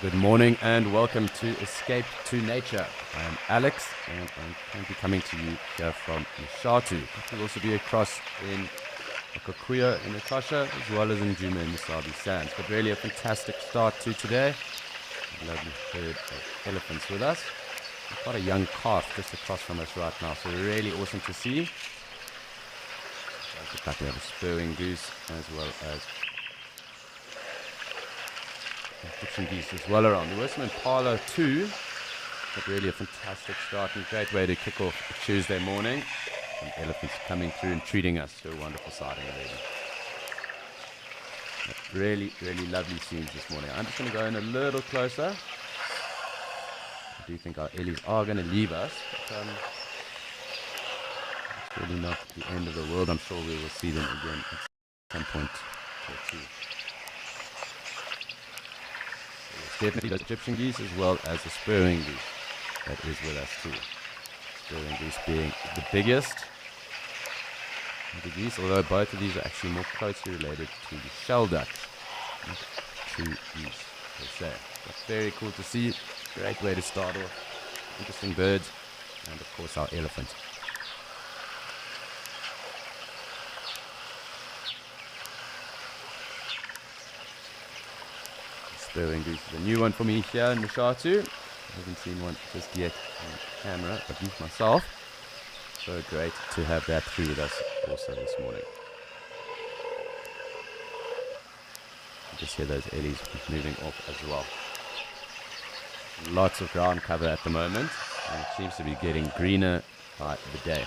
Good morning and welcome to Escape to Nature. I'm Alex and I'm currently coming to you here from Mshatu. We'll also be across in Okakuya in Natasha as well as in Juma in Musabi Sands. But really a fantastic start to today. A lovely herd of elephants with us. We've got a young calf just across from us right now, so really awesome to see. Looks like we have a spurring goose as well as Egyptian geese as well around. There were some Impala too, but really a fantastic start and great way to kick off a Tuesday morning. Some elephants coming through and treating us to a wonderful sighting already. But really lovely scenes this morning. I'm just going to go in a little closer. I do think our Ellies are going to leave us, but it's really not the end of the world. I'm sure we will see them again at some point or two. Definitely those Egyptian geese as well as the spurring goose that is with us too. Spurring goose being the biggest of the geese, although both of these are actually more closely related to the shelduck, not true geese per se. But very cool to see. Great way to start off. Interesting birds, and of course our elephant. Spurring goose is a new one for me here in Mshatu. I haven't seen one just yet on camera, at least myself. So great to have that through with us also this morning. You just hear those Ellies moving off as well. Lots of ground cover at the moment, and it seems to be getting greener by the day.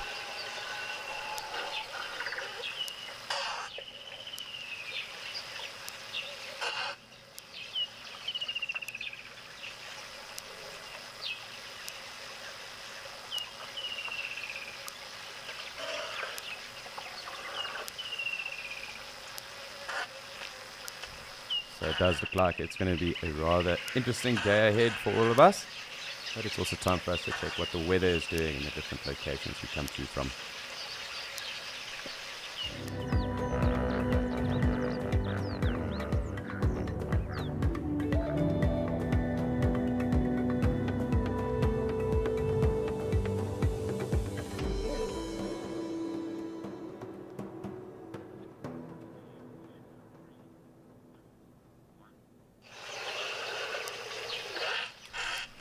So it does look like it's going to be a rather interesting day ahead for all of us. But it's also time for us to check what the weather is doing in the different locations we come to from.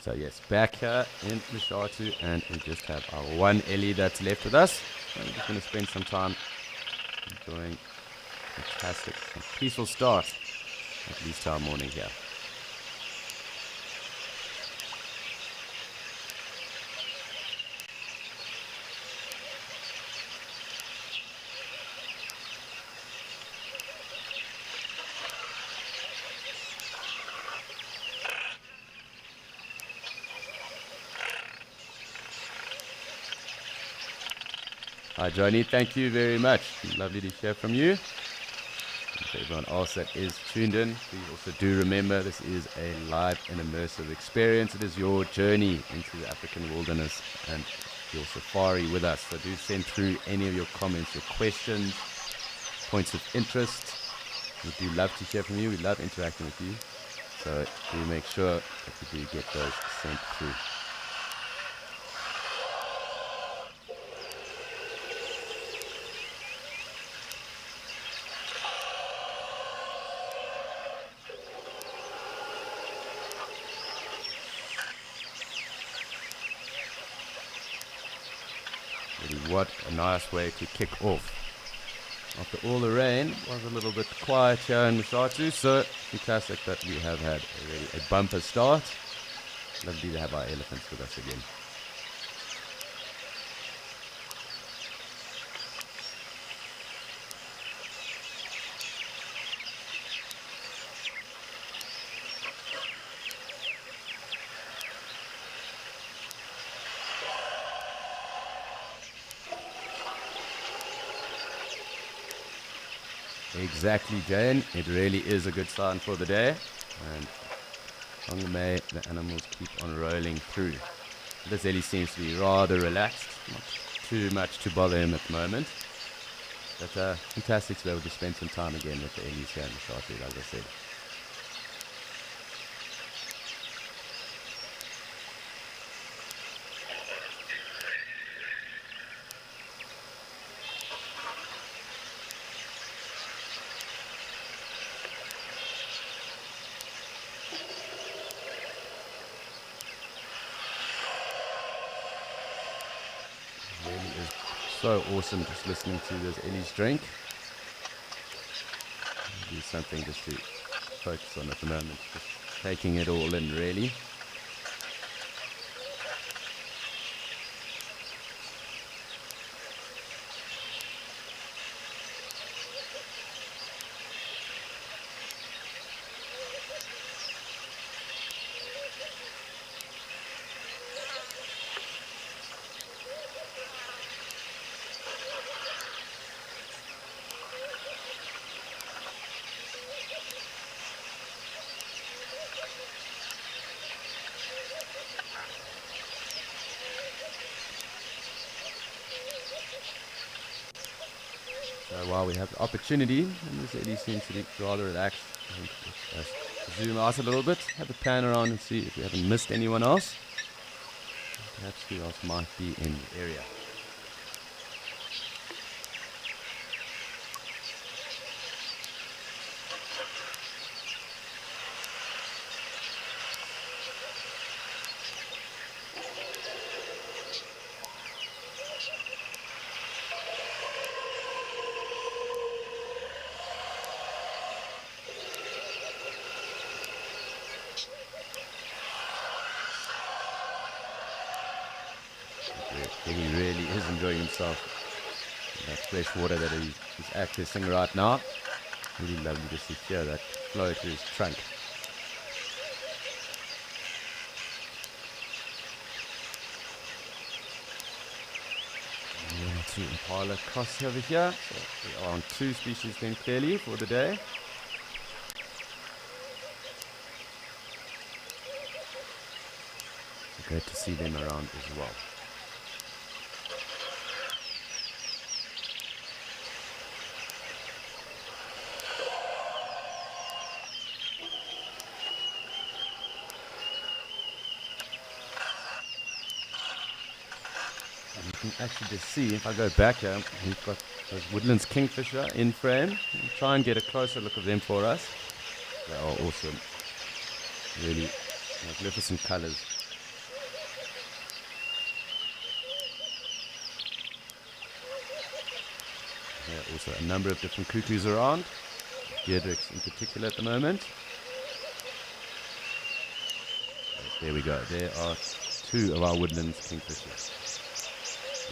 So yes, back here in Mshatu, and we just have our one Ellie that's left with us. So we're just going to spend some time enjoying a fantastic and peaceful start, at least to our morning here. Hi Johnny, thank you very much. Lovely to hear from you. And for everyone else that is tuned in, please also do remember this is a live and immersive experience. It is your journey into the African wilderness and your safari with us. So do send through any of your comments, your questions, points of interest. We do love to hear from you. We love interacting with you. So do make sure that you do get those sent through. What a nice way to kick off. After all the rain, it was a little bit quiet here in Mshatu, so fantastic that we have had a bumper start. Lovely to have our elephants with us again. Exactly, Jane. It really is a good sign for the day. And long may the animals keep on rolling through. This Ellie seems to be rather relaxed. Not too much to bother him at the moment. But fantastic to be able to spend some time again with the Ellies here in Mshatu, as I said. so awesome just listening to those Ellie's drink. Do something just to focus on at the moment, just taking it all in really. So while we have the opportunity, and this Ellie seems to be rather relaxed, I think let's zoom out a little bit, have a pan around and see if we haven't missed anyone else. Perhaps who else might be in the area. He really is enjoying himself. That fresh water that he's accessing right now. Really lovely just to hear that flow through his trunk. To Impala cross over here. So we are on 2 species then clearly for the day. So great to see them around as well. You can actually just see, if I go back here, we've got those Woodlands Kingfisher in frame. We'll try and get a closer look of them for us. They are awesome. Really magnificent colors. There are also a number of different cuckoos around. Deirdre's in particular at the moment. There we go. There are 2 of our Woodlands Kingfishers.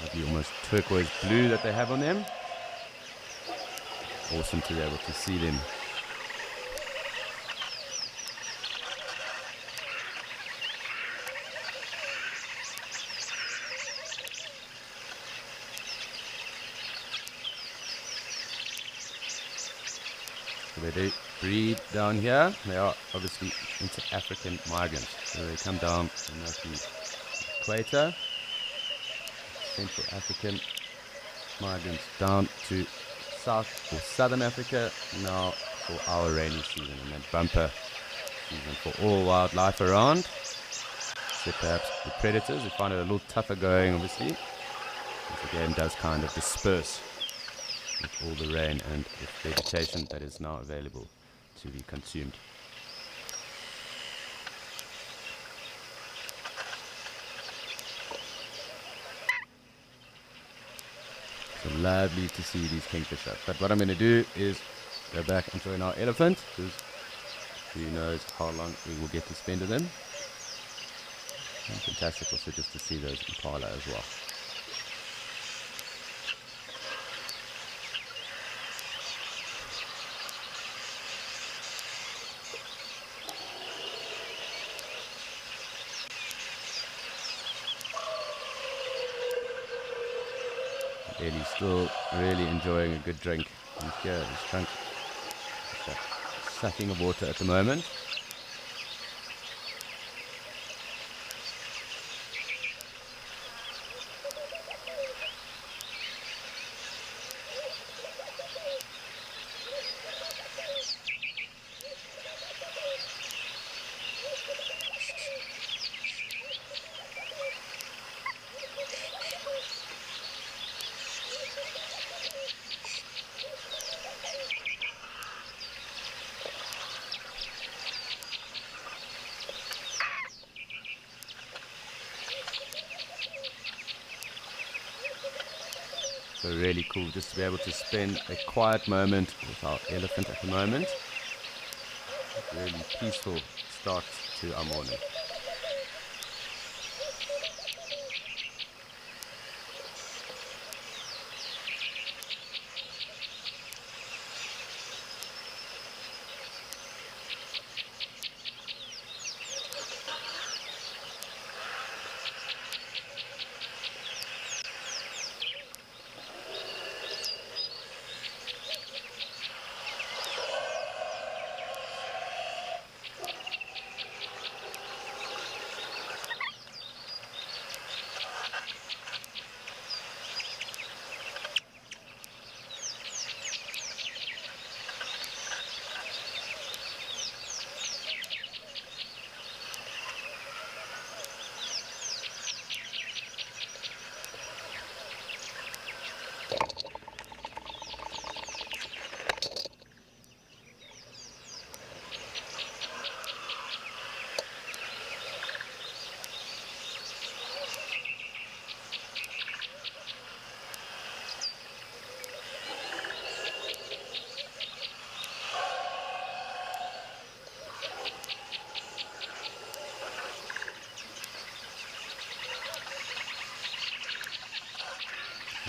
Might be almost turquoise blue that they have on them. Awesome to be able to see them. So they do breed down here. They are obviously inter-African migrants. So they come down from the equator. Central African migrants down to South or Southern Africa now for our rainy season, and then bumper season for all wildlife around, except perhaps the predators who find it a little tougher going, obviously. This again does kind of disperse with all the rain and the vegetation that is now available to be consumed. So lovely to see these kingfisher. But what I'm going to do is go back and join our elephant, because who knows how long we will get to spend with them. And fantastic also just to see those impala as well. Ellie's still really enjoying a good drink. And here, he's drunk. Sucking of water at the moment. So really cool just to be able to spend a quiet moment with our elephant at the moment. Really peaceful start to our morning.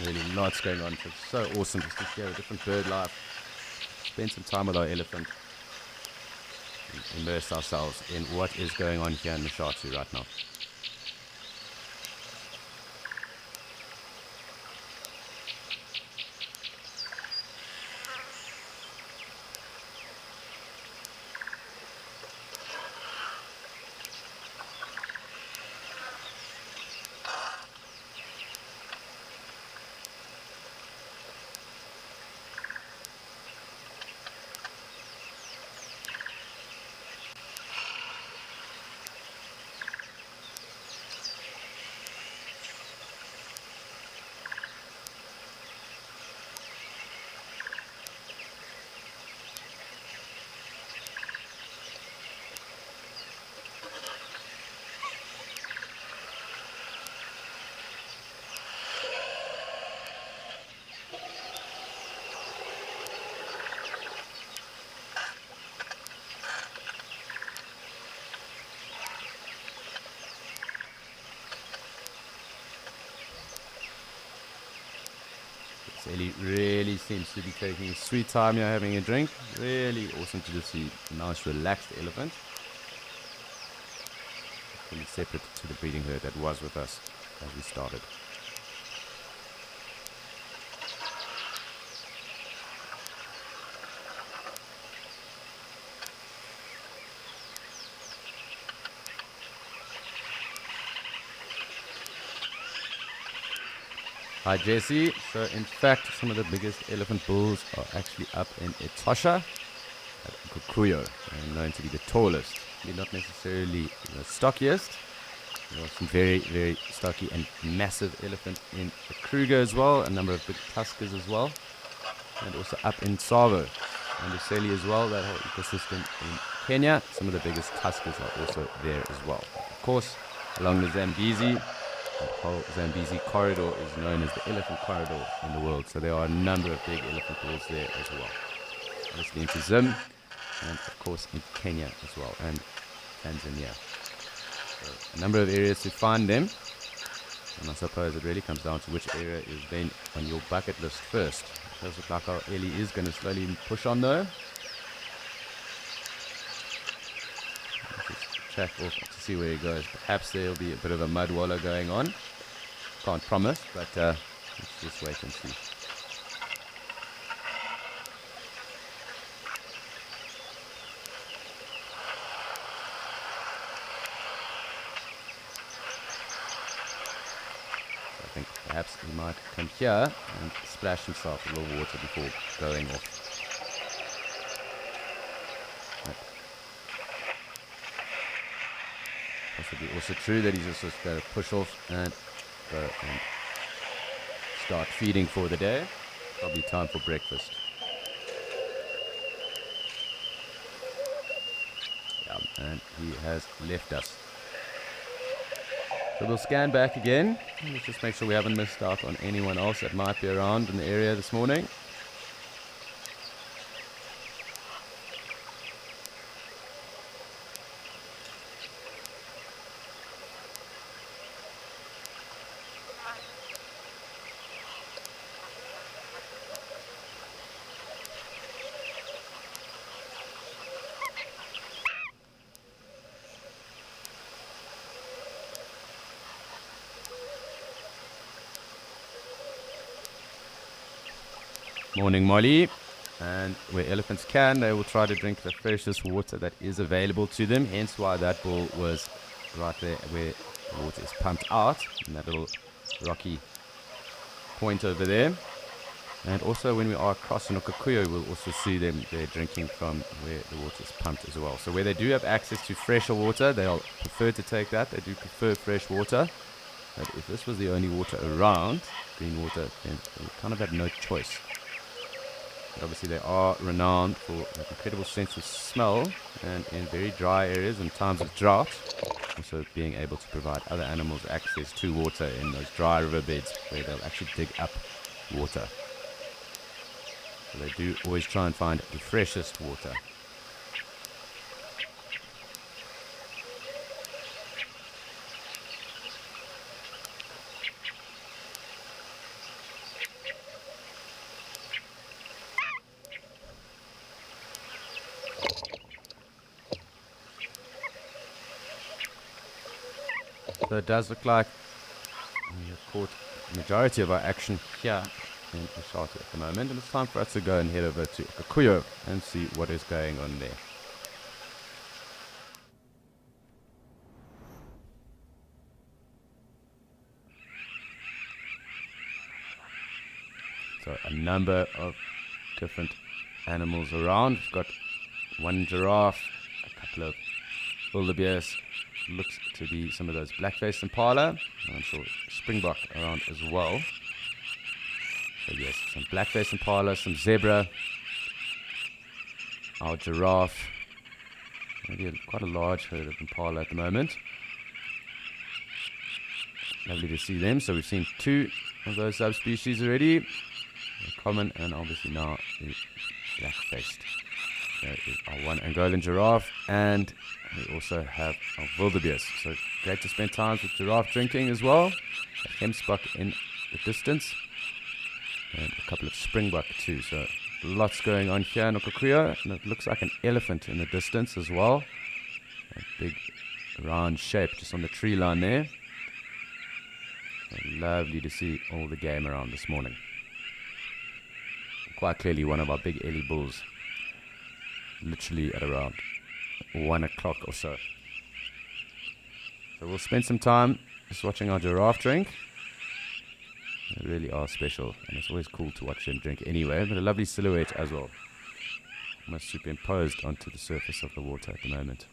Really lots going on. It's so awesome just to hear a different bird life. Spend some time with our elephant. And immerse ourselves in what is going on here in Mshatsi right now. Ellie really seems to be taking a sweet time here having a drink. Really awesome to just see a nice relaxed elephant. Really separate to the breeding herd that was with us as we started. Hi Jesse. So in fact some of the biggest elephant bulls are actually up in Etosha at Kikuyu, and known to be the tallest. They're not necessarily the stockiest. There are some very, very stocky and massive elephant in the Kruger as well, a number of big tuskers as well, and also up in Tsavo and Useli as well, that whole ecosystem in Kenya. Some of the biggest tuskers are also there as well. Of course, along the Zambezi, that whole Zambezi corridor is known as the elephant corridor in the world, so there are a number of big elephant bulls there as well. Obviously into Zim, and of course in Kenya as well, and Tanzania. So a number of areas to find them, and I suppose it really comes down to which area is then on your bucket list first. It does look like our Ellie is going to slowly push on though. Track off to see where he goes. Perhaps there'll be a bit of a mud wallow going on. Can't promise, but let's just wait and see. I think perhaps he might come here and splash himself a little water before going off. Possibly also true that he's just going to push off and go and start feeding for the day. Probably time for breakfast. Yeah, and he has left us. So we'll scan back again. Let's just make sure we haven't missed out on anyone else that might be around in the area this morning. Morning, Molly. And where elephants can, they will try to drink the freshest water that is available to them. Hence why that bull was right there where the water is pumped out, in that little rocky point over there. And also when we are across in Okakuyo, we'll also see them there drinking from where the water is pumped as well. So where they do have access to fresher water, they'll prefer to take that. They do prefer fresh water. But if this was the only water around, green water, then they kind of had no choice. But obviously they are renowned for an incredible sense of smell, and in very dry areas and times of drought, also being able to provide other animals access to water in those dry riverbeds where they'll actually dig up water. So they do always try and find the freshest water. So it does look like we have caught the majority of our action here in Ushatu at the moment, and it's time for us to go and head over to Okakuyo and see what is going on there. So a number of different animals around. We've got one giraffe, a couple of wildebeest, looks to be some of those black-faced impala, and I'm sure springbok around as well. So yes, some black-faced impala, some zebra, our giraffe, maybe quite a large herd of impala at the moment. Lovely to see them. So we've seen two of those subspecies already, the common and obviously now the black-faced. There is our one Angolan giraffe, and we also have our wildebeest. So great to spend time with giraffe drinking as well. A gemsbok in the distance, and a couple of springbok too. So lots going on here in Okakuyo, and it looks like an elephant in the distance as well. A big round shape just on the tree line there. So lovely to see all the game around this morning. Quite clearly one of our big Ellie bulls, literally at around 1 o'clock or so. So we'll spend some time just watching our giraffe drink. They really are special, and it's always cool to watch them drink anyway, but a lovely silhouette as well, almost superimposed onto the surface of the water at the moment.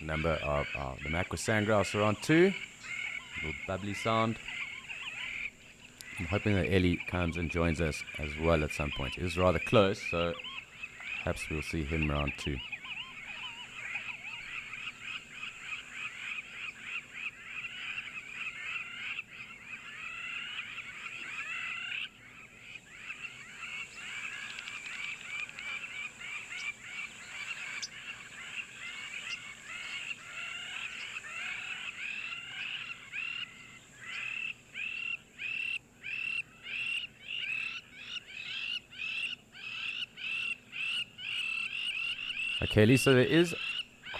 Number of the Makwa sandgrouse around 2. A little bubbly sound. I'm hoping that Ellie comes and joins us as well at some point. It is rather close, so perhaps we'll see him around 2. Okay, Lisa, there is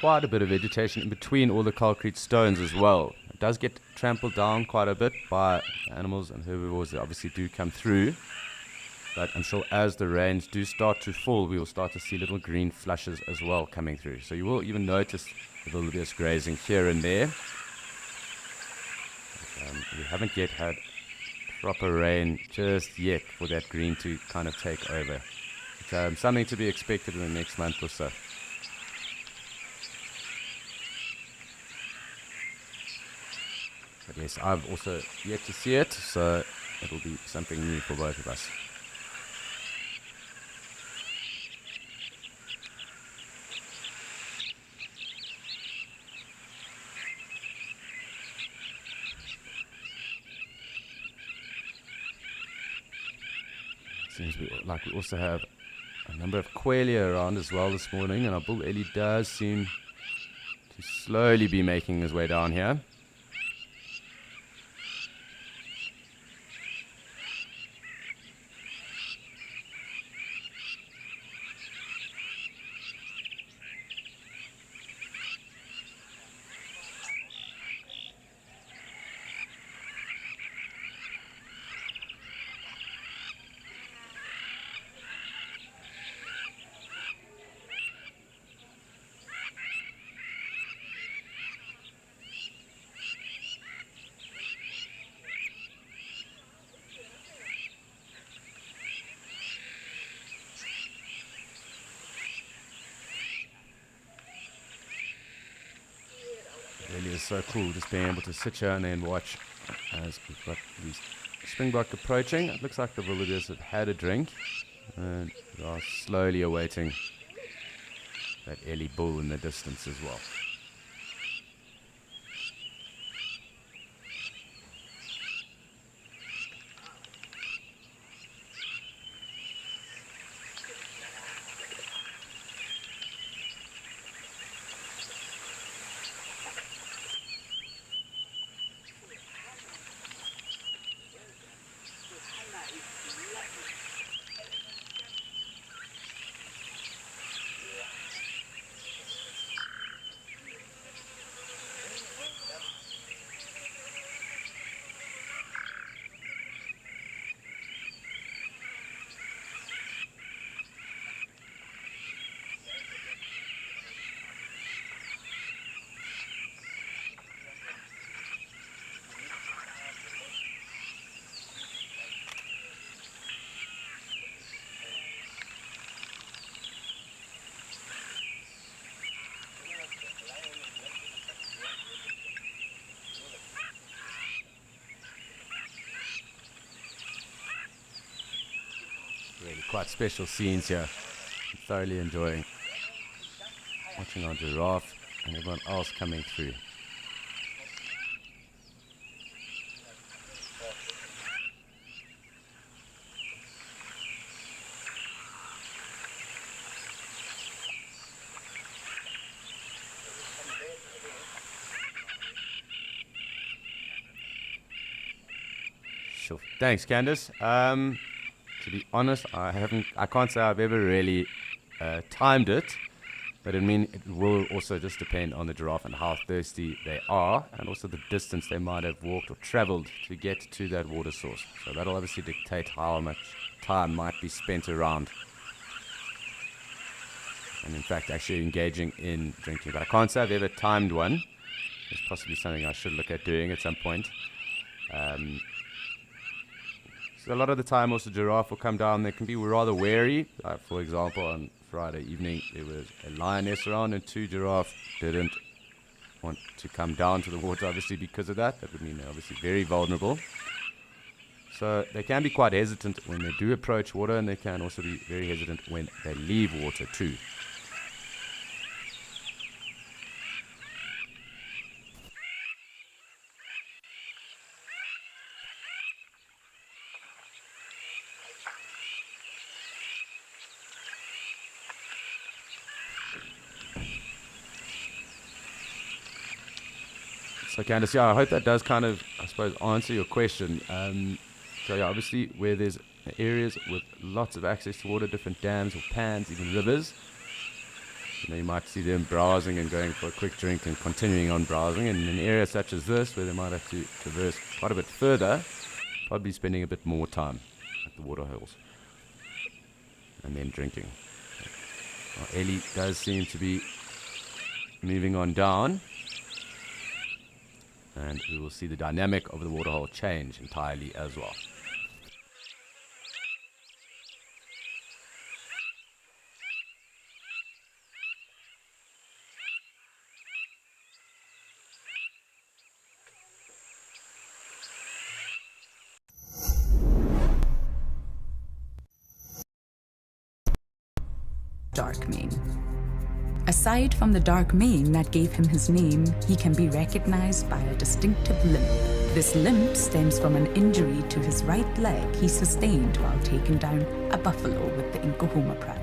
quite a bit of vegetation in between all the concrete stones as well. It does get trampled down quite a bit by animals and herbivores that obviously do come through. But I'm sure as the rains do start to fall, we will start to see little green flushes as well coming through. So you will even notice a little bit of grazing here and there. We haven't yet had proper rain just yet for that green to kind of take over. It's something to be expected in the next month or so. But yes, I've also yet to see it, so it'll be something new for both of us. Seems like we also have a number of qualia around as well this morning, and our bull ellie does seem to slowly be making his way down here. Really is so cool just being able to sit here and then watch as we've got these springbok approaching. It looks like the villagers have had a drink and are slowly awaiting that ellie bull in the distance as well. Really quite special scenes here. I'm thoroughly enjoying watching our giraffe and everyone else coming through. Sure. Thanks, Candice. To be honest, I can't say I've ever really timed it, but I mean, it will also just depend on the giraffe and how thirsty they are, and also the distance they might have walked or traveled to get to that water source. So that'll obviously dictate how much time might be spent around, and in fact, actually engaging in drinking. But I can't say I've ever timed one. It's possibly something I should look at doing at some point. So a lot of the time also giraffe will come down, they can be rather wary. For example, on Friday evening there was a lioness around and 2 giraffe didn't want to come down to the water, obviously because of that. That would mean they're obviously very vulnerable. So they can be quite hesitant when they do approach water, and they can also be very hesitant when they leave water too. So Candice, yeah, I hope that does kind of, I suppose, answer your question. So yeah, obviously where there's areas with lots of access to water, different dams or pans, even rivers, You might see them browsing and going for a quick drink and continuing on browsing. And in an area such as this, where they might have to traverse quite a bit further, probably spending a bit more time at the waterholes and then drinking. Well, Ellie does seem to be moving on down, and we will see the dynamic of the waterhole change entirely as well. Dark mane. Aside from the dark mane that gave him his name, he can be recognized by a distinctive limp. This limp stems from an injury to his right leg he sustained while taking down a buffalo with the Nkuhuma pride.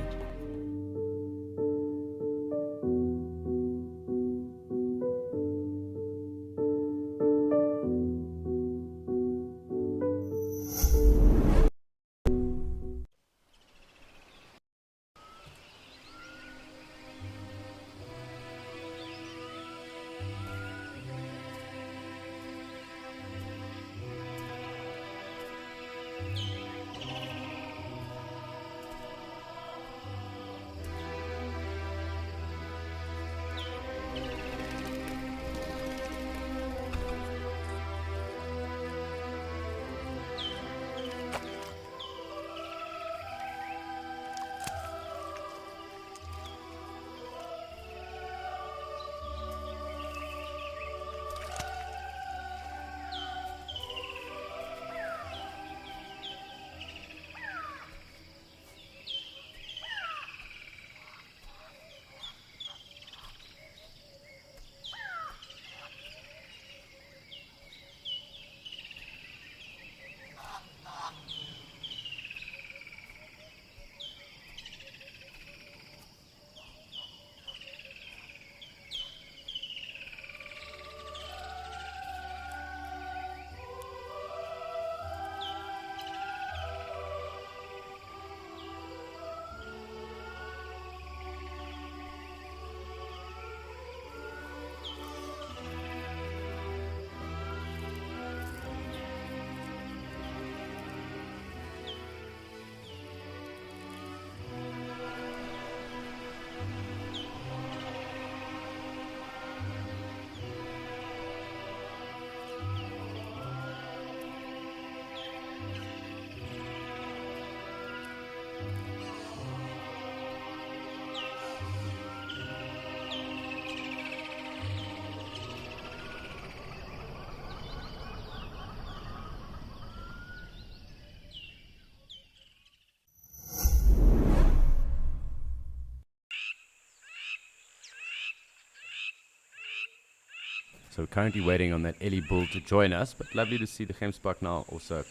So we're currently waiting on that Ellie bull to join us, but lovely to see the Gemsbok now also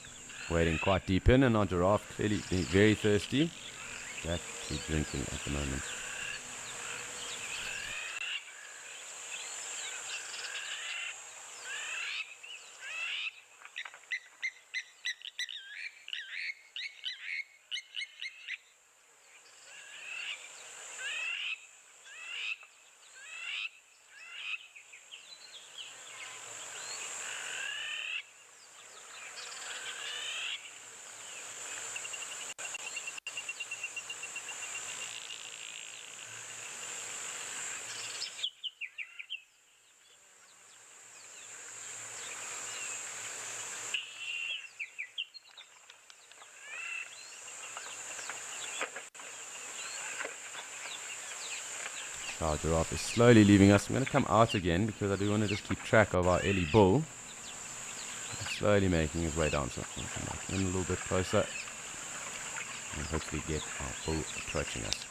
wading quite deep in, and our giraffe clearly being very thirsty. That's drinking at the moment. Our giraffe is slowly leaving us. I'm going to come out again because I do want to just keep track of our Ellie bull. Slowly making his way down. So I'll come back in a little bit closer and hopefully get our bull approaching us.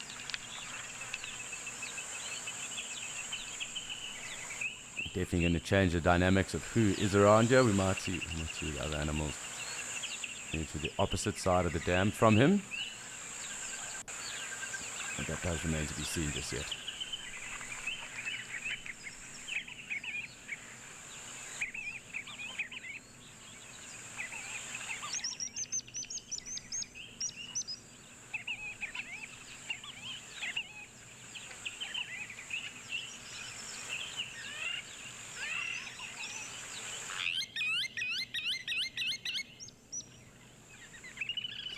Definitely going to change the dynamics of who is around here. We might see the other animals moving to the opposite side of the dam from him. But that does remain to be seen just yet.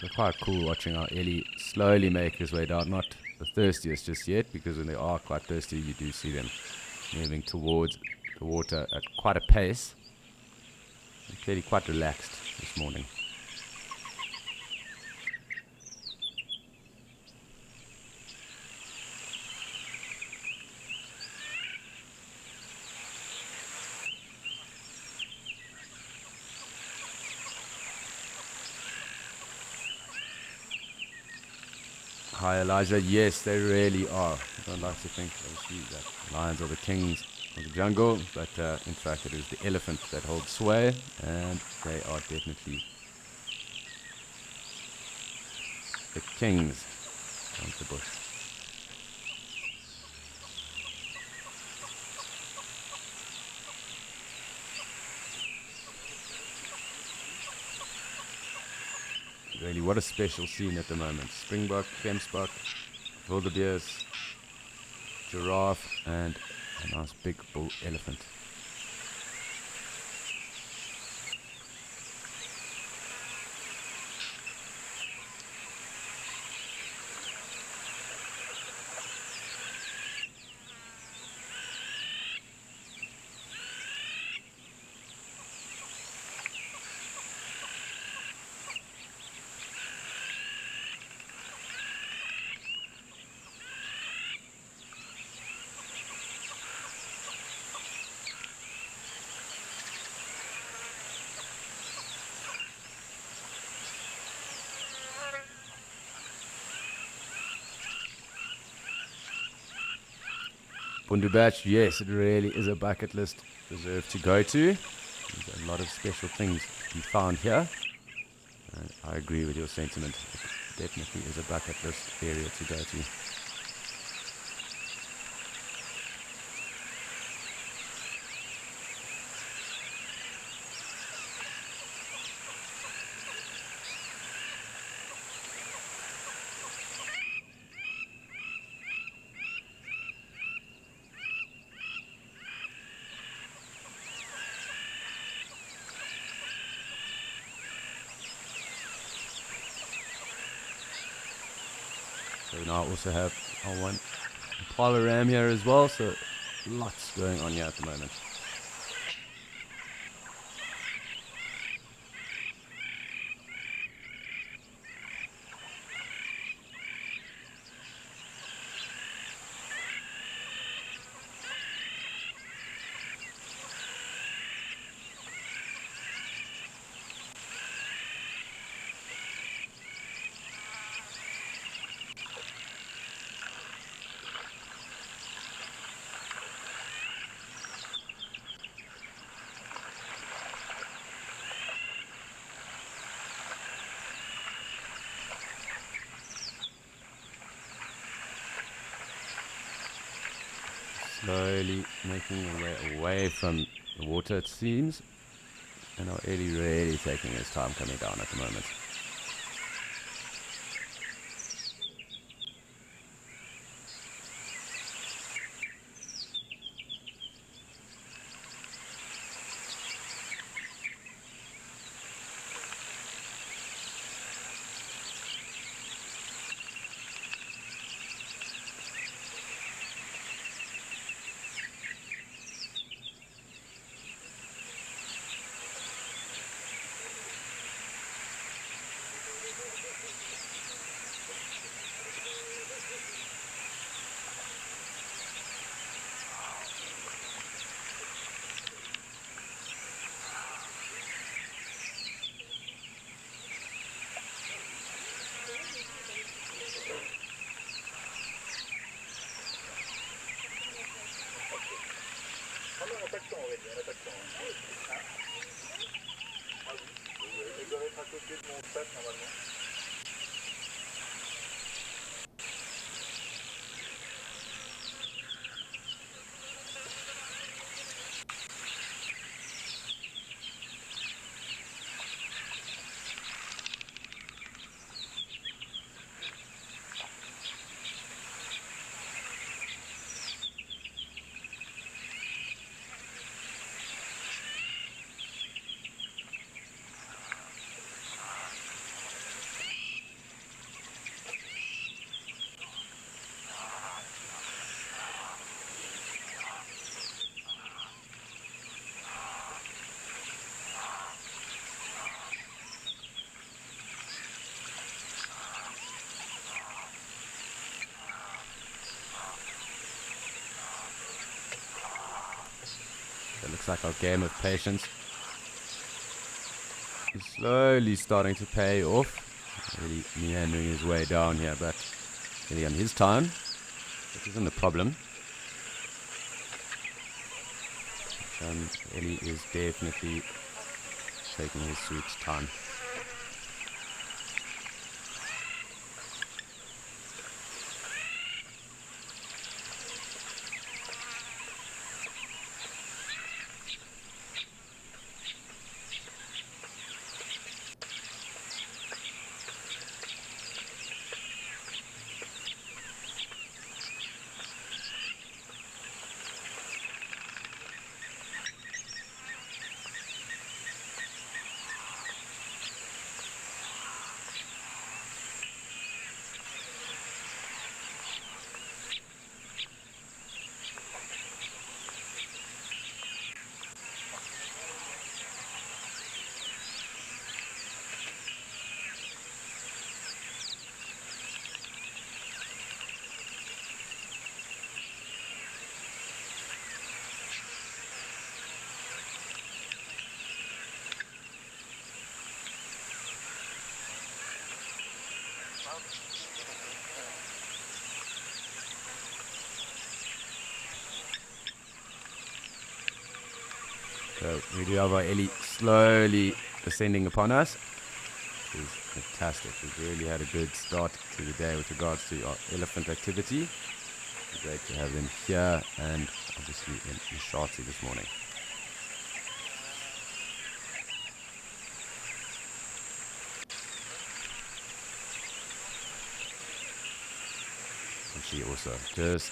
So quite cool watching how Ellie slowly make his way down. Not the thirstiest just yet, because when they are quite thirsty, you do see them moving towards the water at quite a pace. They're clearly quite relaxed this morning. Hi Elijah, yes they really are. I don't like to think obviously that lions are the kings of the jungle, but in fact it is the elephant that holds sway, and they are definitely the kings of the bush. Really, what a special scene at the moment. Springbok, gemsbok, wildebeest, giraffe, and a nice big bull elephant. Bundu Batch, yes, it really is a bucket list reserve to go to. There's a lot of special things to be found here. And I agree with your sentiment. It definitely is a bucket list area to go to. So now I also have our one Impala ram here as well, so lots going on here at the moment. Slowly making your way away from the water, it seems. And our Ellie really taking his time coming down at the moment. Looks like our game of patience is slowly starting to pay off. Really meandering his way down here, but really on his time. That isn't a problem. Ellie is definitely taking his sweet time. So we do have our Ellie slowly ascending upon us. Which is fantastic. We've really had a good start to the day with regards to our elephant activity. It's great to have them here and obviously in Mshatu this morning. And she also just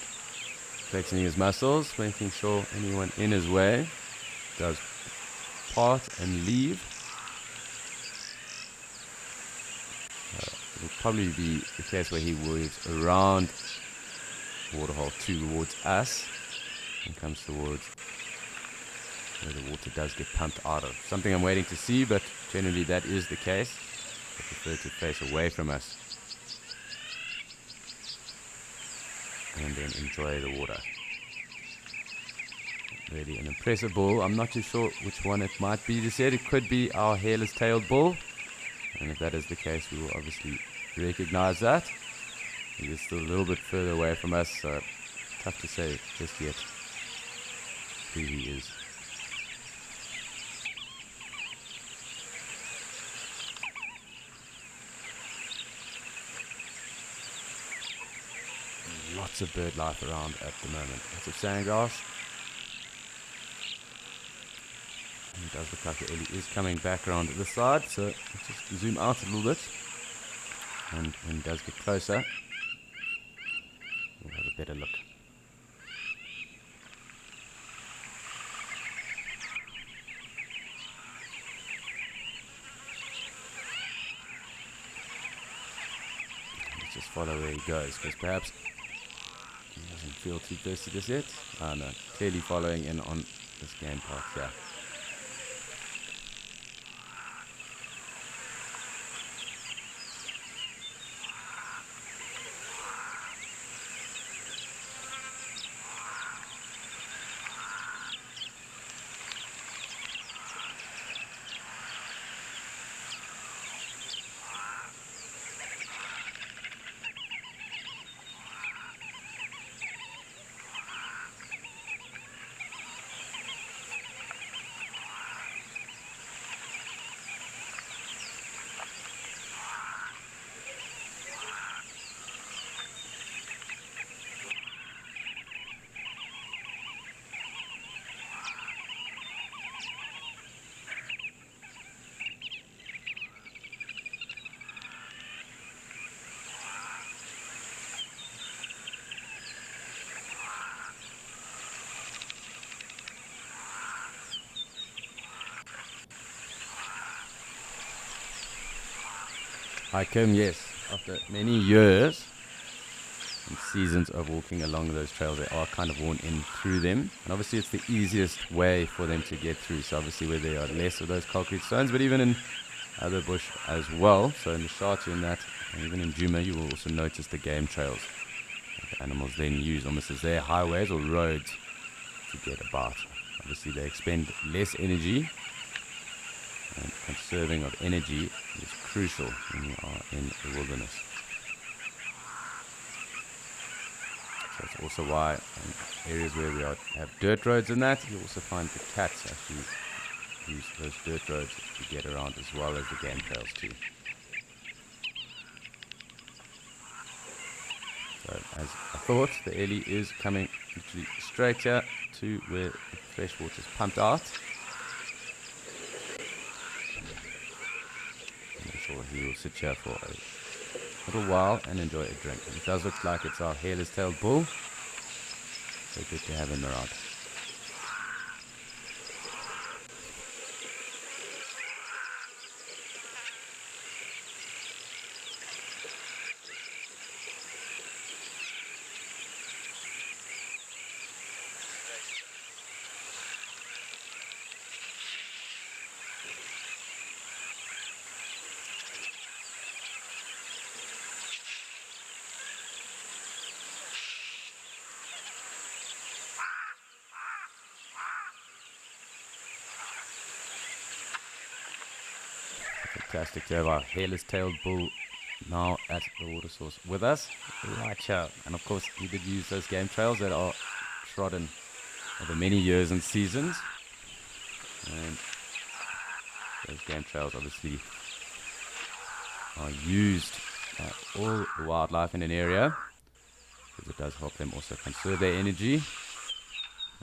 flexing his muscles, making sure anyone in his way does part and leave. It will probably be the case where he moves around waterhole 2 towards us and comes towards where the water does get pumped out of. Something I'm waiting to see, but generally that is the case. I prefer to face away from us and then enjoy the water. Really an impressive bull. I'm not too sure which one it might be. They said it could be our hairless tailed bull, and if that is the case, we will obviously recognize that. He is still a little bit further away from us, so tough to say just yet who he is. Lots of bird life around at the moment. Lots of sandgrass. It does look like the Ellie is coming back around to the side, so let's just zoom out a little bit. And when it does get closer, we'll have a better look. Let's just follow where he goes, because perhaps he doesn't feel too thirsty just yet. Oh no, clearly following in on this game part here. Hi Kim, yes. After many years and seasons of walking along those trails, they are kind of worn in through them. And obviously it's the easiest way for them to get through. So obviously where there are less of those concrete stones, but even in other bush as well. So in the Mshatu and that, and even in Djuma, you will also notice the game trails that the animals then use almost as their highways or roads to get about Obviously, they expend less energy, and conserving of energy is crucial when you are in the wilderness. So it's also why in areas where we have dirt roads and that, you also find the cats actually use those dirt roads to get around as well as the game trails too. So as I thought, the Ellie is coming literally straight here to where the fresh water is pumped out. And I'm sure he will sit here for a little while and enjoy a drink. And it does look like it's our hairless-tailed bull. So good to have him around. Fantastic to have our hairless-tailed bull now at the water source with us. Right here. And of course, he did use those game trails that are trodden over many years and seasons. And those game trails obviously are used by all the wildlife in an area, because it does help them also conserve their energy,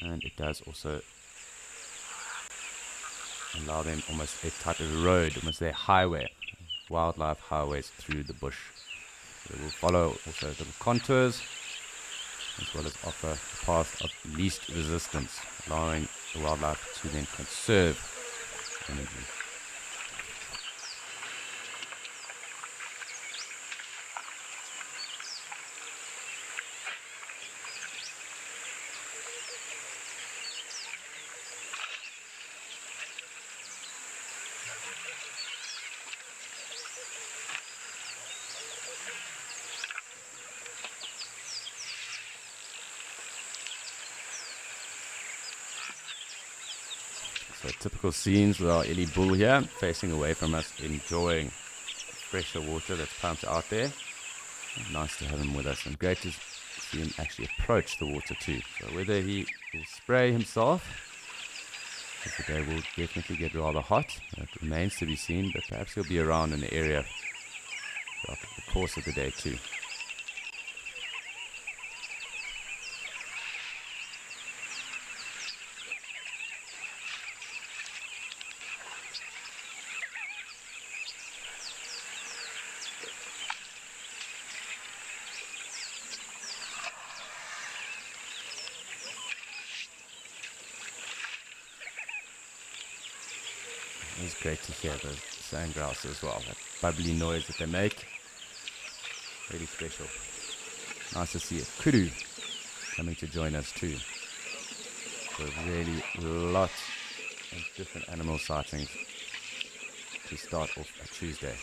and it does also allow them almost a type of road, almost a highway, wildlife highways through the bush. They will follow also little contours, as well as offer a path of least resistance, allowing the wildlife to then conserve energy. So typical scenes with our Ellie bull here, facing away from us, enjoying fresher water that's pumped out there. Nice to have him with us, and great to see him actually approach the water too. So whether he will spray himself, as the day will definitely get rather hot, it remains to be seen, but perhaps he'll be around in the area throughout the course of the day too. It's great to hear the sandgrouse as well, that bubbly noise that they make. Really special. Nice to see a kudu coming to join us too. So really lots of different animal sightings to start off a Tuesday.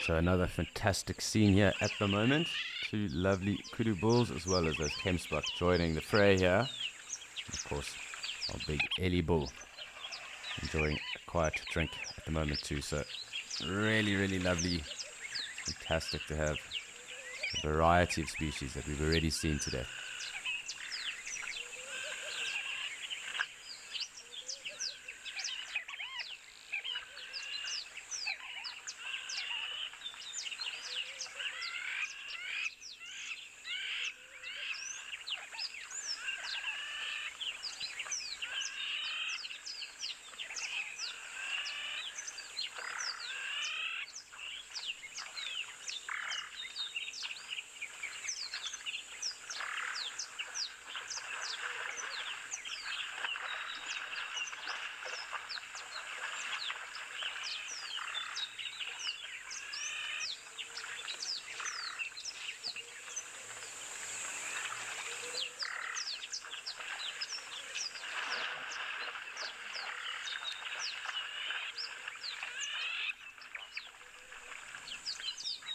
So another fantastic scene here at the moment. Two lovely kudu bulls as well as those Kempsbok joining the fray here. And of course, our big Ellie bull enjoying a quiet drink at the moment too. So really, really lovely. Fantastic to have a variety of species that we've already seen today.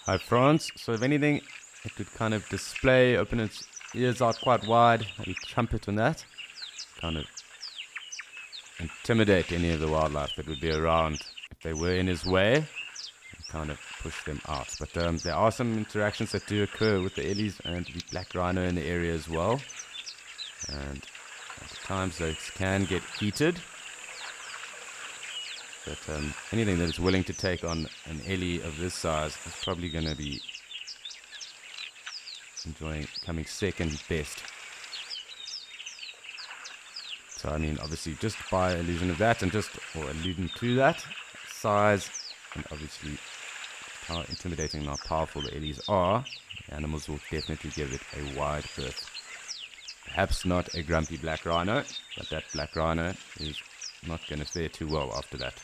Hi France, so if anything, it could kind of display, open its ears out quite wide, maybe trumpet on that, kind of intimidate any of the wildlife that would be around if they were in his way, and kind of push them out. But there are some interactions that do occur with the Ellies and the black rhino in the area as well, and at times those can get heated. But anything that is willing to take on an Ellie of this size is probably going to be coming second best. So I mean, obviously, just by illusion of that, and or alluding to that size, and obviously how intimidating and how powerful the Ellies are, the animals will definitely give it a wide berth. Perhaps not a grumpy black rhino, but that black rhino is not going to fare too well after that.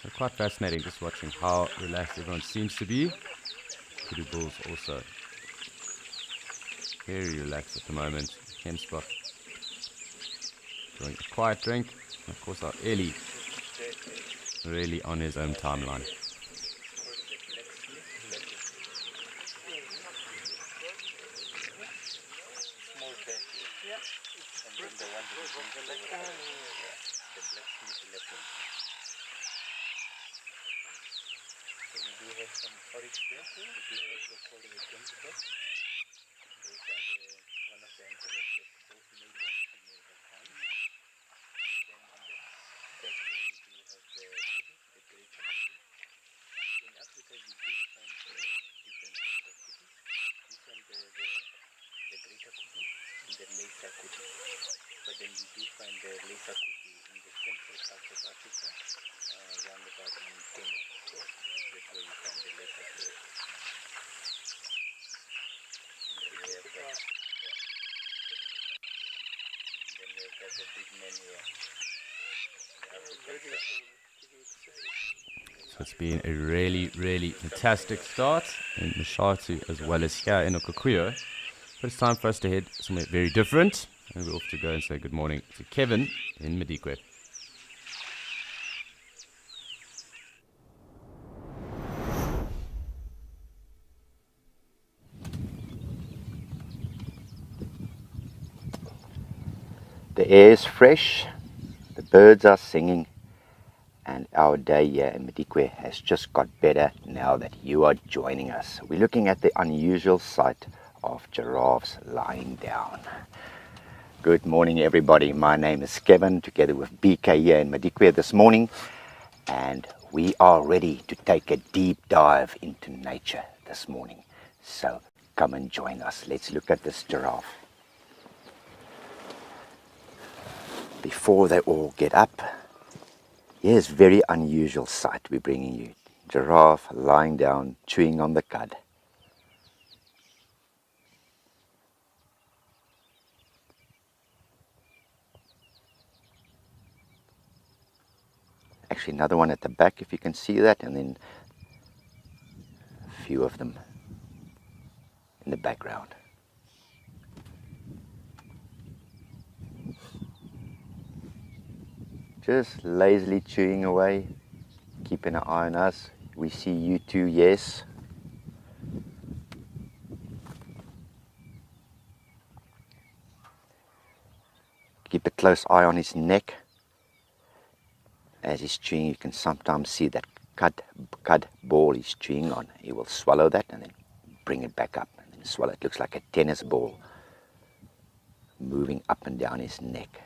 So quite fascinating just watching how relaxed everyone seems to be. Kudu bulls also very relaxed at the moment. Kempsbok enjoying a quiet drink. And of course our Ellie really on his own timeline. But then we do find the laser kudu in the central part of Africa, around about in Kenya. where you find the leopard here. And then we have got the big man here. The African sun. So it's been a really, really fantastic start in Mashatu as well as here in Okakuyo. But it's time for us to head somewhere very different. And we're off to go and say good morning to Kevin in Madikwe. The air is fresh, the birds are singing, and our day here in Madikwe has just got better now that you are joining us. We're looking at the unusual sight of giraffes lying down. Good morning, everybody. My name is Kevin, together with BK here in Madikwe this morning, and we are ready to take a deep dive into nature this morning. So come and join us. Let's look at this giraffe. Before they all get up, here's a very unusual sight we're bringing you. Giraffe lying down, chewing on the cud. Actually, another one at the back, if you can see that, and then a few of them in the background. Just lazily chewing away, keeping an eye on us. We see you too, yes. Keep a close eye on his neck. As he's chewing, you can sometimes see that cud ball he's chewing on. He will swallow that and then bring it back up and then swallow. It looks like a tennis ball moving up and down his neck.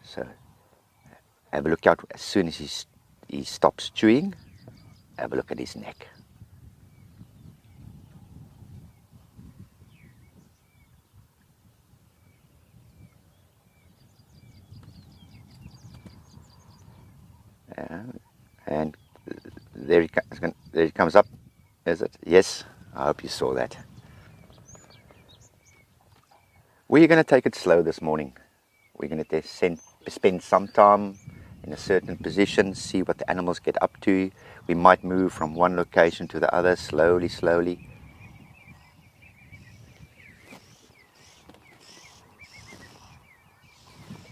So have a look out as soon as he stops chewing. Have a look at his neck. And there he comes up. Is it? Yes, I hope you saw that. We're going to take it slow this morning. We're going to spend some time in a certain position, see what the animals get up to. We might move from one location to the other slowly, slowly.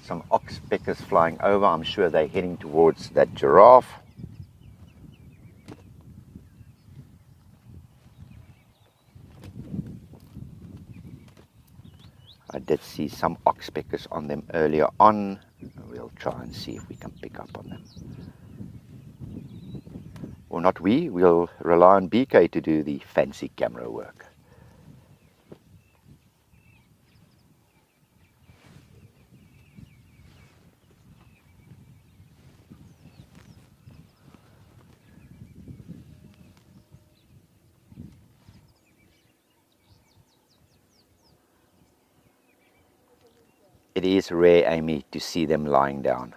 Some oxpeckers flying over. I'm sure they're heading towards that giraffe. I did see some oxpeckers on them earlier on. We'll try and see if we can pick up on them. Or not we'll rely on BK to do the fancy camera work. It is rare, Amy, to see them lying down.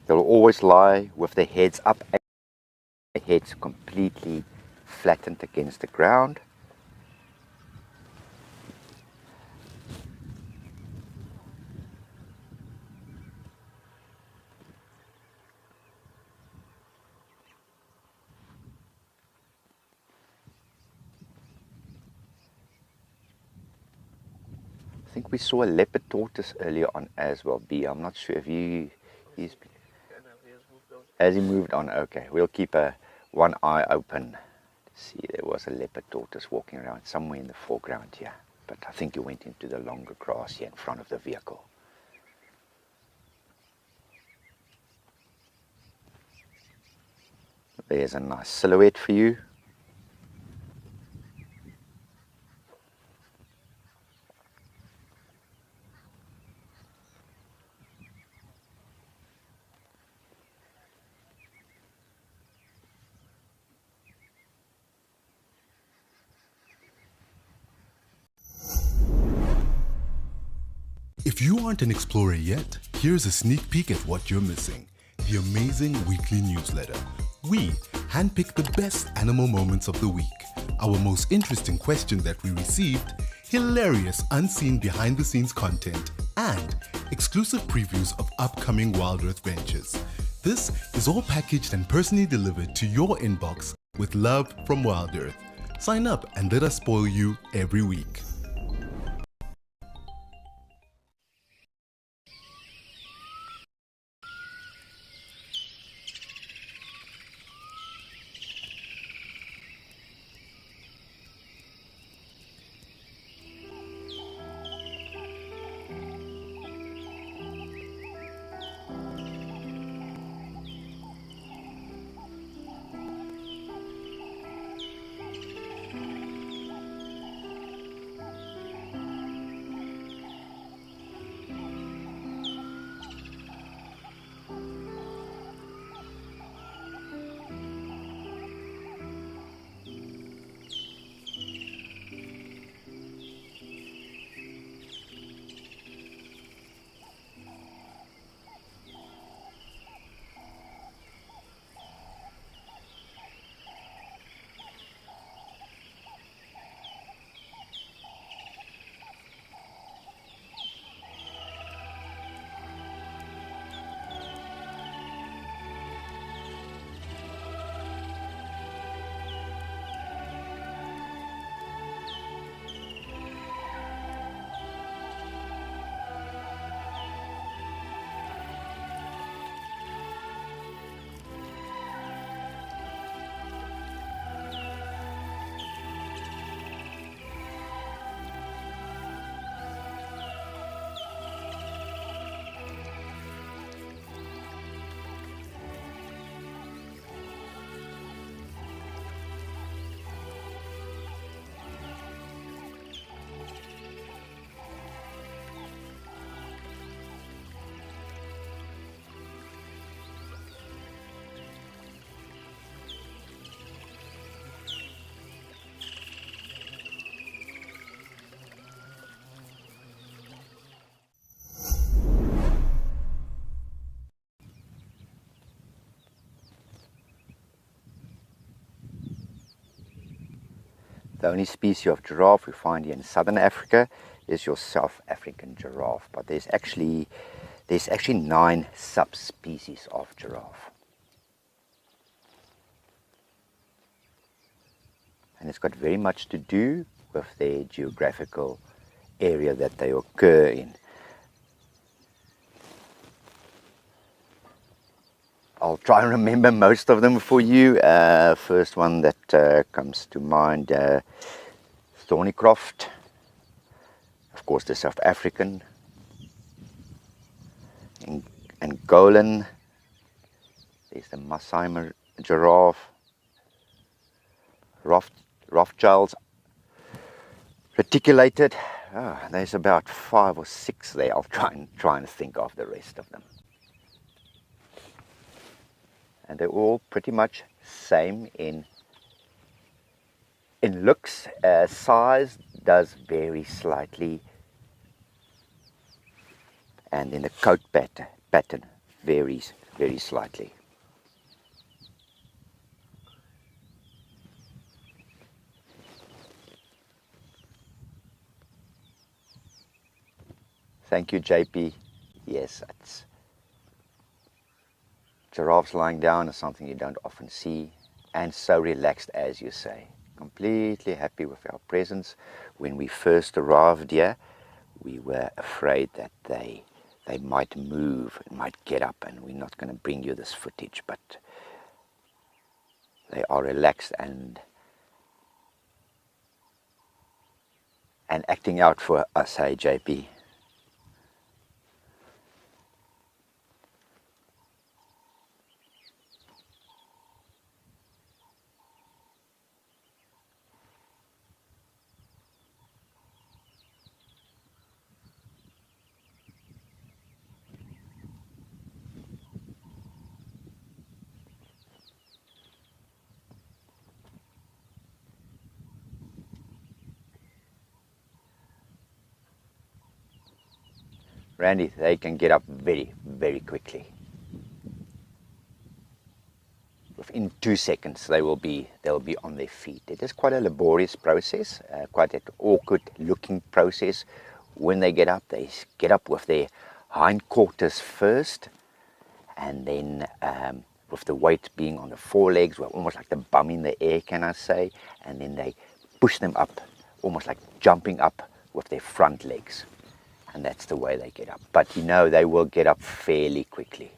They'll always lie with their heads up, their heads completely flattened against the ground. I think we saw a leopard tortoise earlier on as well, B. I'm not sure if has he moved on? Okay, we'll keep one eye open to see. There was a leopard tortoise walking around somewhere in the foreground here, but I think he went into the longer grass here in front of the vehicle. There's a nice silhouette for you. If you aren't an explorer yet, here's a sneak peek at what you're missing. The amazing weekly newsletter. We handpick the best animal moments of the week, our most interesting question that we received, hilarious unseen behind-the-scenes content, and exclusive previews of upcoming Wild Earth ventures. This is all packaged and personally delivered to your inbox with love from Wild Earth. Sign up and let us spoil you every week. The only species of giraffe we find here in southern Africa is your South African giraffe, but there's actually 9 subspecies of giraffe. And it's got very much to do with their geographical area that they occur in. I'll try and remember most of them for you. First one that comes to mind, Thornycroft. Of course, the South African. Angolan. There's the Masai giraffe. Rothschild's reticulated. There's about 5 or 6 there. I'll try and think of the rest of them. And they're all pretty much same in looks. Size does vary slightly, and then the coat pattern varies very slightly. Thank you, JP. Yes, it's giraffes lying down is something you don't often see, and so relaxed, as you say. Completely happy with our presence. When we first arrived here, we were afraid that they might move and might get up, and we're not going to bring you this footage, but they are relaxed and acting out for us, hey JP? Randy, they can get up very, very quickly. Within 2 seconds, they'll be on their feet. It is quite a laborious process, quite an awkward-looking process. When they get up with their hindquarters first, and then with the weight being on the forelegs, well, almost like the bum in the air, can I say? And then they push them up, almost like jumping up with their front legs. And that's the way they get up. But you know, they will get up fairly quickly.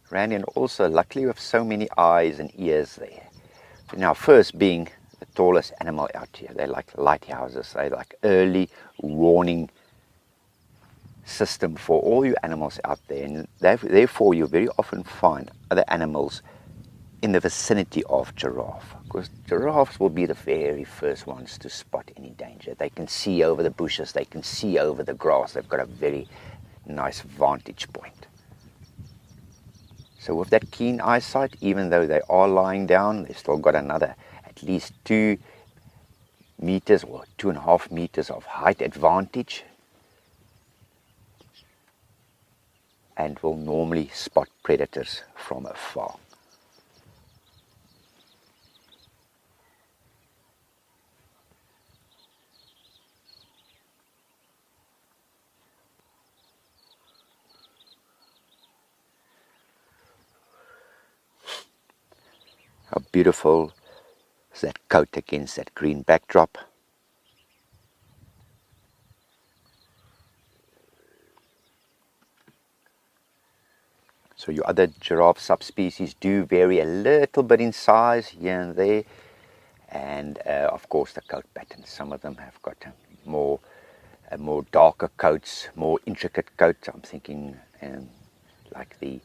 Randy, and also luckily with so many eyes and ears there. Now, first, being the tallest animal out here, they're like lighthouses. They're like early warning system for all you animals out there, and therefore you very often find other animals in the vicinity of giraffe, because giraffes will be the very first ones to spot any danger. They can see over the bushes, they can see over the grass. They've got a very nice vantage point. So with that keen eyesight, even though they are lying down, they've still got another at least 2 meters or 2.5 meters of height advantage, and will normally spot predators from afar. How beautiful is that coat against that green backdrop. So your other giraffe subspecies do vary a little bit in size here and there. And of course the coat patterns. Some of them have got more darker coats, more intricate coats. I'm thinking like the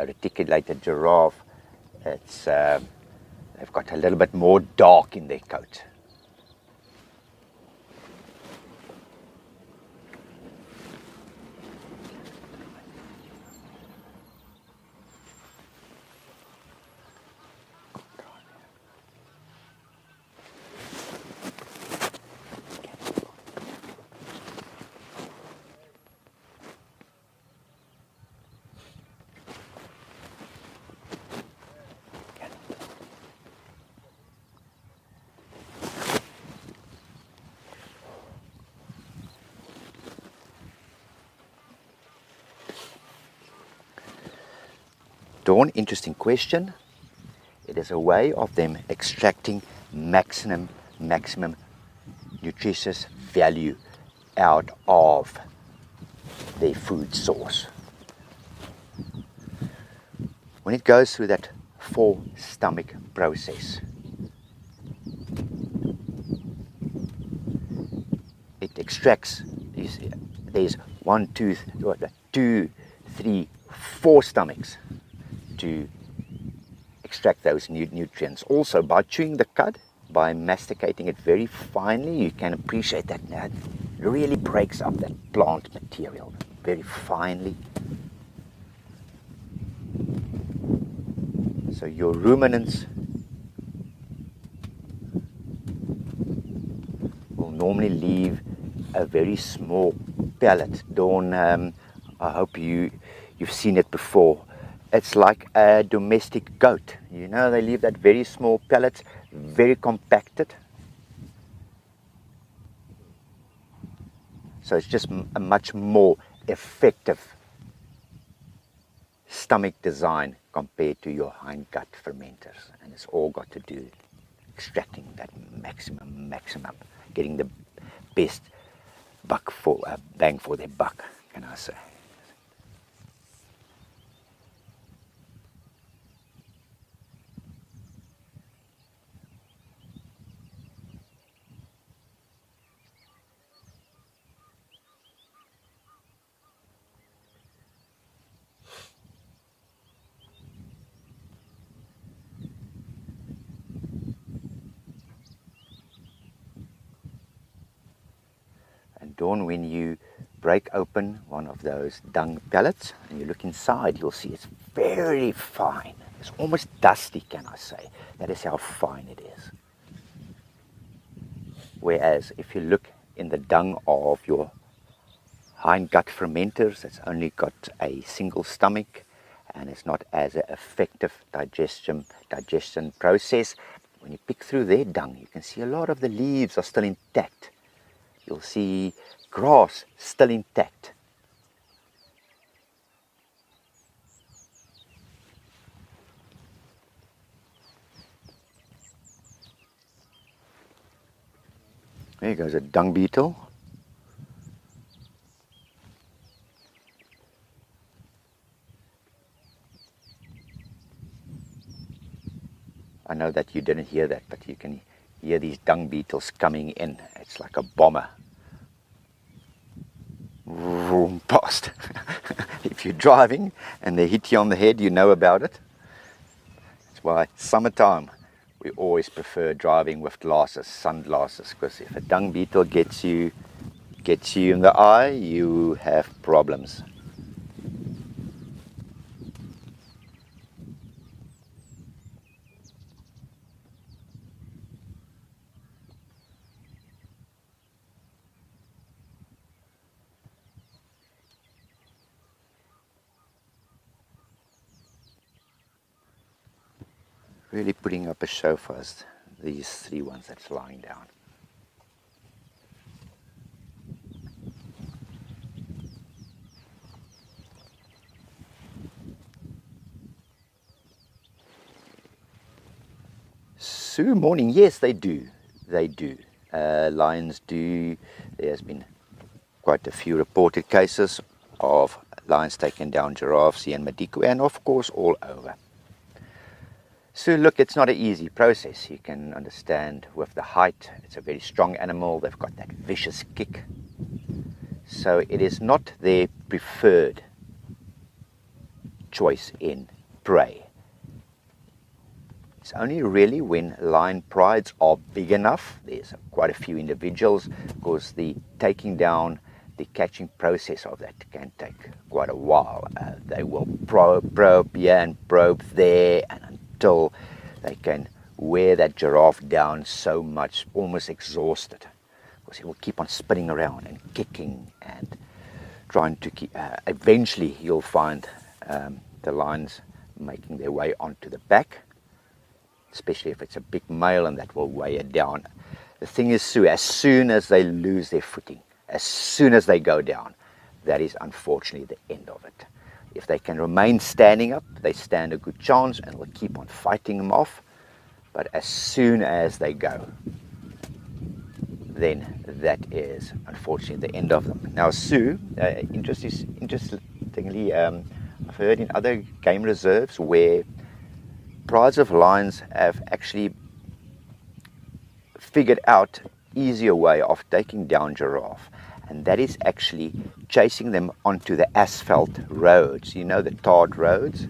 reticulated giraffe. They've got a little bit more dark in their coat. Dawn, interesting question. It is a way of them extracting maximum nutritious value out of their food source. When it goes through that four-stomach process, it extracts, there's 2, 3, 4 stomachs to extract those nutrients. Also, by chewing the cud, by masticating it very finely, you can appreciate that now it really breaks up that plant material very finely. So your ruminants will normally leave a very small pellet. Dawn, I hope you've seen it before. It's like a domestic goat. You know, they leave that very small pellet, very compacted. So it's just a much more effective stomach design compared to your hindgut fermenters. And it's all got to do extracting that maximum, getting the best bang for their buck, can I say. Dawn, when you break open one of those dung pellets and you look inside, you'll see it's very fine. It's almost dusty, can I say. That is how fine it is. Whereas if you look in the dung of your hindgut fermenters, it's only got a single stomach and it's not as an effective digestion process. When you pick through their dung, you can see a lot of the leaves are still intact. You'll see grass still intact. There goes a dung beetle. I know that you didn't hear that, but you can hear these dung beetles coming in. It's like a bomber. Vroom, past. If you're driving and they hit you on the head, you know about it. That's why summertime we always prefer driving with glasses, sunglasses, because if a dung beetle gets you in the eye, you have problems. Really putting up a show for us, these three ones that's lying down. Sue, morning. Yes, they do. They do. Lions do. There's been quite a few reported cases of lions taking down giraffes here in Madikwe and of course all over. So look, it's not an easy process. You can understand with the height, it's a very strong animal. They've got that vicious kick. So it is not their preferred choice in prey. It's only really when lion prides are big enough. There's quite a few individuals, because the taking down, the catching process of that can take quite a while. They will probe here and probe there, and until they can wear that giraffe down so much, almost exhausted, because he will keep on spinning around and kicking and trying to keep. Eventually, you'll find the lions making their way onto the back, especially if it's a big male, and that will weigh it down. The thing is, Sue, as soon as they lose their footing, as soon as they go down, that is unfortunately the end of it. If they can remain standing up, they stand a good chance and will keep on fighting them off. But as soon as they go, then that is unfortunately the end of them. Now, Sue, interestingly, I've heard in other game reserves where prides of lions have actually figured out easier way of taking down giraffe, and that is actually chasing them onto the asphalt roads, you know, the tarred roads.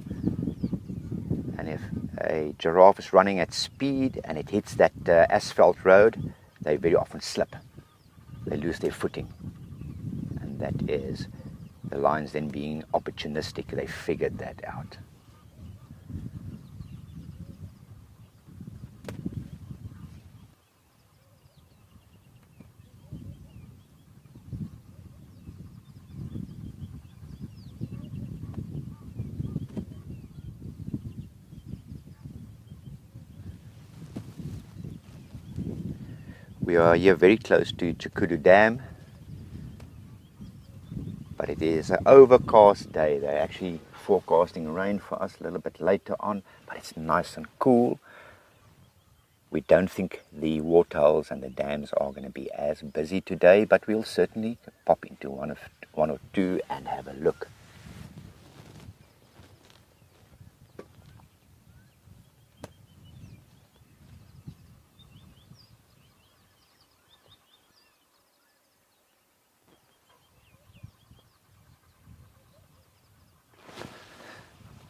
And if a giraffe is running at speed and it hits that asphalt road, they very often slip. They lose their footing, and that is the lions then being opportunistic. They figured that out. We are here very close to Chukudu Dam, but it is an overcast day. They're actually forecasting rain for us a little bit later on, but it's nice and cool. We don't think the waterholes and the dams are going to be as busy today, but we'll certainly pop into one or two and have a look.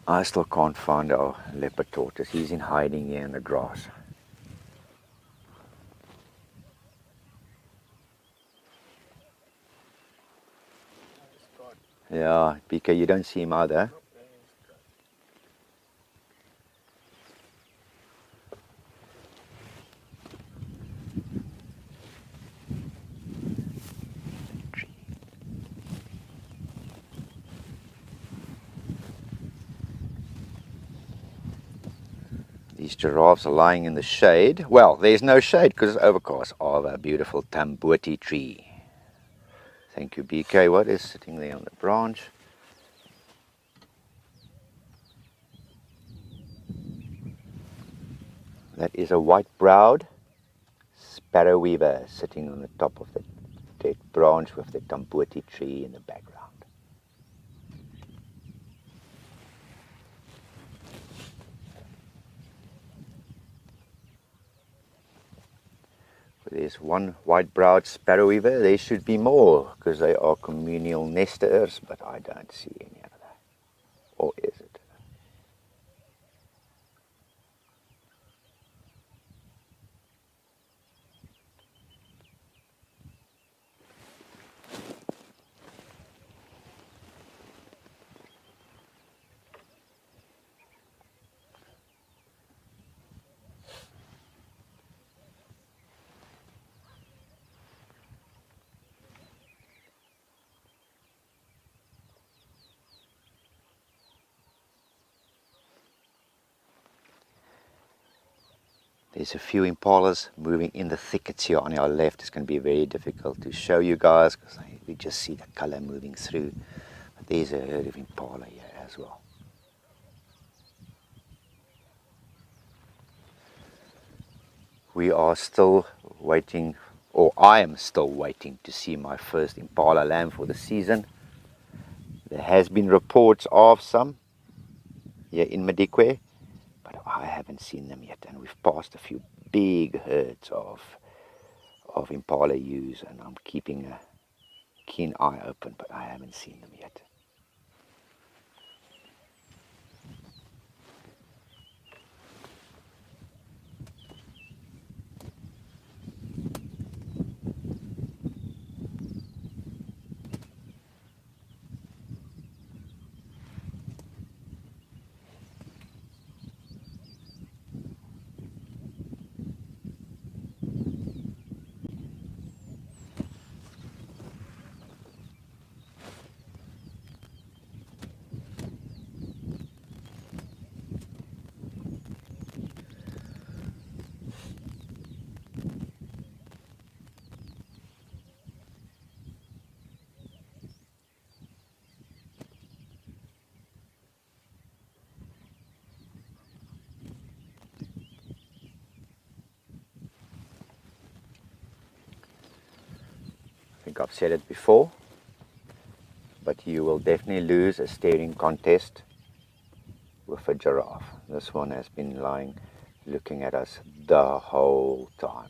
I still can't find our leopard tortoise. He's in hiding here in the grass. Yeah, BK, you don't see him either. These giraffes are lying in the shade. Well, there's no shade because it's overcast of a beautiful tambuti tree. Thank you, BK. What is sitting there on the branch? That is a white-browed sparrow weaver sitting on the top of the dead branch with the tambuti tree in the background. There's one white-browed sparrow weaver. There should be more because they are communal nesters, but I don't see any of that. Or is it? There's a few impalas moving in the thickets here on our left. It's going to be very difficult to show you guys because we just see the color moving through. But there's a herd of impala here as well. We are still waiting, or I am still waiting to see my first impala lamb for the season. There has been reports of some here in Madikwe, but I haven't seen them yet, and we've passed a few big herds of impala ewes, and I'm keeping a keen eye open, but I haven't seen them yet. I think I've said it before, but you will definitely lose a staring contest with a giraffe. This one has been lying looking at us the whole time.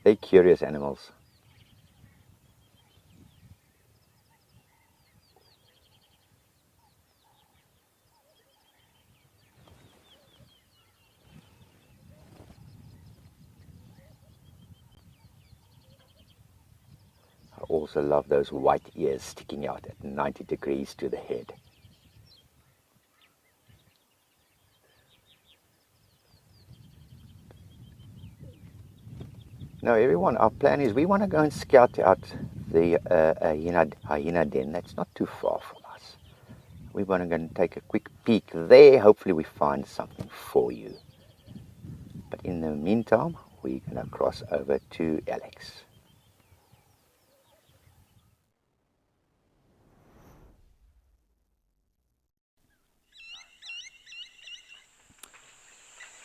They're curious animals. I also love those white ears sticking out at 90 degrees to the head. Now everyone, our plan is we want to go and scout out the hyena den. That's not too far from us. We want to go and take a quick peek there. Hopefully we find something for you. But in the meantime, we're going to cross over to Alex.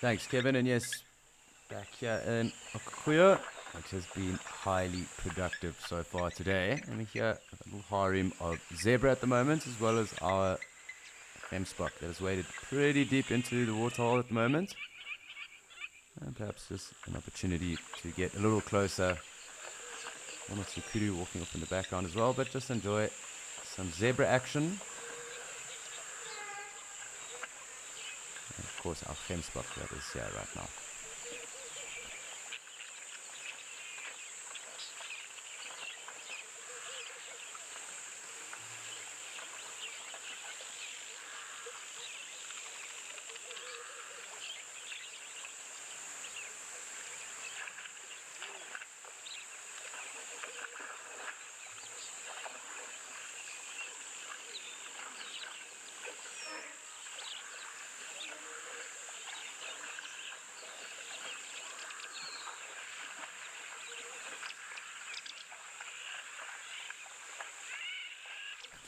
Thanks, Kevin. And yes, back here in Okuya, which has been highly productive so far today. And we hear a little harem of zebra at the moment, as well as our gemsbok that has waded pretty deep into the waterhole at the moment. And perhaps just an opportunity to get a little closer. One or two kudu walking off in the background as well, but just enjoy some zebra action. And of course, our gemsbok that is here right now.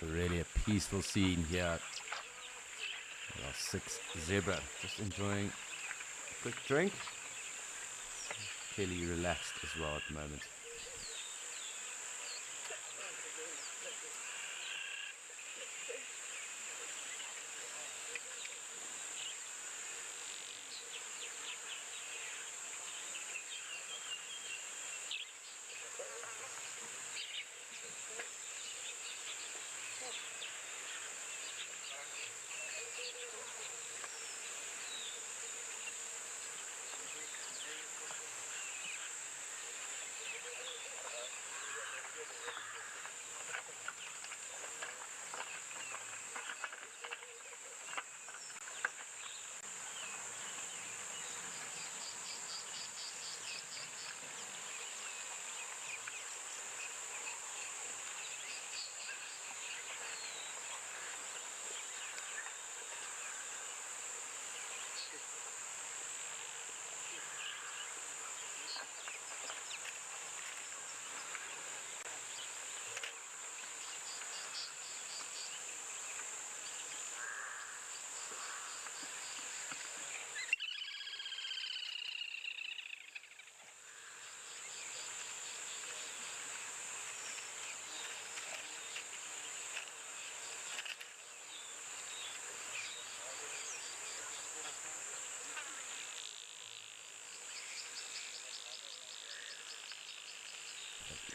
So really a peaceful scene here. Our 6 zebra just enjoying a quick drink. Clearly relaxed as well at the moment.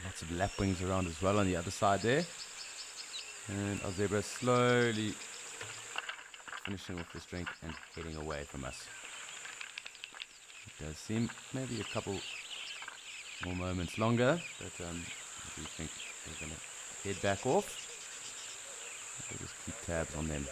Lots of lapwings around as well on the other side there. And our zebra slowly finishing off this drink and heading away from us. It does seem maybe a couple more moments longer, but I do think we're going to head back off. We'll just keep tabs on them.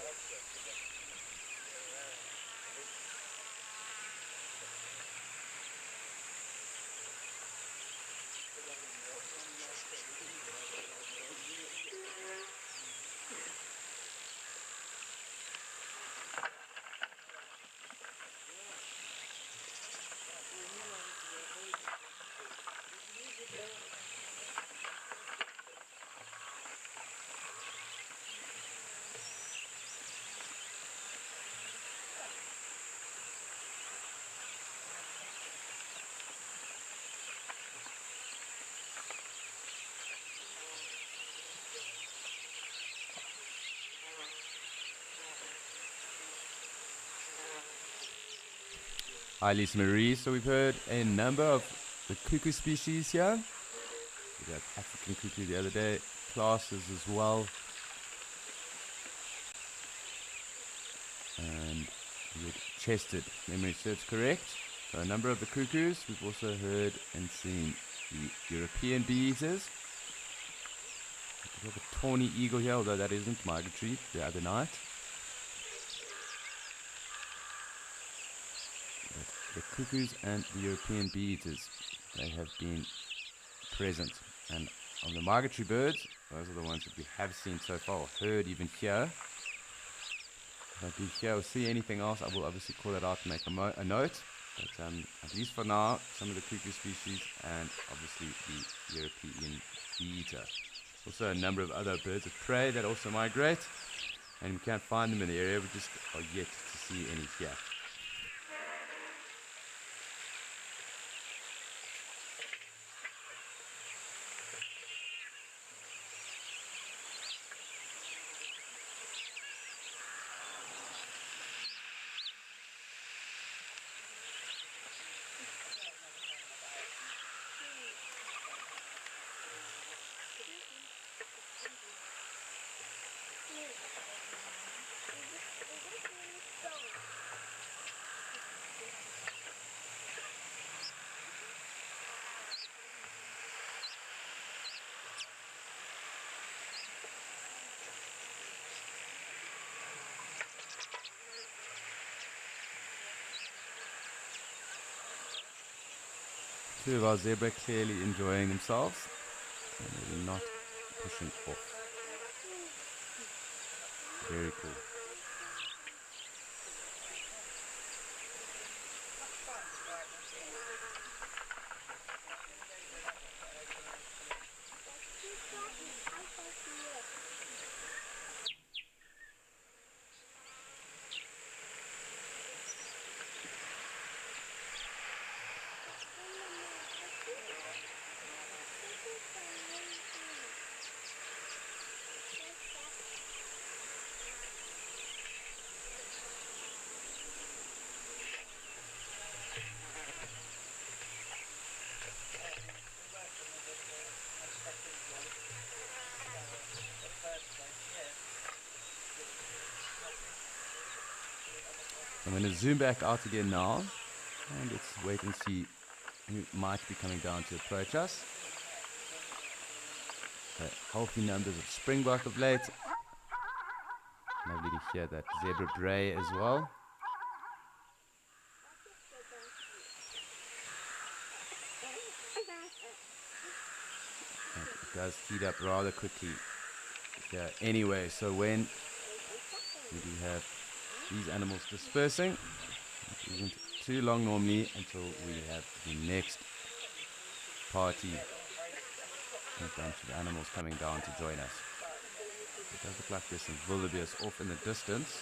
Hi, Lisa Marie. So we've heard a number of the cuckoo species here. We got African cuckoo the other day, classes as well. And we had chested, memory serves correct. So a number of the cuckoos. We've also heard and seen the European bee-eaters. We have a tawny eagle here, although that isn't migratory, the other night. The cuckoos and the European bee-eaters, they have been present. And of the migratory birds, those are the ones that we have seen so far, heard even here. If I do hear or see anything else, I will obviously call it out and make a note. But at least for now, some of the cuckoo species and obviously the European bee-eater. Also a number of other birds of prey that also migrate, and we can't find them in the area, we just are yet to see any here. Two of our zebra clearly enjoying themselves and really not pushing off. Very cool. I'm going to zoom back out again now, and let's wait and see who might be coming down to approach us. Healthy numbers of springbok of late. Lovely to hear that zebra bray as well. And it does heat up rather quickly here anyway, so when we do have these animals dispersing, it isn't too long normally until we have the next party and a bunch of animals coming down to join us. It does look like there's some wildebeest off in the distance,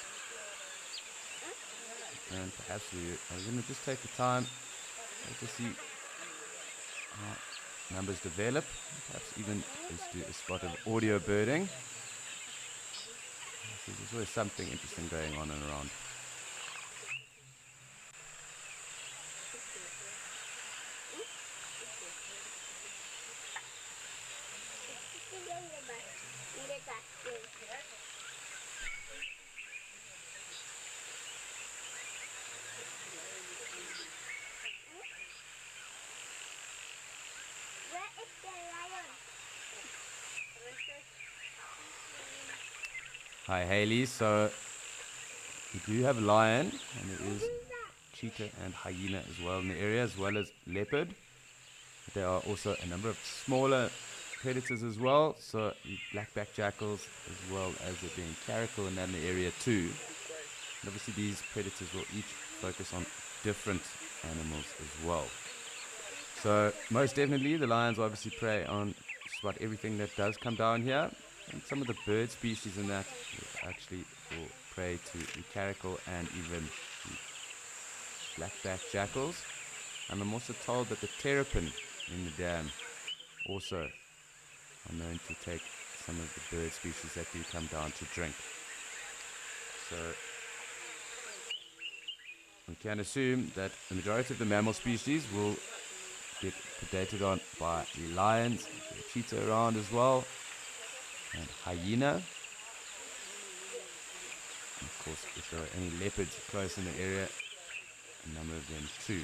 and perhaps we are going to just take the time to see how numbers develop. Perhaps even let's do a spot of audio birding. There's always something interesting going on and around. Where is the lion? Hi Haley, so we do have lion, and there is cheetah and hyena as well in the area, as well as leopard. There are also a number of smaller predators as well, so black-backed jackals, as well as there being caracal in that area too. And obviously these predators will each focus on different animals as well. So most definitely the lions obviously prey on just about everything that does come down here, and some of the bird species in that actually will prey to the caracal and even the black-backed jackals. And I'm also told that the terrapin in the dam also are known to take some of the bird species that do come down to drink. So we can assume that the majority of the mammal species will get predated on by the lions, the cheetah around as well, and hyena. And of course, if there are any leopards close in the area, a number of them too.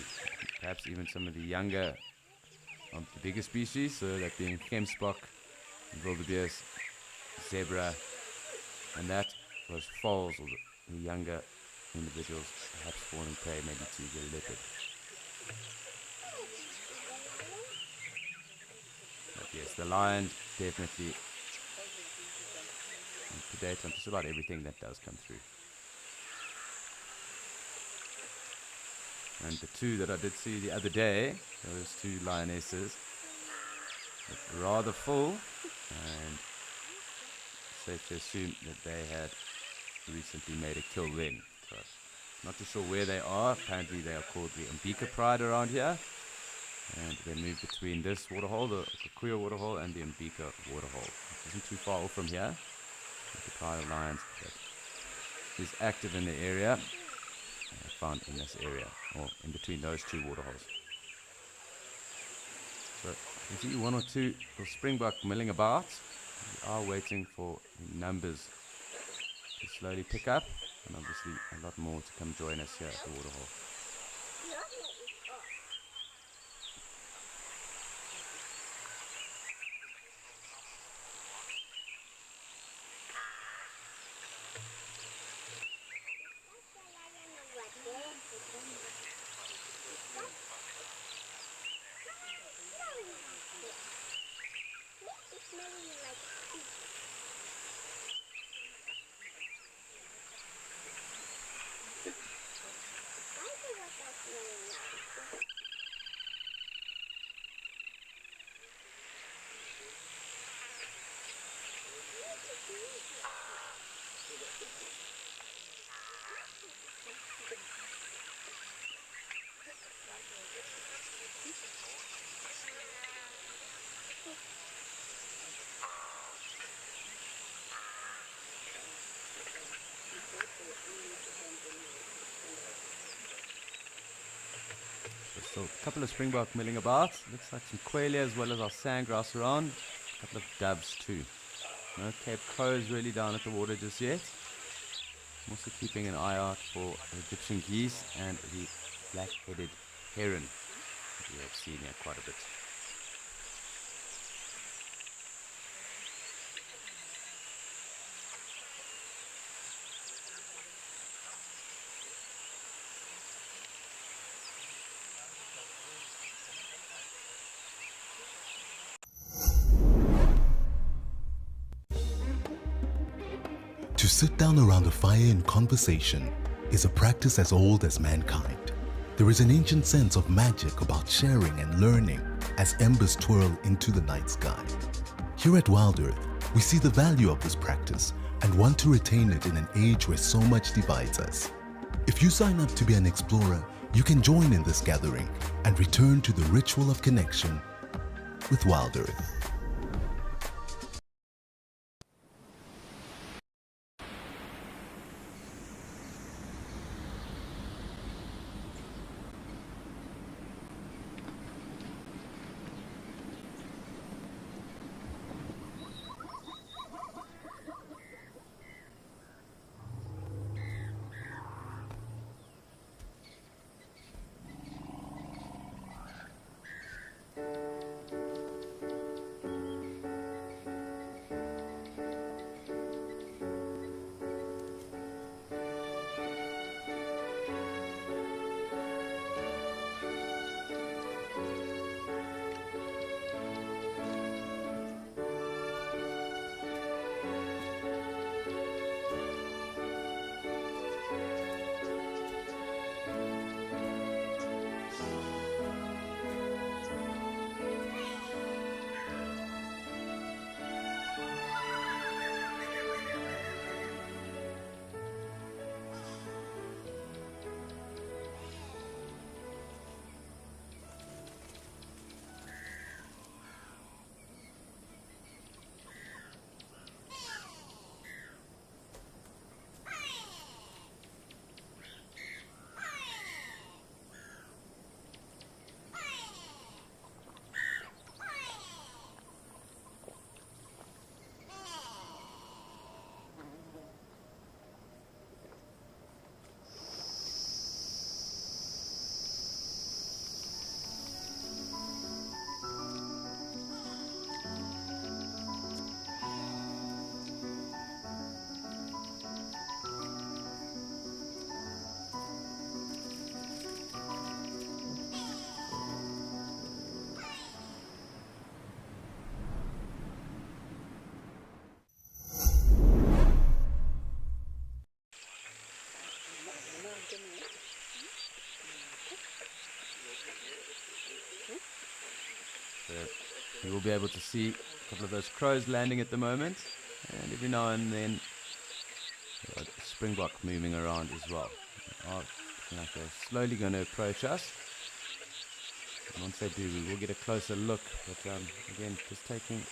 Perhaps even some of the younger of the bigger species, so that being gemsbok, wildebeest, zebra, and that was foals, or the younger individuals perhaps falling prey maybe to the leopard. But yes, the lions definitely predate on just about everything that does come through. And the two that I did see the other day, those two lionesses, looked rather full, and safe to assume that they had recently made a kill then. So, not too sure where they are. Apparently they are called the Umbika Pride around here, and they move between this waterhole, the Kikuyu waterhole, and the Umbika waterhole. It isn't too far off from here. The pride of lions that is active in the area, found in this area, or in between those two waterholes. So you see one or two little springbok milling about. We are waiting for the numbers to slowly pick up, and obviously a lot more to come join us here at the waterhole. So a couple of springbok milling about. Looks like some quail as well as our sandgrass around. A couple of doves too. No Cape Cows really down at the water just yet. I'm also keeping an eye out for Egyptian geese and the black-headed heron that we have seen here quite a bit. To sit down around a fire in conversation is a practice as old as mankind. There is an ancient sense of magic about sharing and learning as embers twirl into the night sky. Here at Wild Earth, we see the value of this practice and want to retain it in an age where so much divides us. If you sign up to be an explorer, you can join in this gathering and return to the ritual of connection with Wild Earth. You will be able to see a couple of those crows landing at the moment, and every now and then a springbok moving around as well. They are looking like they're slowly going to approach us. And once they do, we will get a closer look. But again, just taking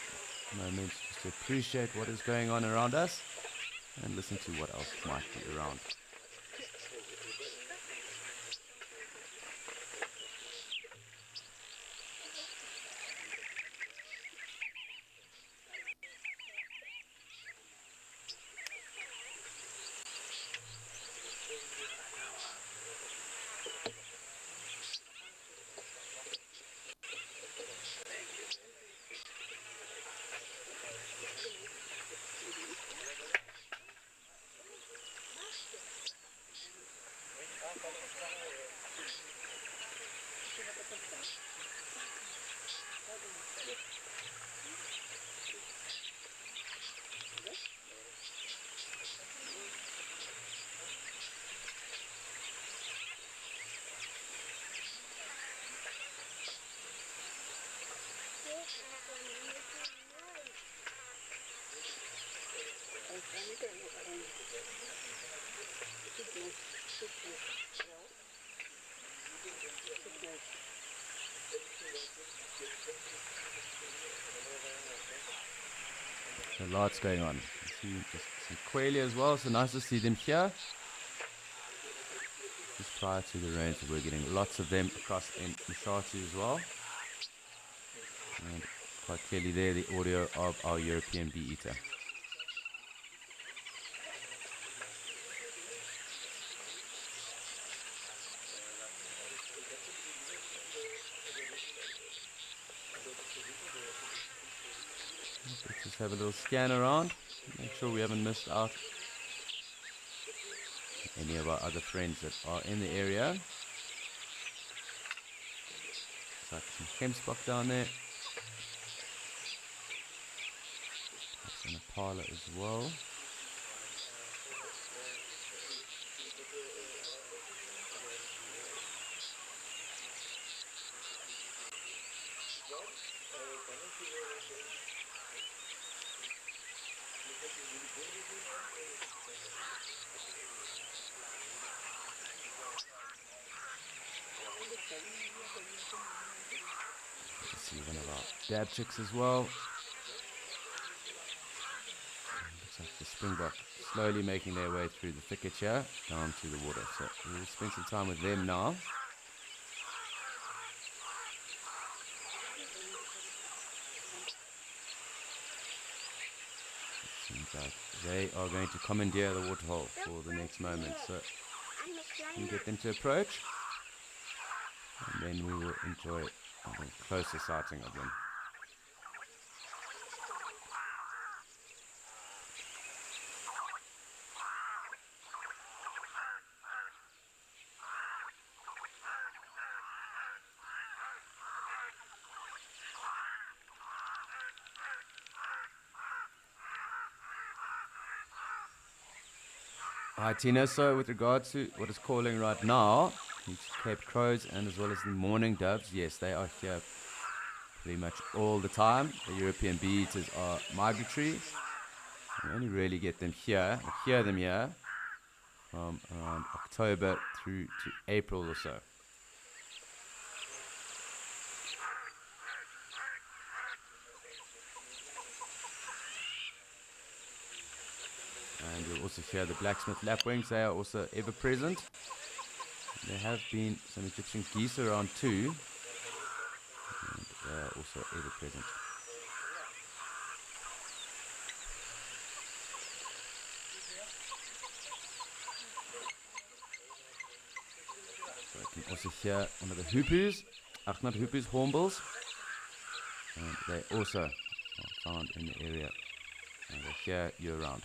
a moment just to appreciate what is going on around us and listen to what else might be around. So lots going on. You see just some quail as well, so nice to see them here. Just prior to the rains, we're getting lots of them across in Mshatu as well. And quite clearly there, the audio of our European bee eater. have a little scan around. Make sure we haven't missed out any of our other friends that are in the area. Looks like some Gemsbok down there. Perhaps an Impala as well. Let's see one of our dab chicks as well. Looks like the Springbok slowly making their way through the thicket here down to the water. So we'll spend some time with them now. It seems like they are going to commandeer the waterhole for the next moment. So we get them to approach, and then we will enjoy a closer sighting of them. Hi Tina, so with regard to what is calling right now, it's Cape Crows and as well as the mourning doves, yes, they are here pretty much all the time. The European bee-eaters are migratory. You only really get them here, or hear them here, from around October through to April or so. And you'll also hear the blacksmith lapwings. They are also ever present. There have been some Egyptian geese around too, and they are also ever present. So I can also hear one of the hoopoes, not hoopoes, hornbills, and they also are found in the area, and they're here year round.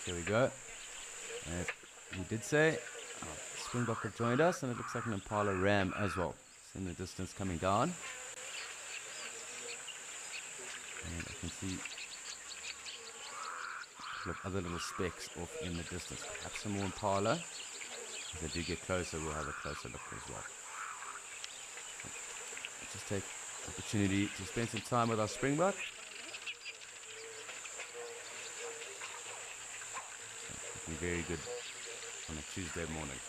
Here we go. And we did say Springbok have joined us, and it looks like an Impala ram as well. It's in the distance coming down. And I can see a couple of other little specks off in the distance. Perhaps some more Impala. As they do get closer, we'll have a closer look as well. Let's just take the opportunity to spend some time with our Springbok. Very good on a Tuesday morning.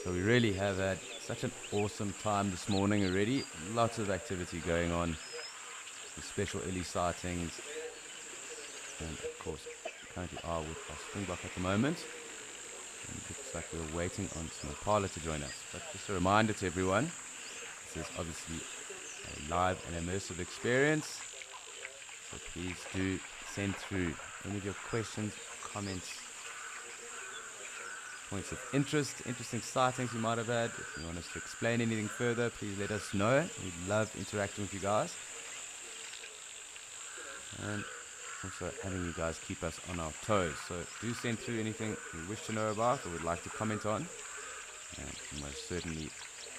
So we really have had such an awesome time this morning already. Lots of activity going on the special early sightings, and of course currently are with our springbok at the moment. And it looks like we're waiting on some impala to join us. But just a reminder to everyone, this is obviously a live and immersive experience. So please do send through any of your questions, comments, points of interest, interesting sightings you might have had. If you want us to explain anything further, please let us know. We'd love interacting with you guys. And also having you guys keep us on our toes. So do send through anything you wish to know about or would like to comment on. And most certainly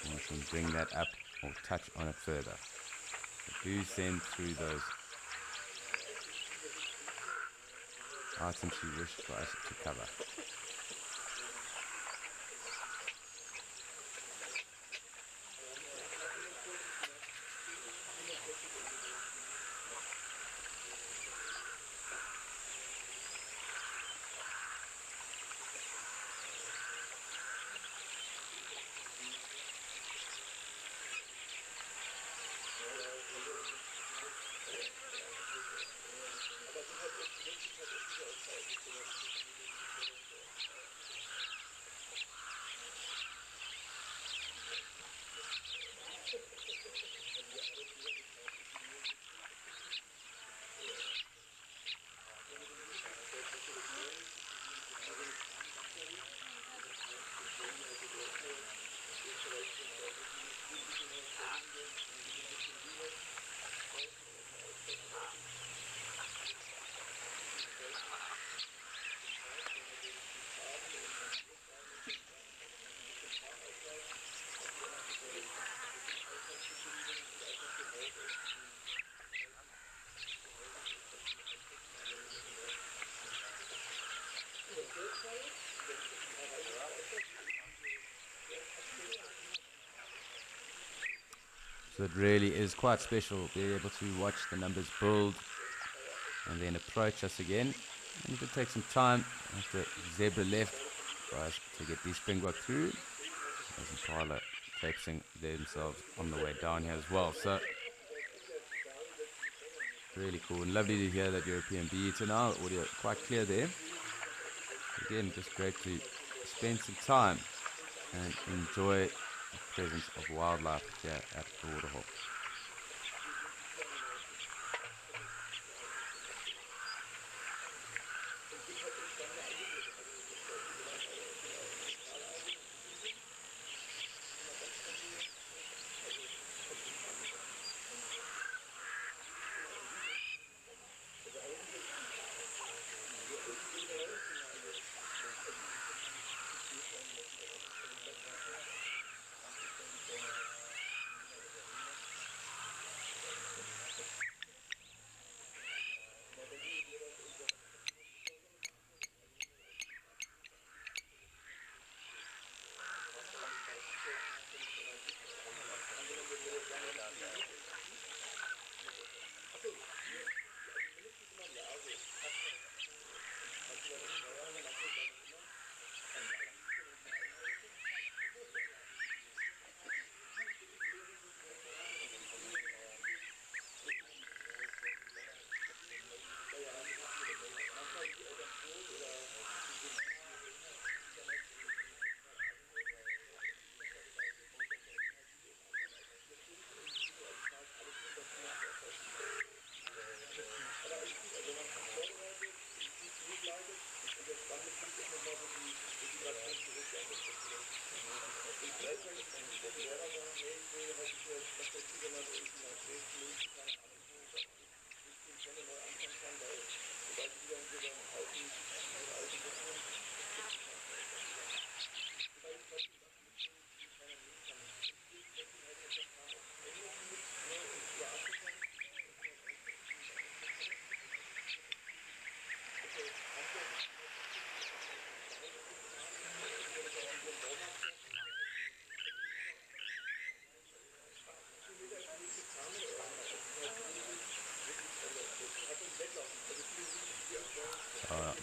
we can bring that up or touch on it further. So do send through those items you wish for us to cover. So it really is quite special being able to watch the numbers build and then approach us again. And it did take some time after Zebra left for us to get these springbok through. As impala traipsing themselves on the way down here as well. So really cool and lovely to hear that European bee-eater now. Audio quite clear there. Again, just great to spend some time and enjoy the presence of wildlife here at the Waterhole.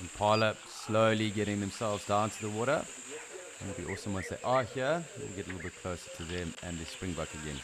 Impala slowly getting themselves down to the water. And it'll be awesome once they are here. We'll get a little bit closer to them and the springbok again.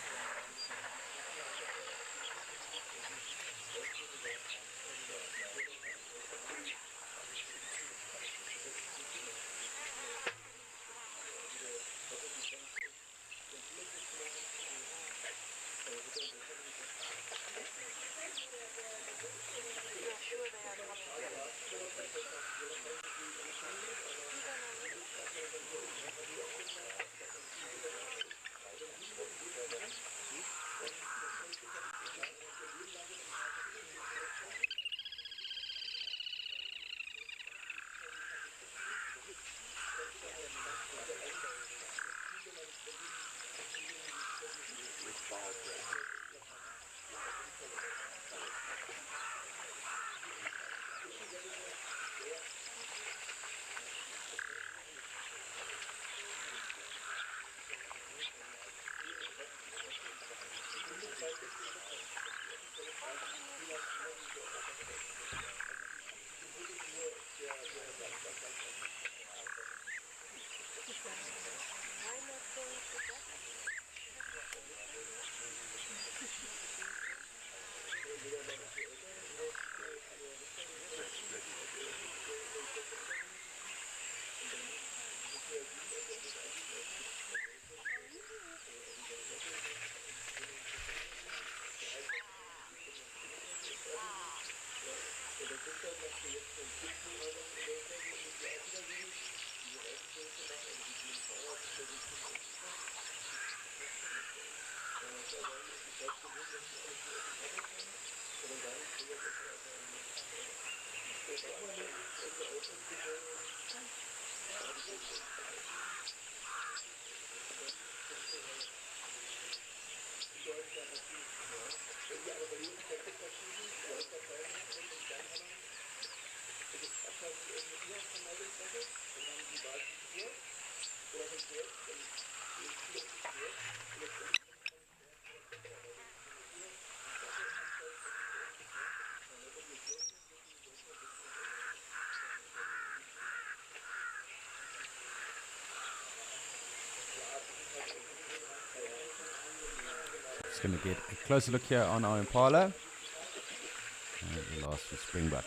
Just going to get a closer look here on our impala. And the last for springbuck.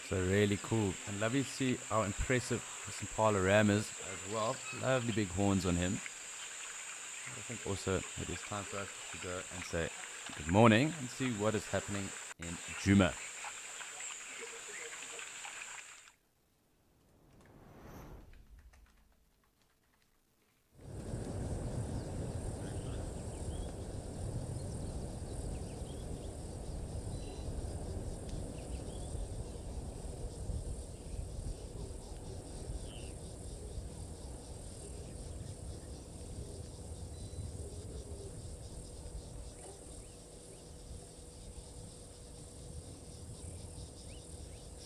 So really cool, and lovely to see how impressive this Impala ram is as well. Lovely big horns on him. I think also it is time for us to go and say good morning and see what is happening in Djuma.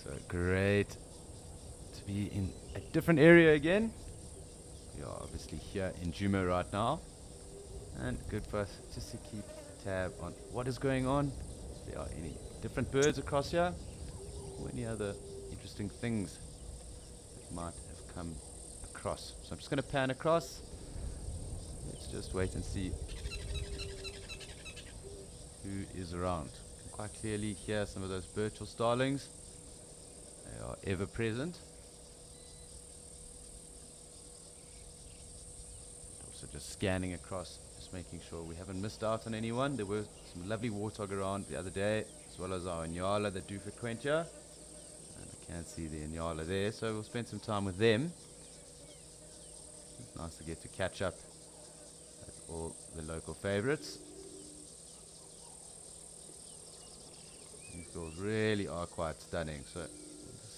So great to be in a different area again. We are obviously here in Djuma right now, and good for us just to keep tab on what is going on. If there are any different birds across here, or any other interesting things that might have come across. So I'm just going to pan across. Let's just wait and see who is around. You can quite clearly hear some of those Birchall starlings. They are ever present. Also just scanning across, just making sure we haven't missed out on anyone. There were some lovely warthog around the other day, as well as our Inyala that do frequent here. And I can see the Inyala there, so we'll spend some time with them. It's nice to get to catch up with all the local favorites. These girls really are quite stunning, so we'll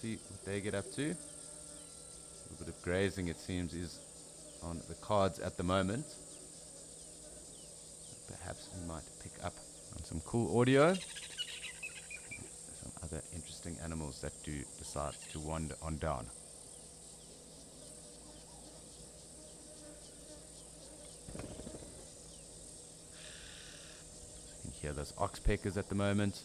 see what they get up to. A little bit of grazing, it seems, is on the cards at the moment. Perhaps we might pick up on some cool audio. Some other interesting animals that do decide to wander on down. You can hear those oxpeckers at the moment.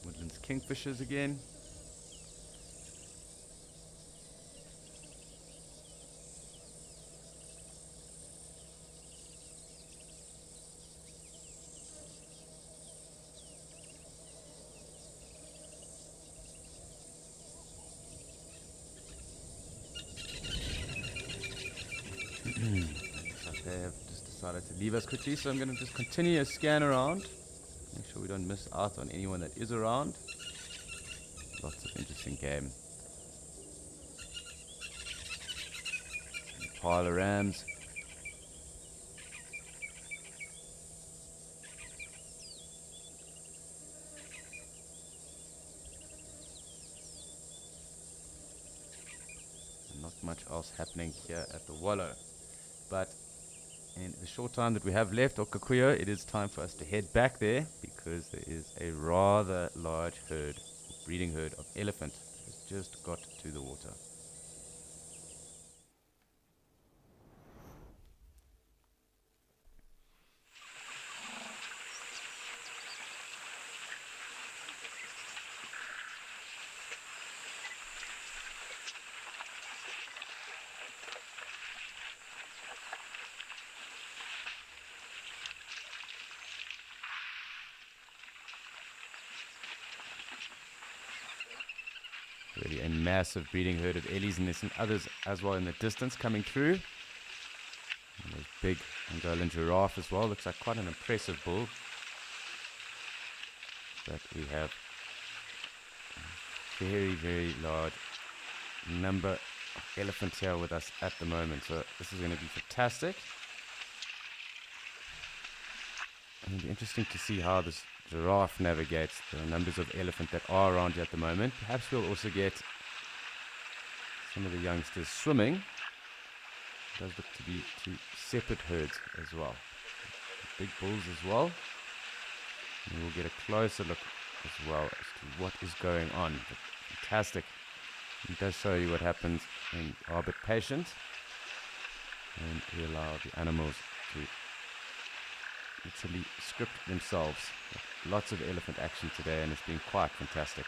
Woodlands kingfishers again. Looks like they have just decided to leave us quickly, so I'm going to just continue a scan around. Make sure we don't miss out on anyone that is around. Lots of interesting game. Pile of rams. And not much else happening here at the Wallow. But in the short time that we have left, Okakuyo, it is time for us to head back there because there is a rather large herd, breeding herd of elephant that has just got to the water. Really a massive breeding herd of ellies, and there's some others as well in the distance coming through. And there's big Angolan giraffe as well. Looks like quite an impressive bull. But we have a very, very large number of elephants here with us at the moment. So this is going to be fantastic. And it'll be interesting to see how this giraffe navigates the numbers of elephant that are around here at the moment. Perhaps we'll also get some of the youngsters swimming. It does look to be two separate herds as well. Big bulls as well. And we'll get a closer look as well as to what is going on. But fantastic. It does show you what happens when you are a bit patient and we allow the animals to literally script themselves. Lots of elephant action today, and it's been quite fantastic.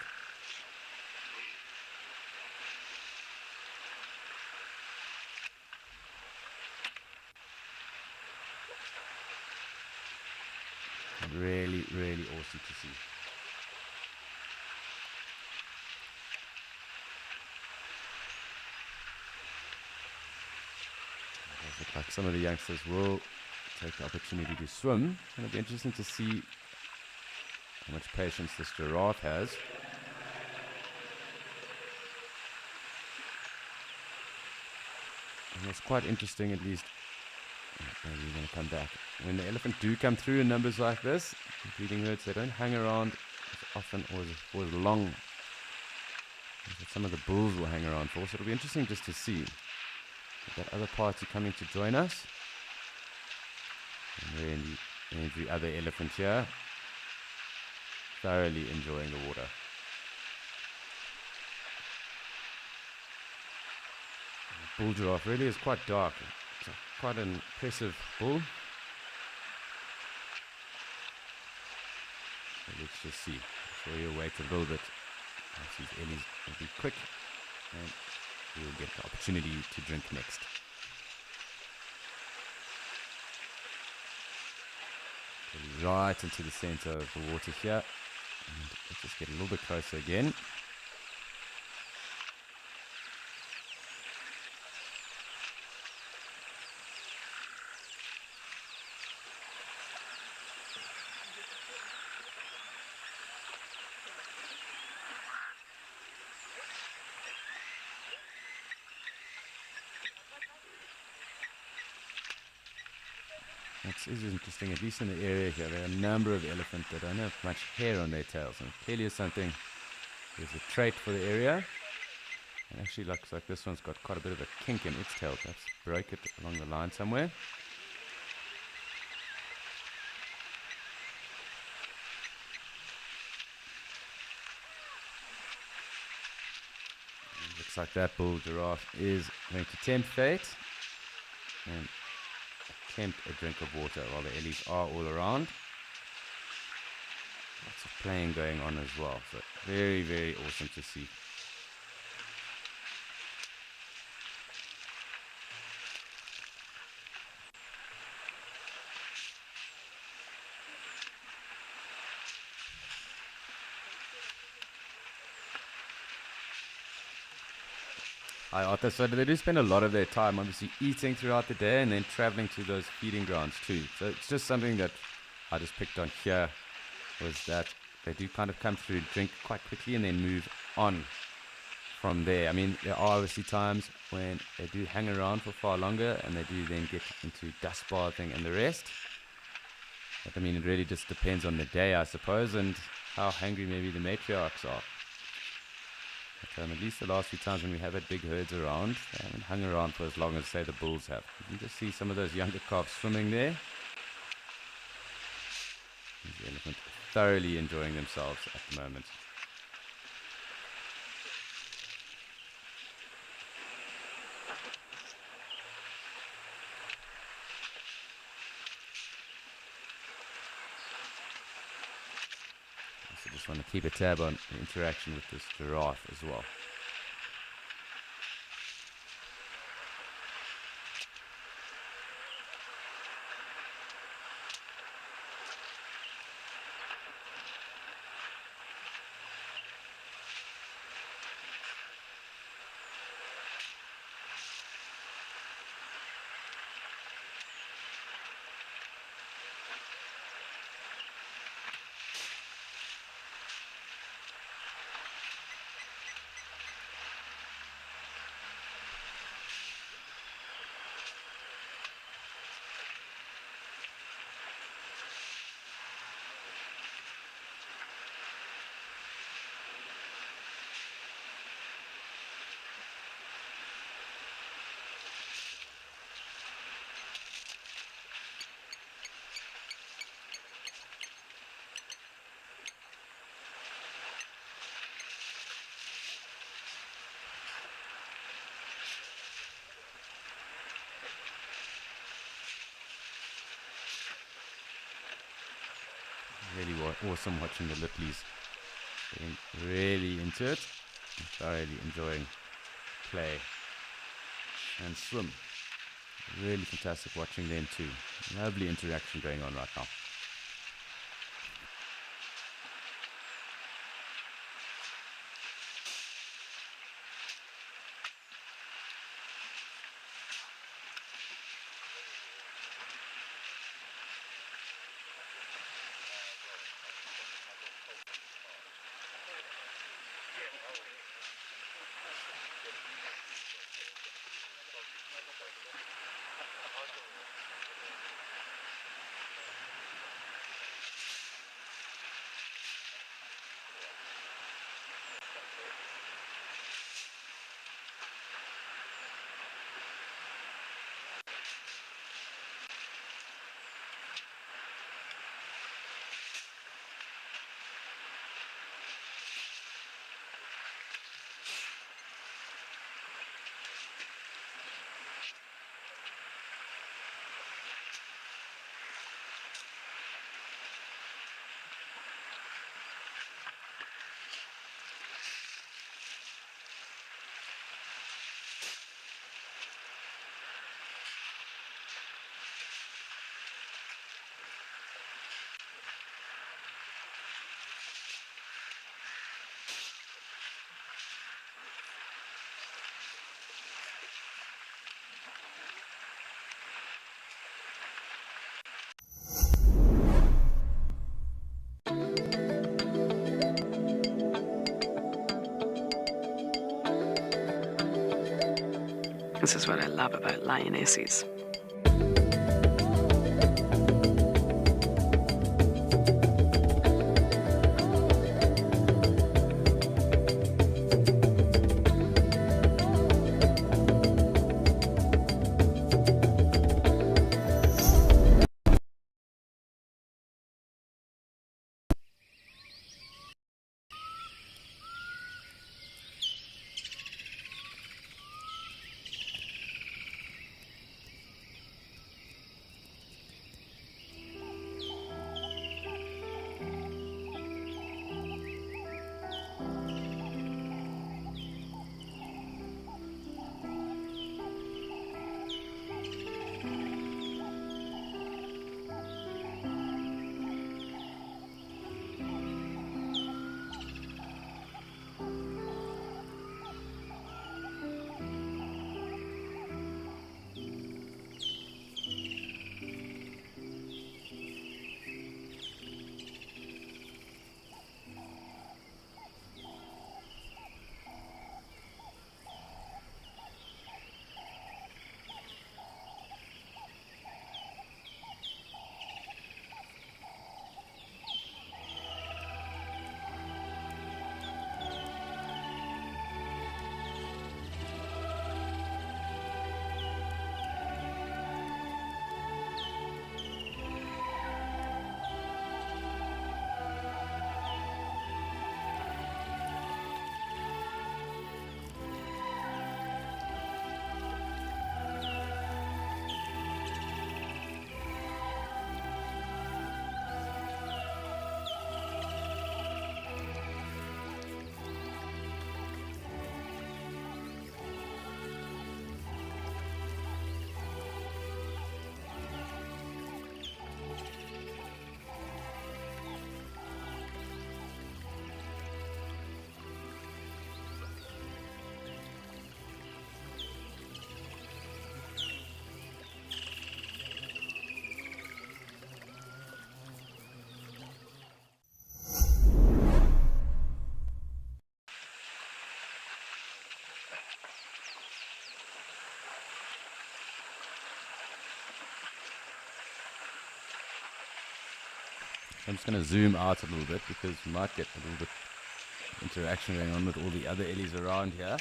Really, really awesome to see. It does look like some of the youngsters will take the opportunity to swim, and it'll be interesting to see how much patience this giraffe has. And it's quite interesting, at least. Maybe we're going to come back. When the elephant do come through in numbers like this, breeding herds, they don't hang around as often or as long as some of the bulls will hang around for. So it'll be interesting just to see that other party coming to join us. And then every other elephant here thoroughly enjoying the water. The bull giraffe really is quite dark. It's quite an impressive bull. So let's just see. I'm sure you'll wait a little bit. These ellies will be quick and we'll get the opportunity to drink next. Right into the center of the water here. And let's just get a little bit closer again. is interesting, at least in the area here. There are a number of elephants that don't have much hair on their tails, and clearly is something, there's a trait for the area. It actually looks like this one's got quite a bit of a kink in its tail. Perhaps broke it along the line somewhere. Looks like that bull giraffe is going to tempt fate and attempt a drink of water while the ellies are all around. Lots of playing going on as well, so very, very awesome to see. Hi Arthur, so they do spend a lot of their time obviously eating throughout the day and then traveling to those feeding grounds too. So it's just something that I just picked on here, was that they do kind of come through, drink quite quickly and then move on from there. I mean, there are obviously times when they do hang around for far longer and they do then get into dust bathing and the rest. But I mean, it really just depends on the day, I suppose, and how hungry maybe the matriarchs are. But, at least the last few times when we have had big herds around, they haven't hung around for as long as, say, the bulls have. You can just see some of those younger calves swimming there. The elephants thoroughly enjoying themselves at the moment. So just want to keep a tab on the interaction with this giraffe as well. Really awesome watching the Lipleys getting really into it and thoroughly enjoying play and swim. Really fantastic watching them too. Lovely interaction going on right now. This is what I love about lionesses. I'm just going to zoom out a little bit because you might get a little bit of interaction going on with all the other Ellies around here.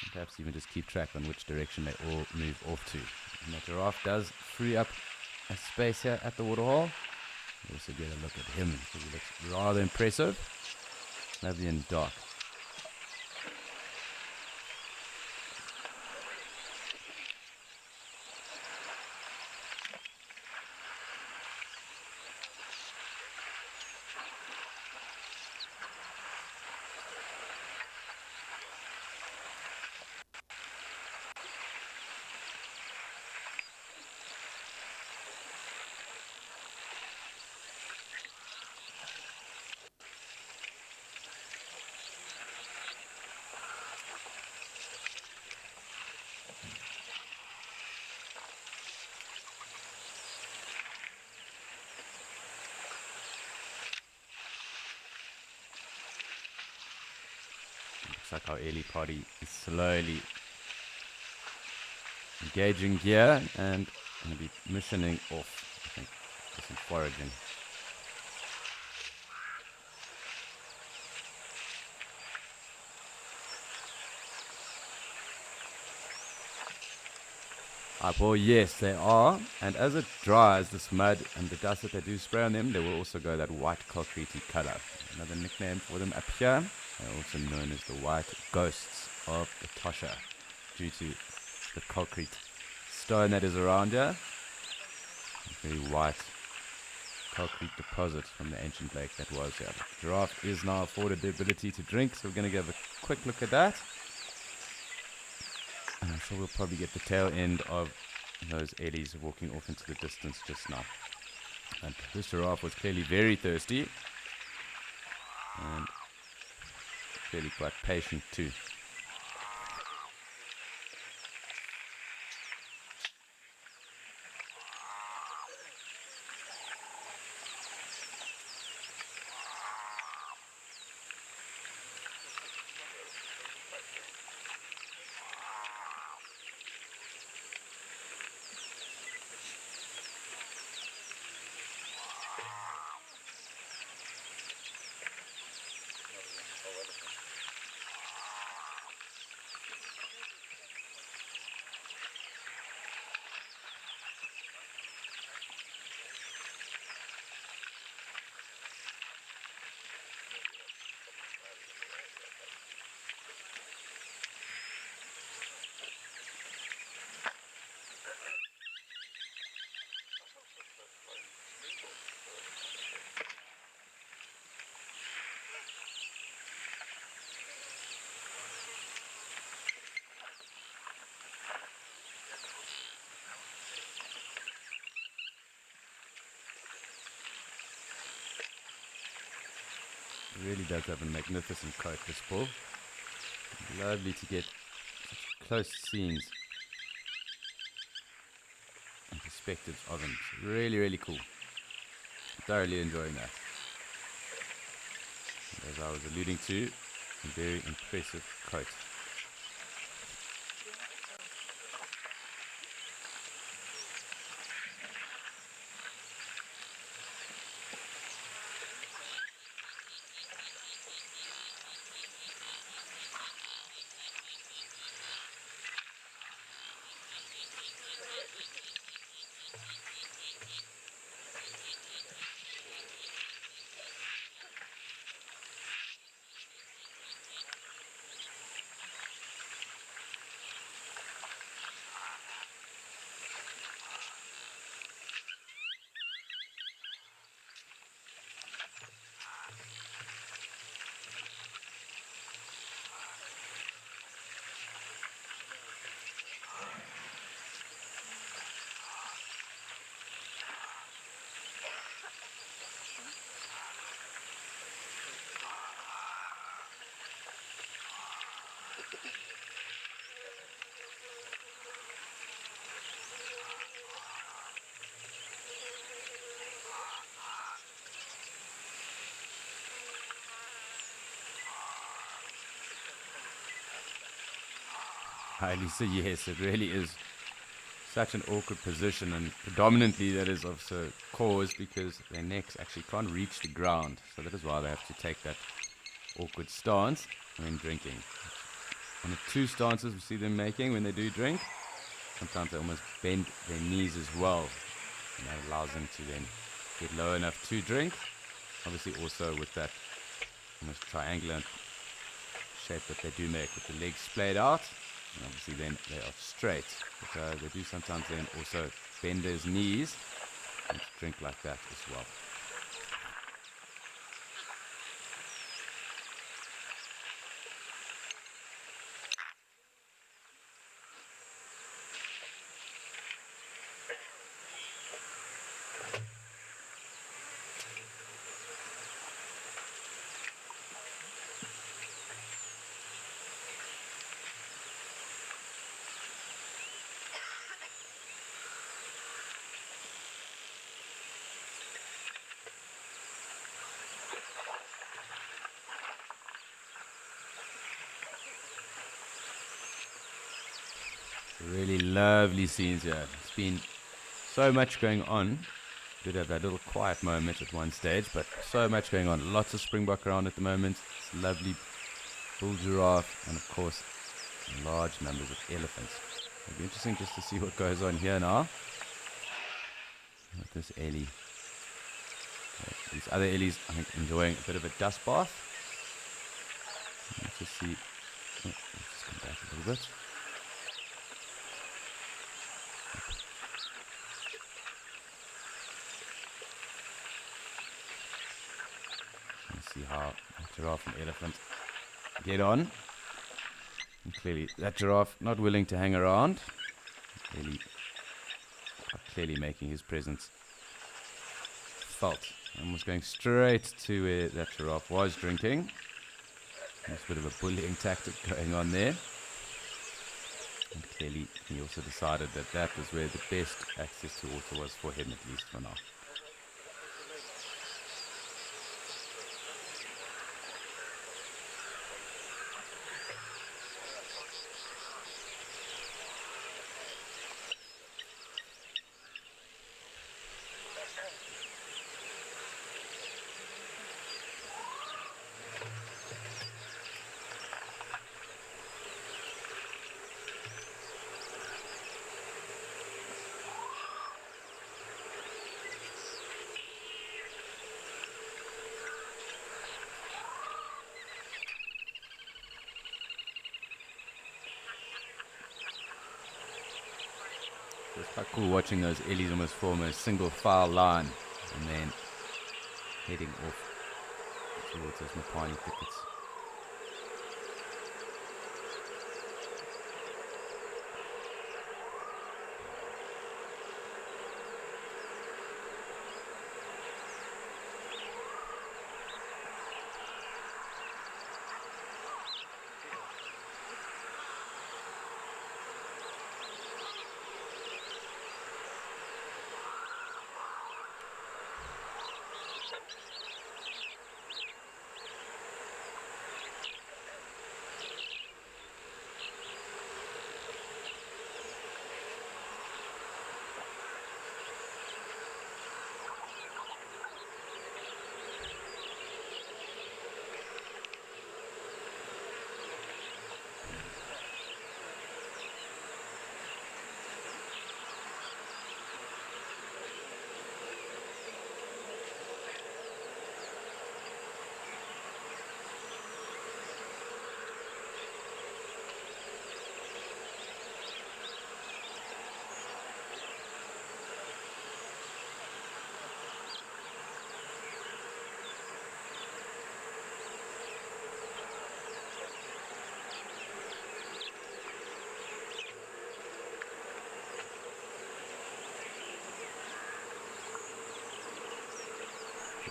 And perhaps even just keep track on which direction they all move off to. And that giraffe does free up a space here at the waterhole. You also get a look at him because he looks rather impressive. Lovely and dark. Looks like our early party is slowly engaging gear and going to be missioning off, I think, for some foraging. Well, yes, they are. And as it dries, this mud and the dust that they do spray on them, they will also go that white concretey color. Another nickname for them up here. They're also known as the white ghosts of Etosha, due to the concrete stone that is around here. A very white concrete deposit from the ancient lake that was here. The giraffe is now afforded the ability to drink, so we're going to give a quick look at that. And I'm sure we'll probably get the tail end of those Ellies walking off into the distance just now. And this giraffe was clearly very thirsty and clearly quite patient too. It really does have a magnificent coat, this bull. Lovely to get such close scenes and perspectives of him. It's really, really cool. Thoroughly enjoying that. And as I was alluding to, a very impressive coat. Hi Lisa, yes, it really is such an awkward position, and predominantly that is also caused because their necks actually can't reach the ground. So that is why they have to take that awkward stance when drinking. One of two stances we see them making when they do drink. Sometimes they almost bend their knees as well, and that allows them to then get low enough to drink. Obviously also with that almost triangular shape that they do make with the legs splayed out, and obviously then they are straight. But they do sometimes then also bend their knees and drink like that as well. Really lovely scenes here. It's been so much going on. Did have that little quiet moment at one stage, but so much going on. Lots of springbok around at the moment. It's lovely bull giraffe, and of course large numbers of elephants. It'll be interesting just to see what goes on here now with this ellie. These other ellies, I think, enjoying a bit of a dust bath. Let's just see. Oh, let's just come back a little bit. See how giraffe and elephant get on. And clearly that giraffe not willing to hang around, really clearly making his presence felt. Almost going straight to where that giraffe was drinking. There's a bit of a bullying tactic going on there. And clearly he also decided that that was where the best access to water was for him, at least for now. It's quite cool watching those ellies almost form a single file line and then heading off towards those mopane thickets.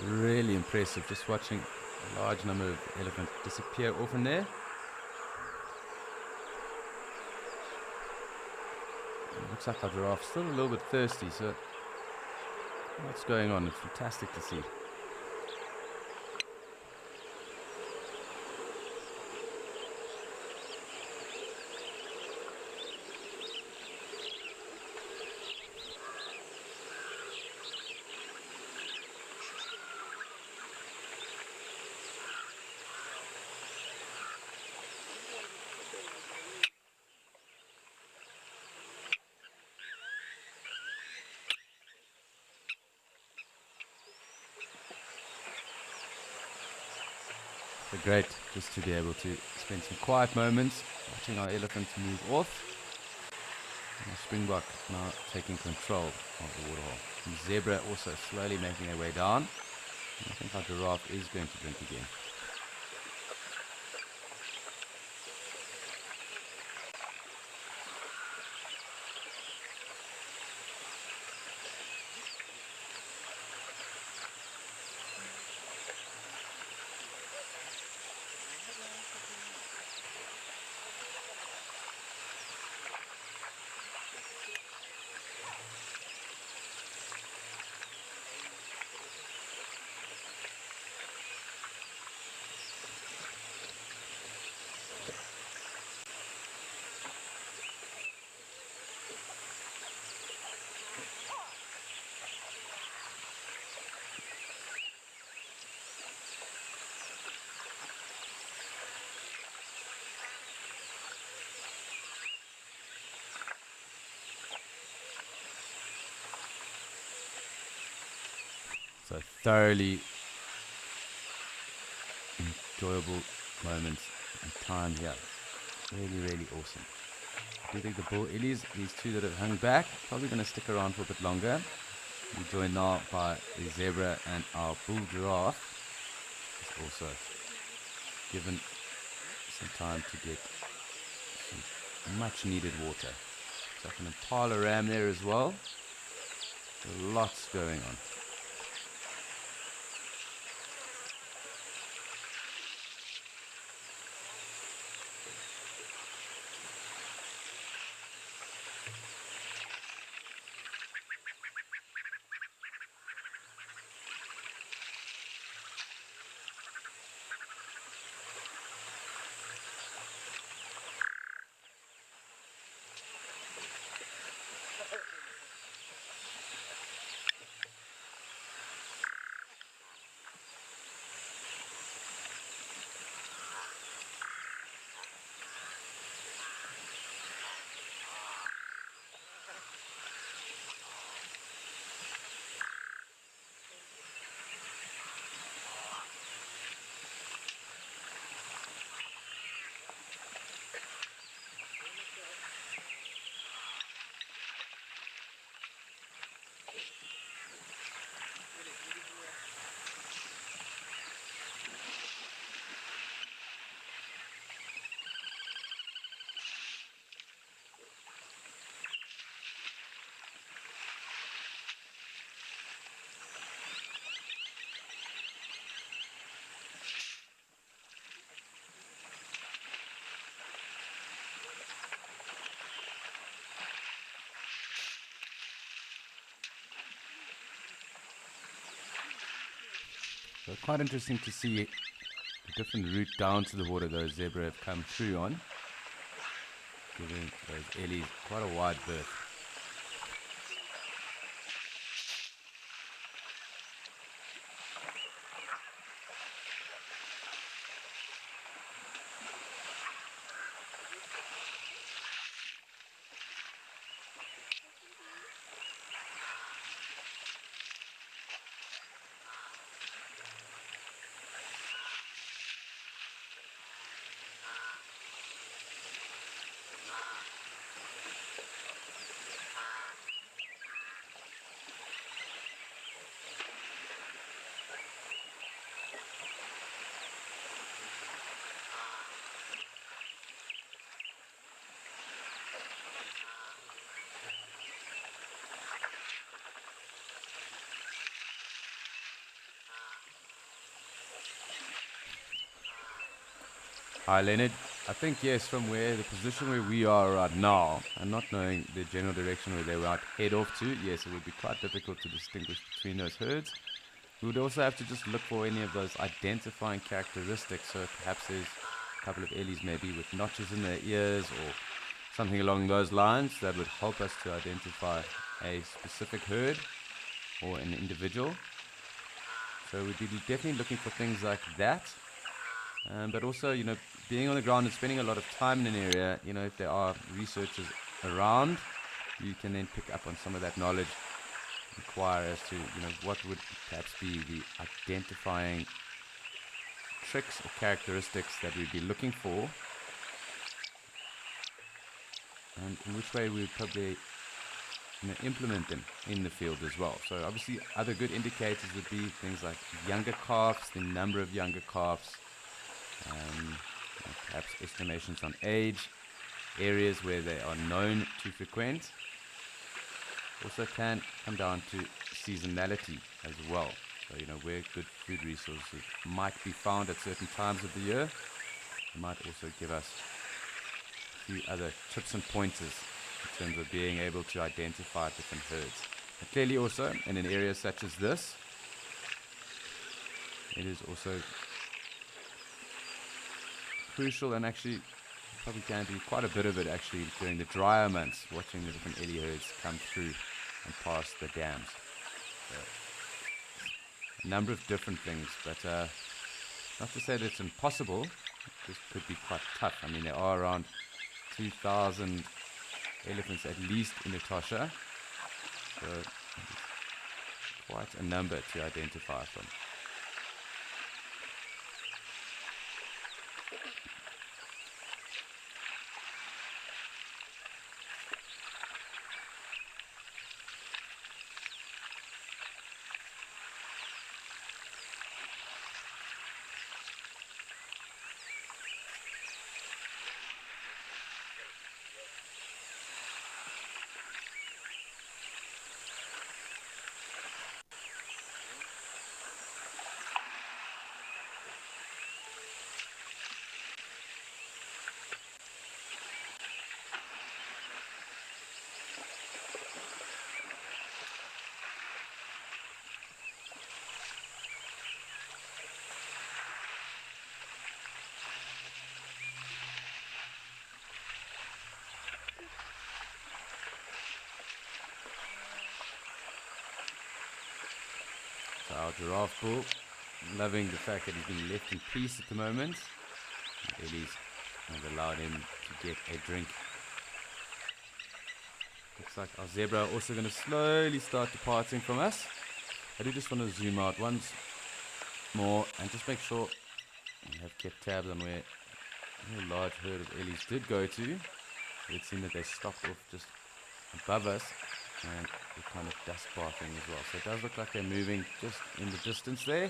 Really impressive, just watching a large number of elephants disappear off in there. It looks like our giraffe's still a little bit thirsty, so what's going on? It's fantastic to see. great just to be able to spend some quiet moments watching our elephants move off. And our springbok now taking control of the waterhole. And zebra also slowly making their way down. And I think our giraffe is going to drink again. So thoroughly enjoyable moments and time here. Really, really awesome. I do think the bull illies, these two that have hung back, probably going to stick around for a bit longer. We're joined now by the zebra, and our bull giraffe is also given some time to get some much needed water. So an impala ram there as well. Lots going on. So quite interesting to see the different route down to the water those zebra have come through on, giving those ellies quite a wide berth. Hi Leonard, I think yes, from where the position where we are right now, and not knowing the general direction where they might head off to, yes, it would be quite difficult to distinguish between those herds. We would also have to just look for any of those identifying characteristics, so perhaps there's a couple of ellies maybe with notches in their ears or something along those lines that would help us to identify a specific herd or an individual. So we'd be definitely looking for things like that. But also, being on the ground and spending a lot of time in an area, if there are researchers around, you can then pick up on some of that knowledge, inquire as to, what would perhaps be the identifying tricks or characteristics that we'd be looking for, and in which way we'd probably implement them in the field as well. So obviously other good indicators would be things like younger calves, the number of younger calves, perhaps estimations on age, areas where they are known to frequent. Also can come down to seasonality as well. So, where good food resources might be found at certain times of the year. It might also give us a few other tips and pointers in terms of being able to identify different herds. And clearly also, in an area such as this, it is also crucial, and actually probably can do quite a bit of it actually during the drier months, watching the different eddy herds come through and past the dams. So, a number of different things, but not to say that it's impossible. This could be quite tough. I mean, there are around 2,000 elephants at least in Etosha, so quite a number to identify from. So our giraffe bull, loving the fact that he's been left in peace at the moment. Ellie's have allowed him to get a drink. Looks like our zebra also going to slowly start departing from us. I do just want to zoom out once more and just make sure we have kept tabs on where a large herd of Ellies did go to. It seemed that they stopped off just above us, and they're kind of dust bathing as well. So it does look like they're moving just in the distance there,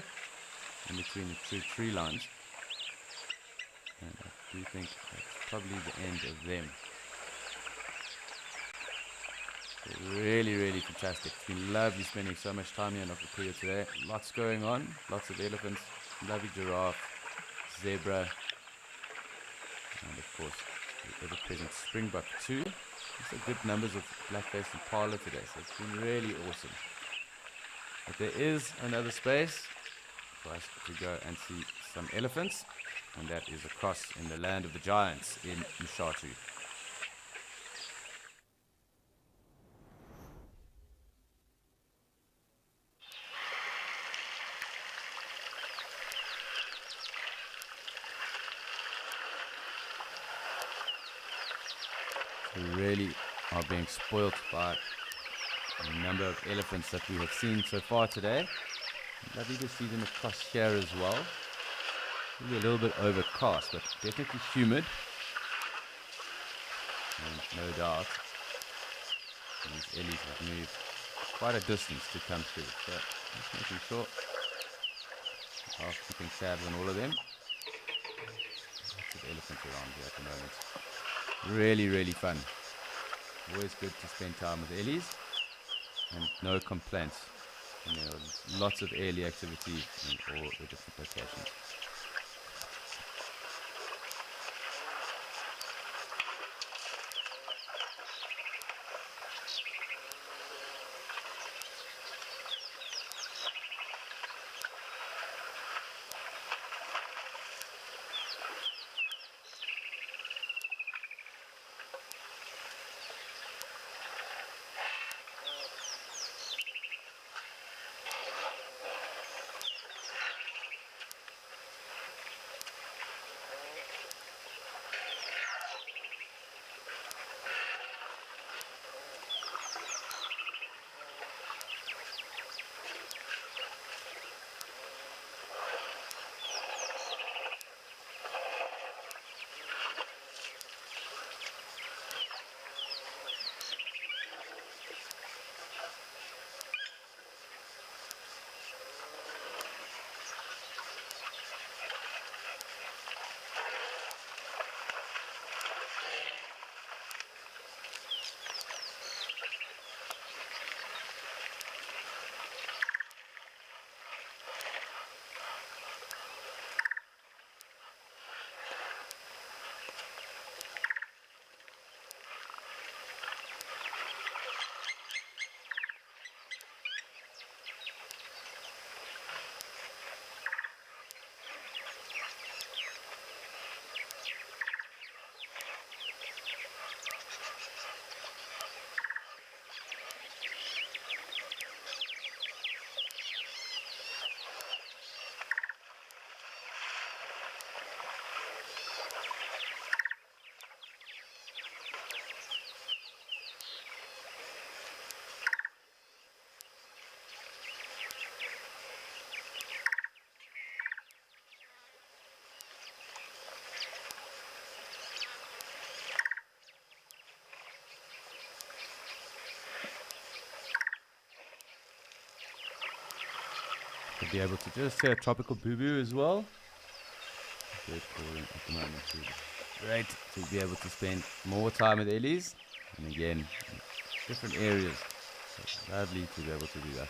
in between the two tree lines. And I do think that's probably the end of them. So really, really fantastic. It's been lovely spending so much time here in Okukuya today. Lots going on, lots of elephants, lovely giraffe, zebra, and of course the ever-present springbok too. Also good numbers of black-faced impala today, so it's been really awesome. But there is another space for us to go and see some elephants, and that is across in the land of the giants in Mshatu. We really are being spoilt by the number of elephants that we have seen so far today. Lovely to see them across here as well. Maybe a little bit overcast, but definitely humid. And no doubt, these ellies have moved quite a distance to come through. So just making sure we are keeping tabs on all of them. Lots of elephants around here at the moment. Really, really fun. Always good to spend time with ellies, and no complaints. You know, lots of early activity in all the different locations. Could be able to just hear tropical boo-boo as well. Bird calling at the moment too. Great to be able to spend more time with Ellies, and again, different areas. So lovely to be able to do that.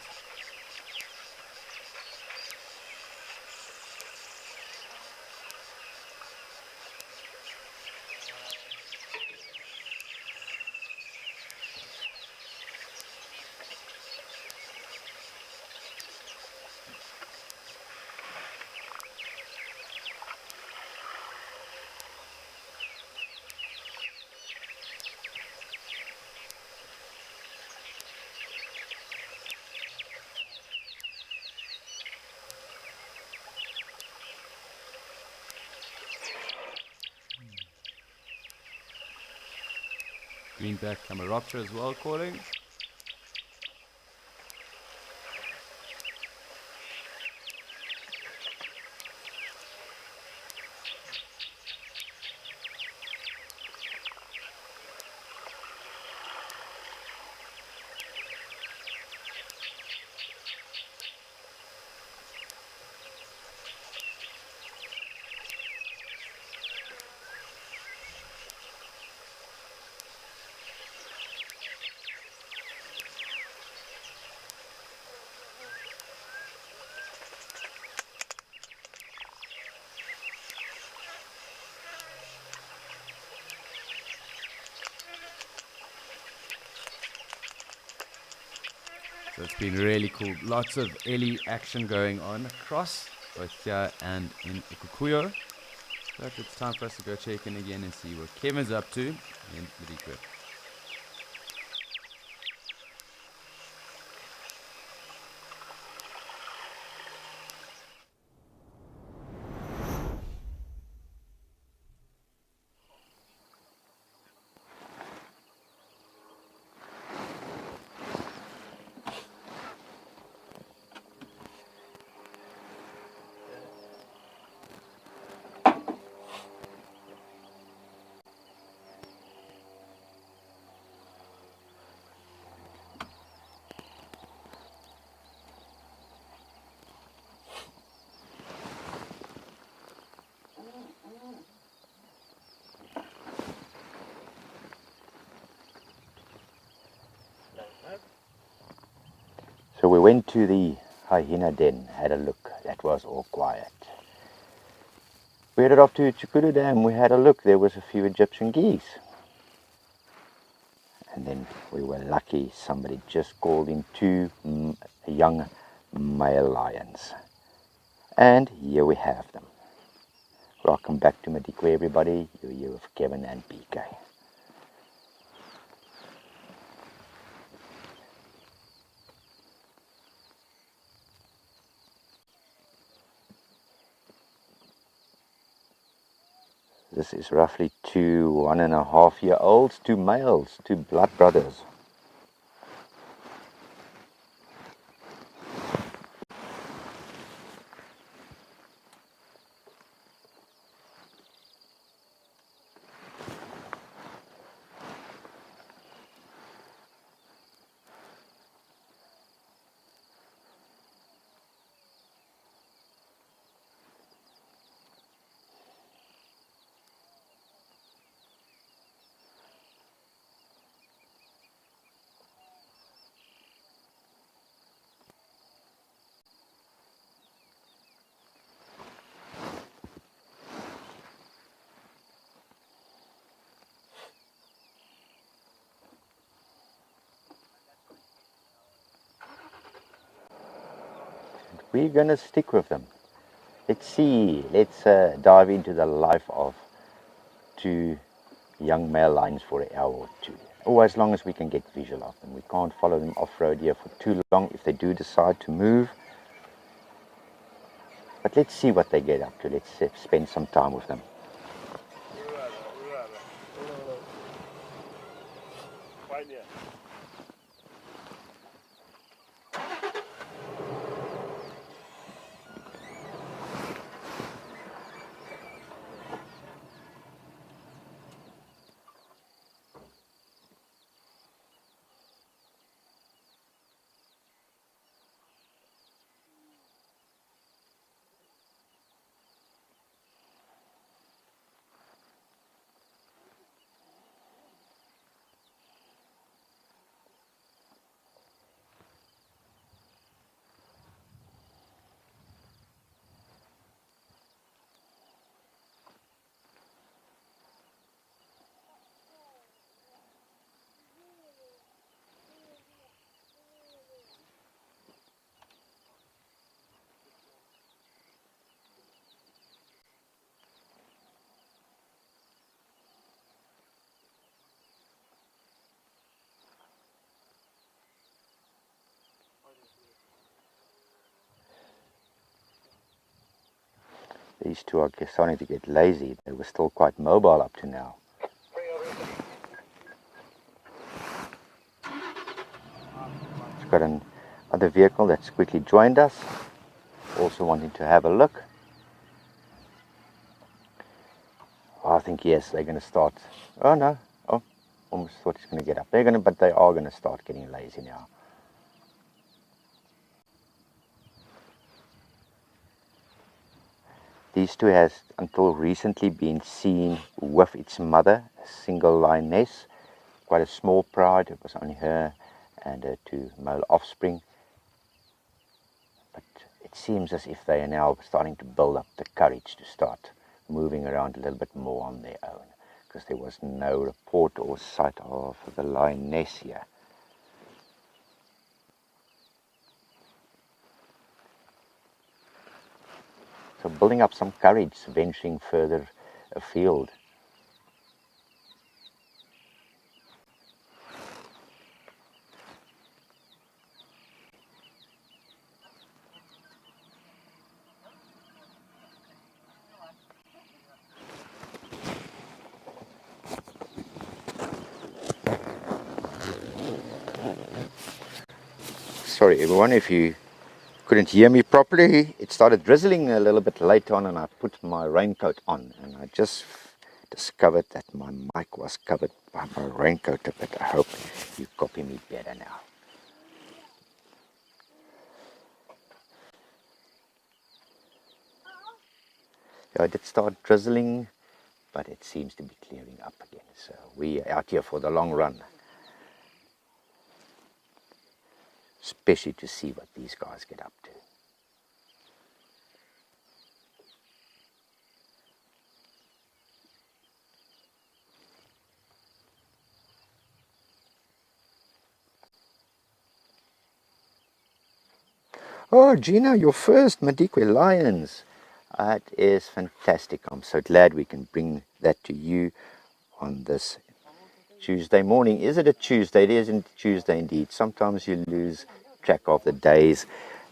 Greenback Camaroptera as well calling. So it's been really cool. Lots of Ellie action going on across both here and in Ukukuyo. But it's time for us to go check in again and see what Kevin's up to in Madikwe. So we went to the hyena den, had a look. That was all quiet. We headed off to Chukuru Dam. We had a look. There was a few Egyptian geese. And then we were lucky. Somebody just called in two young male lions. And here we have them. Welcome back to Madikwe, everybody. You're here with Kevin and PK. This is roughly 2 1.5-year-olds, 2 males, 2 blood brothers. We're going to stick with them. Let's see, let's dive into the life of 2 young male lions for an hour or 2. Or as long as we can get visual of them. We can't follow them off-road here for too long if they do decide to move. But let's see what they get up to. Let's spend some time with them. These two are starting to get lazy. They were still quite mobile up to now. It's got another vehicle that's quickly joined us, also wanting to have a look. Oh, I think yes, they're going to start. Oh no, oh, almost thought it's going to get up. But they are going to start getting lazy now. These two has until recently been seen with its mother, a single lioness, quite a small pride. It was only her and her two male offspring. But it seems as if they are now starting to build up the courage to start moving around a little bit more on their own, because there was no report or sight of the lioness here. So building up some courage, venturing further afield. Sorry everyone if you couldn't hear me properly. It started drizzling a little bit late on and I put my raincoat on, and I just discovered that my mic was covered by my raincoat a bit. I hope you copy me better now. Yeah, it did start drizzling, but it seems to be clearing up again. So we are out here for the long run, especially to see what these guys get up to. Oh, Gina, your first Madikwe lions. That is fantastic. I'm so glad we can bring that to you on this Tuesday morning. Is it a Tuesday? It isn't Tuesday indeed. Sometimes you lose track of the days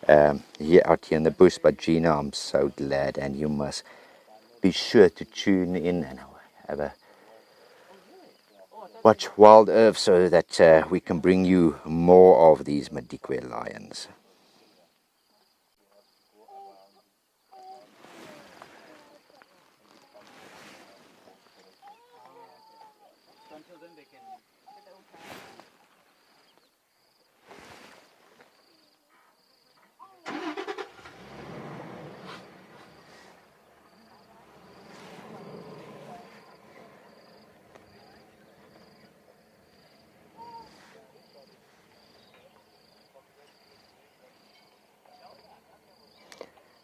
here out here in the bush. But Gina, I'm so glad, and you must be sure to tune in and have a watch Wild Earth so that we can bring you more of these Madikwe lions.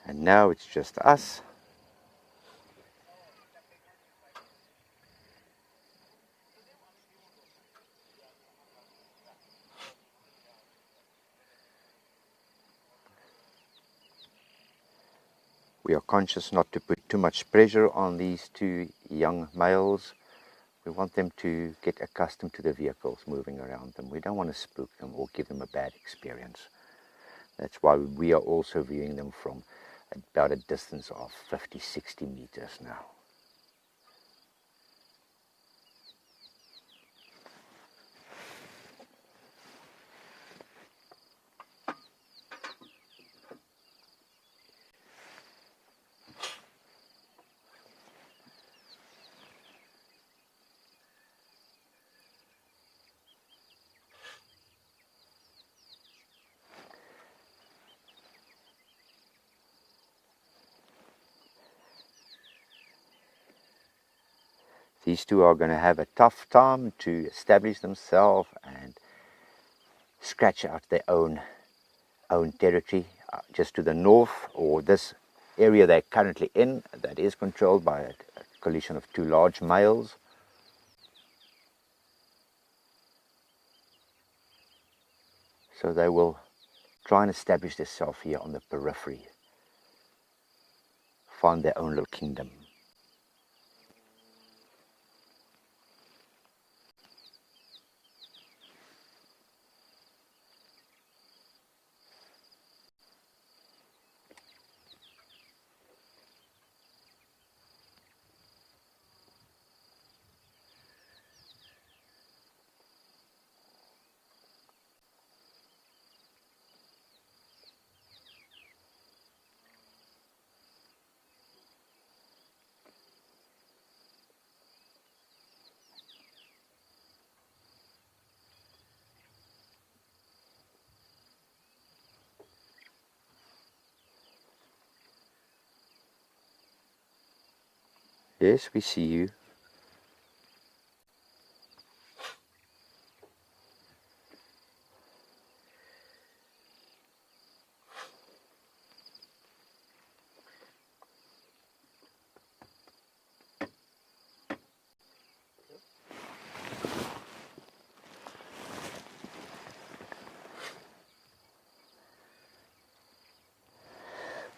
And now it's just us. We are conscious not to put too much pressure on these two young males. We want them to get accustomed to the vehicles moving around them. We don't want to spook them or give them a bad experience. That's why we are also viewing them from about a distance of 50, 60 meters now. These two are going to have a tough time to establish themselves and scratch out their own territory. Just to the north, or this area they're currently in, that is controlled by a collision of two large males. So they will try and establish themselves here on the periphery, find their own little kingdom. Yes, we see you.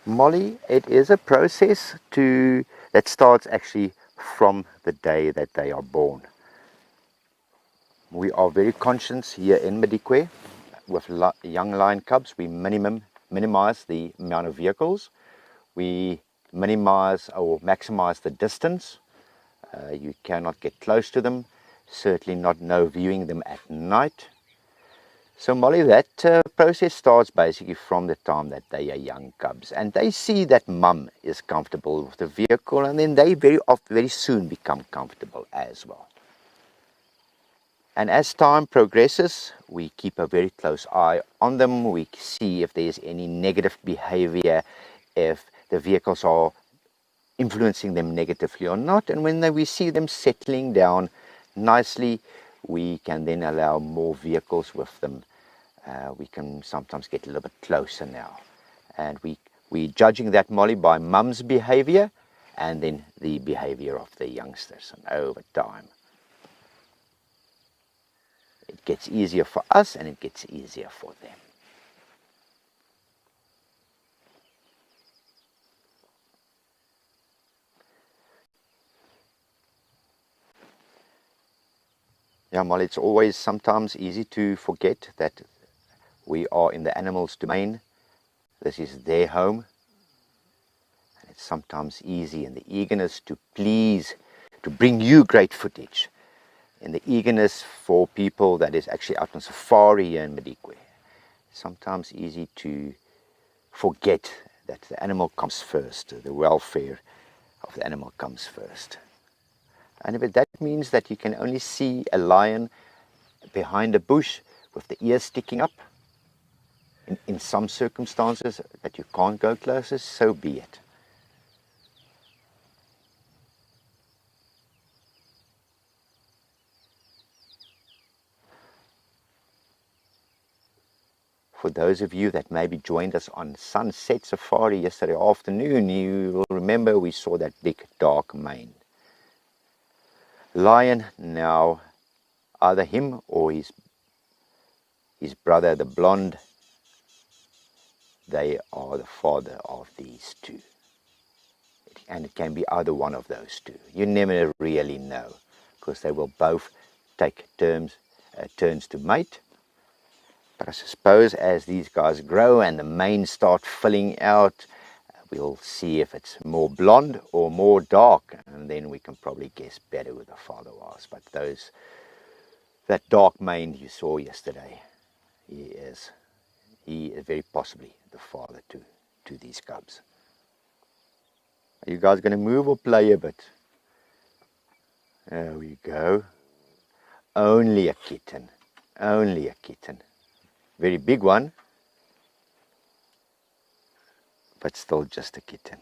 Molly, it is a process that starts actually from the day that they are born. We are very conscious here in Madikwe with young lion cubs. We minimize the amount of vehicles. We minimize or maximize the distance. You cannot get close to them, certainly not no viewing them at night. So Molly, that process starts basically from the time that they are young cubs, and they see that mum is comfortable with the vehicle, and then they very soon become comfortable as well. And as time progresses, we keep a very close eye on them. We see if there's any negative behavior, if the vehicles are influencing them negatively or not, and when we see them settling down nicely, we can then allow more vehicles with them. We can sometimes get a little bit closer now. And we're judging that, Molly, by mum's behavior and then the behavior of the youngsters. And over time, it gets easier for us and it gets easier for them. Yeah, Molly, it's always sometimes easy to forget that we are in the animals' domain. This is their home. And it's sometimes easy in the eagerness to please, to bring you great footage, in the eagerness for people that is actually out on safari here in Madikwe. Sometimes easy to forget that the animal comes first, the welfare of the animal comes first. And if that means that you can only see a lion behind a bush with the ears sticking up, in some circumstances that you can't go closer, so be it. For those of you that maybe joined us on Sunset Safari yesterday afternoon, you will remember we saw that big dark mane. Lion, now either him or his brother, the blonde, they are the father of these two. And it can be either one of those two. You never really know, because they will both take turns to mate. But I suppose as these guys grow and the mane start filling out, we'll see if it's more blonde or more dark, and then we can probably guess better who the father was. But that dark mane you saw yesterday, he is very possibly the father to these cubs. Are you guys going to move or play a bit? There we go. Only a kitten. Only a kitten. Very big one, but still just a kitten.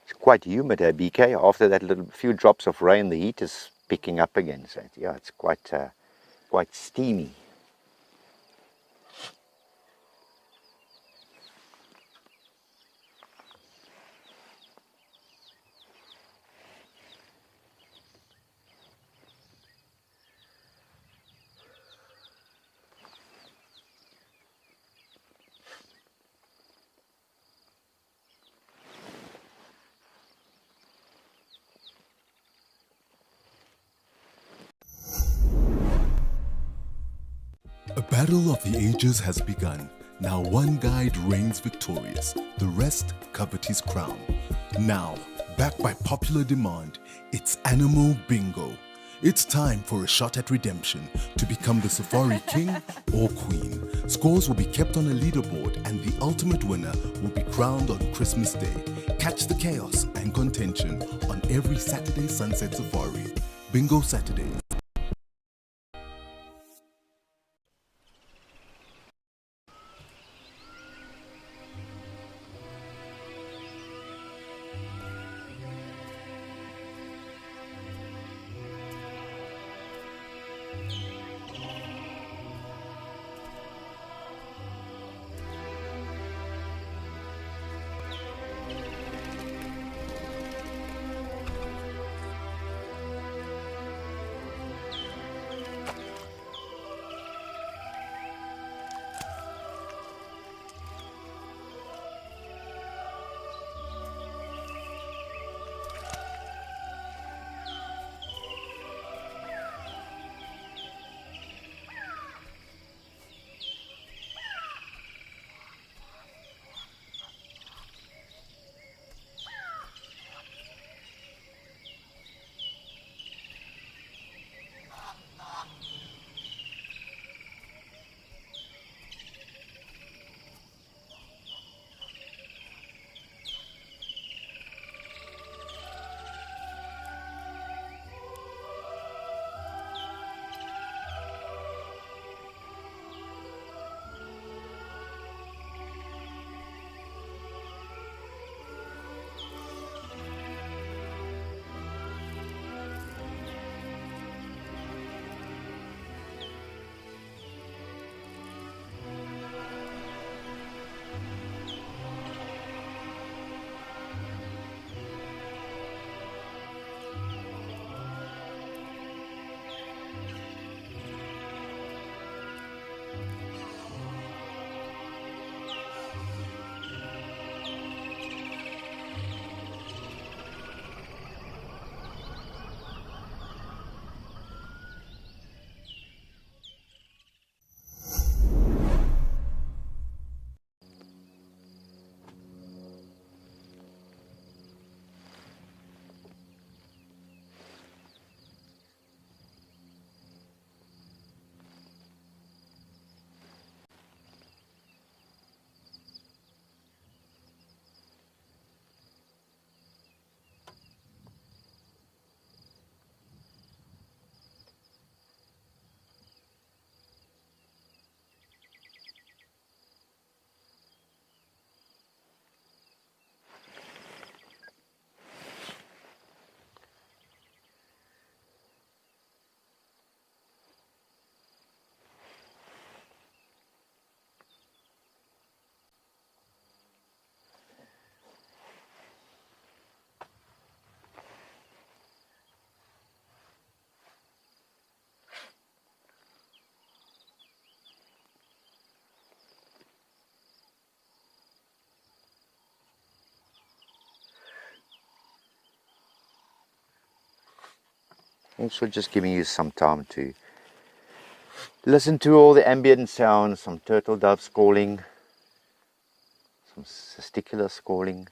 It's quite humid here, BK. After that little few drops of rain, the heat is picking up again. So yeah, it's quite steamy. A battle of the ages has begun. Now one guide reigns victorious, the rest covet his crown. Now, backed by popular demand, it's Animal Bingo. It's time for a shot at redemption to become the Safari King or Queen. Scores will be kept on a leaderboard and the ultimate winner will be crowned on Christmas Day. Catch the chaos and contention on every Saturday Sunset Safari. Bingo Saturday. Also just giving you some time to listen to all the ambient sounds, some turtle doves calling, some cisticulus calling.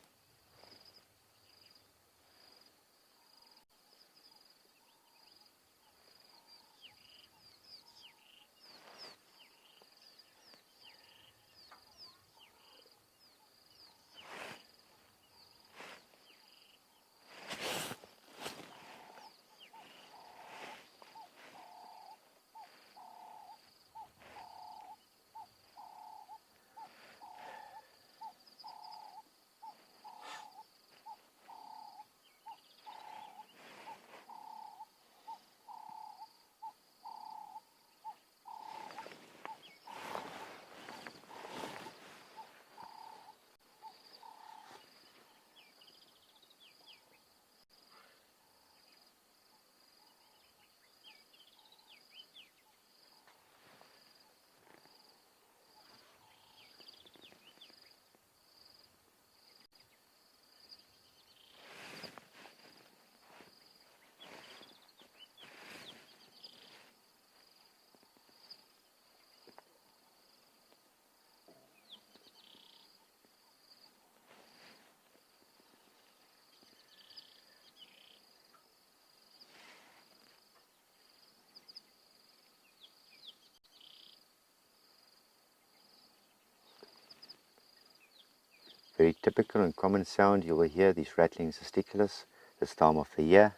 Very typical and common sound you will hear, these rattling testiculus this time of the year.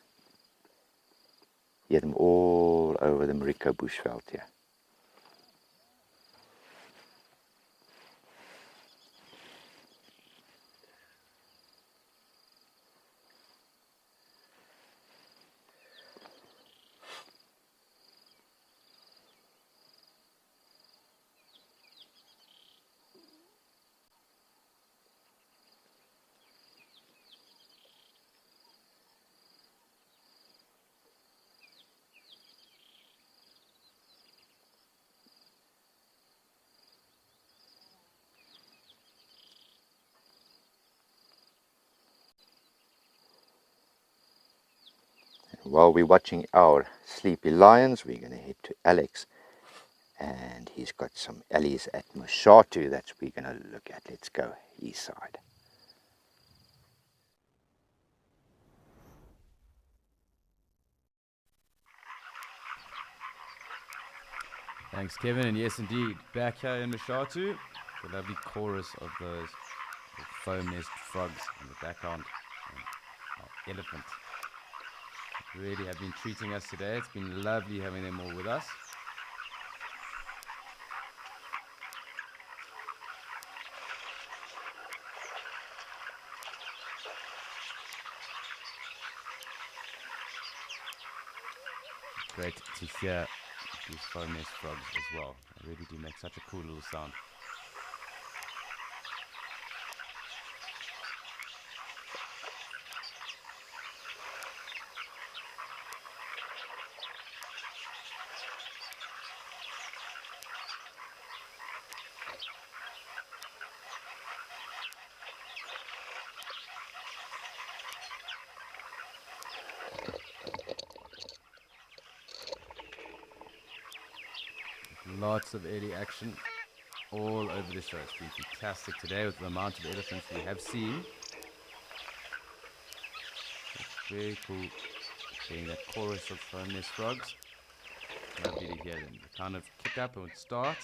Hear them all over the Mariko bushveld here. While we're watching our sleepy lions, we're going to head to Alex, and he's got some ellies at Mashatu that we're going to look at. Let's go east side. Thanks, Kevin. And yes, indeed, back here in Mashatu, the lovely chorus of those foam nest frogs in the background, and our elephant. Really have been treating us today. It's been lovely having them all with us. Great to hear these foam nest frogs as well. They really do make such a cool little sound. Lots of early action all over the show. It's been fantastic today with the amount of elephants we have seen. It's very cool seeing that chorus of foam nest frogs. Lovely to hear them. They kind of kick up and start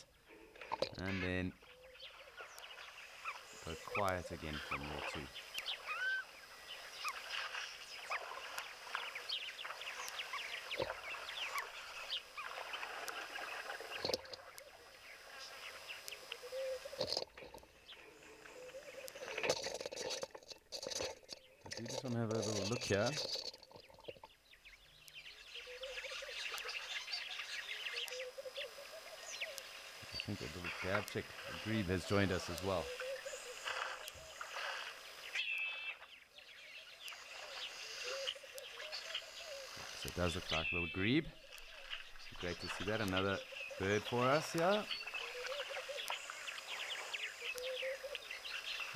and then go quiet again for more too. I just want to have a little look here. I think a little grab check. Grebe has joined us as well. So it does look like a little grebe. Great to see that. Another bird for us here.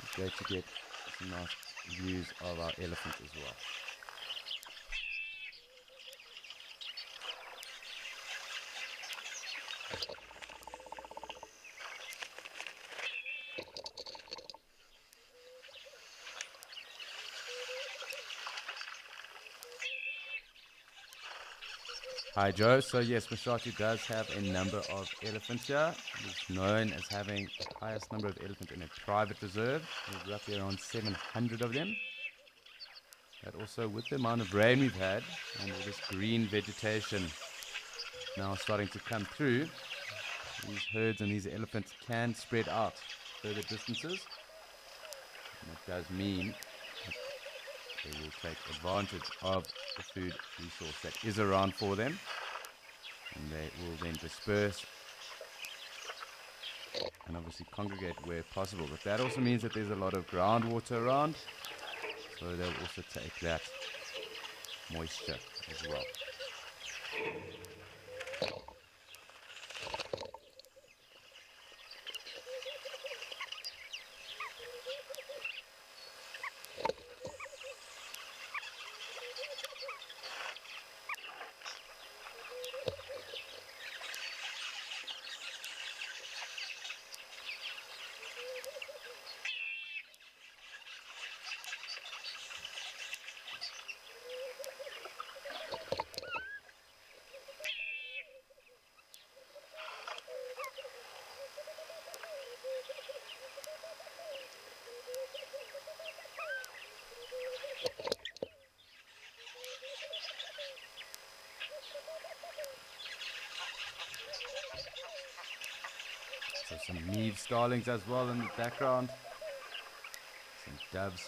It's great to get some nice views of our elephant as well. Hi Joe, so yes, Mashatu does have a number of elephants here. It's known as having the highest number of elephants in a private reserve. There's roughly around 700 of them. But also with the amount of rain we've had and all this green vegetation now starting to come through, these herds and these elephants can spread out further distances. And that does mean that they will take advantage of the food resource that is around for them, and they will then disperse and obviously congregate where possible. But that also means that there's a lot of groundwater around, so they'll also take that moisture as well. So some Neve starlings as well in the background. Some doves.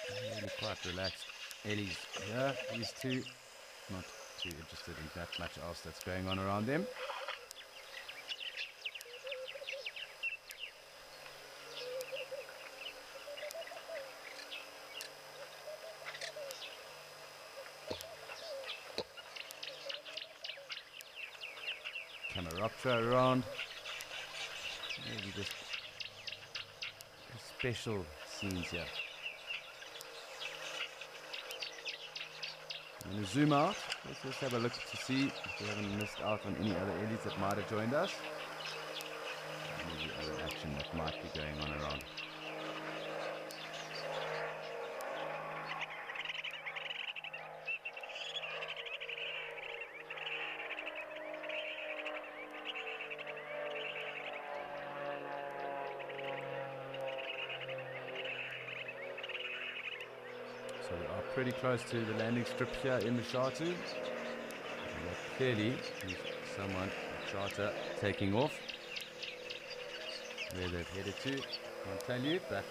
Really quite relaxed. Ellie's here. These two not too interested in that much else that's going on around them. Cameroptera around. Maybe just special scenes here. I'm going to zoom out. Let's just have a look to see if we haven't missed out on any other Ellies that might have joined us. Maybe other action that might be going on around. So we are pretty close to the landing strip here in Mashatu. Clearly, there's someone, a charter, taking off. Where they've headed to, can't tell you, but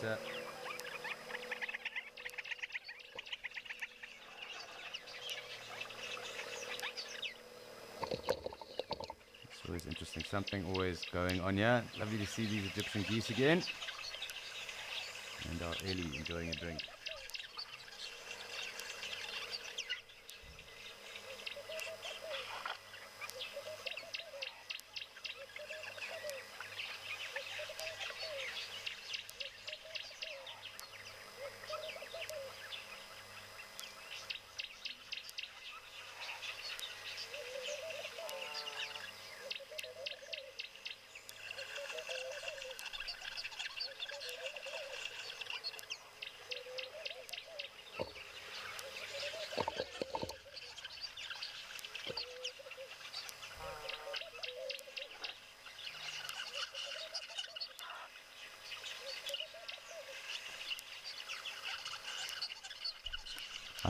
it's always interesting. Something always going on here. Lovely to see these Egyptian geese again. And our Ellie enjoying a drink.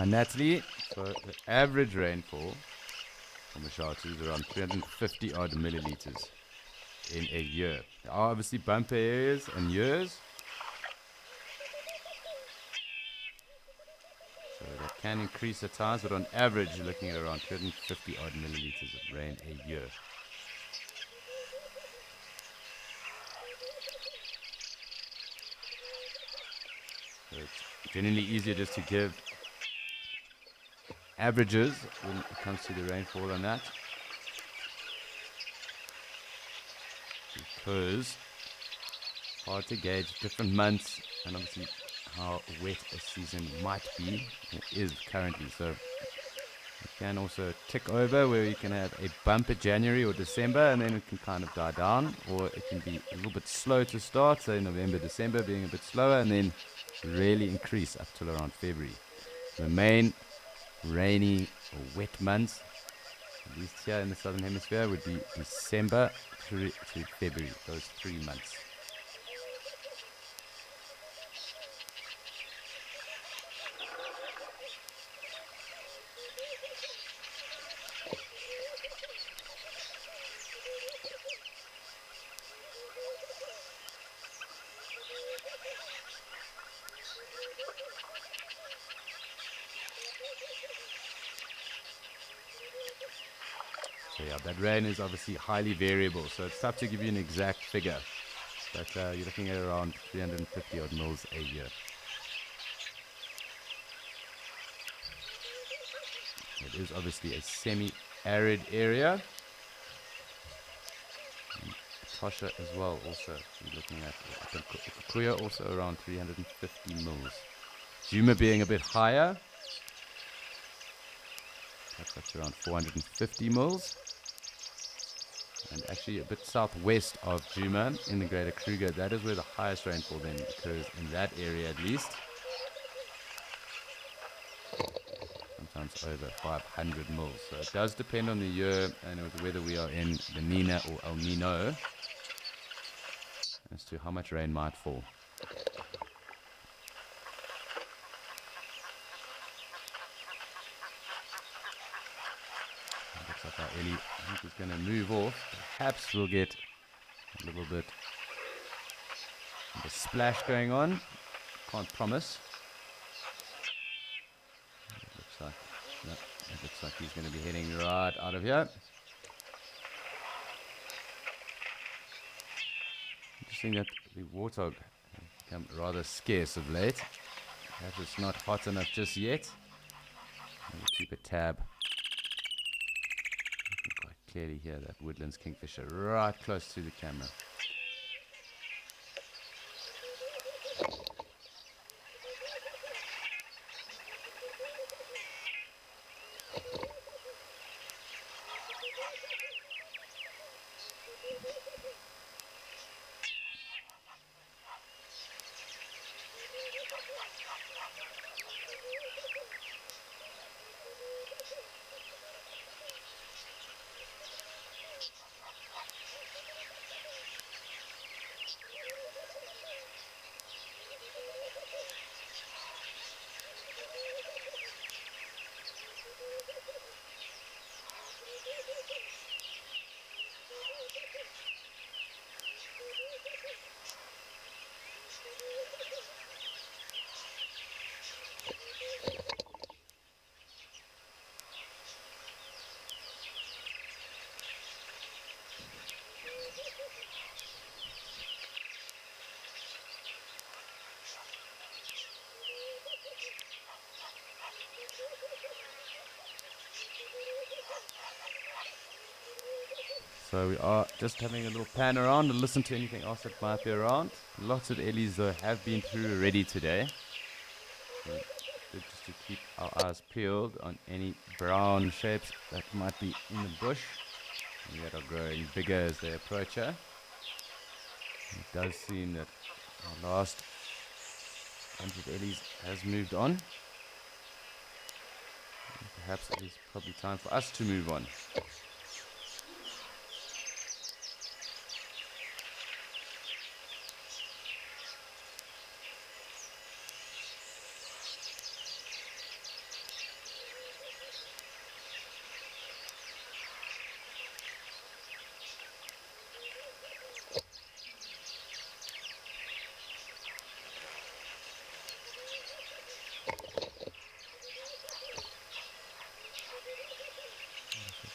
Natalie, so the average rainfall from Mashatu is around 350 odd milliliters in a year. There are obviously bumper areas and years, so that can increase at times, but on average you're looking at around 350 odd milliliters of rain a year. So it's generally easier just to give averages when it comes to the rainfall on that, because hard to gauge different months and obviously how wet a season might be, or is currently. So it can also tick over where you can have a bumper January or December and then it can kind of die down, or it can be a little bit slow to start, say November, December being a bit slower, and then really increase up till around February. The main rainy or wet months, at least here in the southern hemisphere, would be December through to February, those 3 months. So yeah, that rain is obviously highly variable, so it's tough to give you an exact figure, but you're looking at around 350 odd mils a year. It is obviously a semi-arid area. Tosha as well, also you're looking at Kikuya also around 350 mils. Djuma being a bit higher, that's around 450 mils. And actually a bit southwest of Djuma in the Greater Kruger, that is where the highest rainfall then occurs, in that area at least. Sometimes over 500 mils. So it does depend on the year and whether we are in the Nina or El Nino as to how much rain might fall. Ellie, I think he's going to move off. Perhaps we'll get a little bit of a splash going on. Can't promise. It looks like he's going to be heading right out of here. Interesting that the warthog has become rather scarce of late. Perhaps it's not hot enough just yet. We'll keep a tab. You can quite clearly hear that woodlands kingfisher right close to the camera. So we are just having a little pan around and listen to anything else that might be around. Lots of Ellies though have been through already today. So good just to keep our eyes peeled on any brown shapes that might be in the bush and that are growing bigger as they approach her. It does seem that our last bunch of Ellies has moved on. And perhaps it is probably time for us to move on.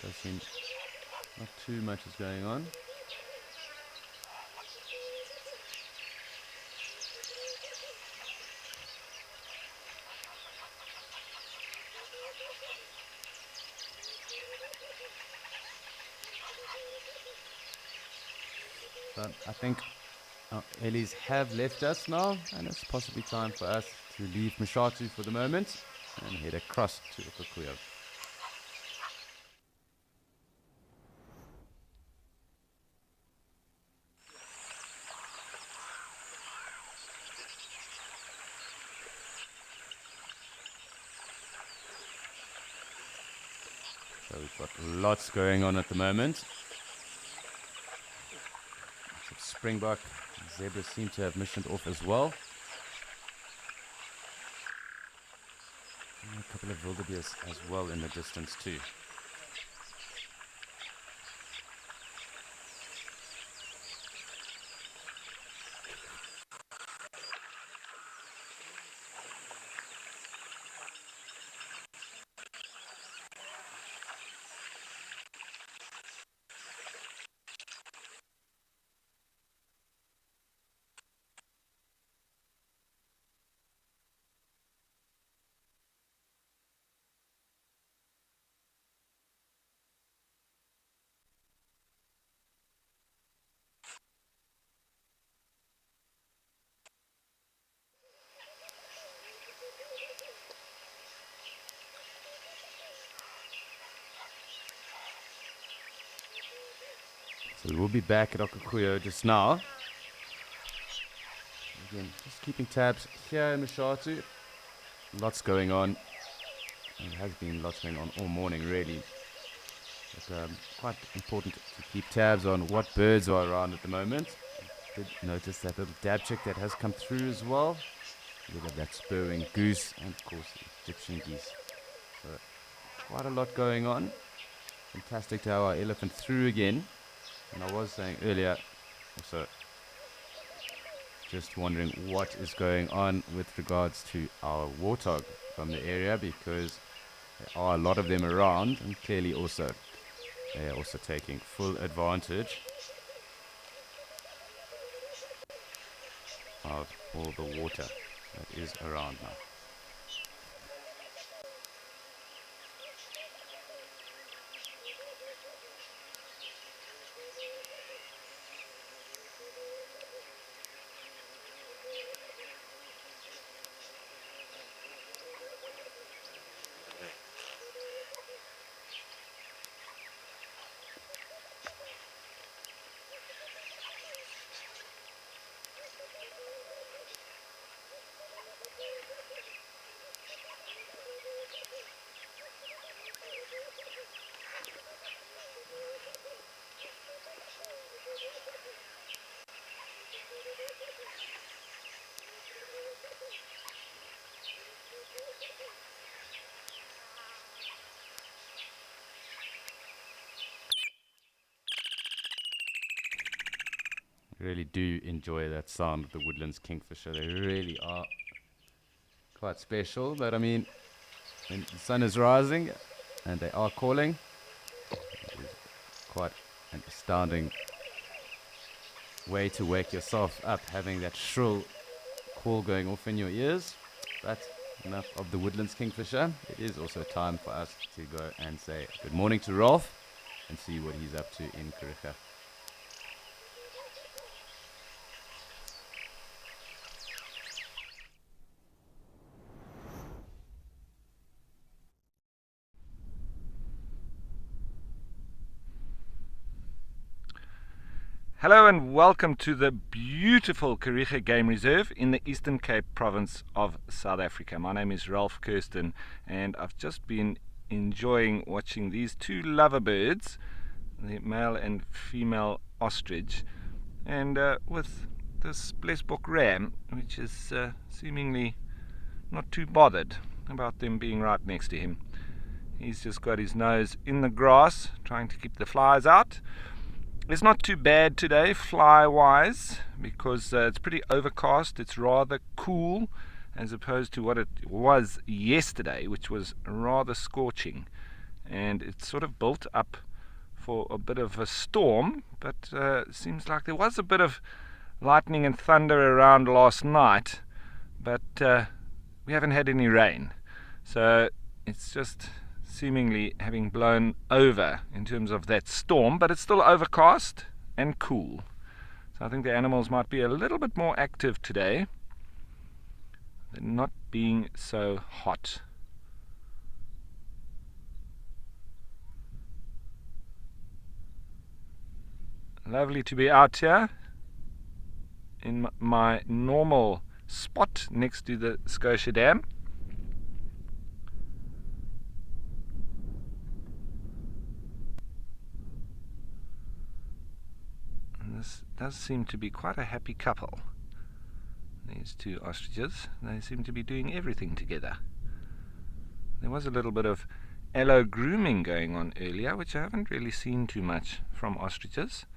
Does seem not too much is going on. But I think our Ellies have left us now, and it's possibly time for us to leave Mshatu for the moment and head across to Okukuyo. So we've got lots going on at the moment. Lots of springbok, zebras seem to have missioned off as well. And a couple of wildebeest as well in the distance too. So we'll be back at Okukuyo just now. Again, just keeping tabs here in Mshatu. Lots going on. And there has been lots going on all morning, really. But quite important to keep tabs on what birds are around at the moment. Did notice that little dab chick that has come through as well. We have that spurwing goose and, of course, Egyptian geese. So quite a lot going on. fantastic to have our elephant through again. And I was saying earlier, also just wondering what is going on with regards to our warthog from the area, because there are a lot of them around, and clearly also they are also taking full advantage of all the water that is around now. Really do enjoy that sound of the woodlands kingfisher. They really are quite special. But I mean, when the sun is rising and they are calling, it is quite an astounding way to wake yourself up, having that shrill call going off in your ears. But enough of the woodlands kingfisher. It is also time for us to go and say good morning to Rolf and see what he's up to in Kariega. Hello and welcome to the beautiful Kariega Game Reserve in the Eastern Cape province of South Africa. My name is Ralph Kirsten and I've just been enjoying watching these two lover birds, the male and female ostrich, and with this blesbok ram, which is seemingly not too bothered about them being right next to him. He's just got his nose in the grass trying to keep the flies out. It's not too bad today fly-wise, because it's pretty overcast. It's rather cool as opposed to what it was yesterday, which was rather scorching. And it's sort of built up for a bit of a storm, but it seems like there was a bit of lightning and thunder around last night, but we haven't had any rain. So it's just seemingly having blown over in terms of that storm, but it's still overcast and cool. So I think the animals might be a little bit more active today. They're not being so hot. Lovely to be out here in my normal spot next to the Scotia Dam. This does seem to be quite a happy couple. These two ostriches, they seem to be doing everything together. There was a little bit of allo grooming going on earlier, which I haven't really seen too much from ostriches,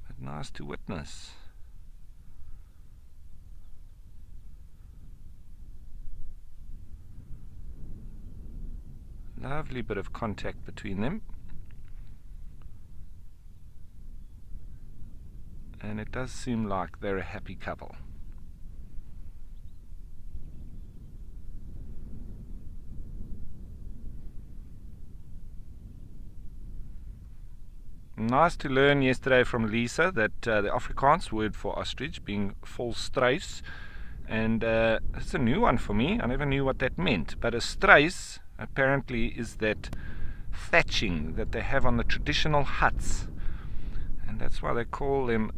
but nice to witness. Lovely bit of contact between them. And it does seem like they're a happy couple. Nice to learn yesterday from Lisa that the Afrikaans word for ostrich being volstruis, and it's a new one for me. I never knew what that meant, but a struis apparently is that thatching that they have on the traditional huts, and that's why they call them.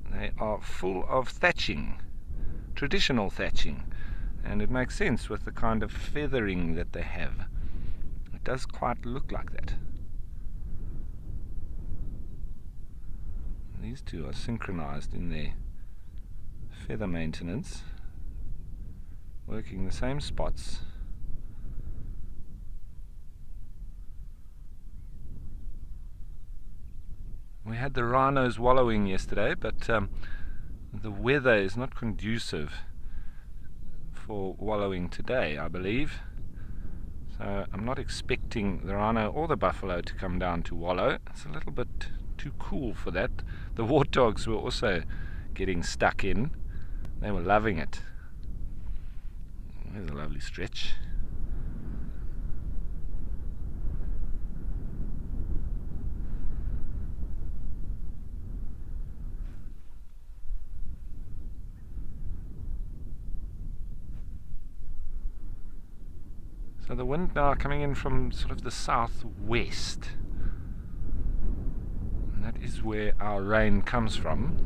They are full of thatching, traditional thatching, and it makes sense with the kind of feathering that they have. It does quite look like that. These two are synchronized in their feather maintenance, working the same spots. We had the rhinos wallowing yesterday, but the weather is not conducive for wallowing today, I believe. So I'm not expecting the rhino or the buffalo to come down to wallow. It's a little bit too cool for that. The warthogs were also getting stuck in. They were loving it. There's a lovely stretch. So the wind now coming in from sort of the southwest. And that is where our rain comes from.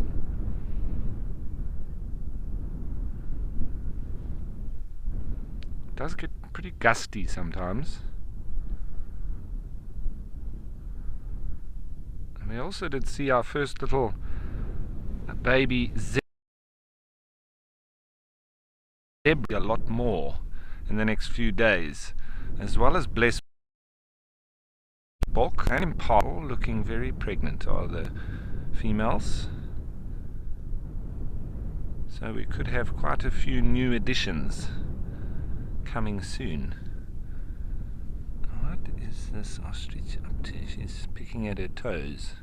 It does get pretty gusty sometimes. And we also did see our first little baby zebra a lot more in the next few days, as well as blessed bok and impala looking very pregnant are the females. So we could have quite a few new additions coming soon. What is this ostrich up to? She's picking at her toes.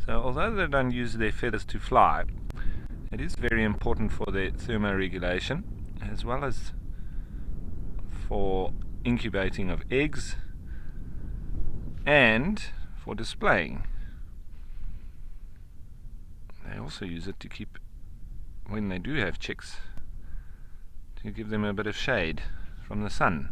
So although they don't use their feathers to fly, it is very important for their thermoregulation, as well as for incubating of eggs and for displaying. They also use it to keep, when they do have chicks, to give them a bit of shade from the sun.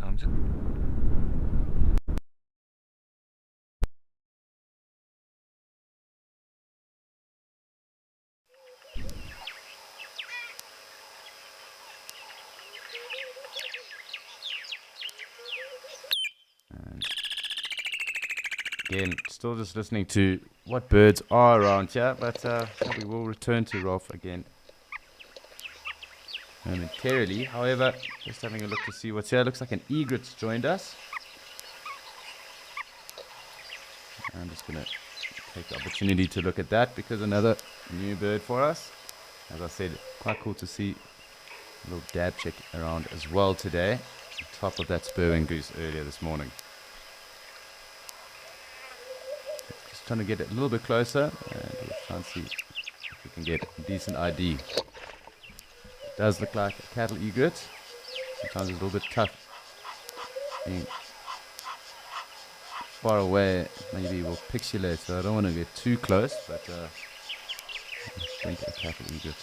I'm just again, still just listening to what birds are around here, but we will return to Rolf again momentarily. However, just having a look to see what's here. Looks like an egret's joined us. I'm just going to take the opportunity to look at that because another new bird for us. As I said, quite cool to see a little dab chick around as well today, on top of that spurwing goose earlier this morning. Just trying to get it a little bit closer and we'll try and see if we can get a decent ID. It does look like a cattle egret. Sometimes it's a little bit tough being far away, maybe will pixelate, so I don't want to get too close, but I think a cattle egret.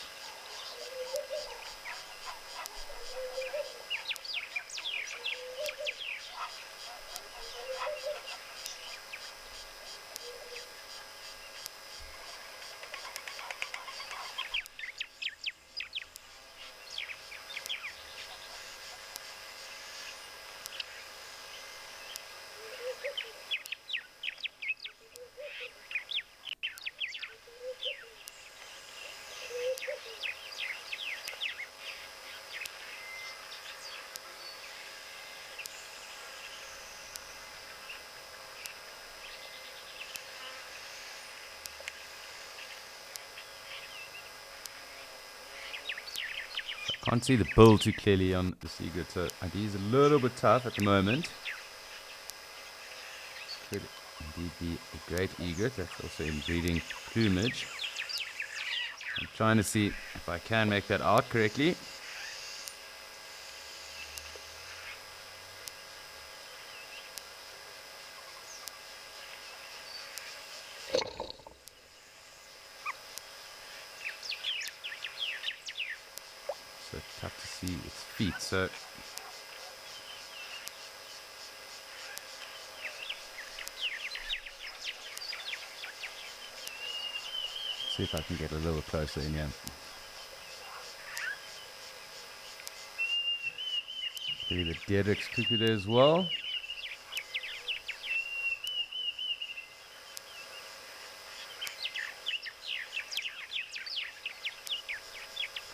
Can't see the bill too clearly on the egret, so ID is a little bit tough at the moment. Could indeed be a great egret, that's also in breeding plumage. I'm trying to see if I can make that out correctly. So tough to see its feet. So see if I can get a little closer in here. See the Diedrich's cuckoo there as well.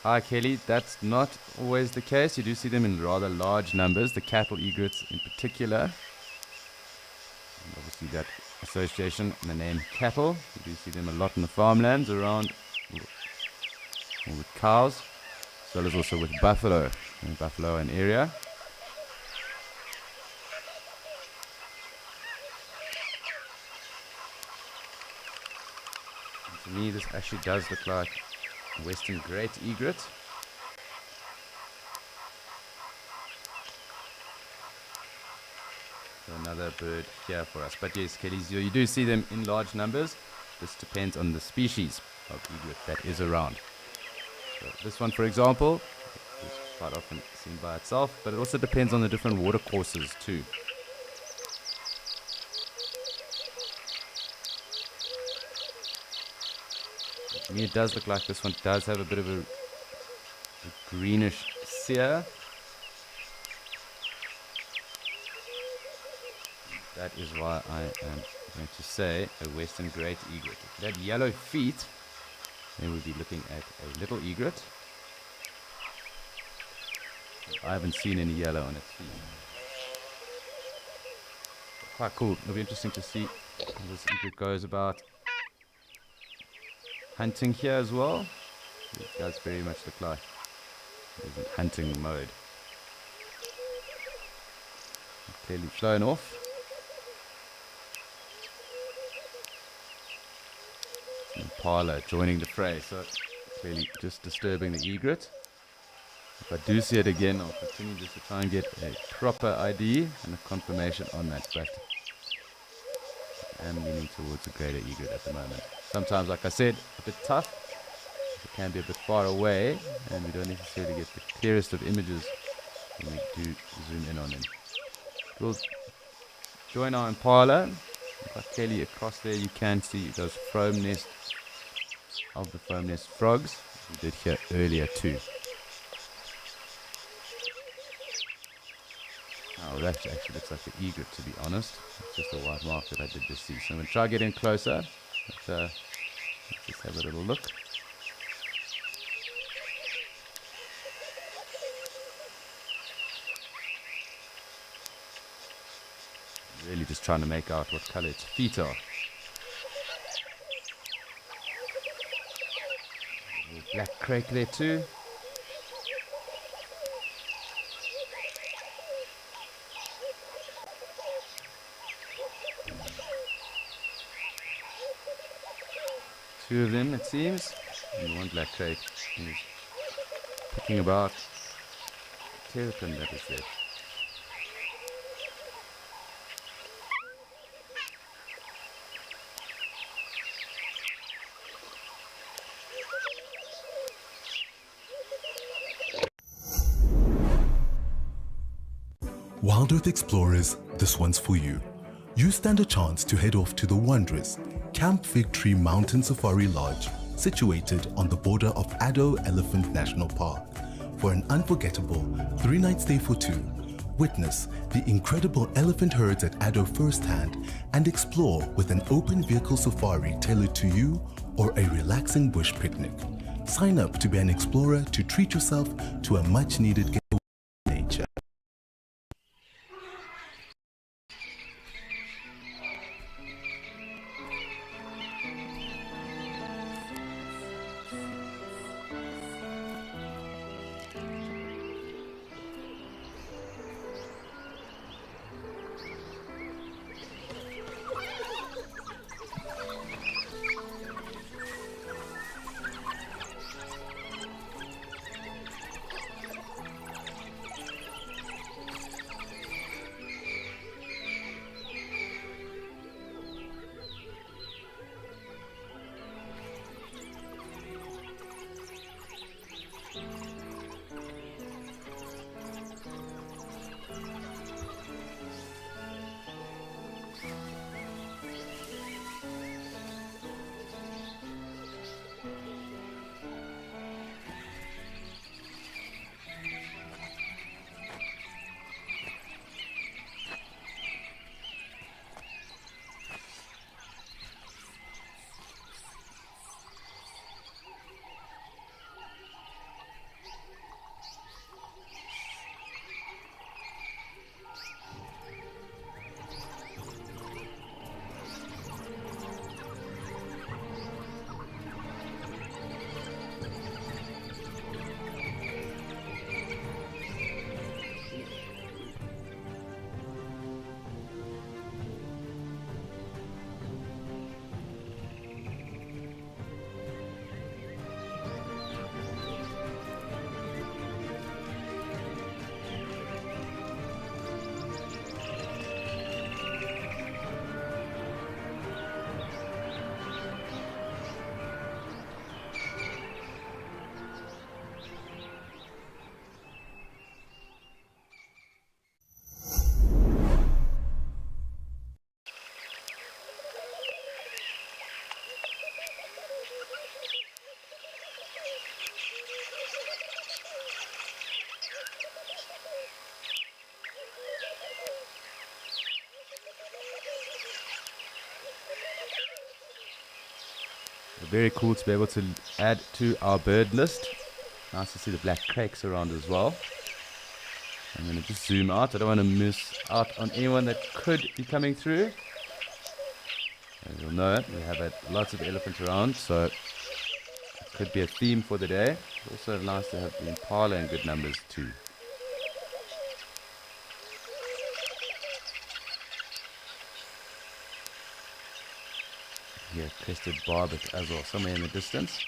Hi Kelly, that's not always the case. You do see them in rather large numbers, the cattle egrets in particular. And obviously that association and the name cattle. You do see them a lot in the farmlands around, or with cows, as well as also with buffalo, in buffalo and area. And to me this actually does look like Western Great Egret. So another bird here for us. But yes, Kelly, you do see them in large numbers. This depends on the species of egret that is around. So this one, for example, is quite often seen by itself, but it also depends on the different water courses too. To me, it does look like this one does have a bit of a greenish sear. That is why I am going to say a Western Great Egret. If it had yellow feet, then we'd be looking at a little egret. I haven't seen any yellow on its feet. Quite cool. It'll be interesting to see how this egret goes about hunting here as well. It does very much look like it's in hunting mode. Clearly flown off. Impala joining the fray, so clearly just disturbing the egret. If I do see it again, I'll continue just to try and get a proper ID and a confirmation on that, but I'm leaning towards a greater egret at the moment. Sometimes, like I said, a bit tough. It can be a bit far away, and we don't necessarily get the clearest of images when we do zoom in on them. We'll join our impala. Got Kelly across there. You can see those foam nest of the foam nest frogs we did here earlier too. Oh, that actually looks like the egret, to be honest. It's just a white mark that I did just see. So I'm going to try getting closer. But, let's just have a little look. Really just trying to make out what color its feet are. Black crake there too. Two of them, it seems, and one black crake is picking about terrapin that is there. Wild Earth Explorers, this one's for you. You stand a chance to head off to the wondrous Camp Fig Tree Mountain Safari Lodge, situated on the border of Addo Elephant National Park, for an unforgettable 3-night stay for two. Witness the incredible elephant herds at Addo firsthand and explore with an open vehicle safari tailored to you or a relaxing bush picnic. Sign up to be an explorer to treat yourself to a much-needed getaway in nature. Very cool to be able to add to our bird list. Nice to see the black crakes around as well. I'm going to just zoom out. I don't want to miss out on anyone that could be coming through. As you'll know, we have had lots of elephants around, so it could be a theme for the day. It's also nice to have the impala in good numbers too. Here, crested barbet as well, somewhere in the distance.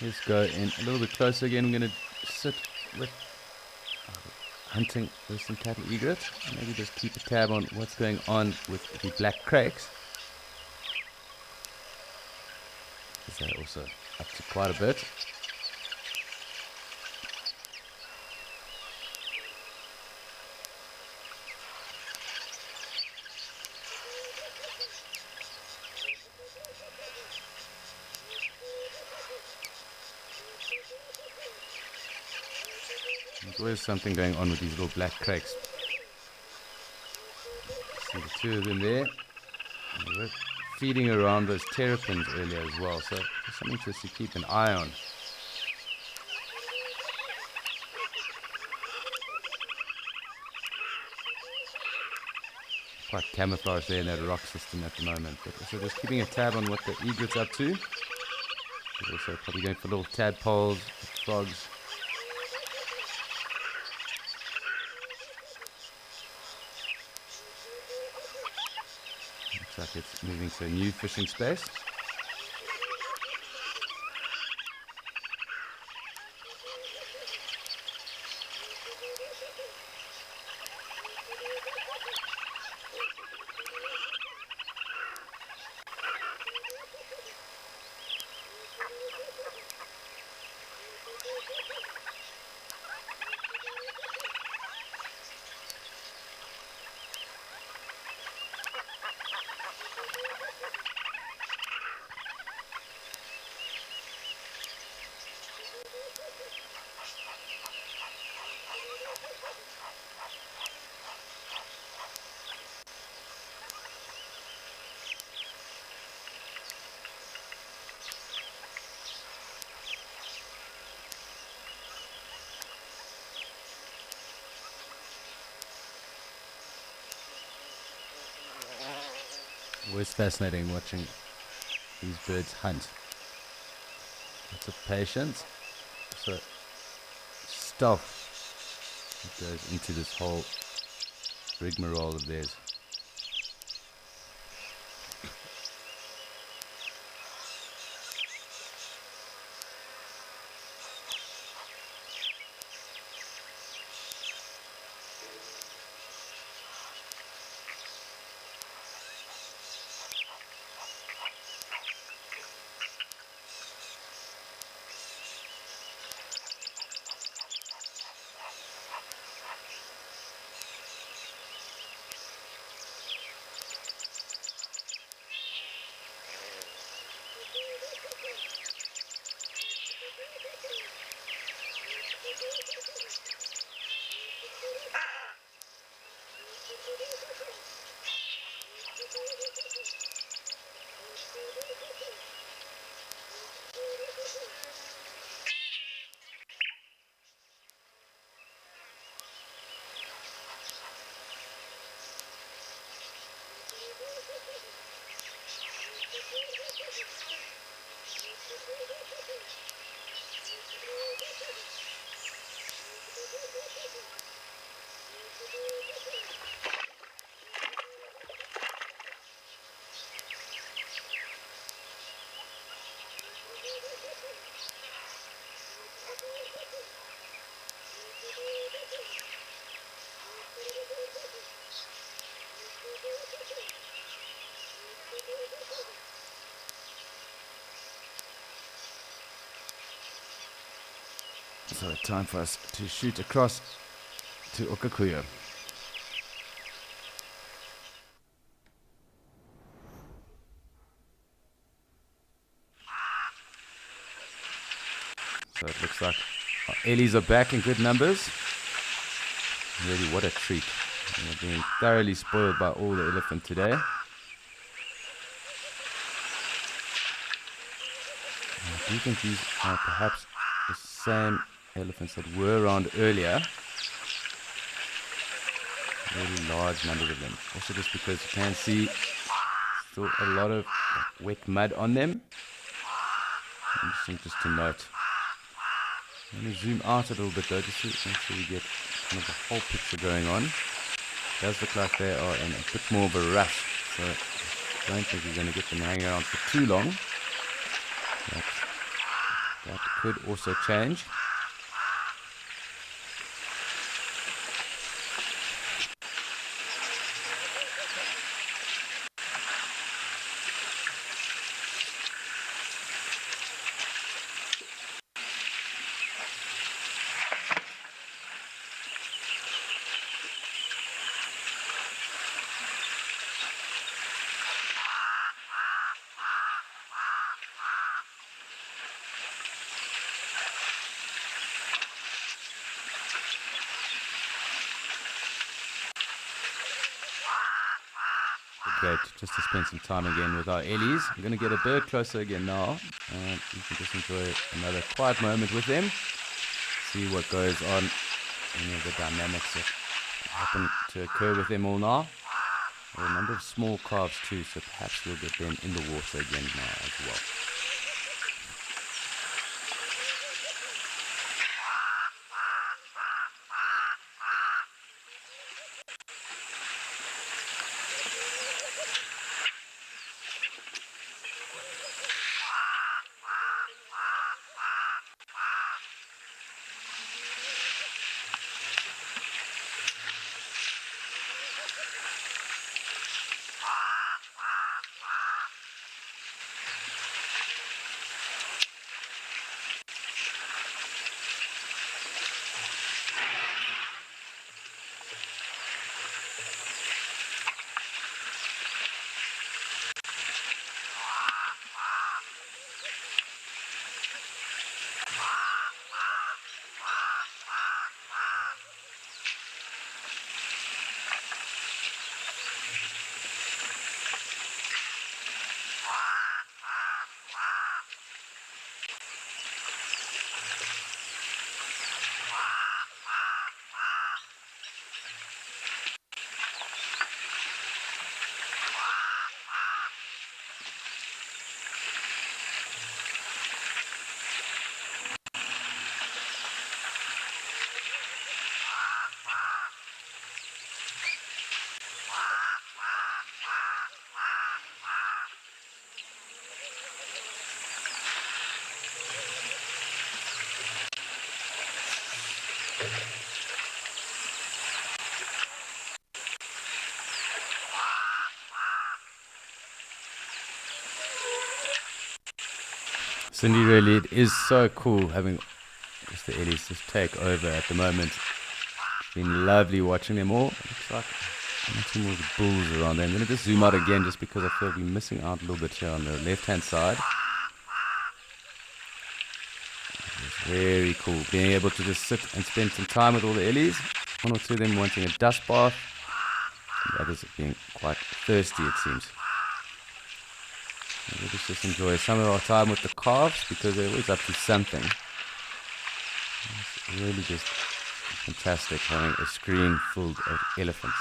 Let's go in a little bit closer again. We're going to sit with hunting western cattle egret. Maybe just keep a tab on what's going on with the black crakes. They're also up to quite a bit. There's always something going on with these little black crakes. See the two of them there. They were feeding around those terrapins earlier as well, so there's something just to keep an eye on. Quite camouflaged there in that rock system at the moment. But so just keeping a tab on what the egret's up to. There's also probably going for little tadpoles, frogs. Looks like it's moving to a new fishing space. Always fascinating watching these birds hunt. Lots of patience, so stealth that goes into this whole rigmarole of theirs. So time for us to shoot across to Okakuyo. So it looks like our Ellies are back in good numbers. Really, what a treat. We're being thoroughly spoiled by all the elephant today. I do think these are perhaps the same elephants that were around earlier. Really large numbers of them. Also just because you can see still a lot of wet mud on them. Interesting just to note. I'm going to zoom out a little bit though, just to make sure we get kind of the whole picture going on. It does look like they are in a bit more of a rush, so I don't think we're going to get them hanging around for too long. But that could also change. Great, just to spend some time again with our Ellies. I'm going to get a bird closer again now, and you can just enjoy another quiet moment with them. See what goes on, any of the dynamics that happen to occur with them all now. There are a number of small calves too, so perhaps we'll get them in the water again now as well. Cindy, really, it is so cool having just the Ellies just take over at the moment. It's been lovely watching them all. It looks like some more of the bulls around there. I'm going to just zoom out again just because I feel we're missing out a little bit here on the left-hand side. It's very cool being able to just sit and spend some time with all the Ellies. One or two of them wanting a dust bath. The others being quite thirsty, it seems. We'll just enjoy some of our time with the calves because they're always up to something. It's really just fantastic having a screen full of elephants.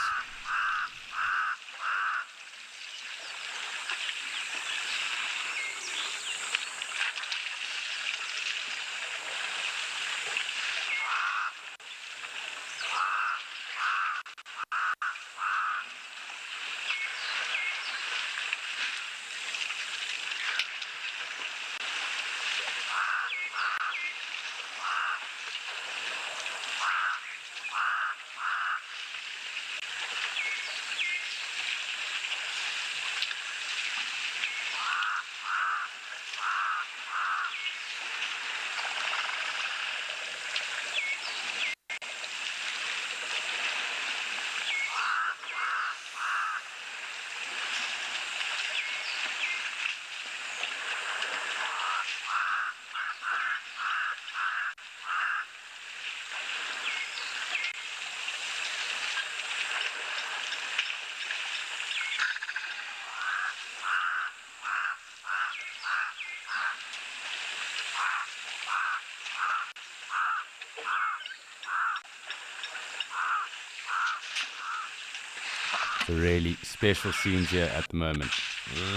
It's a really special scenes here at the moment.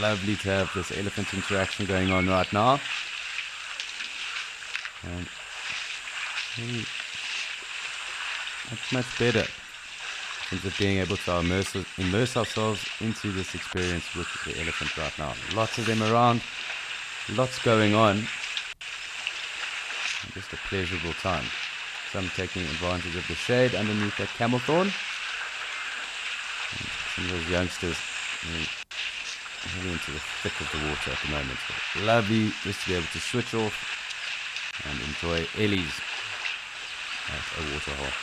Lovely to have this elephant interaction going on right now. And really much better in terms of being able to immerse ourselves into this experience with the elephant right now. Lots of them around, lots going on. Just a pleasurable time. Some taking advantage of the shade underneath that camel thorn. And some of those youngsters heading into the thick of the water at the moment. So lovely just to be able to switch off and enjoy Ellie's at a waterhole.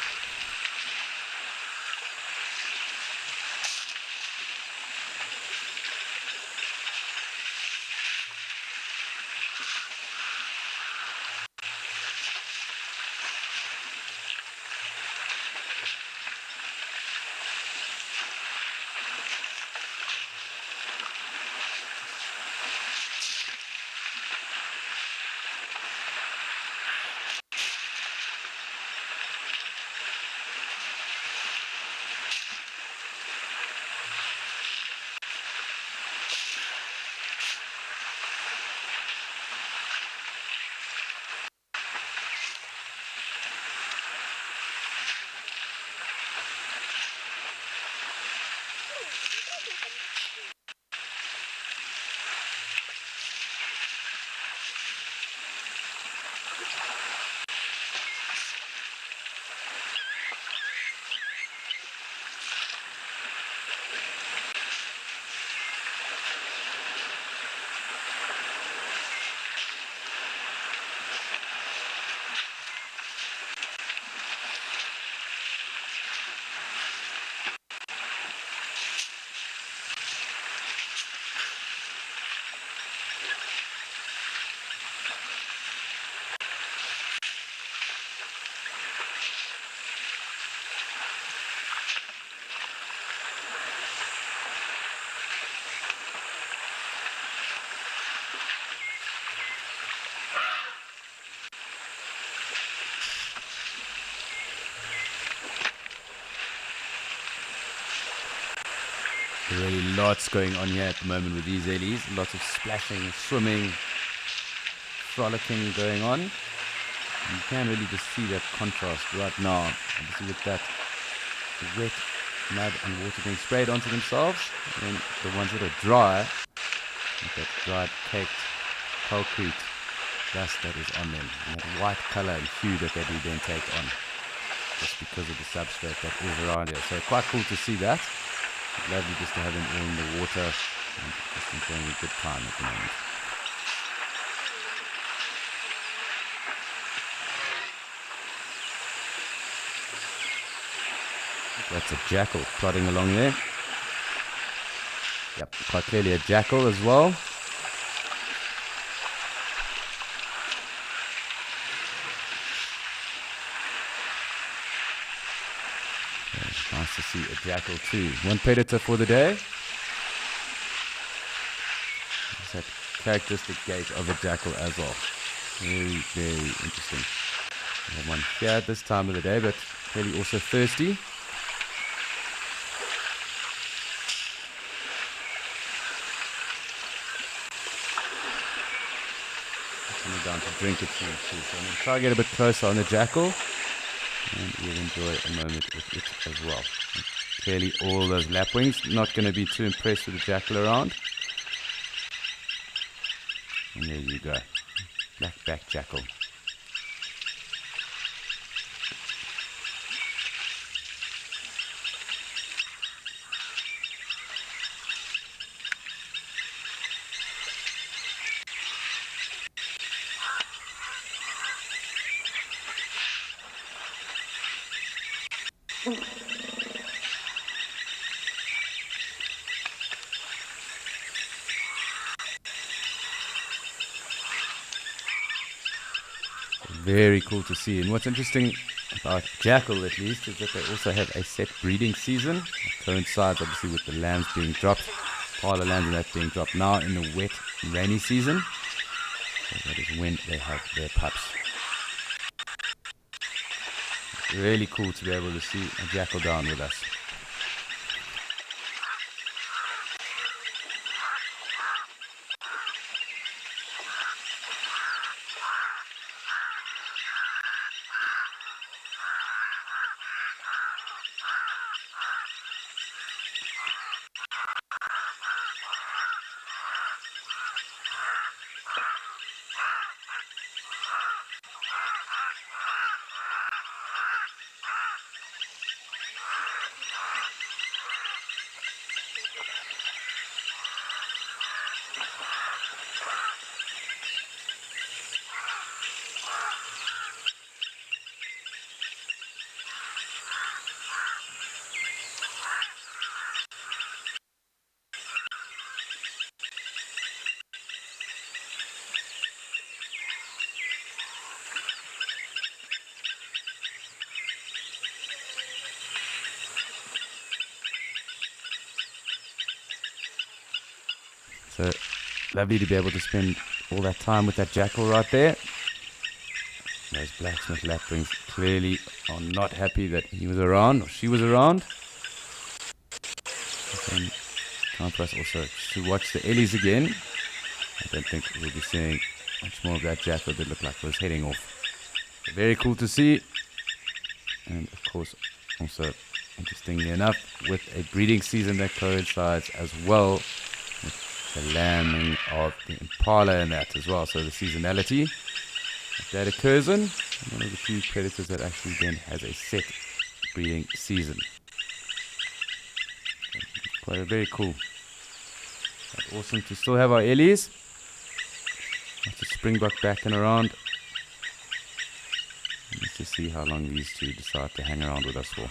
Really lots going on here at the moment with these Ellies. Lots of splashing, swimming, frolicking going on. You can really just see that contrast right now. Obviously with that wet mud and water being sprayed onto themselves. And then the ones that are dry, with that dried, caked concrete dust that is on them. And that white colour and hue that they do then take on. Just because of the substrate that is around here. So quite cool to see that. Lovely just to have them all in the water and just enjoying a good time at the moment. That's a jackal plodding along there. Yep, quite clearly a jackal as well. Nice to see a jackal too. One predator for the day. It's that characteristic gait of a jackal as well. Very, very interesting. We have one here at this time of the day, but clearly also thirsty. Coming down to drink it soon too. So I'm going to try to get a bit closer on the jackal. And we'll enjoy a moment with it as well. Clearly all those lapwings, not going to be too impressed with the jackal around. And there you go, black-backed jackal. Very cool to see. And what's interesting about jackal, at least, is that they also have a set breeding season. It coincides obviously with the lambs being dropped, parlor lambs and that being dropped now in the wet, rainy season. So that is when they have their pups. It's really cool to be able to see a jackal down with us. So lovely to be able to spend all that time with that jackal right there. Those blacksmith lapwings clearly are not happy that he was around or she was around. And time for us also to watch the Ellies again. I don't think we'll be seeing much more of that jackal that looked like it was heading off. Very cool to see. And of course, also interestingly enough, with a breeding season that coincides as well with the lambing of the impala and that as well. So the seasonality that occurs in one of the few predators that actually then has a set breeding season. Quite very cool. Quite awesome to still have our Ellies. Lots of springbok back and around. Let's just see how long these two decide to hang around with us for.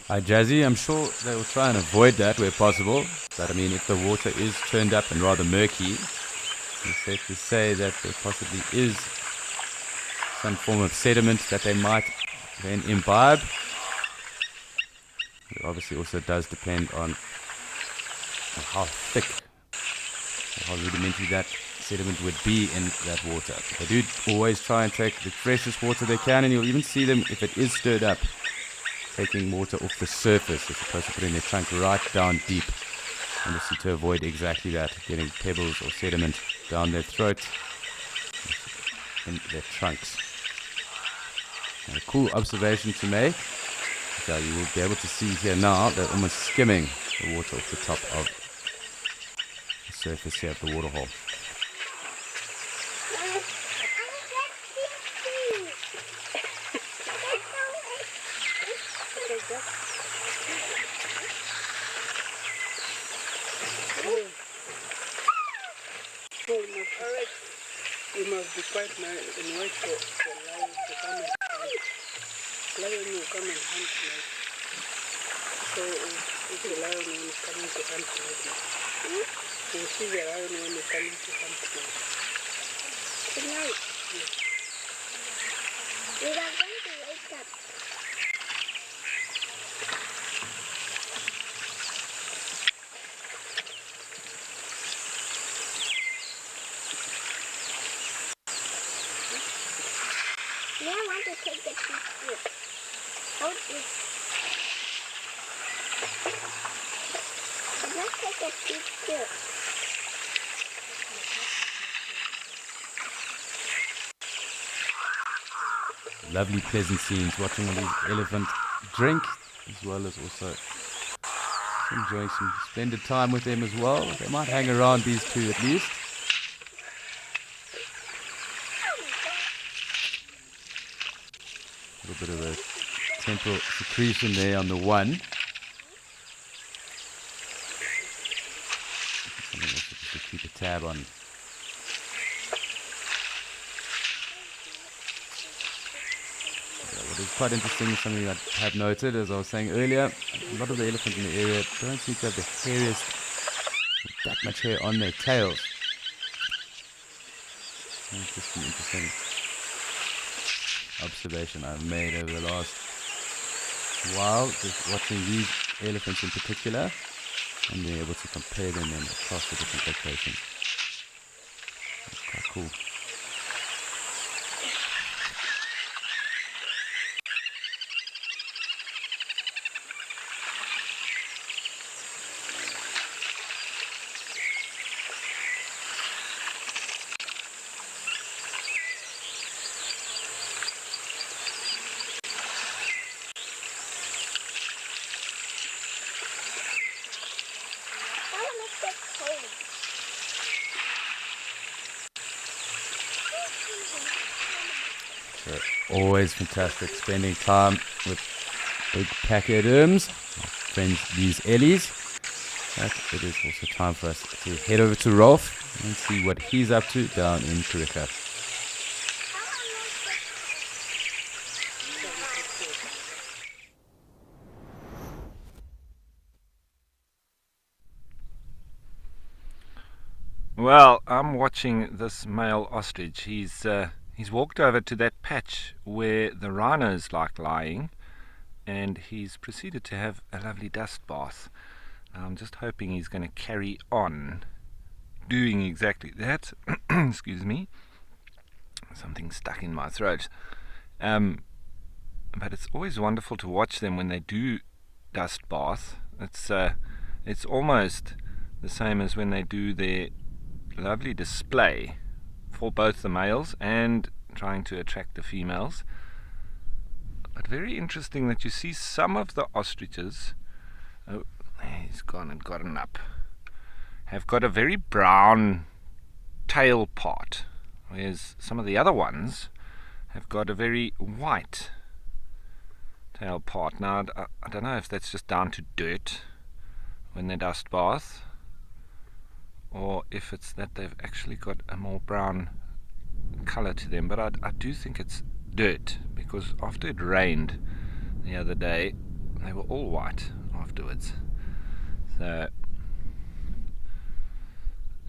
Hi Jazzy, I'm sure they will try and avoid that where possible, but I mean if the water is turned up and rather murky, it's safe to say that there possibly is some form of sediment that they might then imbibe. It obviously also does depend on how thick, how rudimentary that sediment would be in that water. They do always try and take the freshest water they can, and you'll even see them, if it is stirred up, taking water off the surface as opposed to putting their trunk right down deep, obviously to avoid exactly that, getting pebbles or sediment down their throat in their trunks. And a cool observation to make. So you will be able to see here now they're almost skimming the water off the top of the surface here of the waterhole. You must be quite nice and wait for lion to come and hunt. Lion will come and hunt tonight. So if the lion is coming to hunt tonight, you'll see the lion when he's coming to hunt tonight. Tonight? Yes. We are going to wake up. Now I want to take the picture. Hold this. Let's take a picture. Lovely, pleasant scenes watching all these elephant drink, as well as also enjoying some splendid time with them as well. They might hang around, these two at least. A little bit of a temporal secretion there on the one. Something else to tab on. What is quite interesting, something I have noted, as I was saying earlier, a lot of the elephants in the area don't seem to have the hairiest, that much hair on their tails. That's just an interesting observation I've made over the last while, just watching these elephants in particular, and being able to compare them then across the different locations. That's quite cool. Why am I so cold? So always fantastic spending time with big pachyderms, our friends these Ellies. But it is also time for us to head over to Rolf and see what he's up to down in Kariega. Well, I'm watching this male ostrich. He's walked over to that patch where the rhinos like lying, and he's proceeded to have a lovely dust bath. I'm just hoping he's going to carry on doing exactly that. Excuse me. Something stuck in my throat. But it's always wonderful to watch them when they do dust bath. It's almost the same as when they do their lovely display for both the males and trying to attract the females. But very interesting that you see some of the ostriches, oh, he's gone and gotten up, have got a very brown tail part, whereas some of the other ones have got a very white tail part. Now, I don't know if that's just down to dirt when they dust bath, or if it's that they've actually got a more brown color to them, but I do think it's dirt, because after it rained the other day they were all white afterwards. So,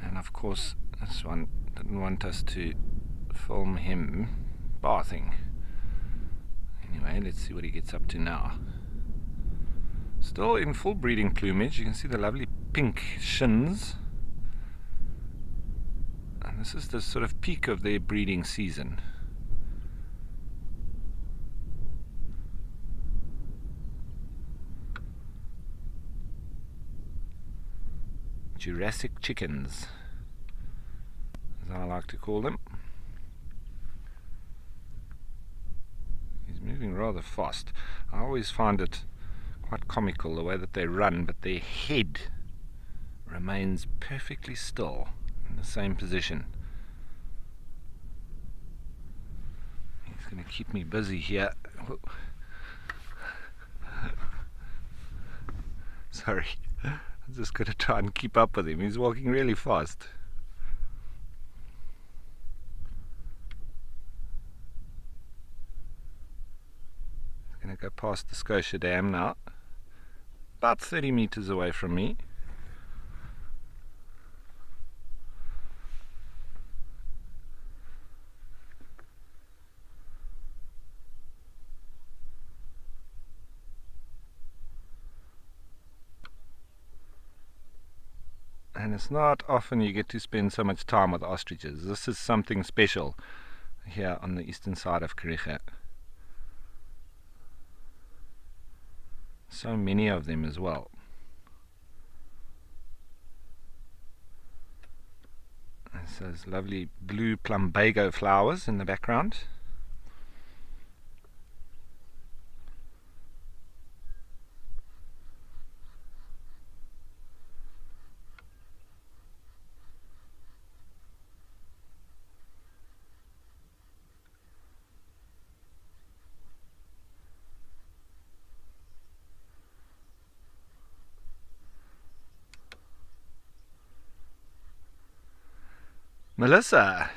and of course this one didn't want us to film him bathing. Anyway, let's see what he gets up to now. Still in full breeding plumage. You can see the lovely pink shins. And this is the sort of peak of their breeding season. Jurassic chickens, as I like to call them. He's moving rather fast. I always find it quite comical the way that they run, but their head remains perfectly still in the same position. He's going to keep me busy here. Sorry, I'm just going to try and keep up with him. He's walking really fast. He's going to go past the Scotia Dam now, about 30 meters away from me. And it's not often you get to spend so much time with ostriches. This is something special here on the eastern side of Kariega. So many of them as well. There's those lovely blue plumbago flowers in the background. Melissa,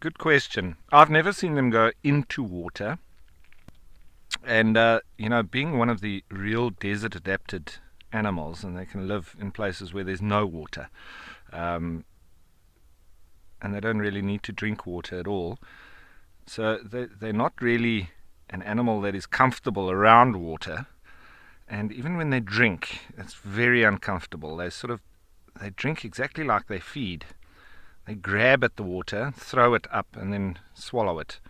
good question. I've never seen them go into water. And, being one of the real desert adapted animals, and they can live in places where there's no water, and they don't really need to drink water at all. So they're not really an animal that is comfortable around water. And even when they drink, it's very uncomfortable. They drink exactly like they feed. They grab at the water, throw it up, and then swallow it.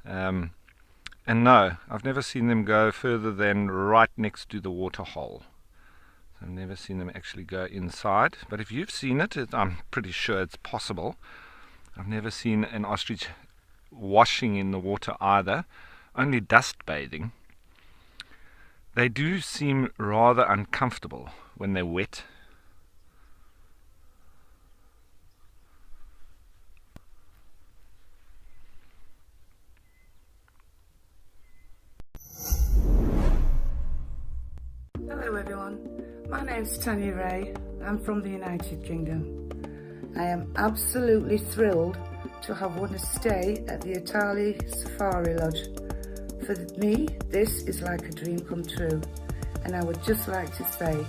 And no, I've never seen them go further than right next to the water hole. I've never seen them actually go inside. But if you've seen it, I'm pretty sure it's possible. I've never seen an ostrich washing in the water either, only dust bathing. They do seem rather uncomfortable when they're wet. Hello everyone, my name's Tanya Ray. I'm from the United Kingdom. I am absolutely thrilled to have won a stay at the Atali Safari Lodge. For me, this is like a dream come true, and I would just like to say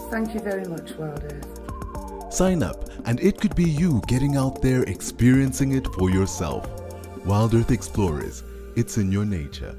thank you very much, Wild Earth. Sign up and it could be you getting out there experiencing it for yourself. Wild Earth Explorers, it's in your nature.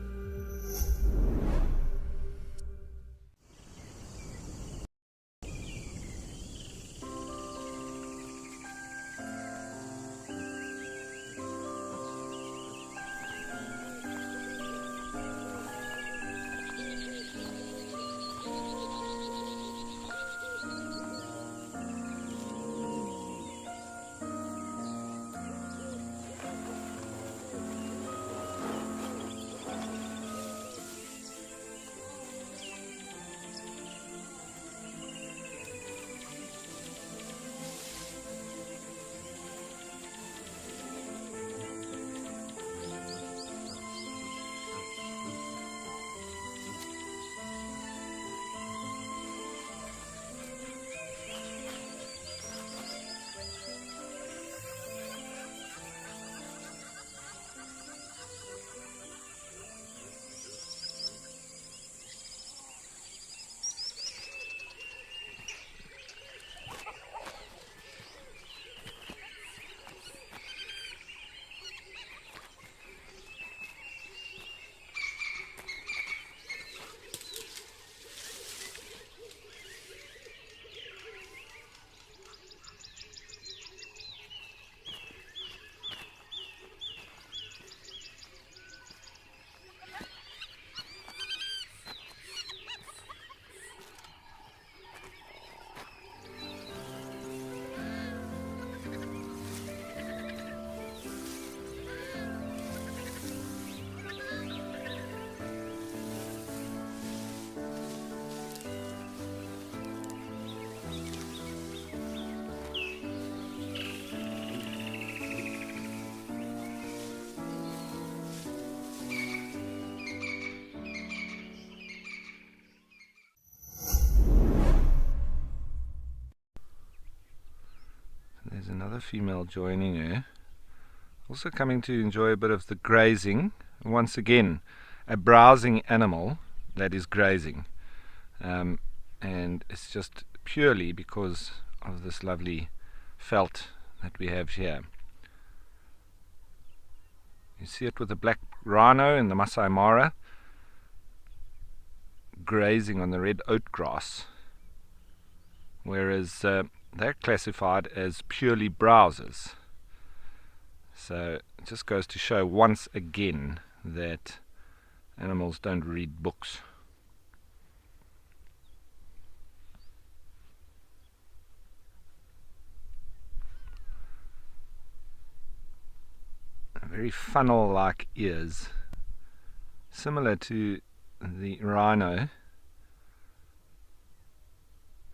There's another female joining her, also coming to enjoy a bit of the grazing. Once again, a browsing animal that is grazing, and it's just purely because of this lovely felt that we have here. You see it with the black rhino and the Masai Mara grazing on the red oat grass, whereas they're classified as purely browsers. So it just goes to show once again that animals don't read books. Very funnel-like ears, similar to the rhino,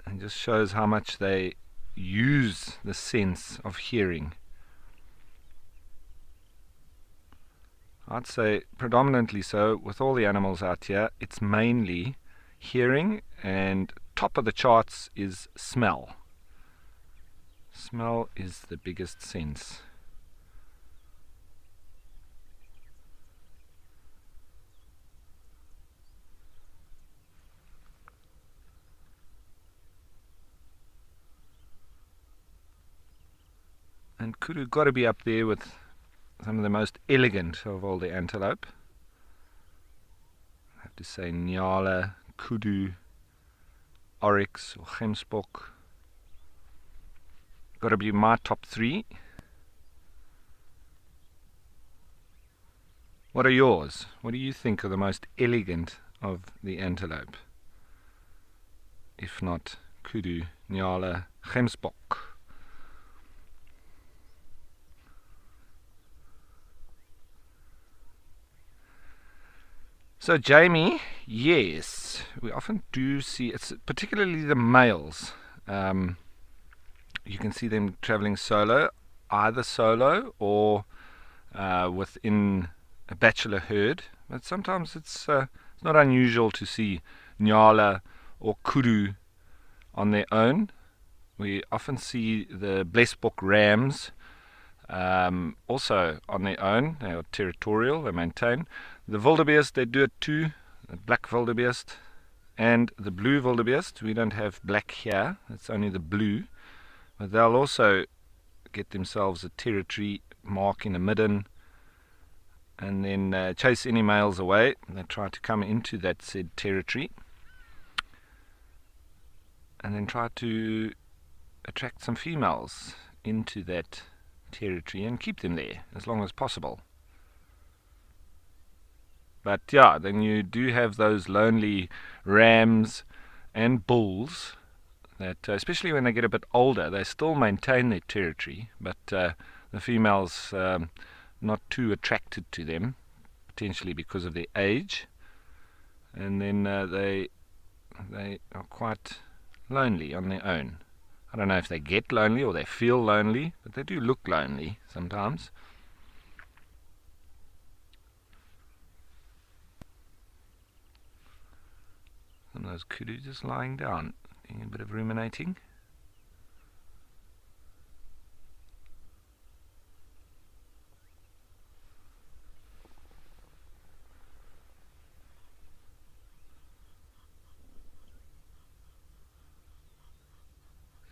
and just shows how much they use the sense of hearing. I'd say predominantly so with all the animals out here. It's mainly hearing, and top of the charts is smell. Smell is the biggest sense. And kudu got to be up there with some of the most elegant of all the antelope. I have to say Nyala, kudu, oryx or gemsbok. Got to be my top 3. What are yours? What do you think are the most elegant of the antelope? If not kudu, Nyala, gemsbok. So Jamie, yes, we often do see, it's particularly the males. You can see them traveling solo, either solo or within a bachelor herd. But sometimes it's not unusual to see Nyala or kudu on their own. We often see the blesbok rams also on their own. They are territorial, they maintain. The wildebeest, they do it too. The black wildebeest and the blue wildebeest. We don't have black here, it's only the blue. But they'll also get themselves a territory mark in the midden and then chase any males away. They try to come into that said territory and then try to attract some females into that territory and keep them there as long as possible. But yeah, then you do have those lonely rams and bulls that, especially when they get a bit older, they still maintain their territory, but the females not too attracted to them, potentially because of their age, and then they are quite lonely on their own. I don't know if they get lonely or they feel lonely, but they do look lonely sometimes. And those kudu just lying down, doing a bit of ruminating.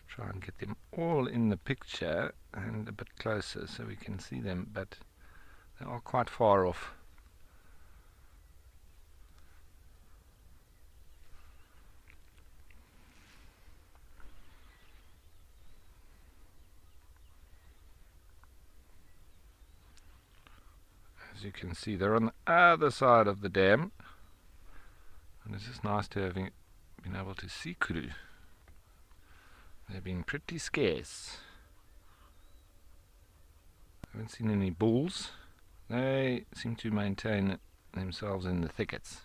Try and get them all in the picture and a bit closer so we can see them, but they are quite far off. As you can see, they're on the other side of the dam, and it's just nice to have been able to see kudu. They've been pretty scarce. I haven't seen any bulls. They seem to maintain themselves in the thickets.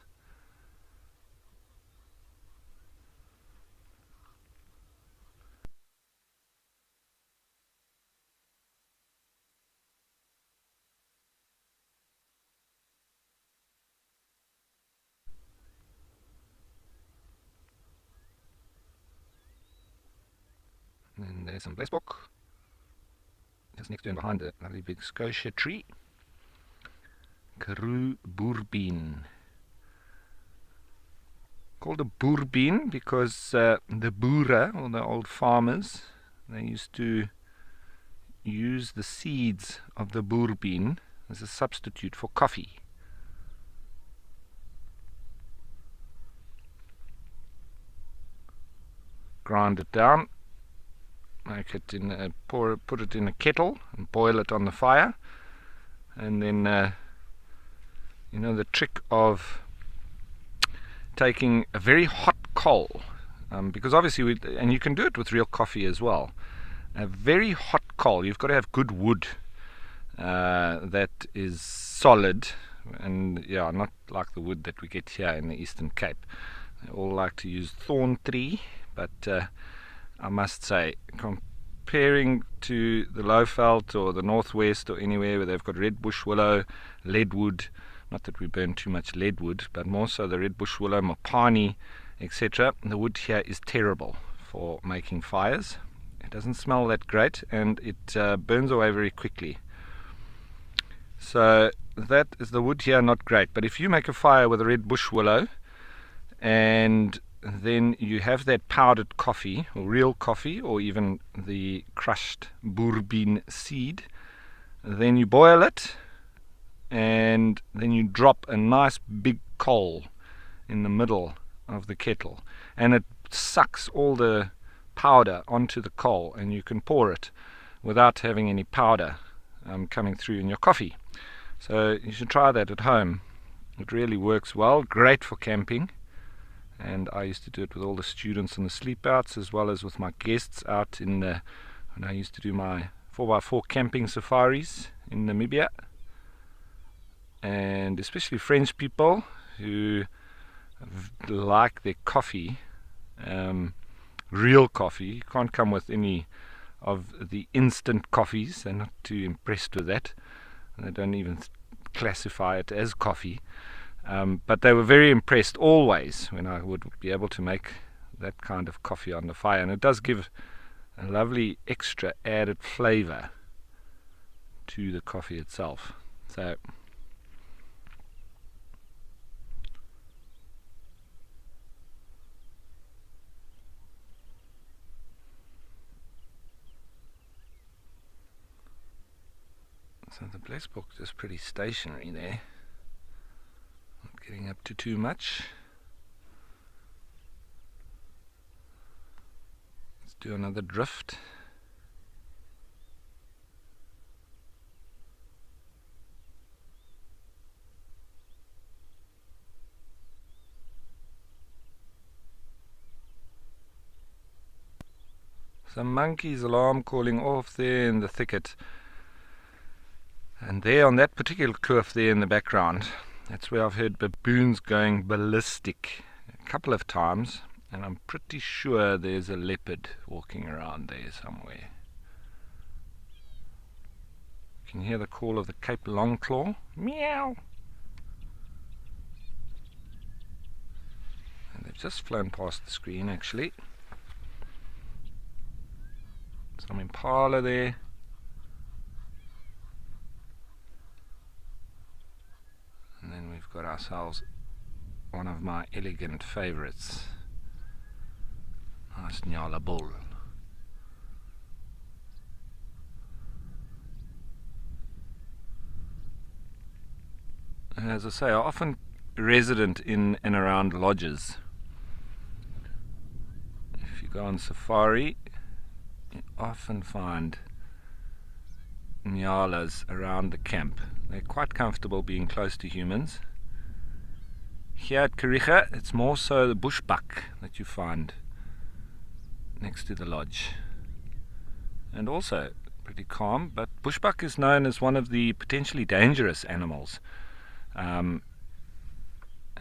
And there's some blesbok just next to and behind the lovely big scotia tree. Karoo boerbien. Called a boerbien because the boere, or the old farmers, they used to use the seeds of the boerbien as a substitute for coffee. Grind it down, make it in a, put it in a kettle and boil it on the fire, and then you know the trick of taking a very hot coal, because obviously and you can do it with real coffee as well. A very hot coal, you've got to have good wood that is solid, and yeah, not like the wood that we get here in the Eastern Cape. They all like to use thorn tree, but I must say, comparing to the Lowveld or the Northwest or anywhere where they've got red bush willow, leadwood, not that we burn too much leadwood, but more so the red bush willow, mopani, etc., the wood here is terrible for making fires. It doesn't smell that great, and it burns away very quickly. So that is the wood here, not great. But if you make a fire with a red bush willow, and then you have that powdered coffee, or real coffee, or even the crushed boerbean seed, then you boil it, and then you drop a nice big coal in the middle of the kettle, and it sucks all the powder onto the coal, and you can pour it without having any powder coming through in your coffee. So you should try that at home. It really works well, great for camping. And I used to do it with all the students in the sleep outs, as well as with my guests out in the, when I used to do my 4x4 camping safaris in Namibia. And especially French people who like their coffee, real coffee. You can't come with any of the instant coffees. They're not too impressed with that. They don't even classify it as coffee. But they were very impressed always when I would be able to make that kind of coffee on the fire. And it does give a lovely extra added flavor to the coffee itself. So the blesbok is pretty stationary there. Not getting up to too much. Let's do another drift. Some monkeys alarm calling off there in the thicket. And there on that particular kloof there in the background, that's where I've heard baboons going ballistic a couple of times, and I'm pretty sure there's a leopard walking around there somewhere. You can hear the call of the Cape Longclaw. Meow! And they've just flown past the screen actually. Some impala there. And then we've got ourselves one of my elegant favorites. Nice Nyala bull. As I say, I'm often resident in and around lodges. If you go on safari, you often find nyalas around the camp. They're quite comfortable being close to humans. Here at Kariega, it's more so the bushbuck that you find next to the lodge. And also pretty calm, but bushbuck is known as one of the potentially dangerous animals. And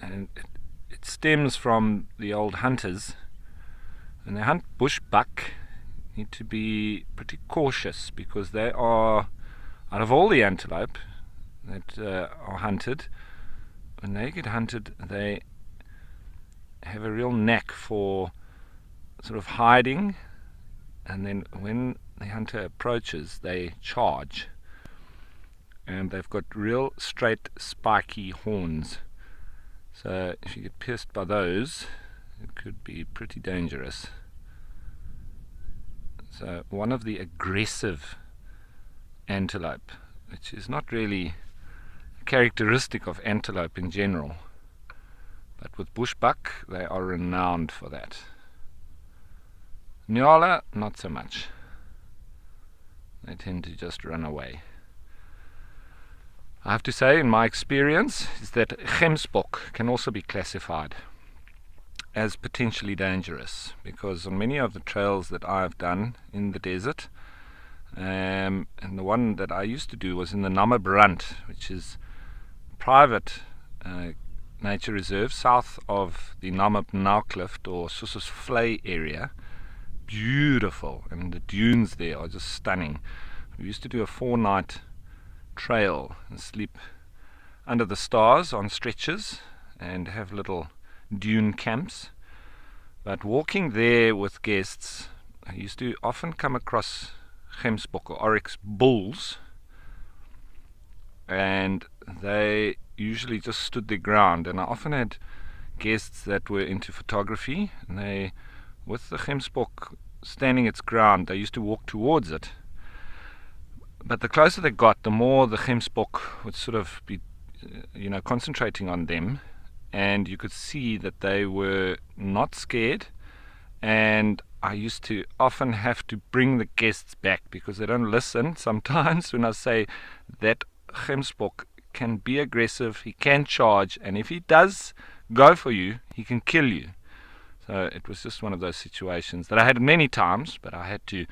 it stems from the old hunters. When they hunt bushbuck, you need to be pretty cautious, because they are, out of all the antelope that are hunted, when they get hunted, they have a real knack for sort of hiding, and then when the hunter approaches, they charge. And they've got real straight spiky horns. So if you get pierced by those, it could be pretty dangerous. So one of the aggressive antelope, which is not really characteristic of antelope in general, but with bushbuck they are renowned for that. Nyala, not so much. They tend to just run away. I have to say, in my experience, is that gemsbok can also be classified as potentially dangerous, because on many of the trails that I've done in the desert, and the one that I used to do was in the Namabrand, which is private nature reserve south of the Namab-Nauklift or Sossusvlei area. Beautiful, and the dunes there are just stunning. We used to do a 4-night trail and sleep under the stars on stretchers and have little dune camps. But walking there with guests I used to often come across gemsbok or oryx bulls, and they usually just stood their ground. And I often had guests that were into photography, and they, with the gemsbok standing its ground, they used to walk towards it. But the closer they got, the more the gemsbok would sort of be, concentrating on them, and you could see that they were not scared. And I used to often have to bring the guests back because they don't listen sometimes when I say that gemsbok can be aggressive, he can charge, and if he does go for you, he can kill you. So it was just one of those situations that I had many times, but I had to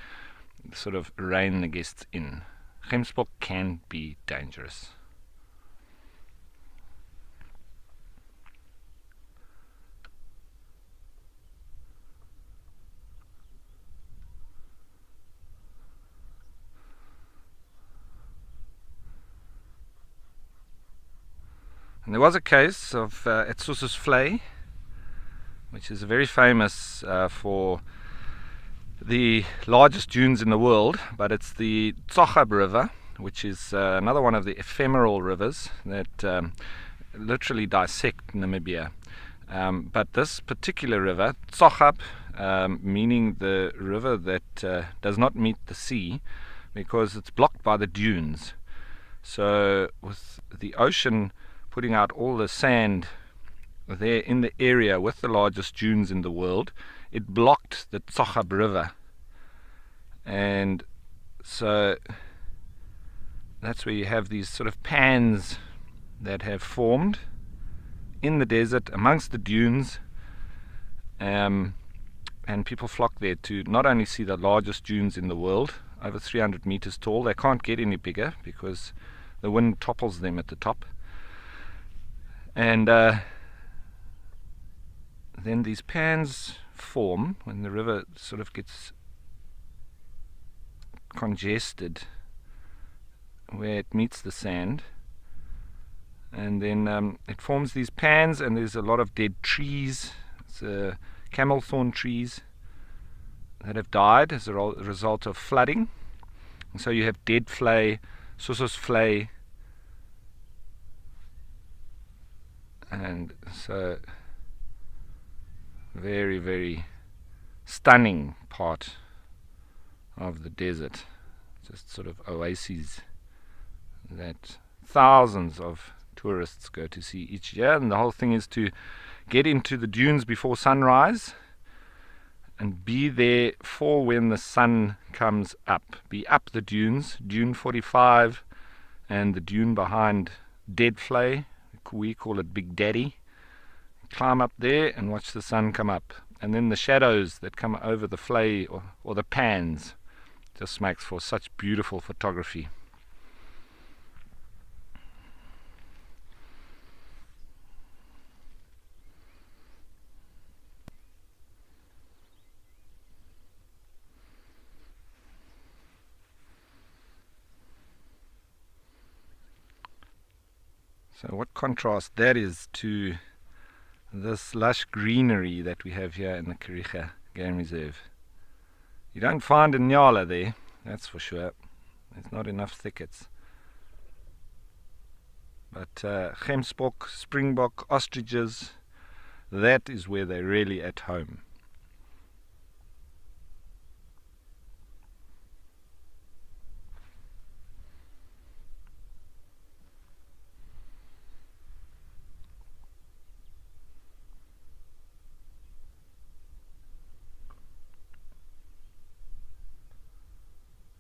sort of rein the guests in. Gemsbok can be dangerous. And there was a case of at Sossusvlei, which is very famous for the largest dunes in the world, but it's the Tsochab River, which is another one of the ephemeral rivers that literally dissect Namibia. But this particular river, Tsochab, meaning the river that does not meet the sea because it's blocked by the dunes. So with the ocean putting out all the sand there in the area with the largest dunes in the world, it blocked the Tsochab River. And so that's where you have these sort of pans that have formed in the desert amongst the dunes, and people flock there to not only see the largest dunes in the world, over 300 meters tall. They can't get any bigger because the wind topples them at the top. And then these pans form when the river sort of gets congested where it meets the sand, and then it forms these pans, and there's a lot of dead trees. It's camel thorn trees that have died as a result of flooding, and so you have dead vlei, Sossusvlei. And so very, very stunning part of the desert, just sort of oases that thousands of tourists go to see each year. And the whole thing is to get into the dunes before sunrise and be there for when the sun comes up. Be up the dunes, Dune 45 and the dune behind Dead Vlei, we call it Big Daddy. Climb up there and watch the sun come up, and then the shadows that come over the vlei or the pans just makes for such beautiful photography. So what contrast that is to this lush greenery that we have here in the Kariega Game Reserve. You don't find a nyala there, that's for sure. There's not enough thickets. But gemsbok, springbok, ostriches, that is where they're really at home.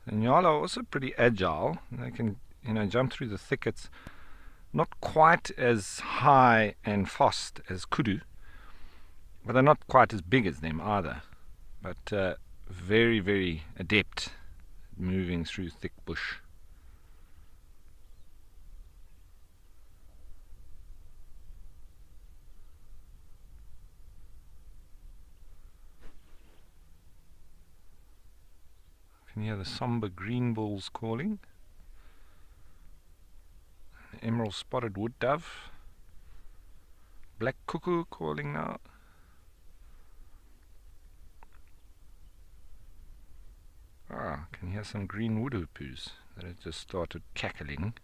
The nyala are also pretty agile. They can, jump through the thickets. Not quite as high and fast as kudu, but they're not quite as big as them either. But very, very adept at moving through thick bush. You can hear the somber green bulls calling. Emerald spotted wood dove. Black cuckoo calling now. Ah, I can hear some green woodhoopoos that have just started cackling.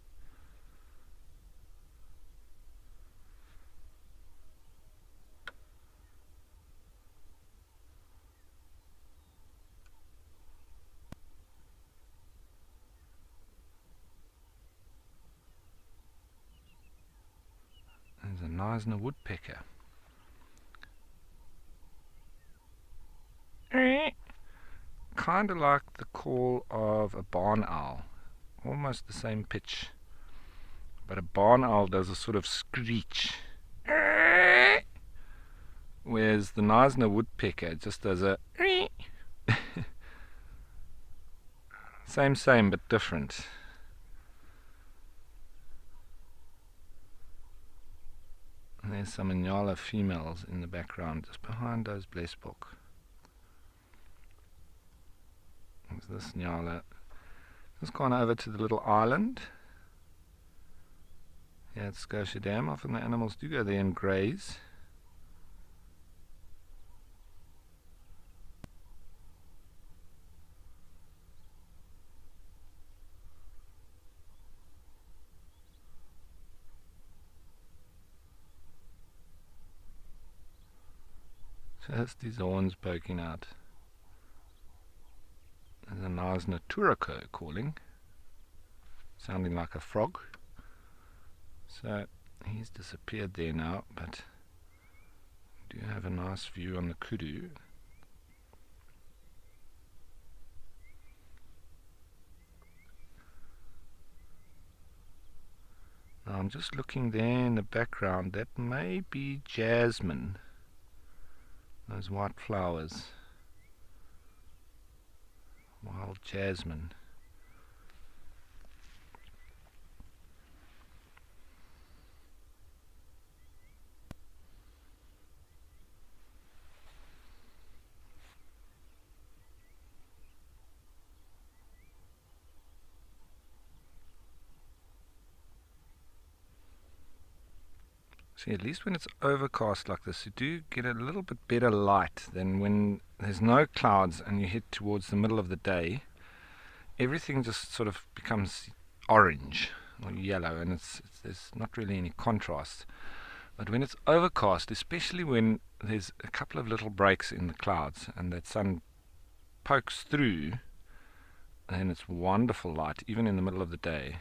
There's a Knysna woodpecker. Kind of like the call of a barn owl, almost the same pitch, but a barn owl does a sort of screech, whereas the Knysna woodpecker just does a same but different. And there's some Inyala females in the background just behind those blesbok. There's this Nyala. Just gone over to the little island. Yeah, at Scotia Dam. Often the animals do go there and graze. So that's these horns poking out. There's a Knysna turako calling, sounding like a frog. So he's disappeared there now, but we do have a nice view on the kudu. Now I'm just looking there in the background. That may be jasmine. Those white flowers. Wild jasmine. See, at least when it's overcast like this, you do get a little bit better light than when there's no clouds and you head towards the middle of the day. Everything just sort of becomes orange or yellow, and there's not really any contrast. But when it's overcast, especially when there's a couple of little breaks in the clouds and that sun pokes through, then it's wonderful light, even in the middle of the day.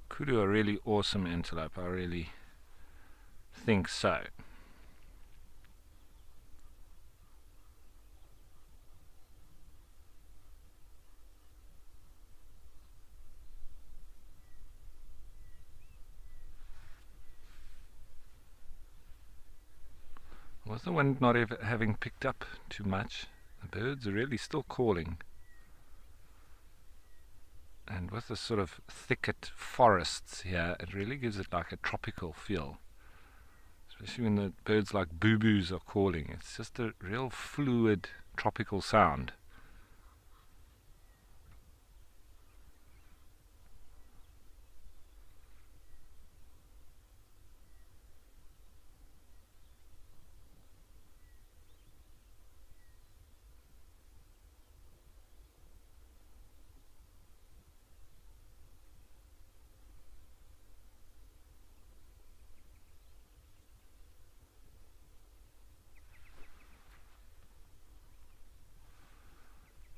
Kudu are really awesome antelope, I really think so. Was the wind not ever having picked up too much? The birds are really still calling. And with the sort of thicket forests here, it really gives it like a tropical feel. Especially when the birds like boo-boos are calling. It's just a real fluid, tropical sound.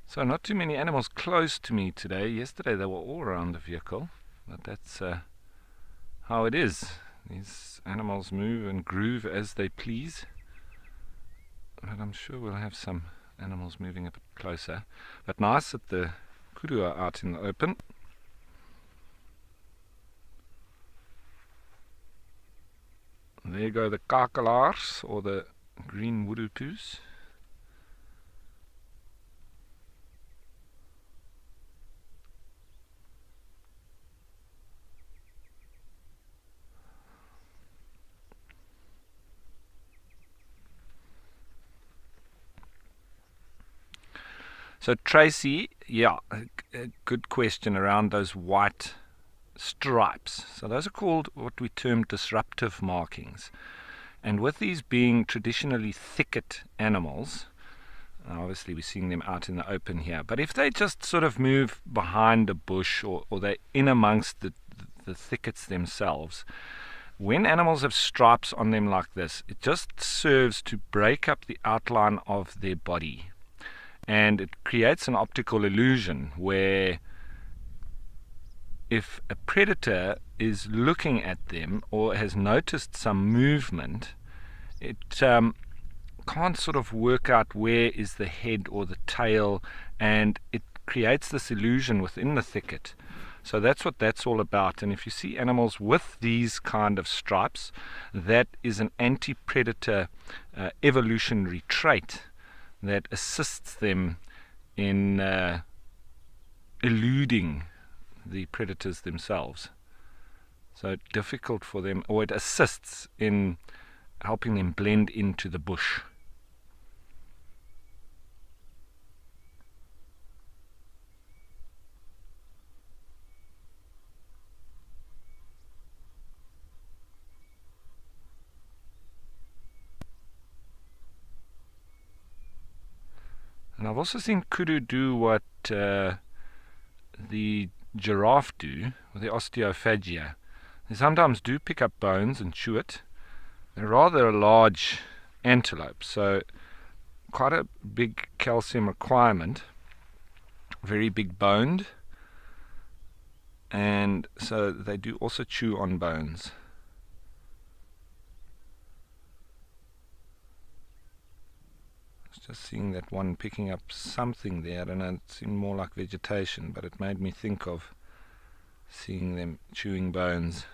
So not too many animals close to me today. Yesterday they were all around the vehicle, but that's how it is. These animals move and groove as they please. But I'm sure we'll have some animals moving a bit closer. But nice that the kudu are out in the open. There go the kakelaars, or the green woodoopoos. So Tracy, yeah, a good question around those white stripes. So those are called what we term disruptive markings. And with these being traditionally thicket animals, obviously we're seeing them out in the open here, but if they just sort of move behind a bush or they're in amongst the thickets themselves, when animals have stripes on them like this, it just serves to break up the outline of their body. And it creates an optical illusion where if a predator is looking at them or has noticed some movement, it can't sort of work out where is the head or the tail, and it creates this illusion within the thicket. So that's what that's all about. And if you see animals with these kind of stripes, that is an anti-predator evolutionary trait that assists them in eluding the predators themselves. So difficult for them, or it assists in helping them blend into the bush. And I've also seen kudu do what the giraffe do with the osteophagia. They sometimes do pick up bones and chew it. They're rather a large antelope, so quite a big calcium requirement, very big boned, and so they do also chew on bones. Just seeing that one picking up something there. I don't know, it seemed more like vegetation, but it made me think of seeing them chewing bones.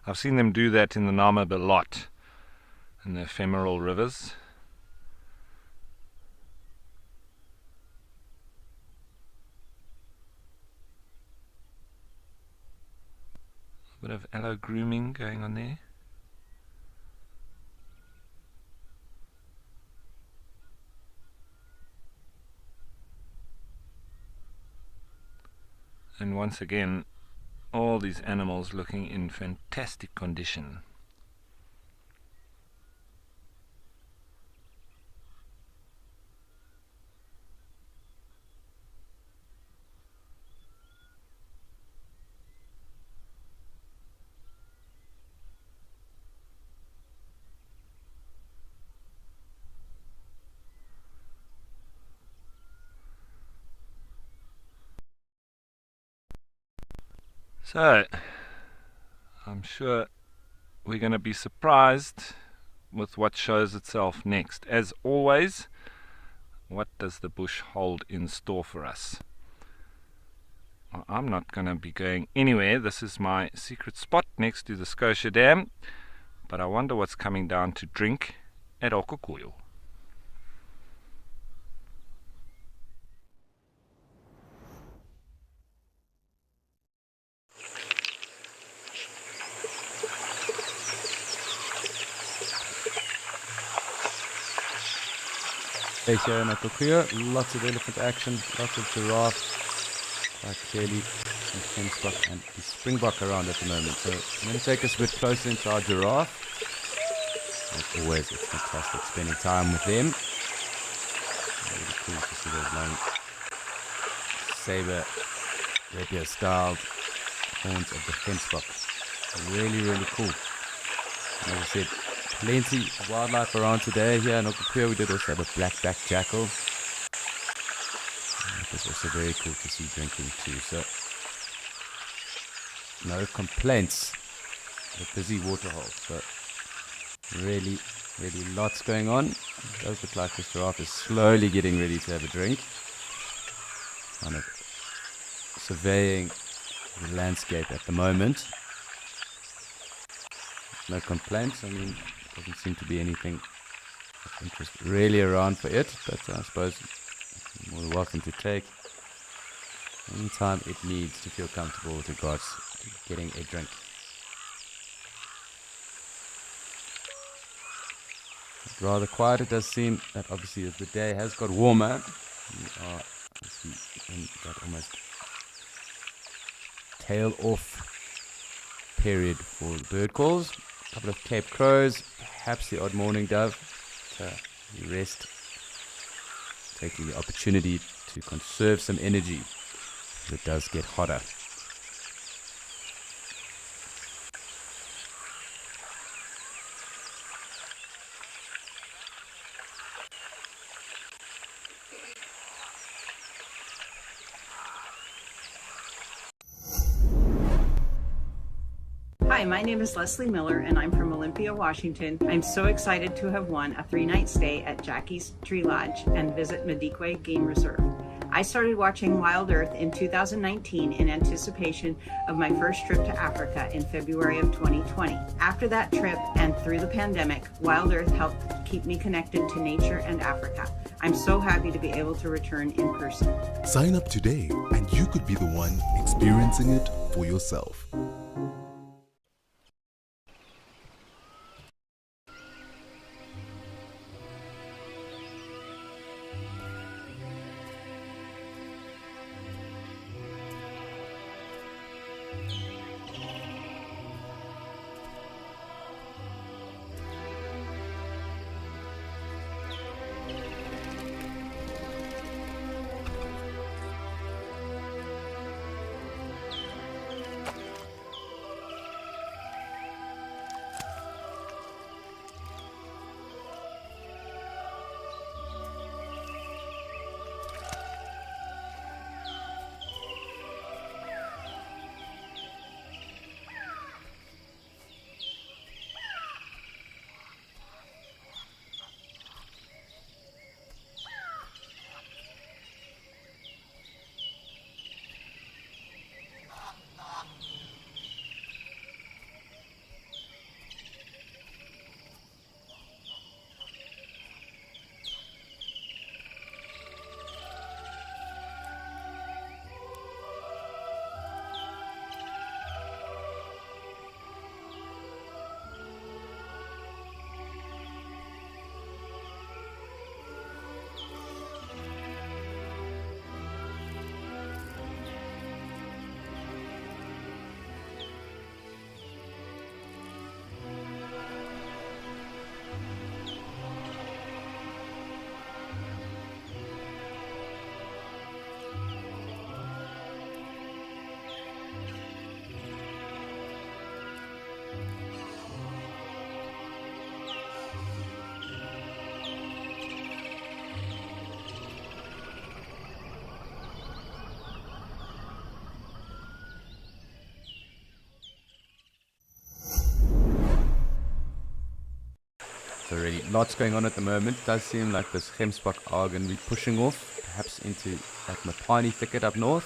I've seen them do that in the Namib a lot, in the ephemeral rivers. A bit of aloe grooming going on there. And once again, all these animals looking in fantastic condition. So, I'm sure we're going to be surprised with what shows itself next. As always, what does the bush hold in store for us? Well, I'm not going to be going anywhere. This is my secret spot next to the Scotia Dam, but I wonder what's coming down to drink at Okukuyu. Here in Okukuyu, lots of elephant action, lots of giraffe, quite clearly some fenstock and the springbok around at the moment. So I'm going to take us a bit closer into our giraffe. As always, it's fantastic spending time with them. Really cool to see those long saber rapier styled horns of the fenstock. Really, really cool. And as I said, plenty of wildlife around today here in Okukuyu. We did also have a black-back jackal. It was also very cool to see drinking too. So, no complaints. A busy waterhole. So, really, really lots going on. It does look like this giraffe is slowly getting ready to have a drink. Kind of surveying the landscape at the moment. No complaints. I mean, doesn't seem to be anything interest really around for it, but I suppose you're more than welcome to take any time it needs to feel comfortable with regards to getting a drink. It's rather quiet. It does seem that obviously as the day has got warmer, we are obviously in that almost tail off period for the bird calls. A couple of Cape Crows, perhaps the odd morning dove to rest, taking the opportunity to conserve some energy as it does get hotter. Hi, my name is Leslie Miller and I'm from Olympia, Washington. I'm so excited to have won a 3-night stay at Jackie's Tree Lodge and visit Madikwe Game Reserve. I started watching Wild Earth in 2019 in anticipation of my first trip to Africa in February of 2020. After that trip and through the pandemic, Wild Earth helped keep me connected to nature and Africa. I'm so happy to be able to return in person. Sign up today and you could be the one experiencing it for yourself. So really lots going on at the moment. It does seem like this Gemsbok are going to be pushing off, perhaps into that Mapani thicket up north,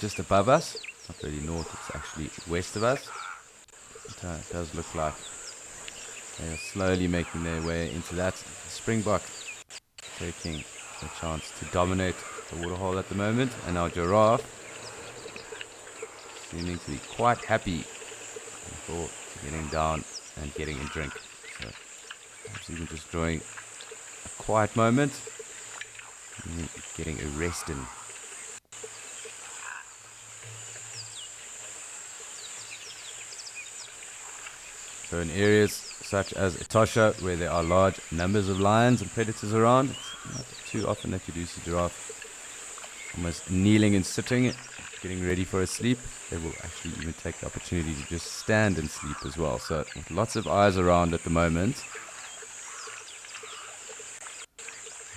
just above us. Not really north, it's actually west of us. But, it does look like they are slowly making their way into that. Springbok taking a chance to dominate the waterhole at the moment, and our giraffe seeming to be quite happy for getting down and getting a drink. So perhaps even just enjoying a quiet moment and getting a rest in. So in areas such as Etosha, where there are large numbers of lions and predators around, it's not too often that you do see giraffe almost kneeling and sitting, getting ready for a sleep. They will actually even take the opportunity to just stand and sleep as well. So with lots of eyes around at the moment,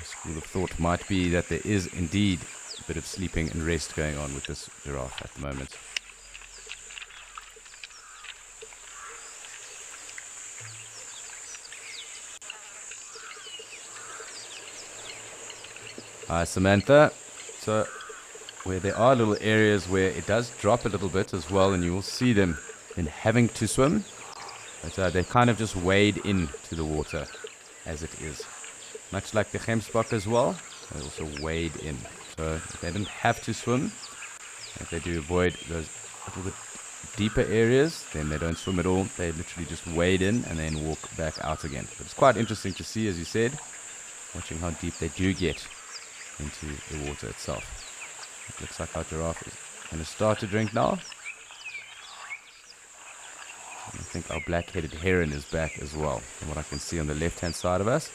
a school of thought might be that there is indeed a bit of sleeping and rest going on with this giraffe at the moment. Hi Samantha. So where there are little areas where it does drop a little bit as well, and you will see them in having to swim, but they kind of just wade into the water. as it is. Much like the Gemsbok as well, they also wade in. So if they don't have to swim, if they do avoid those little bit deeper areas, then they don't swim at all. They literally just wade in and then walk back out again. But it's quite interesting to see, as you said, watching how deep they do get into the water itself. It looks like our giraffe is going to start to drink now. And I think our black-headed heron is back as well, from what I can see on the left-hand side of us.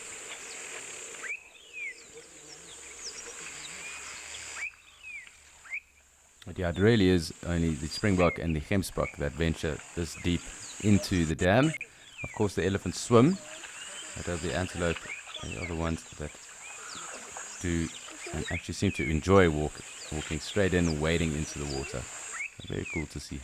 But yeah, it really is only the springbok and the gemsbok that venture this deep into the dam. Of course, the elephants swim, but the antelope and the other ones that do and actually seem to enjoy walking straight in and wading into the water. Very cool to see.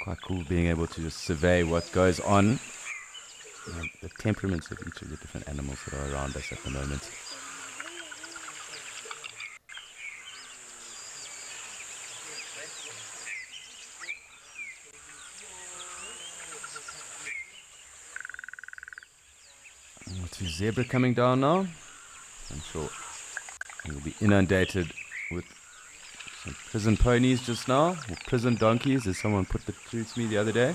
Quite cool being able to just survey what goes on, the temperaments of each of the different animals that are around us at the moment. To zebra coming down now. I'm sure we'll be inundated with some prison ponies just now, or prison donkeys, as someone put it through to me the other day.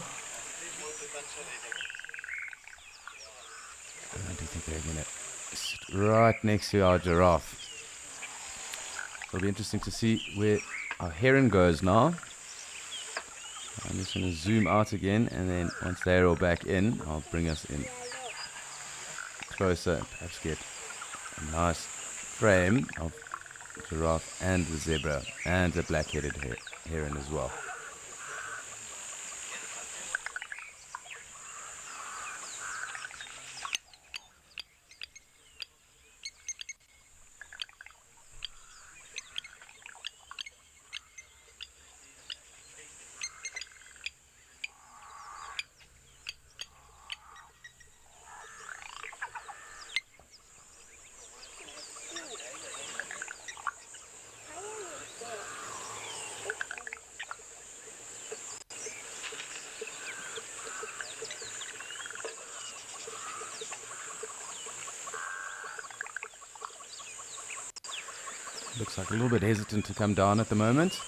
I do think they're going to sit right next to our giraffe. It'll be interesting to see where our heron goes now. I'm just going to zoom out again, and then once they're all back in, I'll bring us in closer and perhaps get a nice frame of giraffe and the zebra and the black-headed heron as well. Looks like a little bit hesitant to come down at the moment.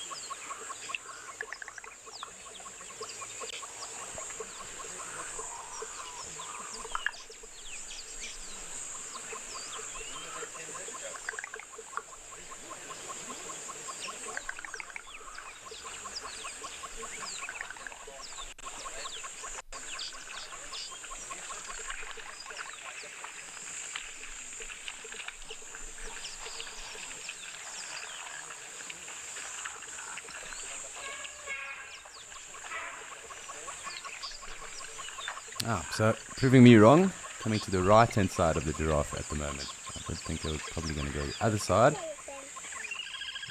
So proving me wrong, coming to the right-hand side of the giraffe at the moment. I don't think they're probably going to go the other side.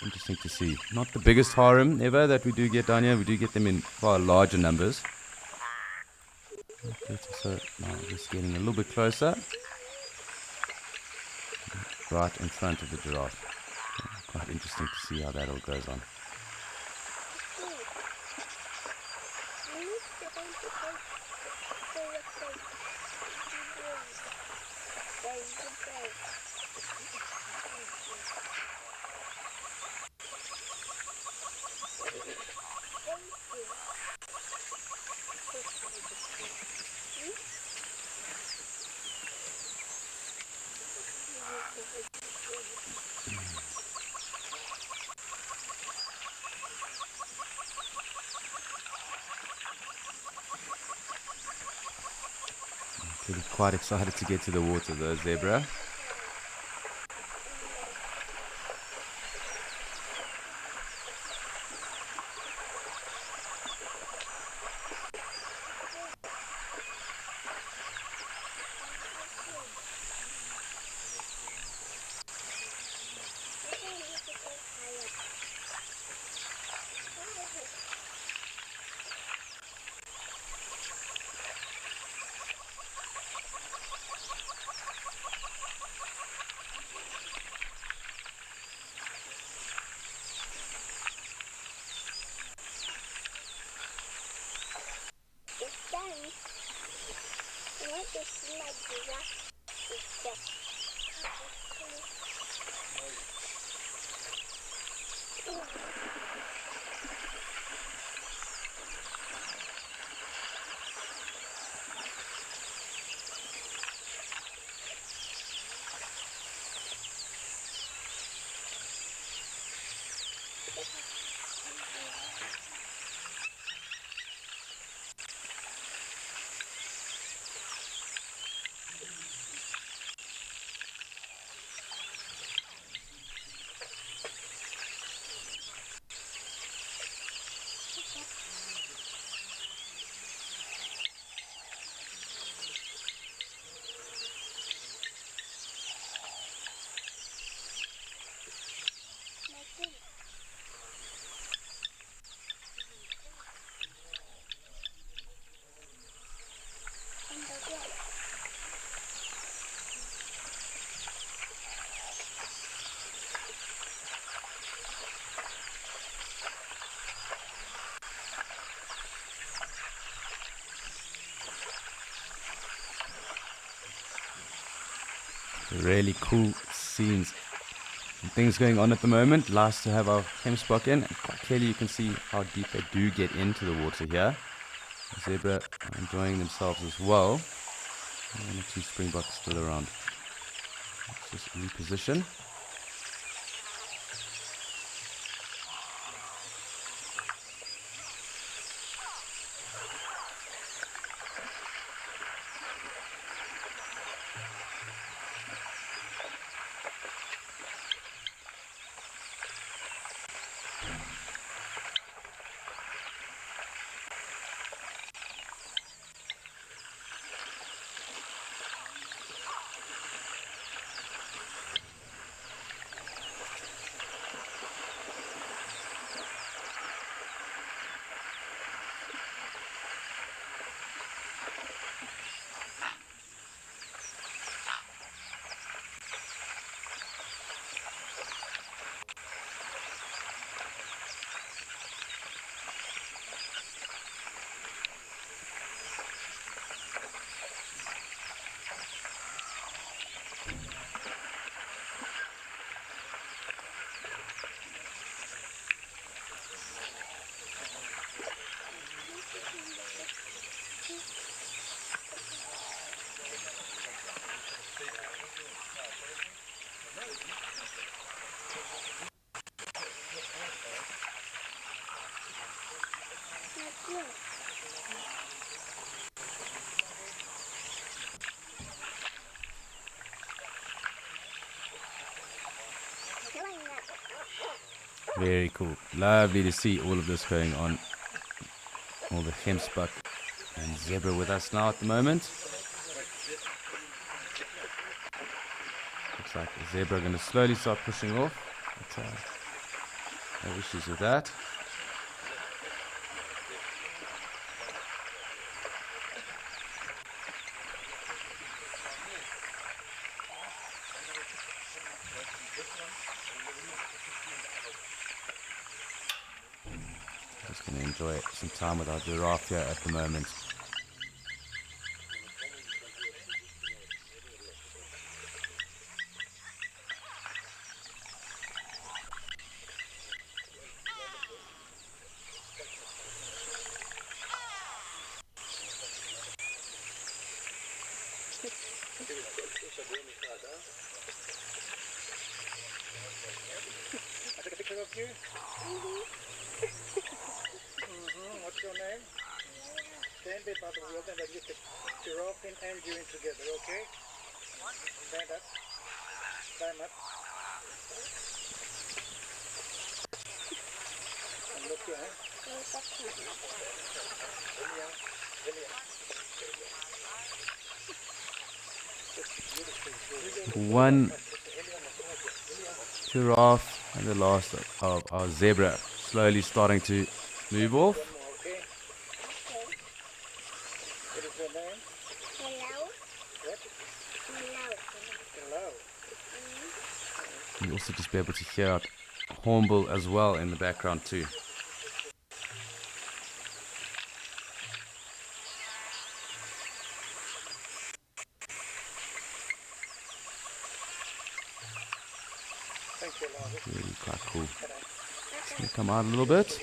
Interesting to see. Not the biggest harem ever that we do get down here. We do get them in far larger numbers. So now just getting a little bit closer. Right in front of the giraffe. Quite interesting to see how that all goes on. Quite excited to get to the water though, zebra. Really cool scenes and things going on at the moment. Last to have our Gemsbok in, and quite clearly you can see how deep they do get into the water here. The zebra are enjoying themselves as well. And the two springboks still around. Let's just reposition. Very cool. Lovely to see all of this going on. All the Gemsbok and zebra with us now at the moment. Looks like the zebra are going to slowly start pushing off. But, no issues with that. Just going to enjoy some time with our giraffe here at the moment. I took a picture of you. What's your name? Stand there by the wheel and then get the giraffe in and you in together, okay? Stand up. Stand up. And look here, One giraffe and the last of our zebra slowly starting to move off. okay? What is your name? Hello. What? Hello. Hello. You also just be able to hear out hornbill as well in the background too. Thank you, Lord. Really quite cool. Let me come out a little bit.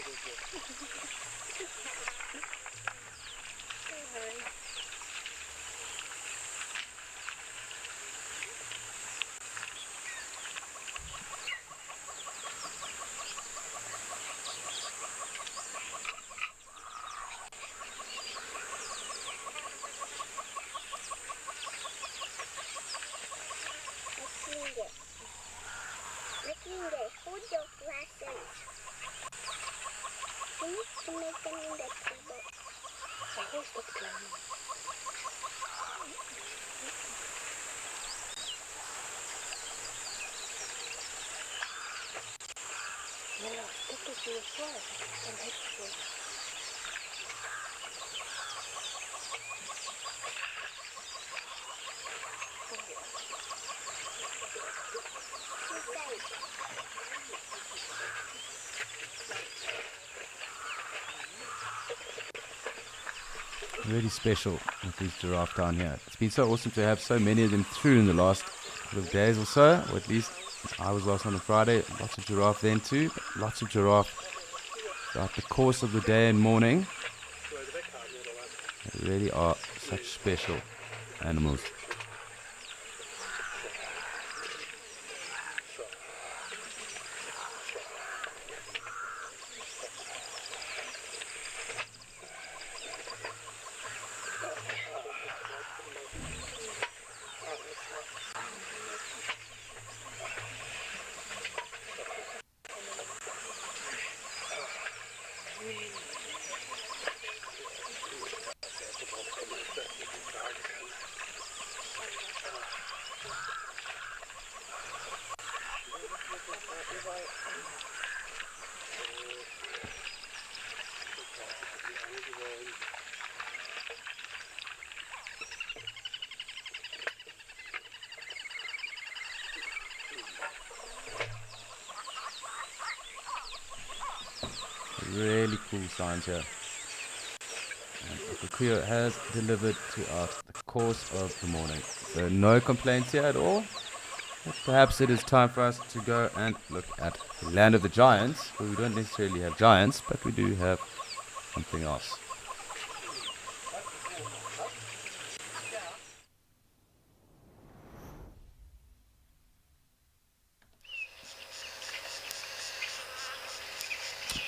Hold your glasses. You need to make them in the table. Always stop climbing. Mela, step to your side and head forward. Really special with these giraffe down here. It's been so awesome to have so many of them through in the last couple of days or so, or at least I was last on a Friday. Lots of giraffe then too, but lots of giraffe throughout the course of the day and morning. They really are such special animals. Really cool signs here. And Kikuyu has delivered throughout the course of the morning. So no complaints here at all. But perhaps it is time for us to go and look at the land of the giants, where we don't necessarily have giants, but we do have something else.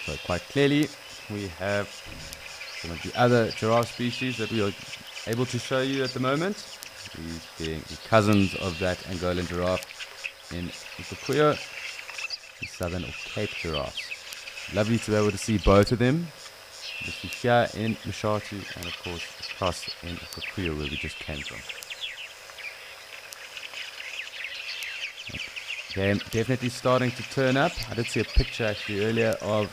So quite clearly, we have some of the other giraffe species that we are able to show you at the moment. These being the cousins of that Angolan giraffe in Kikuyu, the southern or Cape giraffes. Lovely to be able to see both of them. This is here in Mshatu and of course across in Kikuyu where we just came from. Okay, definitely starting to turn up. I did see a picture actually earlier of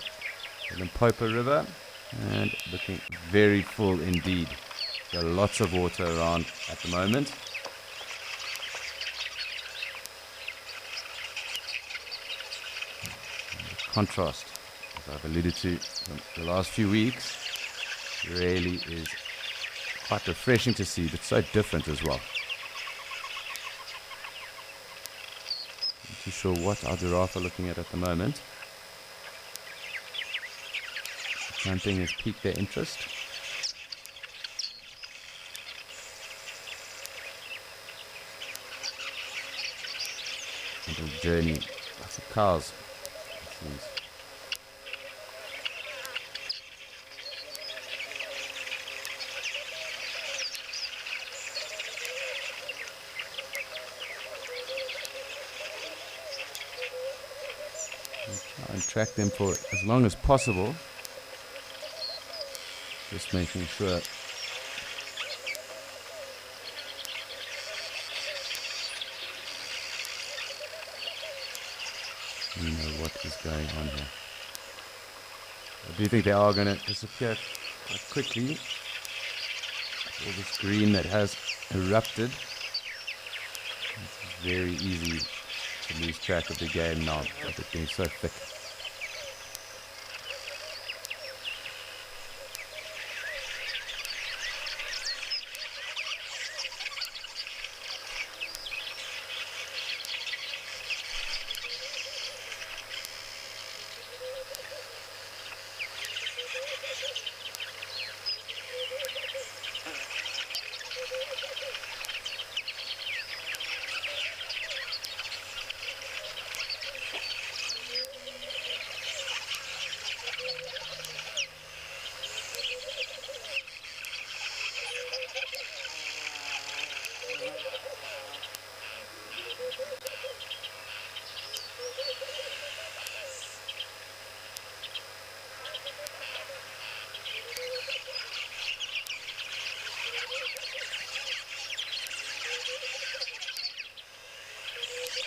the Limpopo River and looking very full indeed. There are lots of water around at the moment. And the contrast, as I've alluded to from the last few weeks, really is quite refreshing to see, but so different as well. Not too sure what our giraffe are looking at the moment. Camping has piqued their interest. Little journey, lots of cows. It seems. Try and track them for as long as possible. Just making sure you know what is going on here. I do think they are going to disappear quite quickly. All this green that has erupted. It's very easy to lose track of the game now, with it being so thick.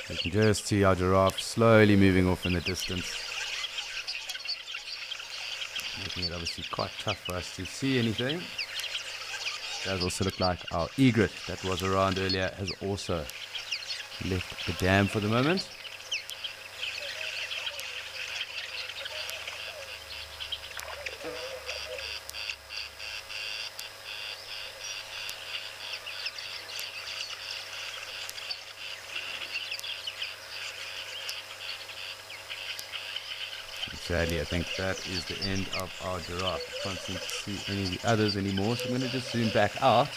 You can just see our giraffe slowly moving off in the distance. Making it obviously quite tough for us to see anything. It does also look like our egret that was around earlier has also left the dam for the moment. Sadly, I think that is the end of our giraffe. I can't seem to see any of the others anymore, so I'm going to just zoom back out.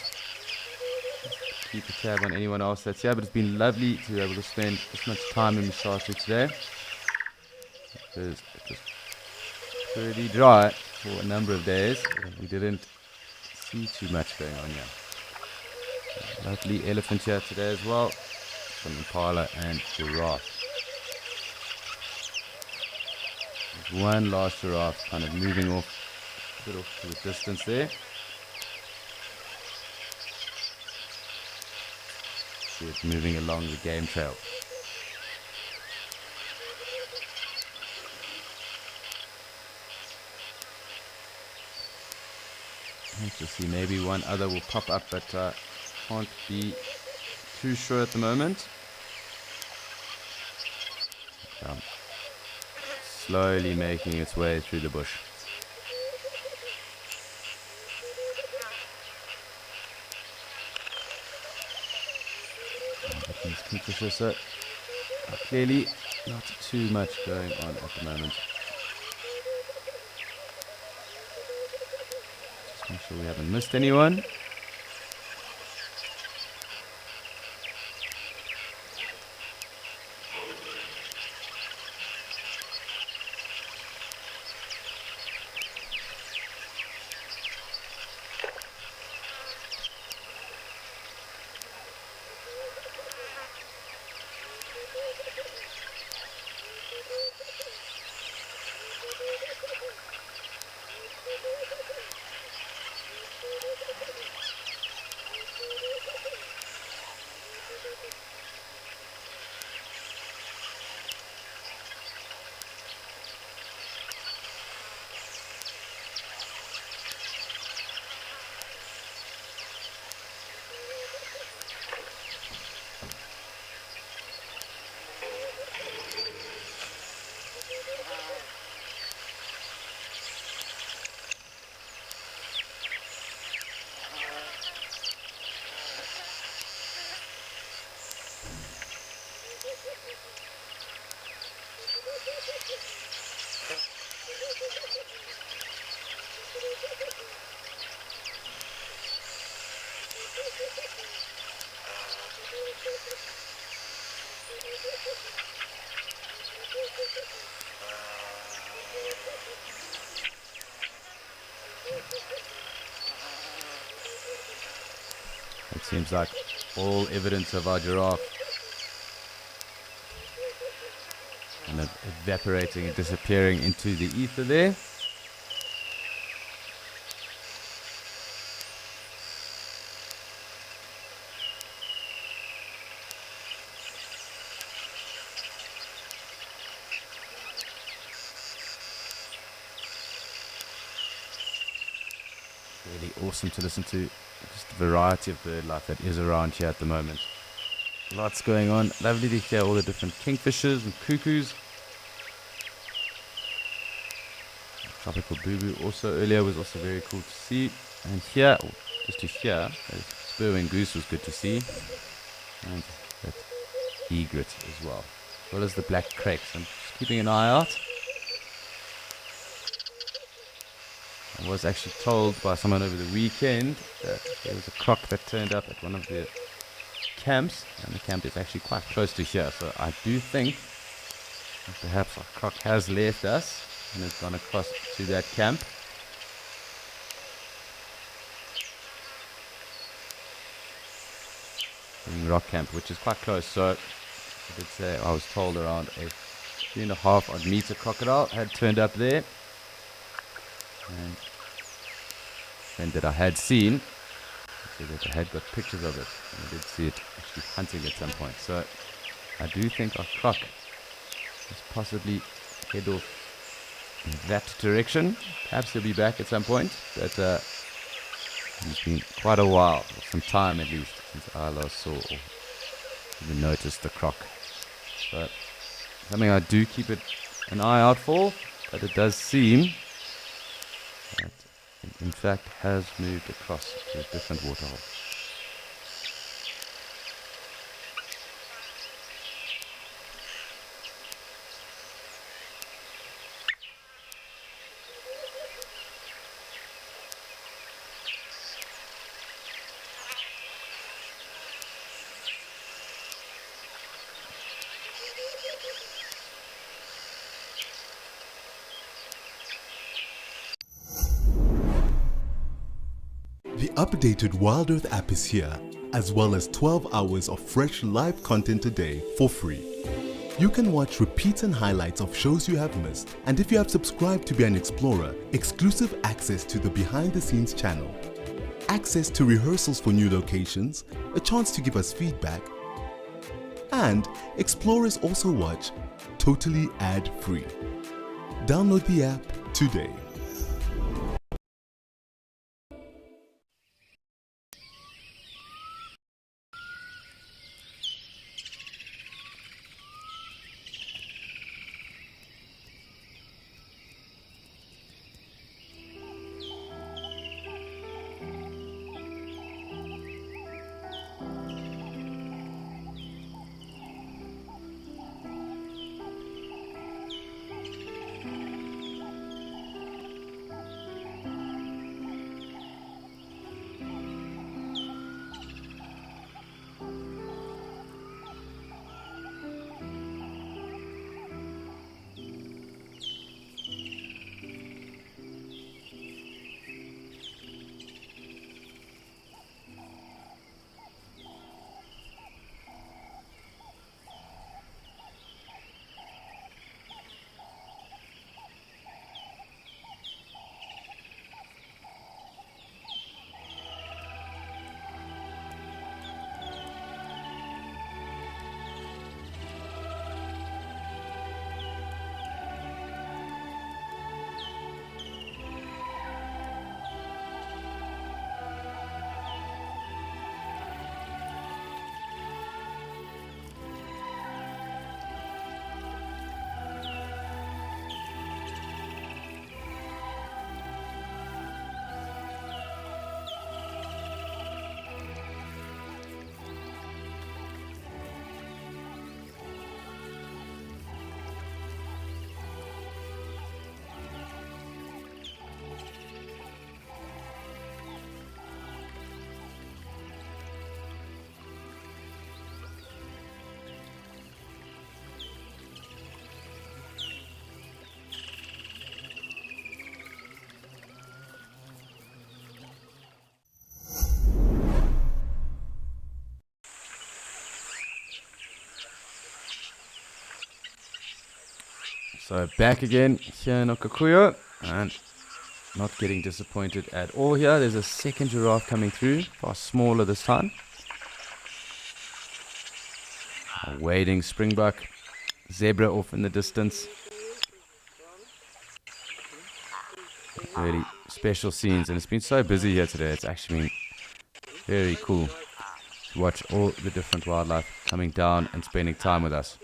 Keep a tab on anyone else that's here, but it's been lovely to be able to spend this much time in Mshatli today, because it was pretty dry for a number of days. We didn't see too much going on here. Lovely elephant here today as well, some impala and giraffe. There's one last giraffe kind of moving off, a bit off to the distance there. See it moving along the game trail. Let's just see, maybe one other will pop up, but can't be too sure at the moment. Slowly making its way through the bush. These kingfishers are clearly not too much going on at the moment. Just make sure we haven't missed anyone. It seems like all evidence of our giraffe kind of evaporating and disappearing into the ether there. Really awesome to listen to. Just the variety of bird life that is around here at the moment. Lots going on. Lovely to hear all the different kingfishers and cuckoos. Tropical boo-boo also earlier was also very cool to see. And here, just to hear, spurwing goose was good to see. And that egret as well. As well as the black crakes. I'm just keeping an eye out. I was actually told by someone over the weekend that there was a croc that turned up at one of the camps, and the camp is actually quite close to here, so I do think that perhaps a croc has left us and has gone across to that camp. Rock camp, which is quite close, so I did say I was told around a 3.5 odd meter crocodile had turned up there, and that I had seen. So that I had got pictures of it, and I did see it actually hunting at some point. So I do think our croc is possibly head off in that direction. Perhaps he'll be back at some point, but it's been quite a while, some time at least, since I last saw or even noticed the croc. So something I do keep an eye out for, but it does seem that it in fact has moved across to a different waterhole. The updated Wild Earth app is here, as well as 12 hours of fresh live content a day for free. You can watch repeats and highlights of shows you have missed, and if you have subscribed to be an explorer, exclusive access to the behind the scenes channel, access to rehearsals for new locations, a chance to give us feedback, and explorers also watch totally ad-free. Download the app today. So back again here in Okakuyo, and not getting disappointed at all here. There's a second giraffe coming through, far smaller this time. A wading springbuck, zebra off in the distance. Really special scenes, and it's been so busy here today. It's actually been very cool to watch all the different wildlife coming down and spending time with us.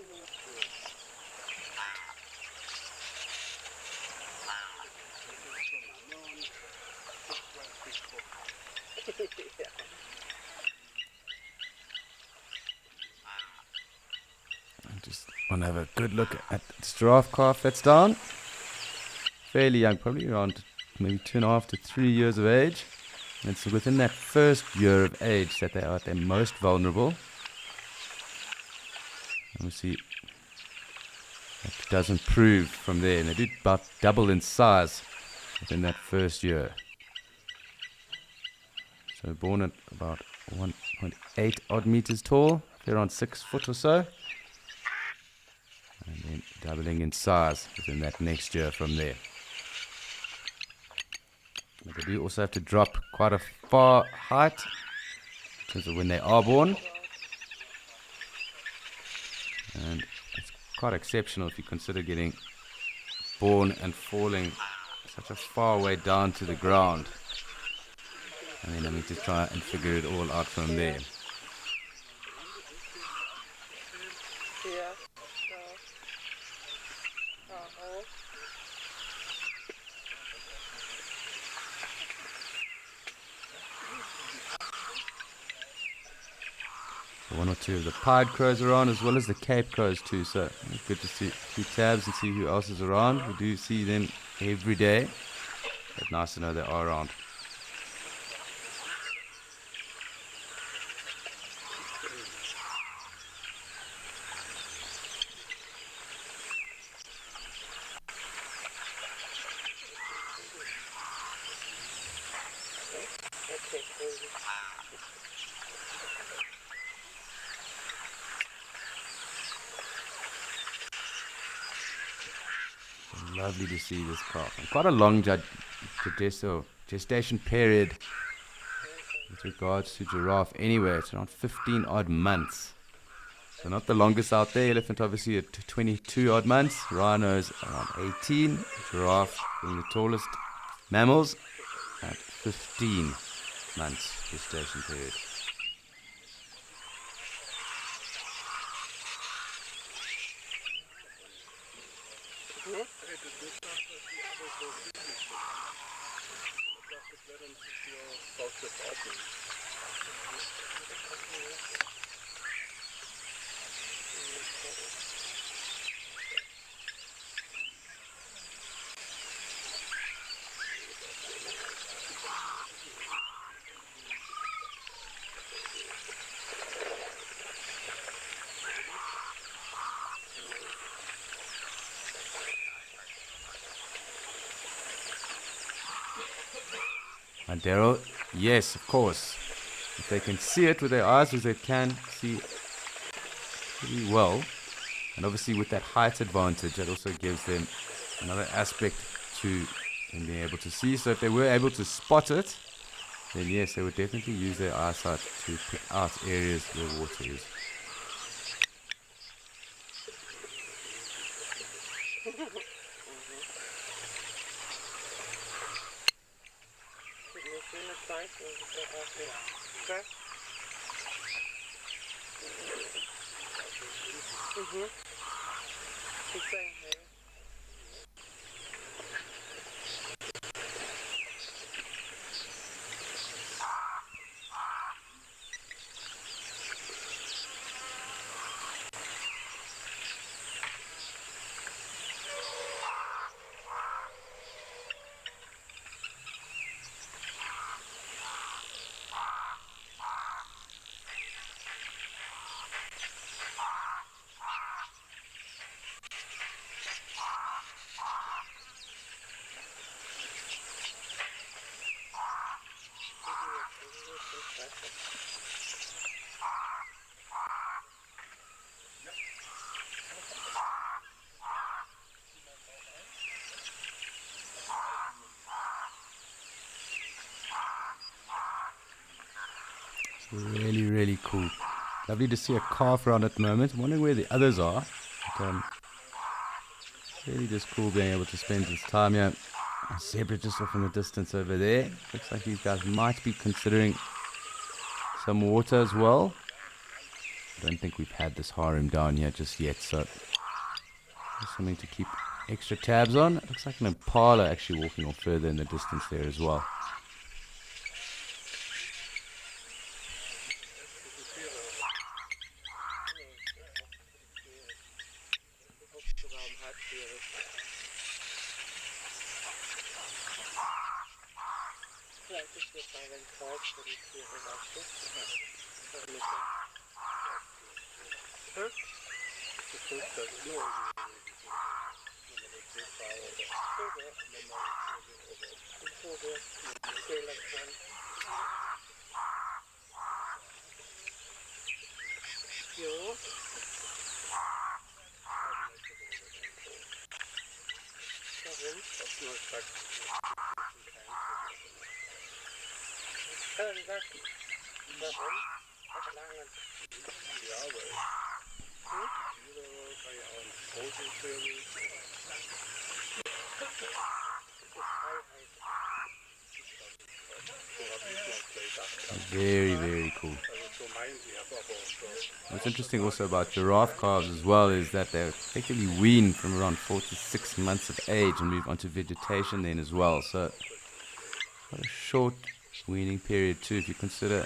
Just want to have a good look at this giraffe calf that's down. Fairly young, probably around maybe 2.5 to 3 years of age. And it's within that first year of age that they are at their most vulnerable. Obviously, it does improve from there, and they do about double in size within that first year. So born at about 1.8 odd meters tall, they're around 6 foot or so. doubling in size within that next year from there. But they do also have to drop quite a far height in terms of when they are born. And it's quite exceptional if you consider getting born and falling such a far way down to the ground. And then having to try and figure it all out from there. One or two of the pied crows are on, as well as the Cape crows too, so it's good to keep tabs and see who else is around. We do see them every day, but nice to know they are around. Lovely to see this calf. And quite a long gestation period with regards to giraffe anyway. It's around 15 odd months. So not the longest out there. Elephant obviously at 22 odd months. Rhinos around 18. Giraffe being the tallest mammals at 15 months gestation period. And Daryl, yes, of course. If they can see it with their eyes, as they can see pretty well. And obviously with that height advantage, that also gives them another aspect to them being able to see. So if they were able to spot it, then yes, they would definitely use their eyesight to pick out areas where water is. Really, really cool. Lovely to see a calf around at the moment. I'm wondering where the others are. But, really just cool being able to spend this time here. A zebra just off in the distance over there. Looks like these guys might be considering some water as well. I don't think we've had this harem down here just yet, so just something to keep extra tabs on. It looks like an impala actually walking off further in the distance there as well. Very, very cool. What's interesting also about giraffe calves as well is that they're effectively weaned from around 4 to 6 months of age and move onto vegetation then as well. So quite a short weaning period too, if you consider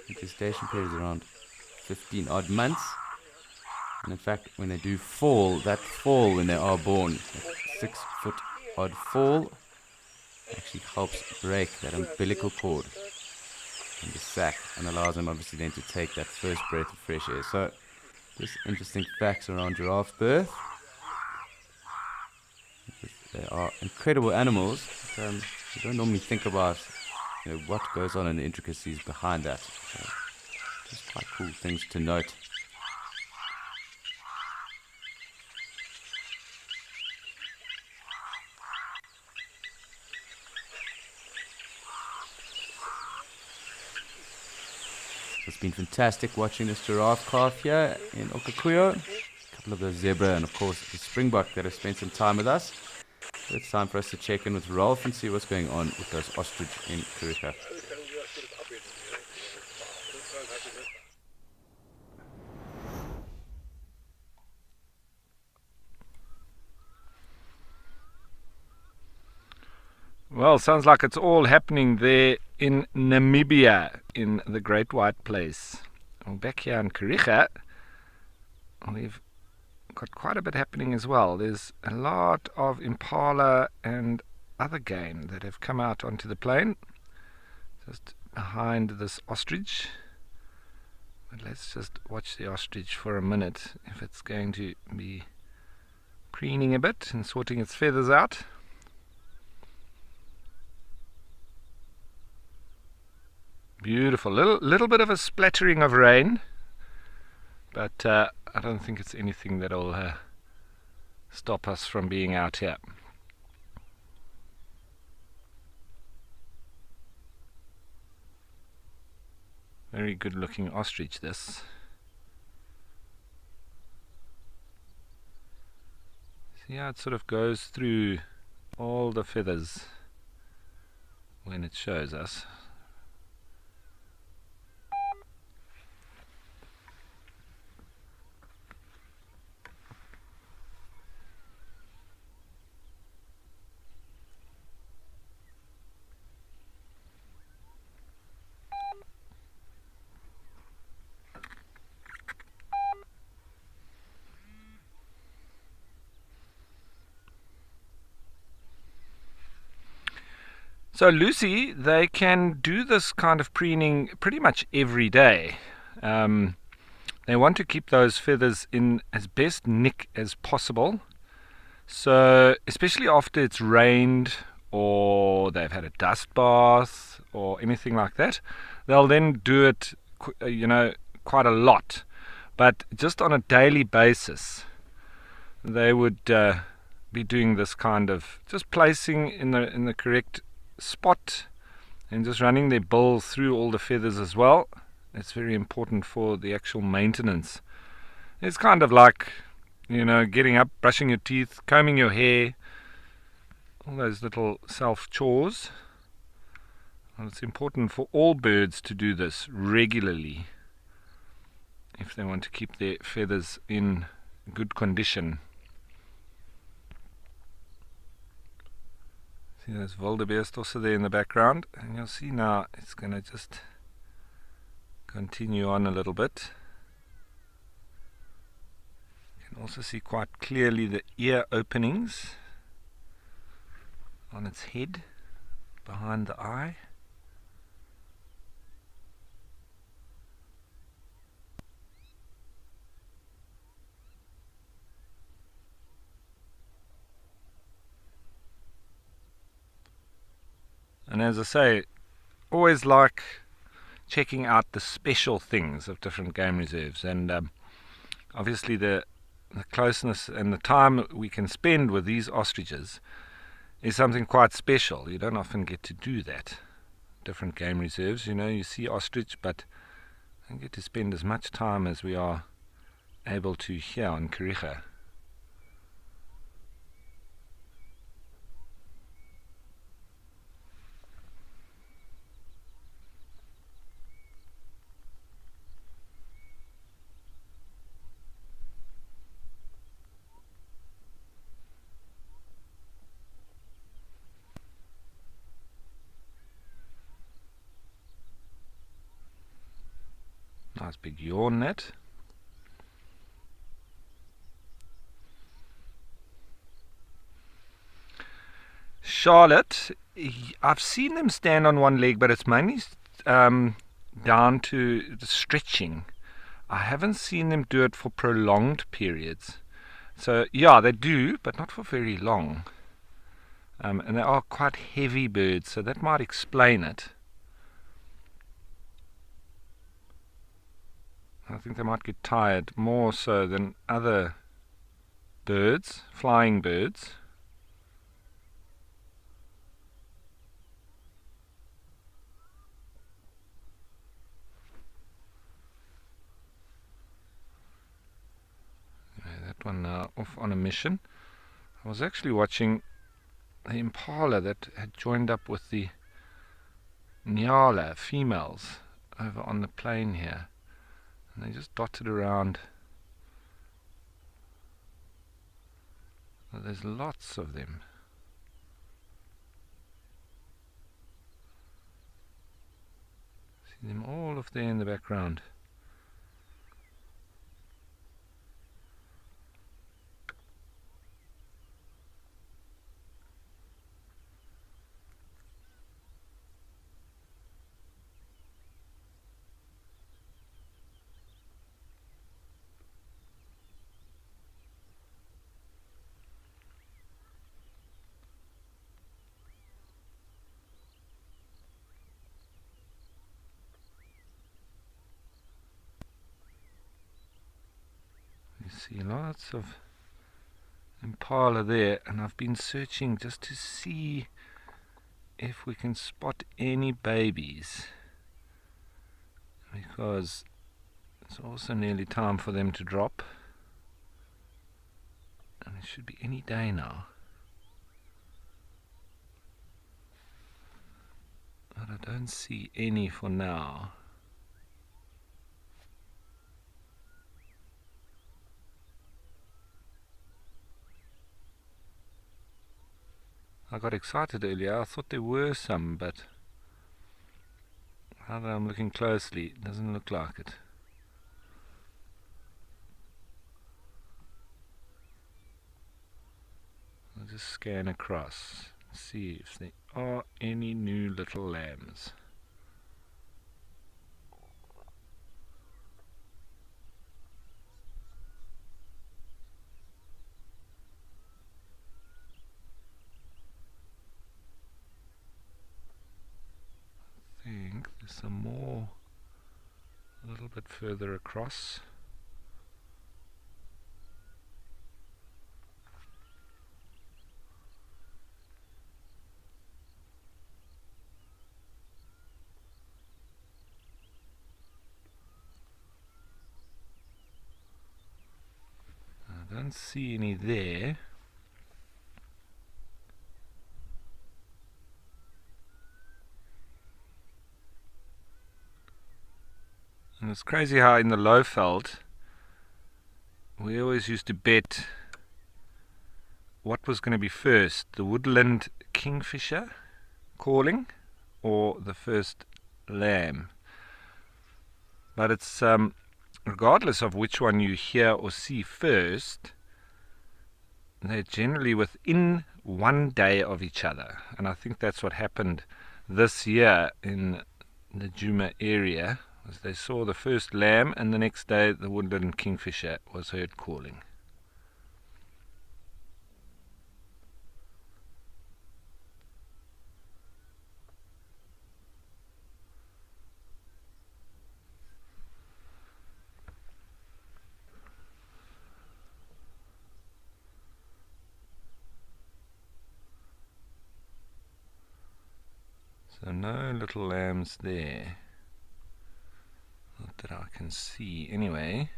the gestation period is around 15 odd months. And in fact, when they do fall, that fall when they are born, 6 foot odd fall, actually helps break that umbilical cord in the sac and allows them obviously then to take that first breath of fresh air. So just interesting facts around giraffe birth. They are incredible animals, but you don't normally think about what goes on in the intricacies behind that. So just quite cool things to note. It's been fantastic watching this giraffe calf here in Okakuyo. A couple of the zebra and of course the springbok that have spent some time with us. So it's time for us to check in with Rolf and see what's going on with those ostrich in Kariega. Well, sounds like it's all happening there in Namibia, in the Great White Place. Well, back here in Kariega, we've got quite a bit happening as well. There's a lot of impala and other game that have come out onto the plain, just behind this ostrich. But let's just watch the ostrich for a minute, if it's going to be preening a bit and sorting its feathers out. Beautiful. Little bit of a splattering of rain, but I don't think it's anything that'll stop us from being out here. Very good looking ostrich this. See how it sort of goes through all the feathers when it shows us. So Lucy, they can do this kind of preening pretty much every day. They want to keep those feathers in as best nick as possible. So especially after it's rained or they've had a dust bath or anything like that, they'll then do it, quite a lot. But just on a daily basis, they would be doing this kind of just placing in the correct spot and just running their bill through all the feathers as well. It's very important for the actual maintenance. It's kind of like, getting up, brushing your teeth, combing your hair, all those little self chores. And it's important for all birds to do this regularly if they want to keep their feathers in good condition. See those wildebeest also there in the background, and you'll see now it's going to just continue on a little bit. You can also see quite clearly the ear openings on its head behind the eye. And as I say, always like checking out the special things of different game reserves, and obviously the closeness and the time we can spend with these ostriches is something quite special. You don't often get to do that. Different game reserves, you see ostrich, but I don't get to spend as much time as we are able to here on Kariega. Nice big yawn net. Charlotte, I've seen them stand on one leg, but it's mainly down to the stretching. I haven't seen them do it for prolonged periods. So yeah, they do, but not for very long. And they are quite heavy birds, so that might explain it. I think they might get tired more so than other birds, flying birds. That one off on a mission. I was actually watching the impala that had joined up with the nyala females over on the plain here. And they just dotted around. There's lots of them. See them all off there in the background. You see lots of impala there, and I've been searching just to see if we can spot any babies, because it's also nearly time for them to drop, and it should be any day now. But I don't see any for now. I got excited earlier. I thought there were some, but now that I'm looking closely, it doesn't look like it. I'll just scan across, see if there are any new little lambs. I think there's some more a little bit further across. I don't see any there. And it's crazy how in the Lowveld we always used to bet what was going to be first, the woodland kingfisher calling or the first lamb. But it's regardless of which one you hear or see first, they're generally within 1 day of each other. And I think that's what happened this year in the Djuma area. As they saw the first lamb, and the next day the woodland kingfisher was heard calling. So no little lambs there. Not that I can see anyway.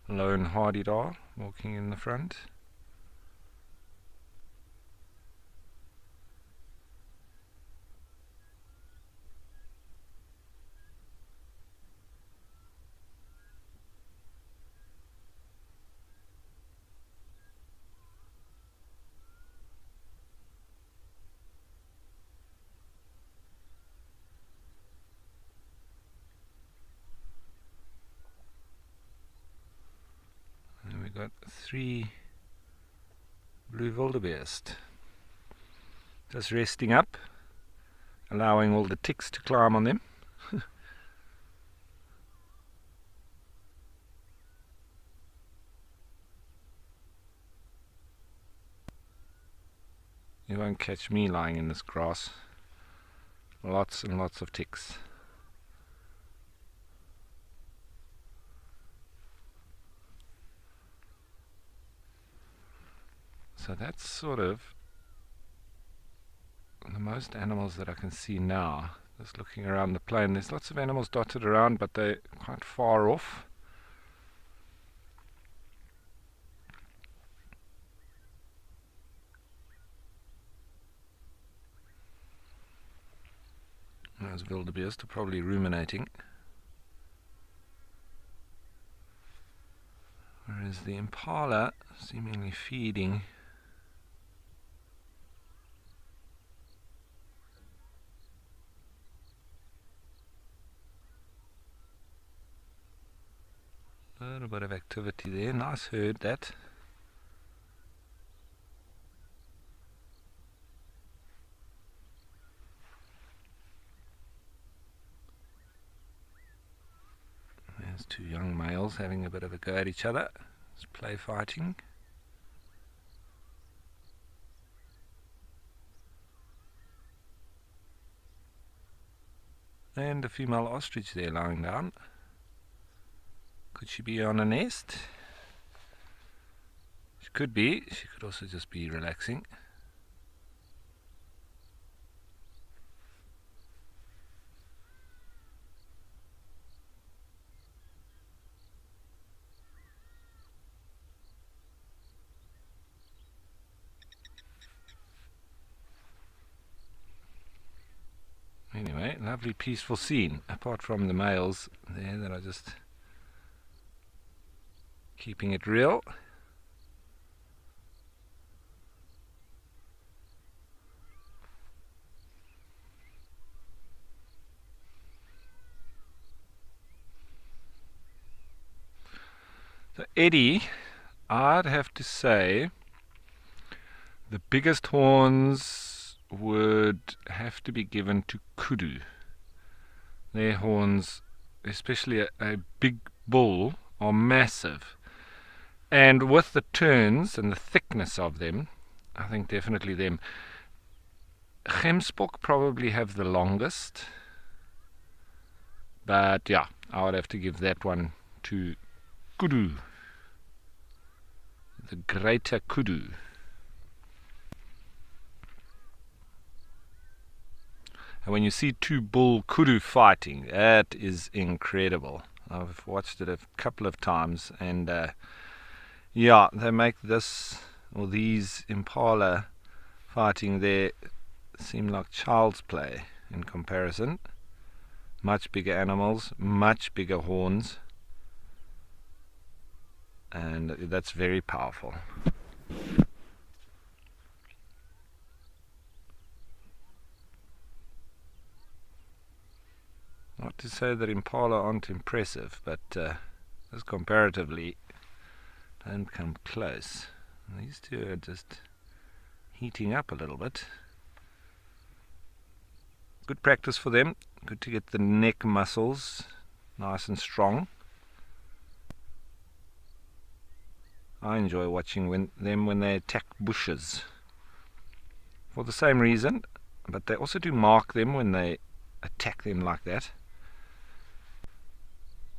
Lone Hardy-Dar walking in the front. Got 3 blue wildebeest just resting up, allowing all the ticks to climb on them. You won't catch me lying in this grass. Lots and lots of ticks. So that's sort of the most animals that I can see now. Just looking around the plain, there's lots of animals dotted around, but they're quite far off. Those wildebeest are probably ruminating. Whereas the impala seemingly feeding. A little bit of activity there. Nice herd, that. There's 2 young males having a bit of a go at each other. It's play fighting. And a female ostrich there lying down. Could she be on a nest? She could be. She could also just be relaxing. Anyway, lovely peaceful scene, apart from the males there that are just keeping it real. So Eddie, I'd have to say the biggest horns would have to be given to kudu. Their horns, especially a big bull, are massive. And with the turns and the thickness of them, I think definitely them. Gemsbok probably have the longest. But yeah, I would have to give that one to kudu. The greater kudu. And when you see 2 bull kudu fighting, that is incredible. I've watched it a couple of times, and yeah, they make this or these impala fighting there seem like child's play in comparison. Much bigger animals, much bigger horns, and that's very powerful. Not to say that impala aren't impressive, but just comparatively don't come close. And these 2 are just heating up a little bit. Good practice for them. Good to get the neck muscles nice and strong. I enjoy watching them when they attack bushes. For the same reason, but they also do mark them when they attack them like that.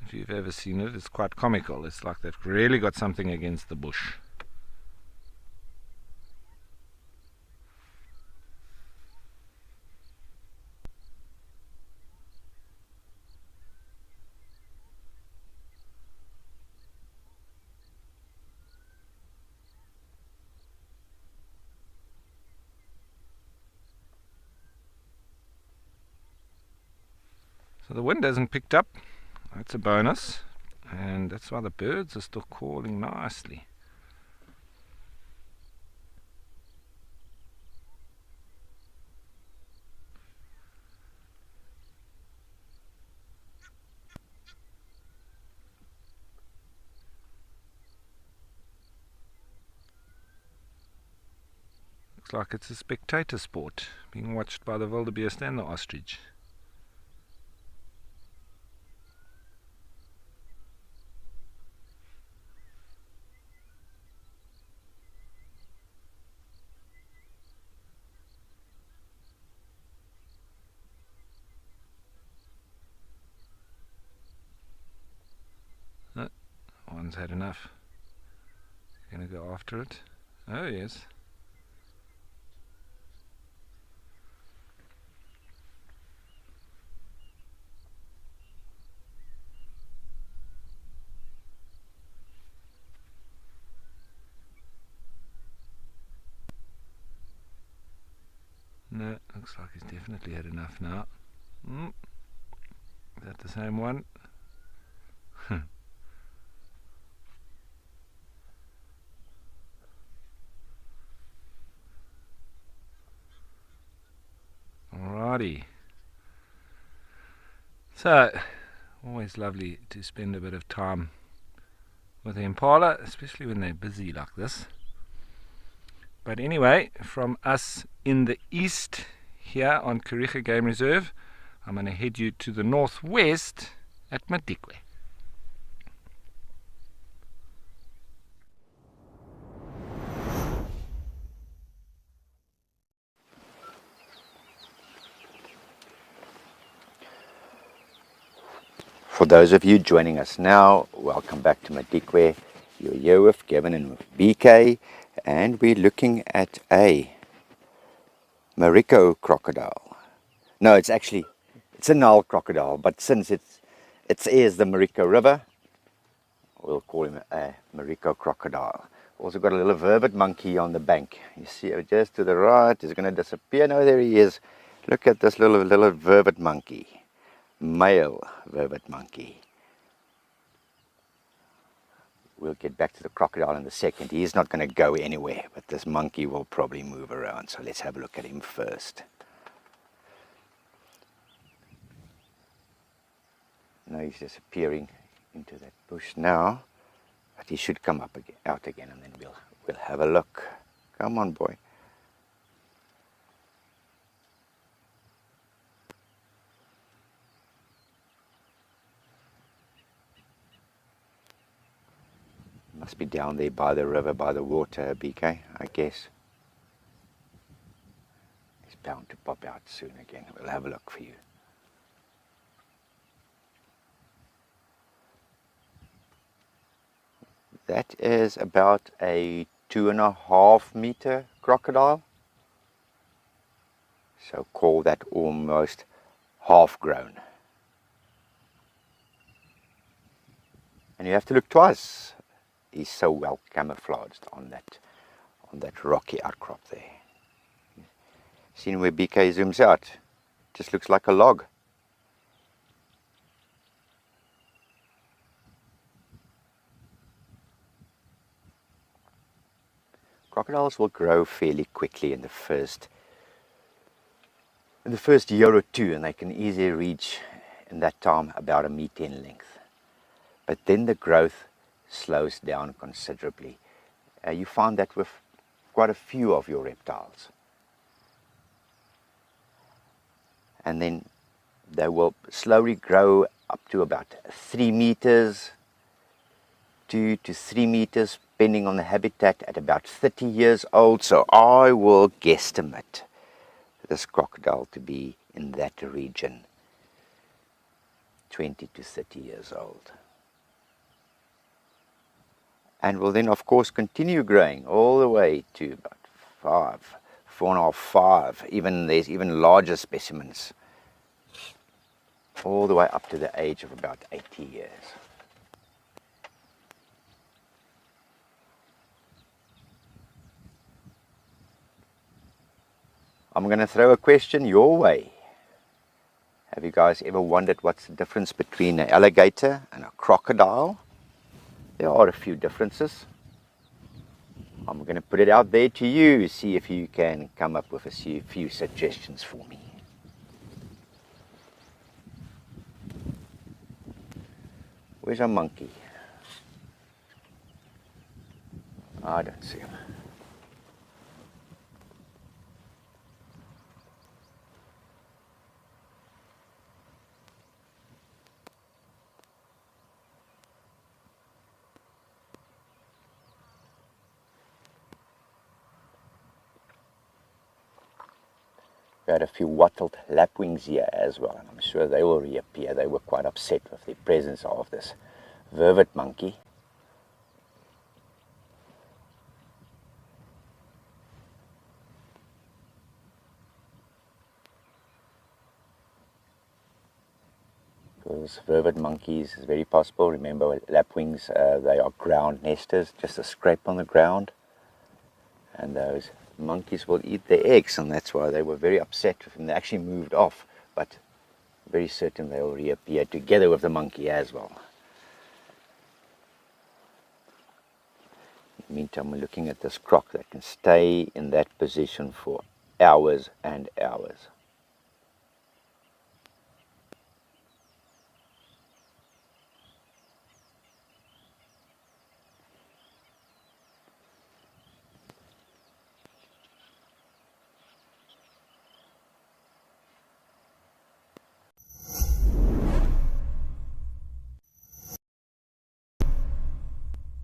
If you've ever seen it, it's quite comical. It's like they've really got something against the bush. So the wind hasn't picked up. That's a bonus. And that's why the birds are still calling nicely. Looks like it's a spectator sport, being watched by the wildebeest and the ostrich. Oh, one's had enough. Gonna go after it. Oh yes. No, looks like he's definitely had enough now. Is that the same one? Alrighty. So, always lovely to spend a bit of time with the impala, especially when they're busy like this. But anyway, from us in the east here on Kariega Game Reserve, I'm going to head you to the northwest at Madikwe. For those of you joining us now, welcome back to Madikwe. You're here with Kevin and with BK, and we're looking at a Mariko crocodile. No, it's a Nile crocodile, but since it is the Mariko River, we'll call him a Mariko crocodile. Also got a little vervet monkey on the bank. You see just to the right, he's going to disappear. No, there he is. Look at this little vervet monkey. Male vervet monkey. We'll get back to the crocodile in a second. He's not going to go anywhere, but this monkey will probably move around. So let's have a look at him first. Now he's disappearing into that bush now, but he should come out again, and then we'll have a look. Come on, boy. Must be down there by the river, by the water, BK, I guess. He's bound to pop out soon again. We'll have a look for you. That is about a 2.5 meter crocodile. So call that almost half grown. And you have to look twice. He's so well camouflaged on that rocky outcrop there. Seen where BK zooms out? Just looks like a log. Crocodiles will grow fairly quickly in the first year or two, and they can easily reach in that time about 1 meter in length. But then the growth slows down considerably. You find that with quite a few of your reptiles. And then they will slowly grow up to about 3 meters, 2 to 3 meters, depending on the habitat, at about 30 years old. So I will guesstimate this crocodile to be in that region, 20 to 30 years old. And will then, of course, continue growing all the way to about 4.5, 5. There's even larger specimens, all the way up to the age of about 80 years. I'm going to throw a question your way. Have you guys ever wondered what's the difference between an alligator and a crocodile? There are a few differences. I'm going to put it out there to you, see if you can come up with a few suggestions for me. Where's our monkey? I don't see him. We had a few wattled lapwings here as well, and I'm sure they will reappear. They were quite upset with the presence of this vervet monkey. Because vervet monkeys is very possible. Remember, lapwings, they are ground nesters, just a scrape on the ground. And those monkeys will eat their eggs, and that's why they were very upset with him. They actually moved off, but very certain they will reappear together with the monkey as well. In the meantime, we're looking at this croc that can stay in that position for hours and hours.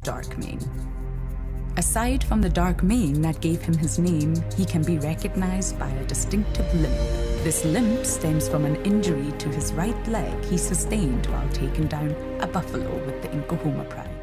Dark mane. Aside from the dark mane that gave him his name, he can be recognized by a distinctive limp. This limp stems from an injury to his right leg he sustained while taking down a buffalo with the Nkahuma pride.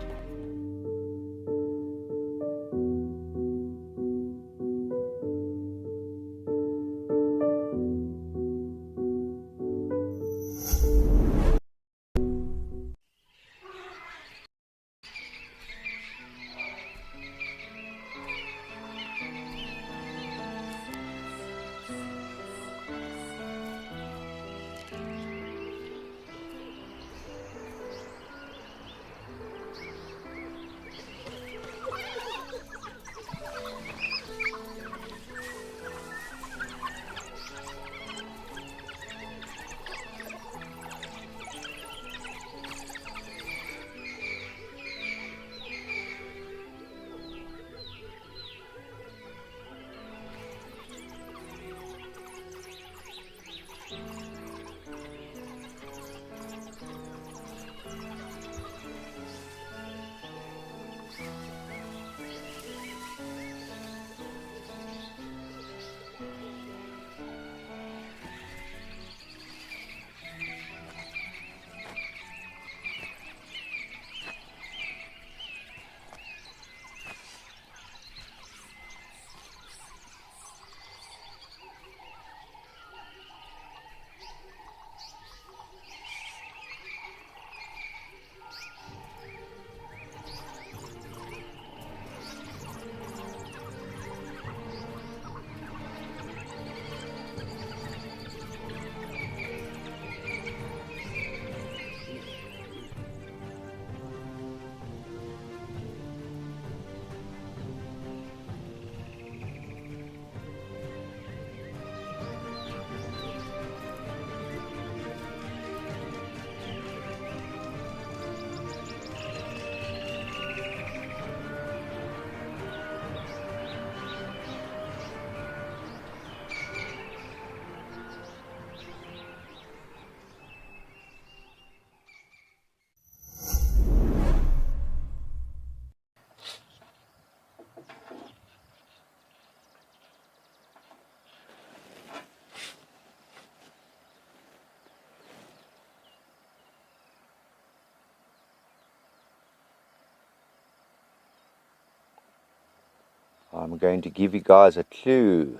I'm going to give you guys a clue.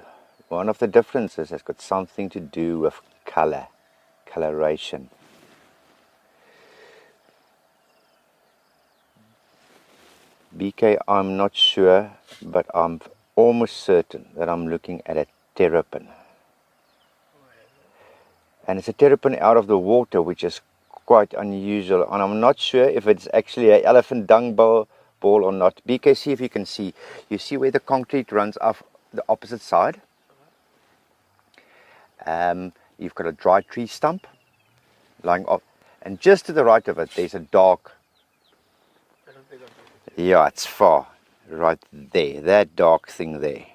One of the differences has got something to do with color, coloration. BK, I'm not sure, but I'm almost certain that I'm looking at a terrapin. And it's a terrapin out of the water, which is quite unusual. And I'm not sure if it's actually an elephant dung ball or not. BK, see if you can see. You see where the concrete runs off the opposite side? You've got a dry tree stump lying off. And just to the right of it, there's a dark... Yeah, it's far. Right there. That dark thing there.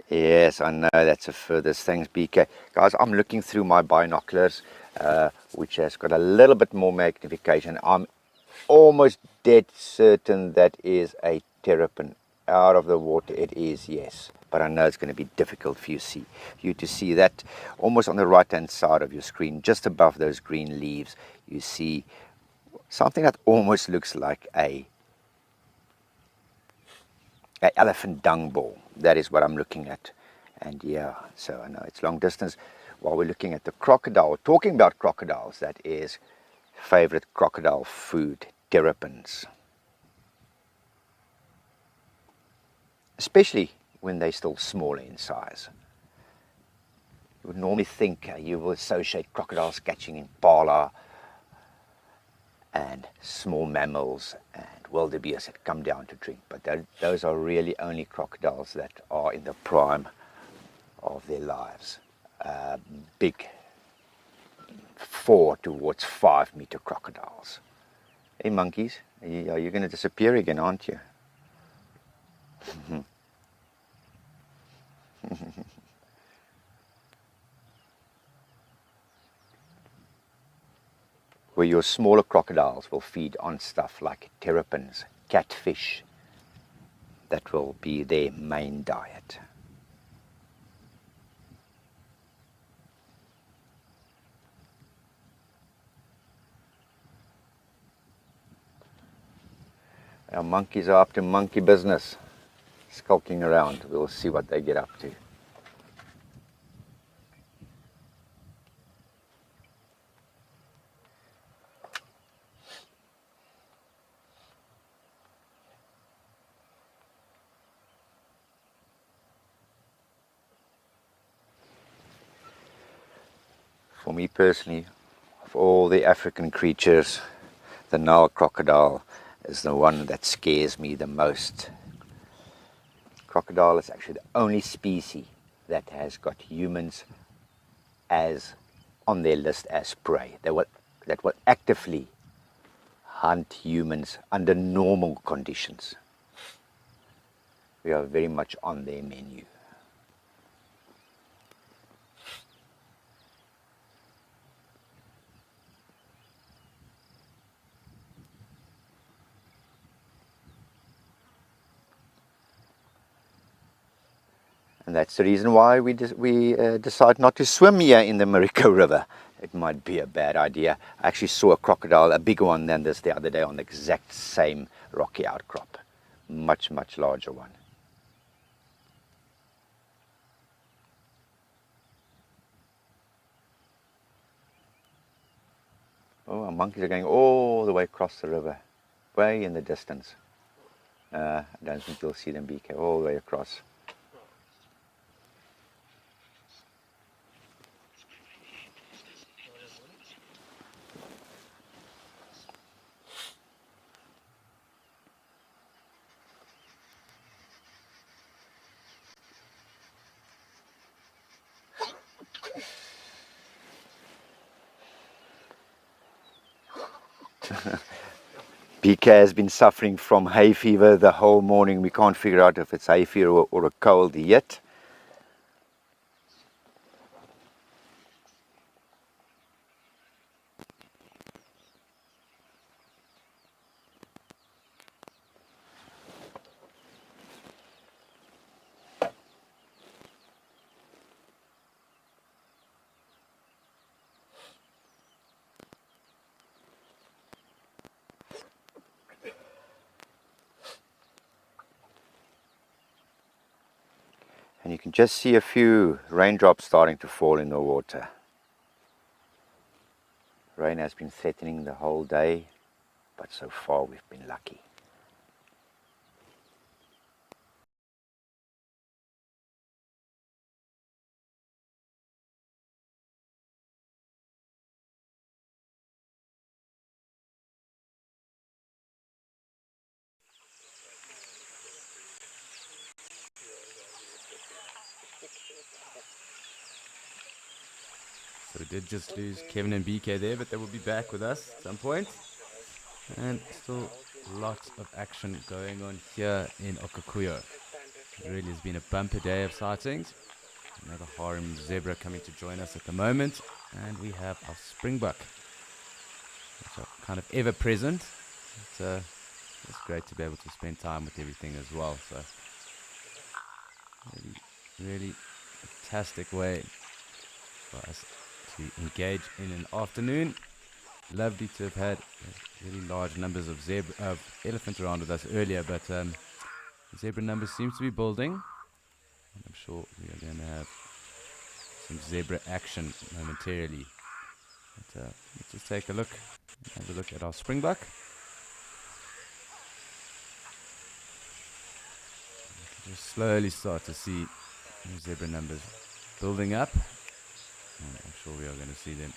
Yes, I know that's the furthest. Thanks, BK. Guys, I'm looking through my binoculars, which has got a little bit more magnification. I'm almost dead certain that is a terrapin out of the water. It is, yes. But I know it's going to be difficult for you to see that almost on the right-hand side of your screen, just above those green leaves. You see something that almost looks like a elephant dung ball. That is what I'm looking at. And yeah, so I know it's long distance. While we're looking at the crocodile, talking about crocodiles, that is favorite crocodile food, terrapins. Especially when they're still smaller in size. You would normally think you will associate crocodiles catching impala and small mammals and wildebeest that come down to drink, but those are really only crocodiles that are in the prime of their lives. Big 4 towards 5 meter crocodiles. Hey monkeys, you're going to disappear again, aren't you? Where your smaller crocodiles will feed on stuff like terrapins, catfish. That will be their main diet. Our monkeys are up to monkey business, skulking around. We'll see what they get up to. For me personally, of all the African creatures, the Nile crocodile is the one that scares me the most. Crocodile is actually the only species that has got humans as on their list as prey. That will actively hunt humans under normal conditions. We are very much on their menu. And that's the reason why we decide not to swim here in the Marico River. It might be a bad idea. I actually saw a crocodile, a bigger one than this, the other day on the exact same rocky outcrop. Much, much larger one. Oh, our monkeys are going all the way across the river, way in the distance. I don't think you'll see them, BK, all the way across. BK has been suffering from hay fever the whole morning. We can't figure out if it's hay fever or a cold yet. And you can just see a few raindrops starting to fall in the water. Rain has been threatening the whole day, but so far we've been lucky. did just lose Kevin and BK there, but they will be back with us at some point. And still lots of action going on here in Okakuyo. It really has been a bumper day of sightings. Another harem zebra coming to join us at the moment. And we have our springbuck, which are kind of ever present. It's great to be able to spend time with everything as well. So really fantastic way for us to engage in an afternoon. Lovely to have had really large numbers of elephants around with us earlier, but zebra numbers seems to be building. And I'm sure we are going to have some zebra action momentarily. But, let's just have a look at our springbuck. Just slowly start to see the zebra numbers building up. And I'm sure we are going to see them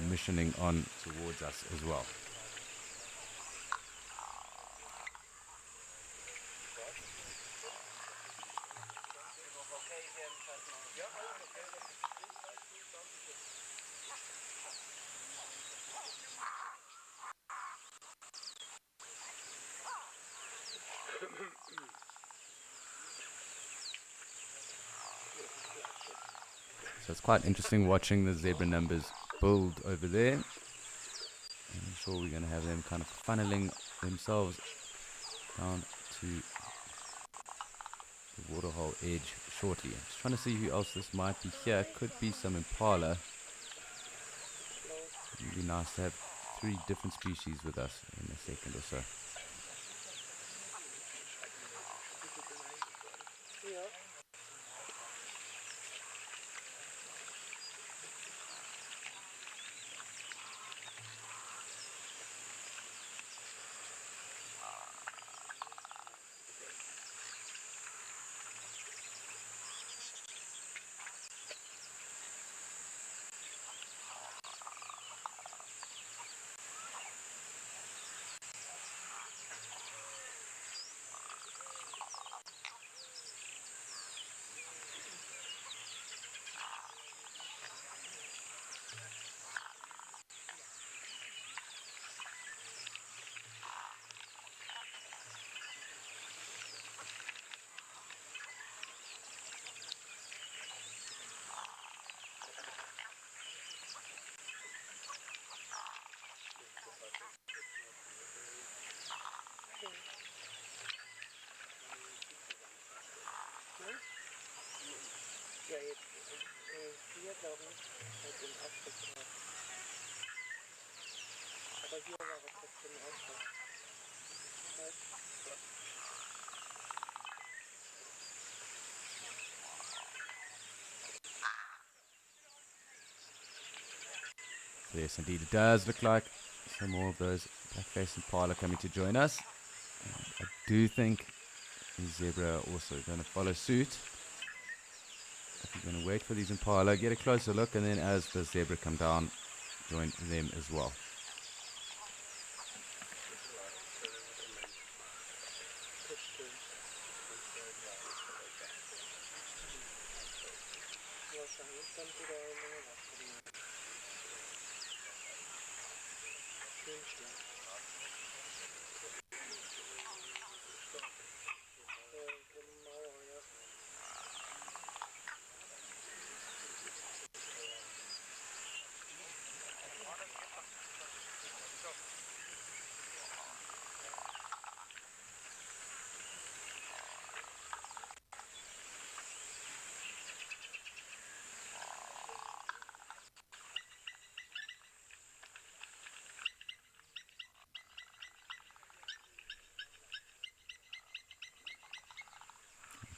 missioning on towards us as well. So it's quite interesting watching the zebra numbers build over there. And I'm sure we're going to have them kind of funneling themselves down to the waterhole edge shortly. I'm just trying to see who else this might be here. Could be some impala. It would be nice to have 3 different species with us in a second or so. Ja, jetzt hier, glaube ich, halt im Afrika. Aber hier war was trotzdem auch noch. Yes, indeed, it does look like some more of those black-faced impala coming to join us. And I do think the zebra are also going to follow suit. I'm going to wait for these impala, get a closer look, and then as the zebra come down, join them as well.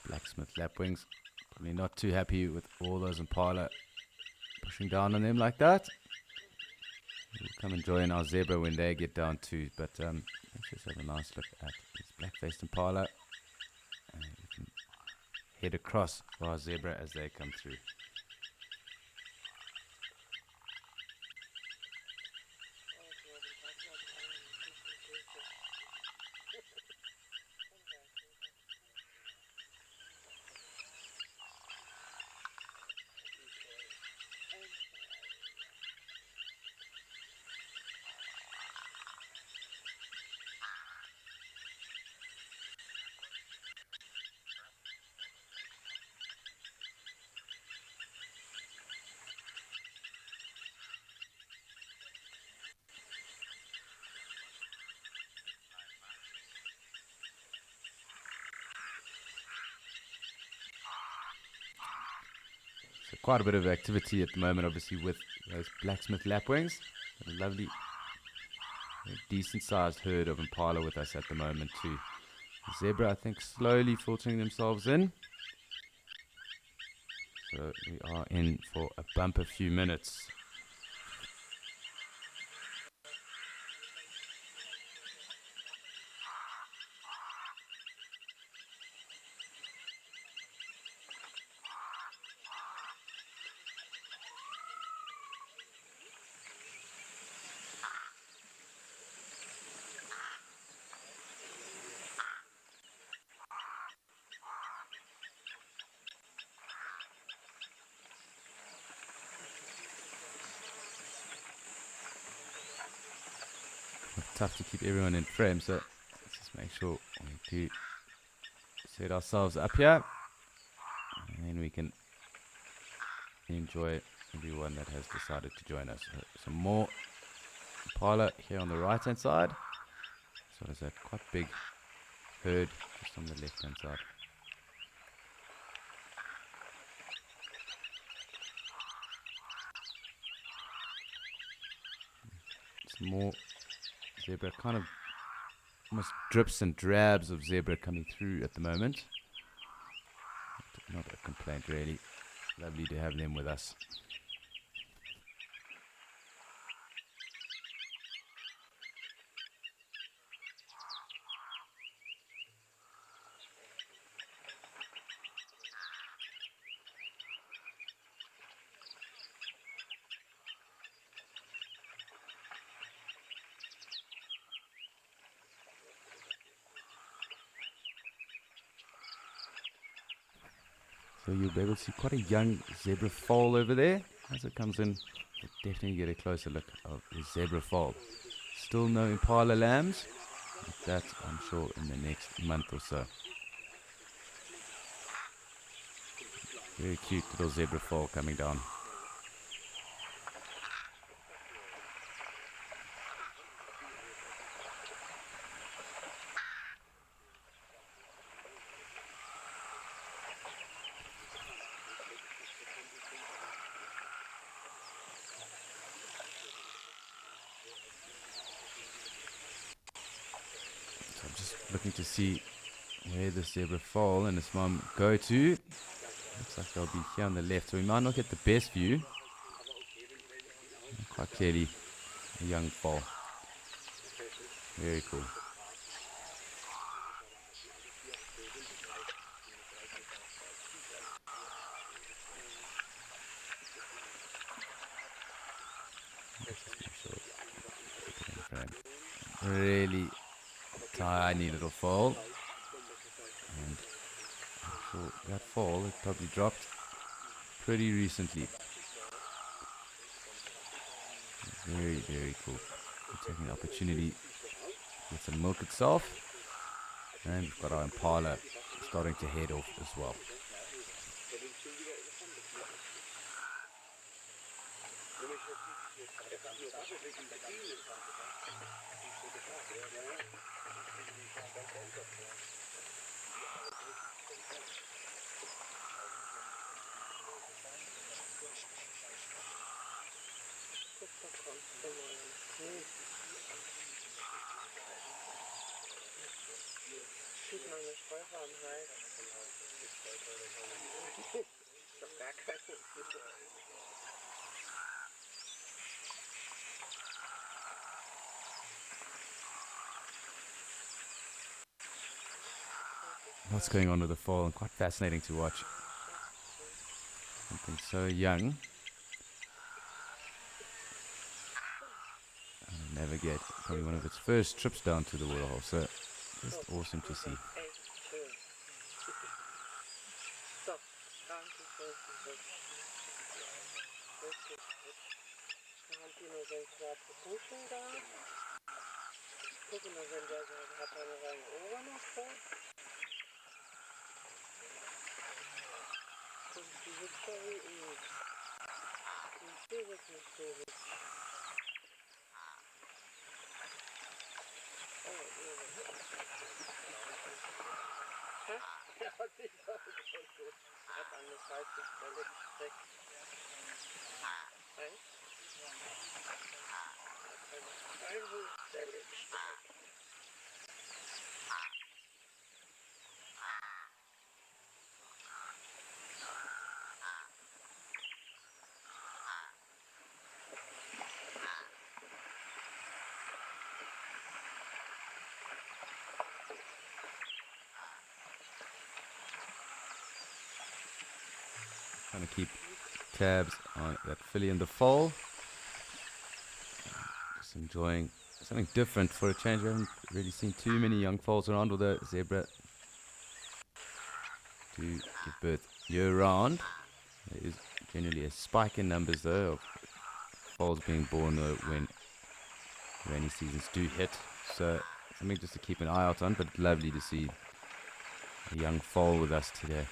Blacksmith lapwings, probably not too happy with all those impala pushing down on them like that. We'll come and join our zebra when they get down too, but let's just have a nice look at this black-faced impala, and we can head across for our zebra as they come through. quite a bit of activity at the moment, obviously, with those blacksmith lapwings. A lovely, decent-sized herd of impala with us at the moment too. The zebra, I think, slowly filtering themselves in. So we are in for a bumper few minutes. Tough to keep everyone in frame, so let's just make sure we do set ourselves up here, and then we can enjoy everyone that has decided to join us. Some more impala here on the right hand side, so there's a quite big herd just on the left hand side. Some more zebra, kind of almost drips and drabs of zebra coming through at the moment. Not a complaint really. Lovely to have them with us. So you'll be able to see quite a young zebra foal over there. As it comes in, we'll definitely get a closer look of the zebra foal. Still no impala lambs, but that I'm sure in the next month or so. Very cute little zebra foal coming down. Looking to see where the zebra foal and its mum go to. Looks like they'll be here on the left, so we might not get the best view. Quite clearly a young foal. Very cool. Really tiny little foal, and I'm sure that foal it probably dropped pretty recently. Very, very cool. We're taking the opportunity to get some milk itself, and we've got our impala starting to head off as well. What's going on with the foal, and quite fascinating to watch. Something so young. And navigate probably one of its first trips down to the waterhole, so just awesome to see. I will tell it straight. Trying to keep tabs on that filly in the foal. Just enjoying something different for a change. We haven't really seen too many young foals around, although zebra do give birth year round. There is generally a spike in numbers though of foals being born when rainy seasons do hit. So something just to keep an eye out on, but lovely to see a young foal with us today.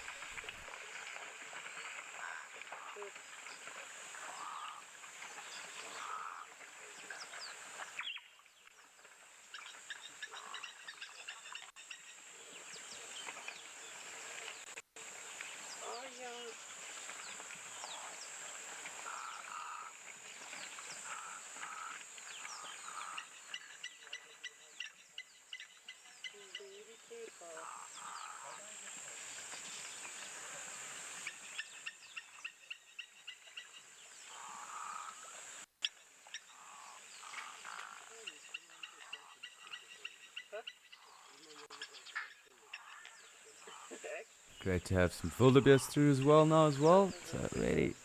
Great to have some wildebeest through as well now as well. So really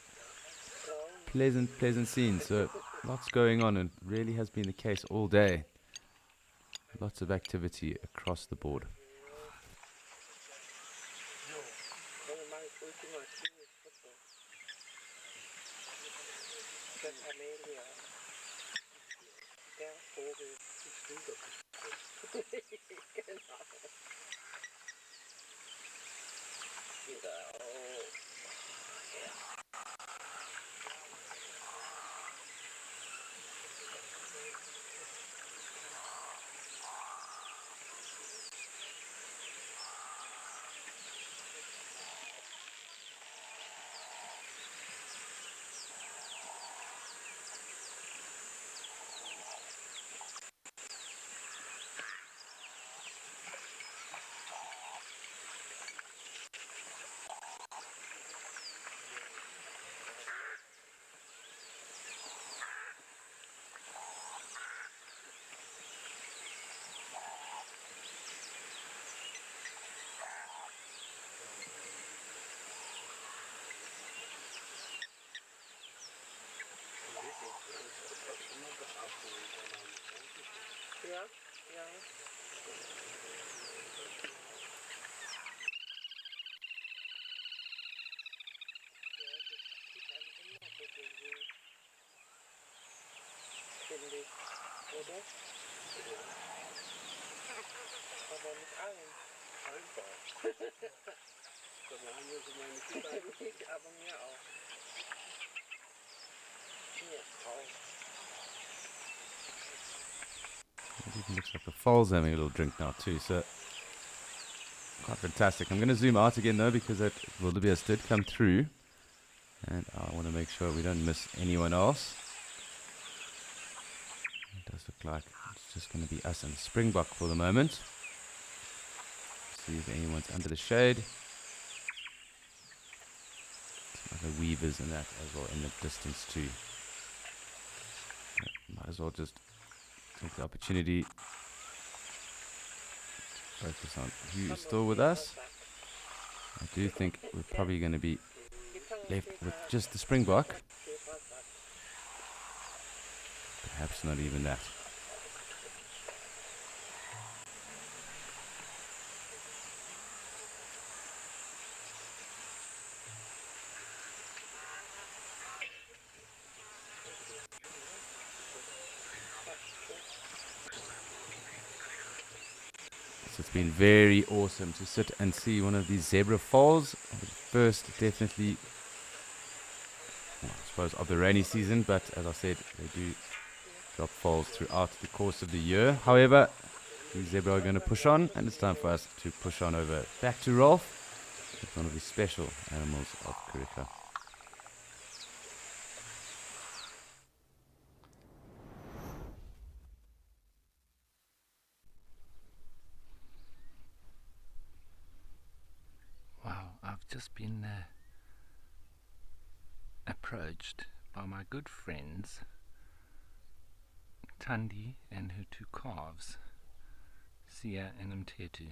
pleasant scene. So lots going on, and really has been the case all day. Lots of activity across the board. It even looks like the foal's having a little drink now too, so quite fantastic. I'm going to zoom out again though, because that wildebeest did come through, and I want to make sure we don't miss anyone else. It does look like it's just going to be us and Springbok for the moment. See if anyone's under the shade. Some other weavers and that as well in the distance too. Might as well just take the opportunity to focus on who is still with us. I do think we're probably going to be left with just the Springbok. Perhaps not even that. It's been very awesome to sit and see one of these zebra foals. First, definitely, well, I suppose, of the rainy season, but as I said, they do drop foals throughout the course of the year. However, these zebra are going to push on, and it's time for us to push on over back to Rolf with one of the special animals of Kariega. I've just been approached by my good friends Thandi and her two calves, Sia and Mtetu,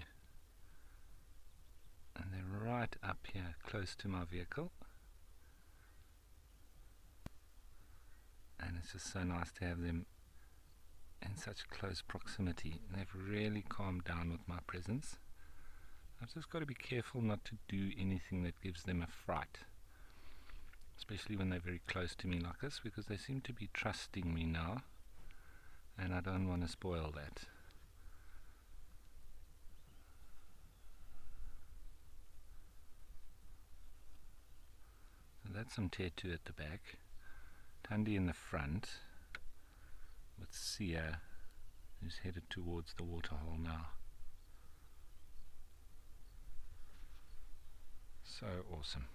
and they're right up here close to my vehicle, and it's just so nice to have them in such close proximity. They've really calmed down with my presence. I've just got to be careful not to do anything that gives them a fright, especially when they're very close to me like this, because they seem to be trusting me now, and I don't want to spoil that. So that's some Mtetu at the back, Thandi in the front, with Sia, who's headed towards the waterhole now. So awesome.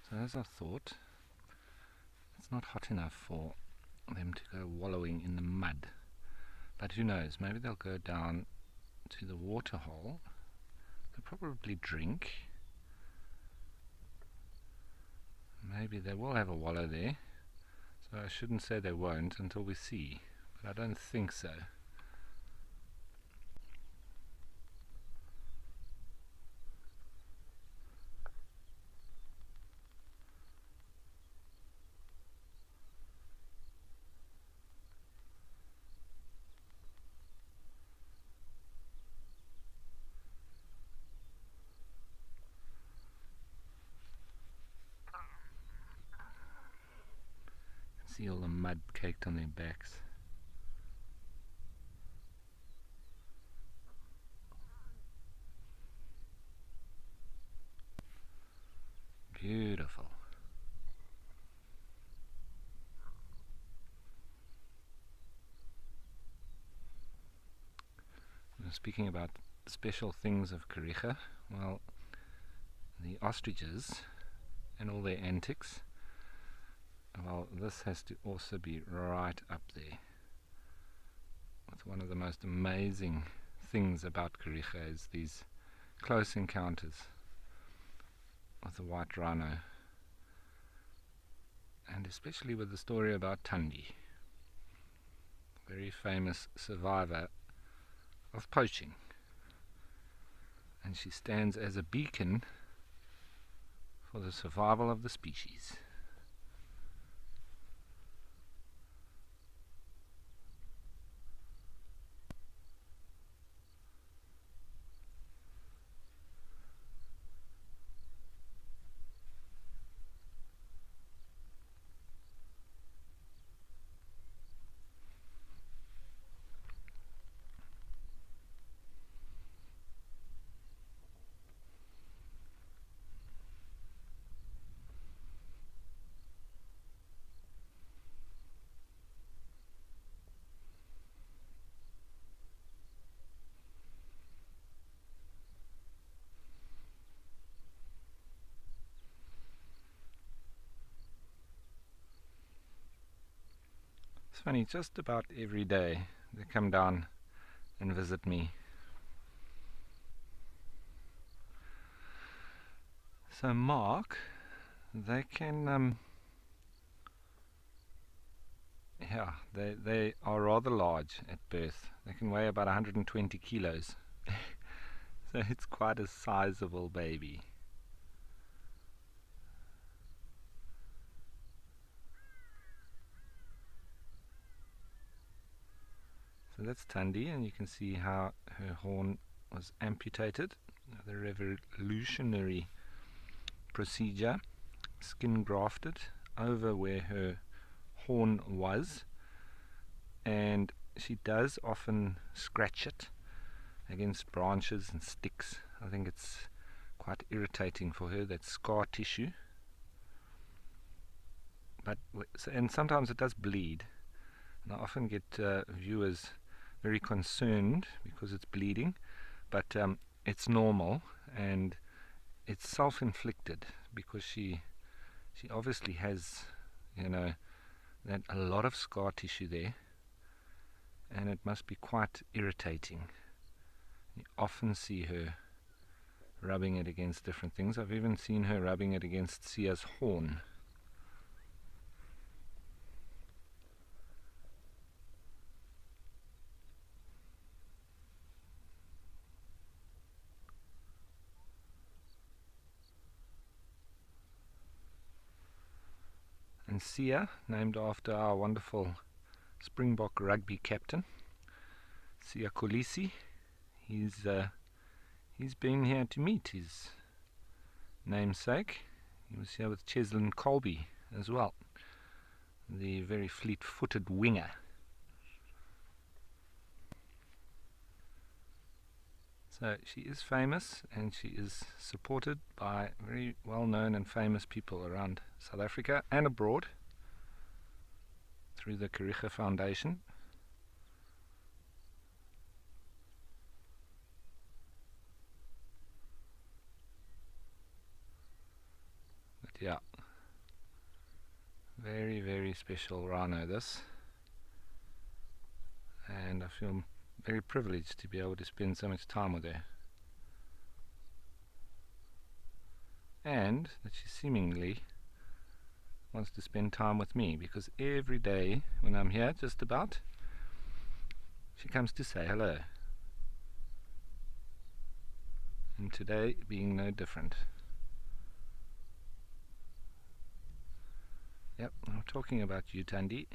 So as I thought, it's not hot enough for them to go wallowing in the mud. But who knows, maybe they'll go down to the waterhole. They'll probably drink. Maybe they will have a wallow there. So I shouldn't say they won't until we see, but I don't think so. See all the mud caked on their backs. Beautiful. Speaking about special things of Kariega, well, the ostriches and all their antics, well, this has to also be right up there with one of the most amazing things about Kariega is these close encounters with the white rhino, and especially with the story about Thandi, very famous survivor of poaching, and she stands as a beacon for the survival of the species. It's funny, just about every day they come down and visit me. So Mark, they can, yeah, they are rather large at birth. They can weigh about 120 kilos. So it's quite a sizable baby. So that's Thandi, and you can see how her horn was amputated. The revolutionary procedure, skin grafted over where her horn was, and she does often scratch it against branches and sticks. I think it's quite irritating for her, that scar tissue. But and sometimes it does bleed, and I often get viewers very concerned because it's bleeding, but it's normal and it's self-inflicted because she obviously has, you know, that a lot of scar tissue there, and it must be quite irritating. You often see her rubbing it against different things. I've even seen her rubbing it against Sia's horn. And Sia, named after our wonderful Springbok rugby captain, Sia Kolisi. He's been here to meet his namesake. He was here with Cheslin Colby as well, the very fleet-footed winger. So she is famous, and she is supported by very well-known and famous people around South Africa and abroad through the Kariga Foundation. But yeah, very, very special rhino this, and I feel very privileged to be able to spend so much time with her, and that she seemingly wants to spend time with me, because every day when I'm here, just about, she comes to say hello, and today being no different. Yep, I'm talking about you, Thandi.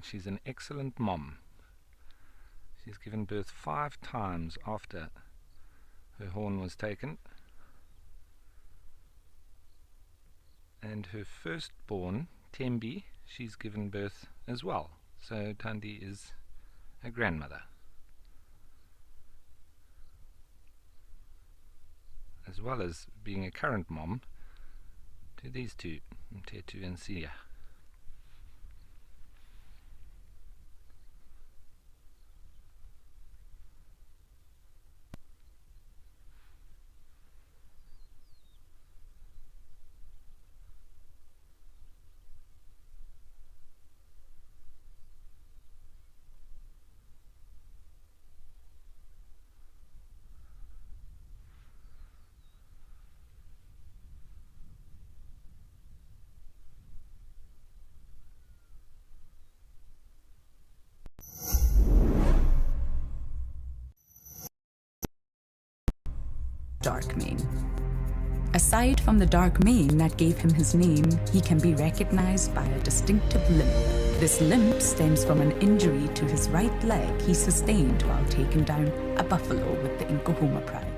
She's an excellent mom. She's given birth 5 times after her horn was taken, and her firstborn, Tembi, she's given birth as well. So Thandi is a grandmother, as well as being a current mom to these two, Mtetu and Sia. Dark mane. Aside from the dark mane that gave him his name, he can be recognized by a distinctive limp. This limp stems from an injury to his right leg he sustained while taking down a buffalo with the Nkuhuma Pride.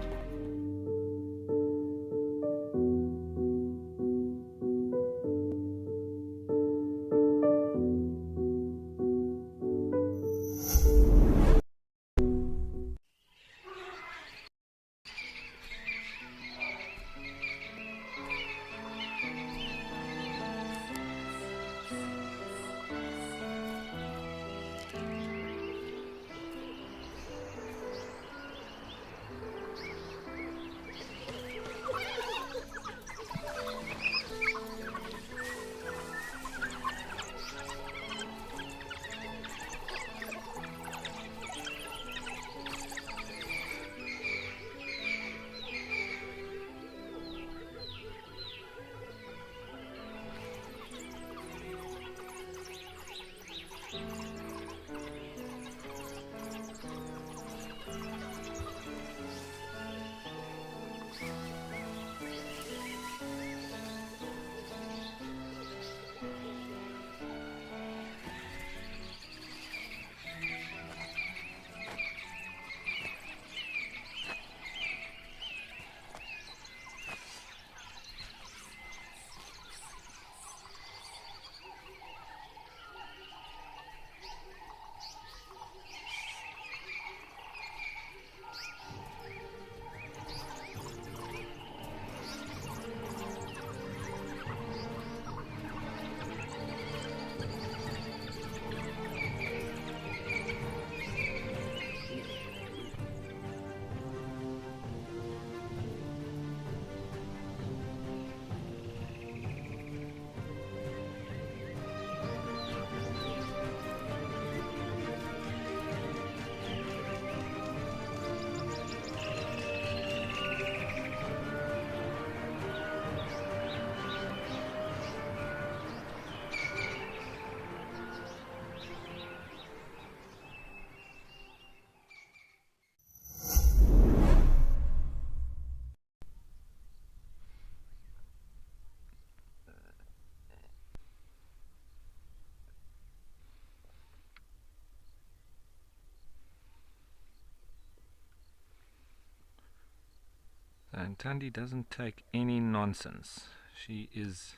And Thandi doesn't take any nonsense. She is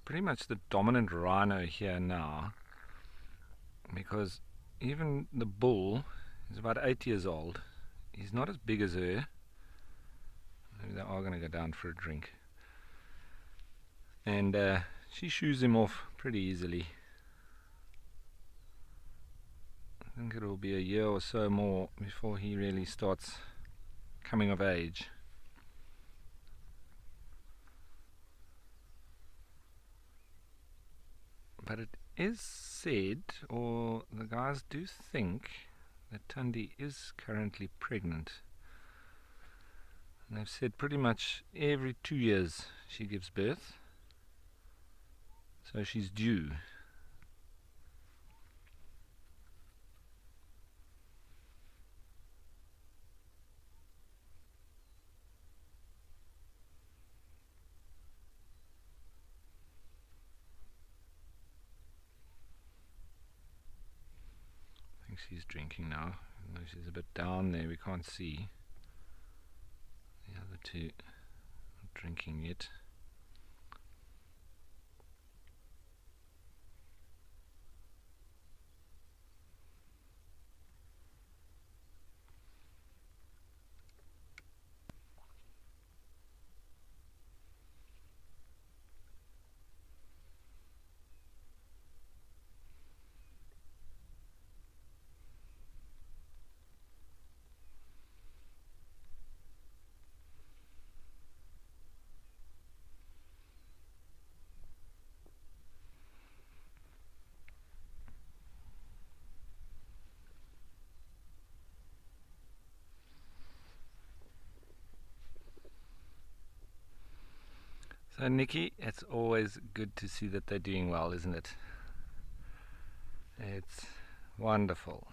pretty much the dominant rhino here now, because even the bull is about 8 years old. He's not as big as her. Maybe they are going to go down for a drink. And she shoos him off pretty easily. I think it'll be a year or so more before he really starts coming of age. But it is said, or the guys do think, that Thandi is currently pregnant. And they've said pretty much every 2 years she gives birth. So she's due. I think she's drinking now. Even though she's a bit down there, we can't see. The other two not drinking yet. So Nikki, it's always good to see that they're doing well, isn't it? It's wonderful.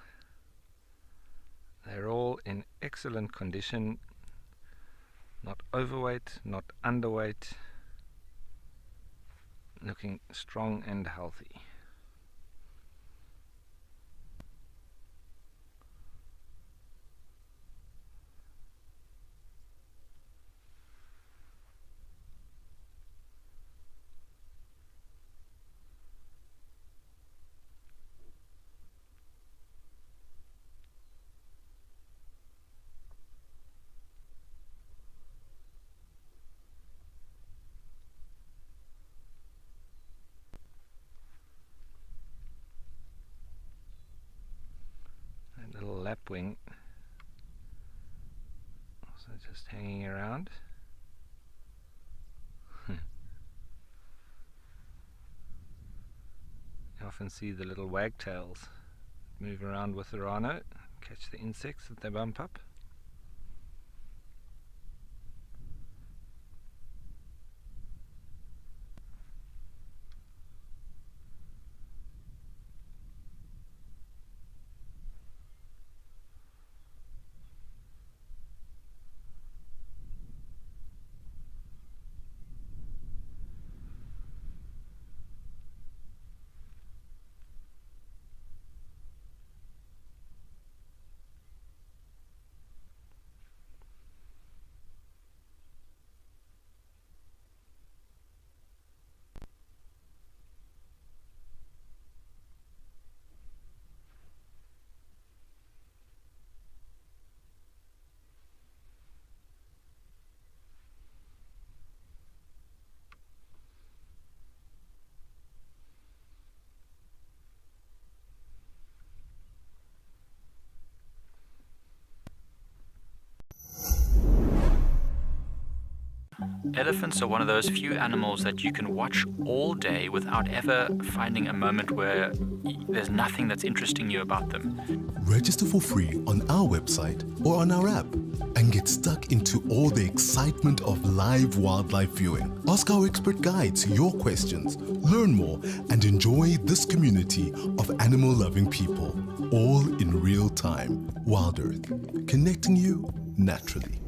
They're all in excellent condition, not overweight, not underweight, looking strong and healthy. Little lapwing also just hanging around. You often see the little wagtails move around with the rhino, catch the insects that they bump up. Elephants are one of those few animals that you can watch all day without ever finding a moment where there's nothing that's interesting you about them. Register for free on our website or on our app and get stuck into all the excitement of live wildlife viewing. Ask our expert guides your questions, learn more, and enjoy this community of animal-loving people, all in real time. Wild Earth, connecting you naturally.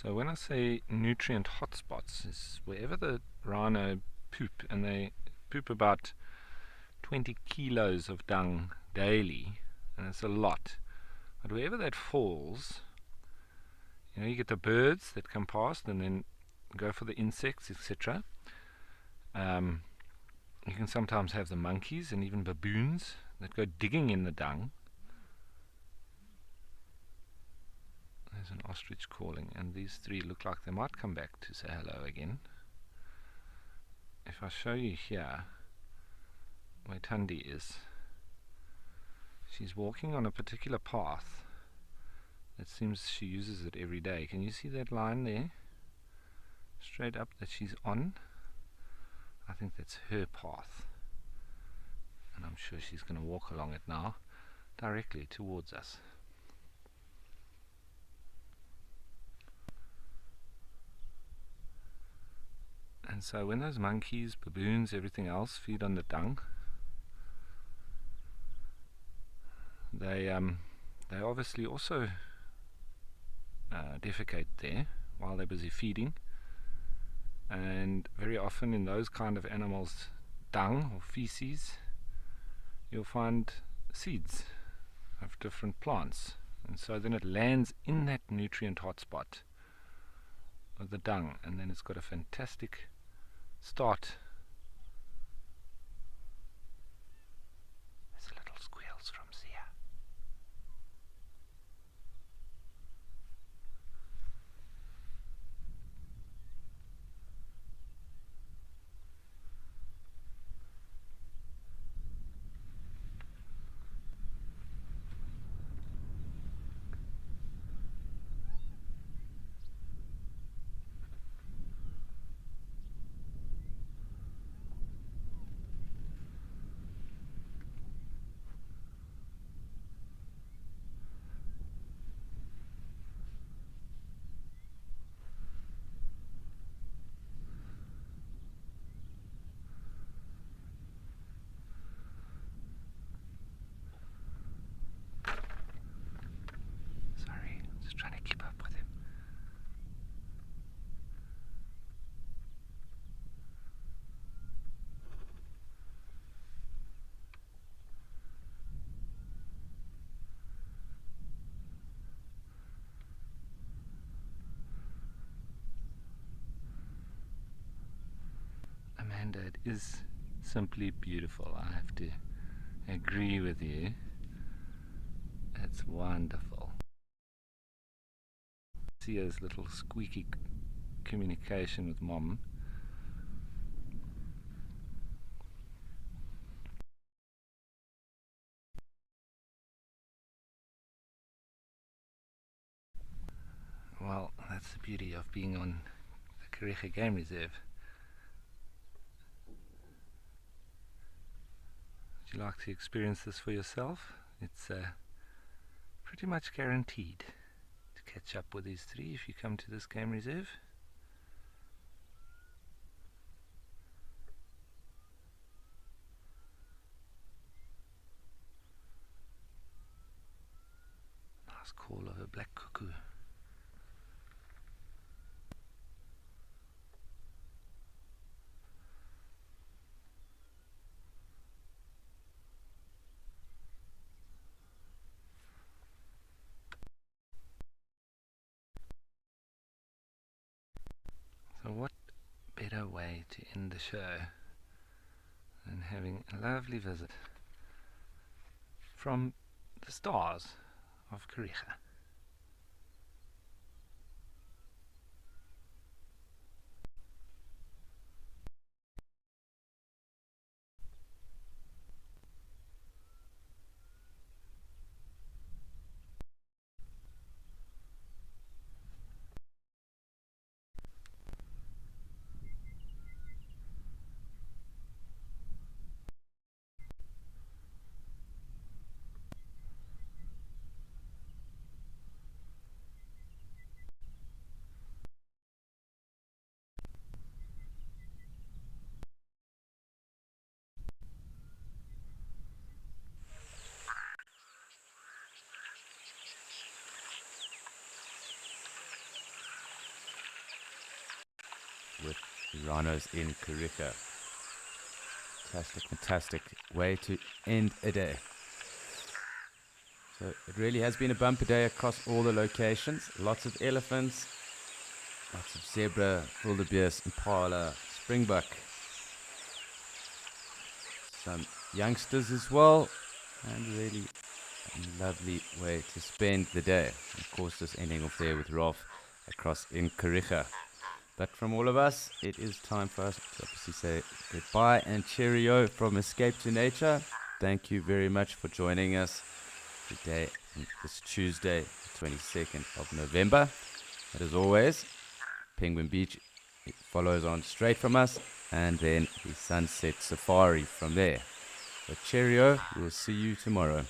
So when I say nutrient hotspots, is wherever the rhino poop, and they poop about 20 kilos of dung daily, and it's a lot. But wherever that falls, you get the birds that come past and then go for the insects, etc. You can sometimes have the monkeys and even baboons that go digging in the dung. There's an ostrich calling, and these three look like they might come back to say hello again. If I show you here where Tundi is, she's walking on a particular path. It seems she uses it every day. Can you see that line there? Straight up that she's on. I think that's her path. And I'm sure she's going to walk along it now, directly towards us. And so when those monkeys, baboons, everything else feed on the dung, they obviously also defecate there while they're busy feeding. And very often in those kind of animals' dung or feces, you'll find seeds of different plants, and so then it lands in that nutrient hotspot of the dung, and then it's got a fantastic start. There's little squeals from Sia. Trying to keep up with him. Amanda, it is simply beautiful. I have to agree with you. It's wonderful. Sia's little squeaky communication with Mom. Well, that's the beauty of being on the Kariega Game Reserve. Would you like to experience this for yourself? It's pretty much guaranteed to catch up with these three if you come to this game reserve. Nice call of a black cuckoo. So what better way to end the show than having a lovely visit from the stars of Kariega. rhinos in Kariega. Fantastic way to end a day. So it really has been a bumper day across all the locations. Lots of elephants, lots of zebra, wildebeest, impala, springbuck. Some youngsters as well, and really a lovely way to spend the day. Of course, just ending off there with Rolf across in Kariega. But from all of us, it is time for us to obviously say goodbye and cheerio from Escape to Nature. Thank you very much for joining us today, this Tuesday, 22nd of November. But as always, Penguin Beach follows on straight from us, and then the Sunset Safari from there. So cheerio, we'll see you tomorrow.